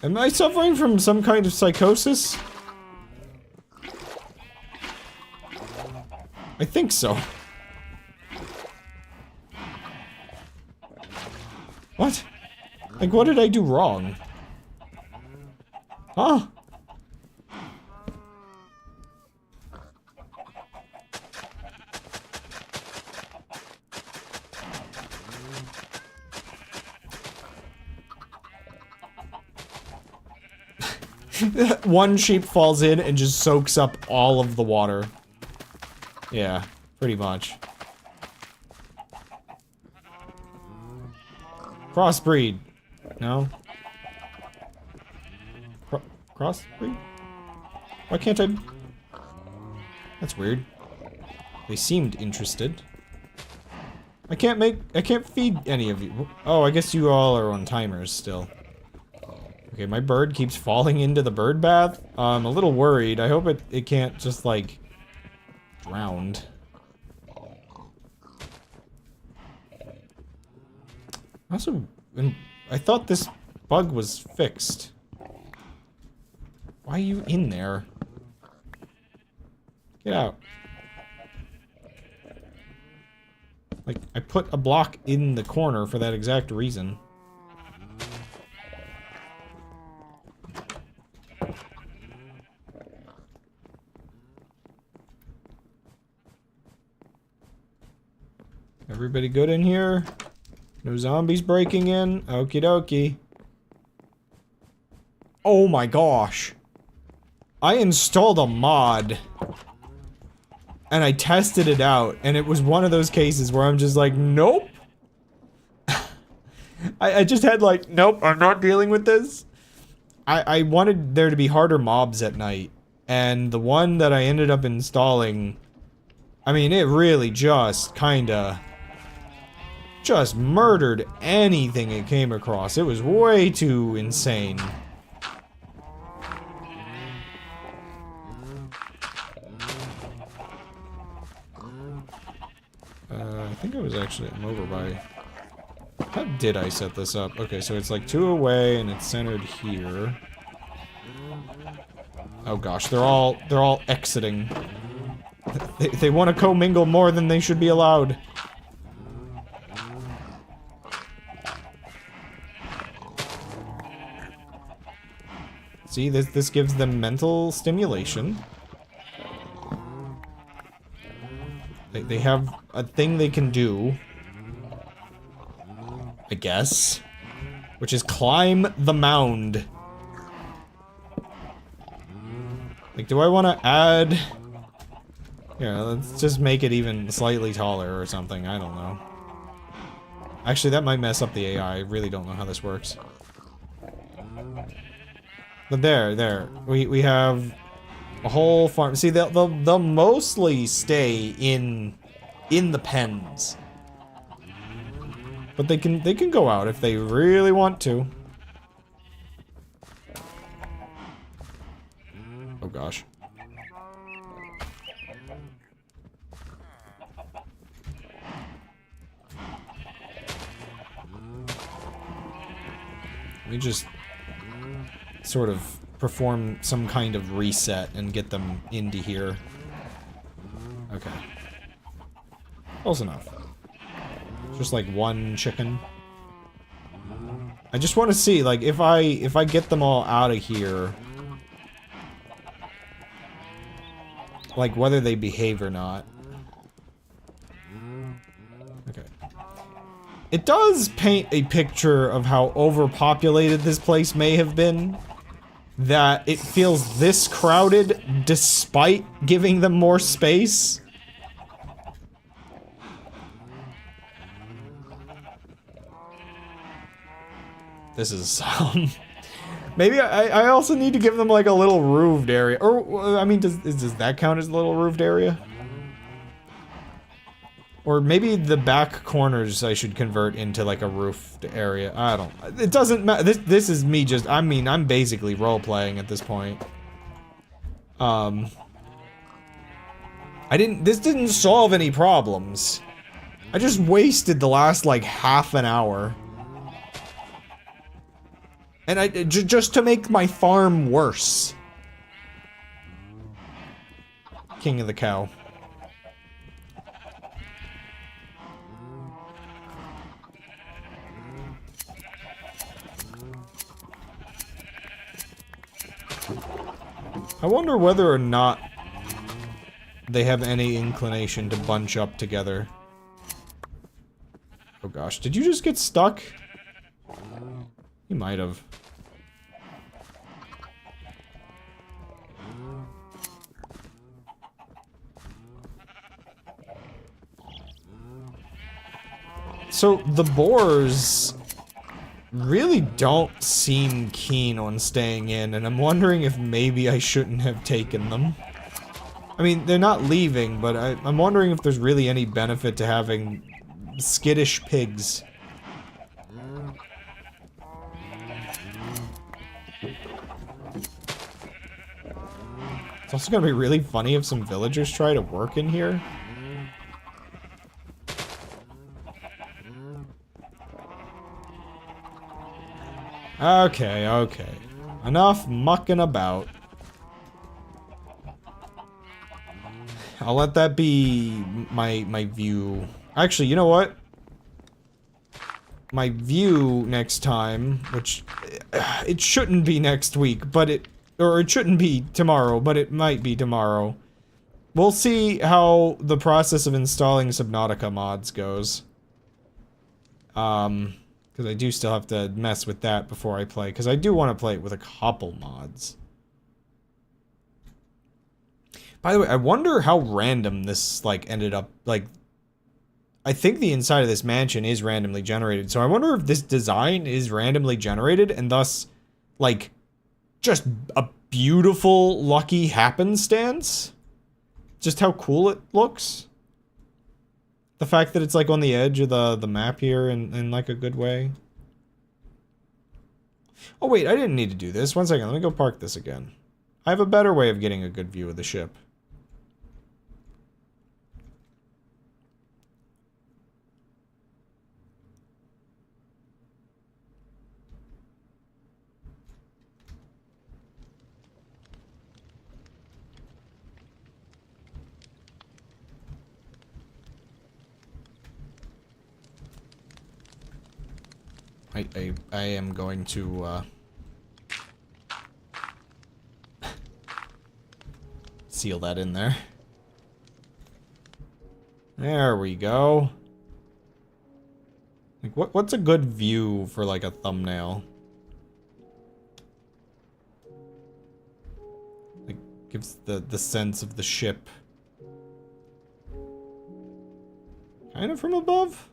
Am I suffering from some kind of psychosis? I think so. What? Like, what did I do wrong? Huh? One sheep falls in and just soaks up all of the water. Yeah, pretty much. Crossbreed. No? Crossbreed? Why can't I... That's weird. They seemed interested. I can't feed any of you. Oh, I guess you all are on timers still. Okay, my bird keeps falling into the bird bath. I'm a little worried. I hope it can't just, like, drown. Also, I thought this bug was fixed. Why are you in there? Get out. Like, I put a block in the corner for that exact reason. Everybody good in here? No zombies breaking in? Okie dokie. Oh my gosh. I installed a mod. And I tested it out, and it was one of those cases where I'm just like, nope. I just had like, nope, I'm not dealing with this. I wanted there to be harder mobs at night. And the one that I ended up installing, I mean, it really just kinda... just murdered anything it came across. It was way too insane. I think I was actually over by... How did I set this up? Okay, so it's like 2 away and it's centered here. Oh gosh, they're all exiting. They want to commingle more than they should be allowed. See, this gives them mental stimulation. They have a thing they can do, I guess, which is climb the mound. Like, do I want to add... Yeah, let's just make it even slightly taller or something, I don't know. Actually, that might mess up the AI, I really don't know how this works. But there, we have a whole farm. See, they'll mostly stay in the pens. But they can go out if they really want to. Oh gosh. Let me just sort of perform some kind of reset and get them into here. Okay. Close enough. Just like one chicken. I just want to see, like, if I get them all out of here, like, whether they behave or not. Okay. It does paint a picture of how overpopulated this place may have been. That it feels this crowded despite giving them more space. This is, maybe I also need to give them like a little roofed area. Or, I mean, does that count as a little roofed area? Or maybe the back corners I should convert into like a roofed area. I don't... It doesn't matter. This is me just... I mean, I'm basically role-playing at this point. This didn't solve any problems. I just wasted the last, like, half an hour. And just to make my farm worse. King of the cow. I wonder whether or not they have any inclination to bunch up together. Oh gosh, did you just get stuck? You might have. So, the boars really don't seem keen on staying in, and I'm wondering if maybe I shouldn't have taken them. I mean, they're not leaving, but I'm wondering if there's really any benefit to having skittish pigs. It's also gonna be really funny if some villagers try to work in here. Okay, okay. Enough mucking about. I'll let that be my view. Actually, you know what? My view next time, which it shouldn't be next week, but it shouldn't be tomorrow, but it might be tomorrow. We'll see how the process of installing Subnautica mods goes. Because I do still have to mess with that before I play, because I do want to play it with a couple mods. By the way, I wonder how random this, like, ended up, like, I think the inside of this mansion is randomly generated, so I wonder if this design is randomly generated, and thus, like, just a beautiful, lucky happenstance? Just how cool it looks? The fact that it's, like, on the edge of the map here in, like, a good way. Oh, wait, I didn't need to do this. One second, let me go park this again. I have a better way of getting a good view of the ship. I am going to, seal that in there. There we go. Like, what's a good view for, like, a thumbnail? Like, gives the sense of the ship. Kind of from above?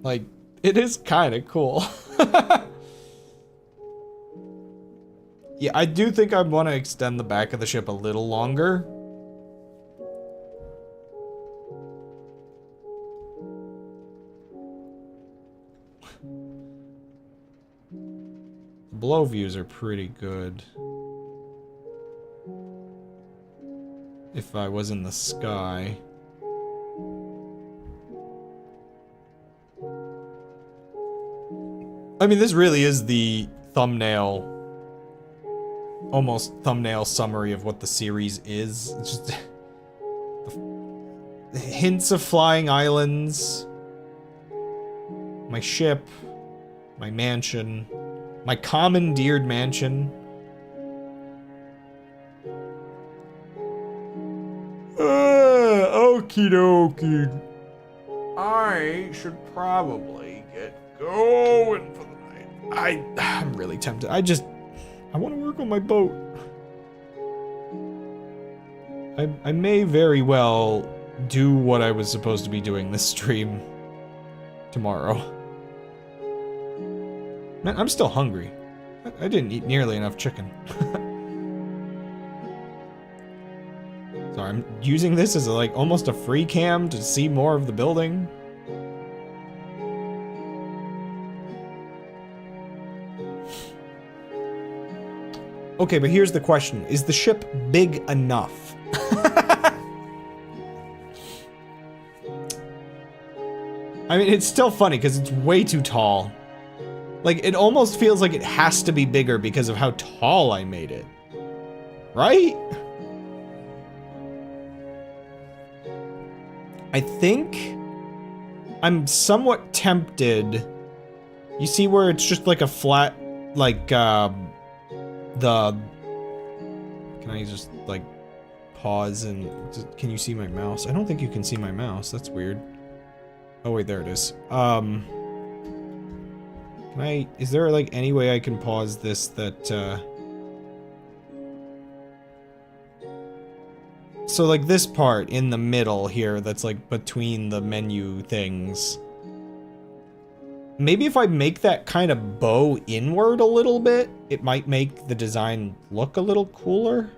Like, it is kind of cool. Yeah, I do think I want to extend the back of the ship a little longer. The below views are pretty good. If I was in the sky. I mean, this really is the thumbnail, almost thumbnail summary of what the series is. It's just the hints of flying islands, my ship, my mansion, my commandeered mansion. Okie dokie. I should probably get going for the night. I'm really tempted. I want to work on my boat. I may very well do what I was supposed to be doing this stream tomorrow. Man, I'm still hungry. I didn't eat nearly enough chicken. So I'm using this as like almost a free cam to see more of the building. Okay, but here's the question. Is the ship big enough? I mean, it's still funny because it's way too tall. Like, it almost feels like it has to be bigger because of how tall I made it. Right? I think I'm somewhat tempted You see where it's just like a flat, like, the... Can I just, like, pause and... Can you see my mouse? I don't think you can see my mouse. That's weird. Oh, wait, there it is. Can I... Is there, like, any way I can pause this that, So, like, this part in the middle here that's, like, between the menu things... Maybe if I make that kind of bow inward a little bit, it might make the design look a little cooler.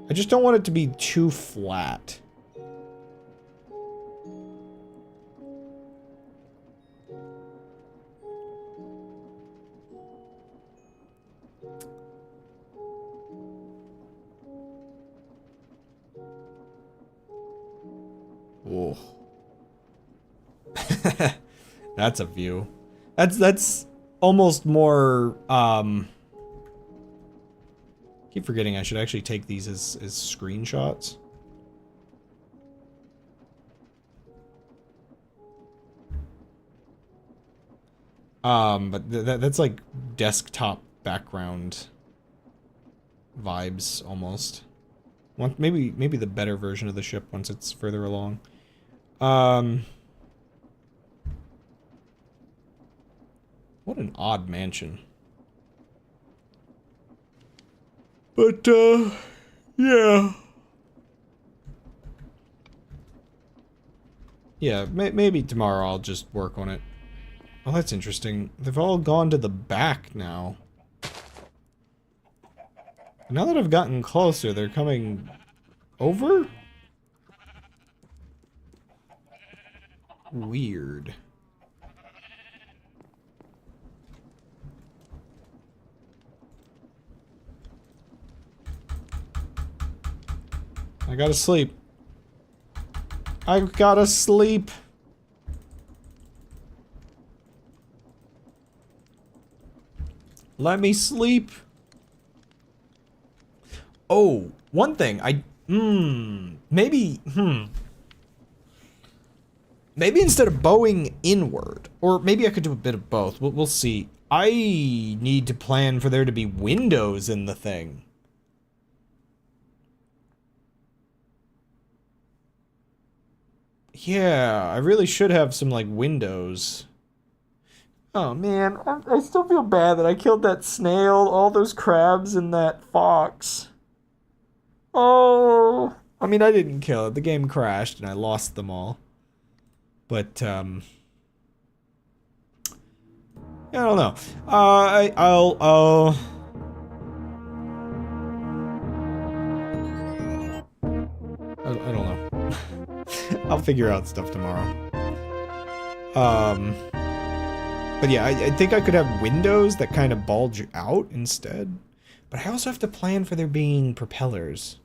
I just don't want it to be too flat. Oh. That's a view. That's almost more, keep forgetting I should actually take these as screenshots. But that's like desktop background vibes almost. Maybe the better version of the ship once it's further along. What an odd mansion. But, yeah. Yeah, maybe tomorrow I'll just work on it. Oh, that's interesting. They've all gone to the back now. Now that I've gotten closer, they're coming over? Weird. I gotta sleep. I gotta sleep. Let me sleep. Oh, one thing. Maybe instead of bowing inward, or maybe I could do a bit of both. We'll see. I need to plan for there to be windows in the thing. Yeah, I really should have some, like, windows. Oh, man. I still feel bad that I killed that snail, all those crabs, and that fox. Oh. I mean, I didn't kill it. The game crashed, and I lost them all. But, I don't know. I'll I don't know. I'll figure out stuff tomorrow. But yeah, I think I could have windows that kind of bulge out instead. But I also have to plan for there being propellers.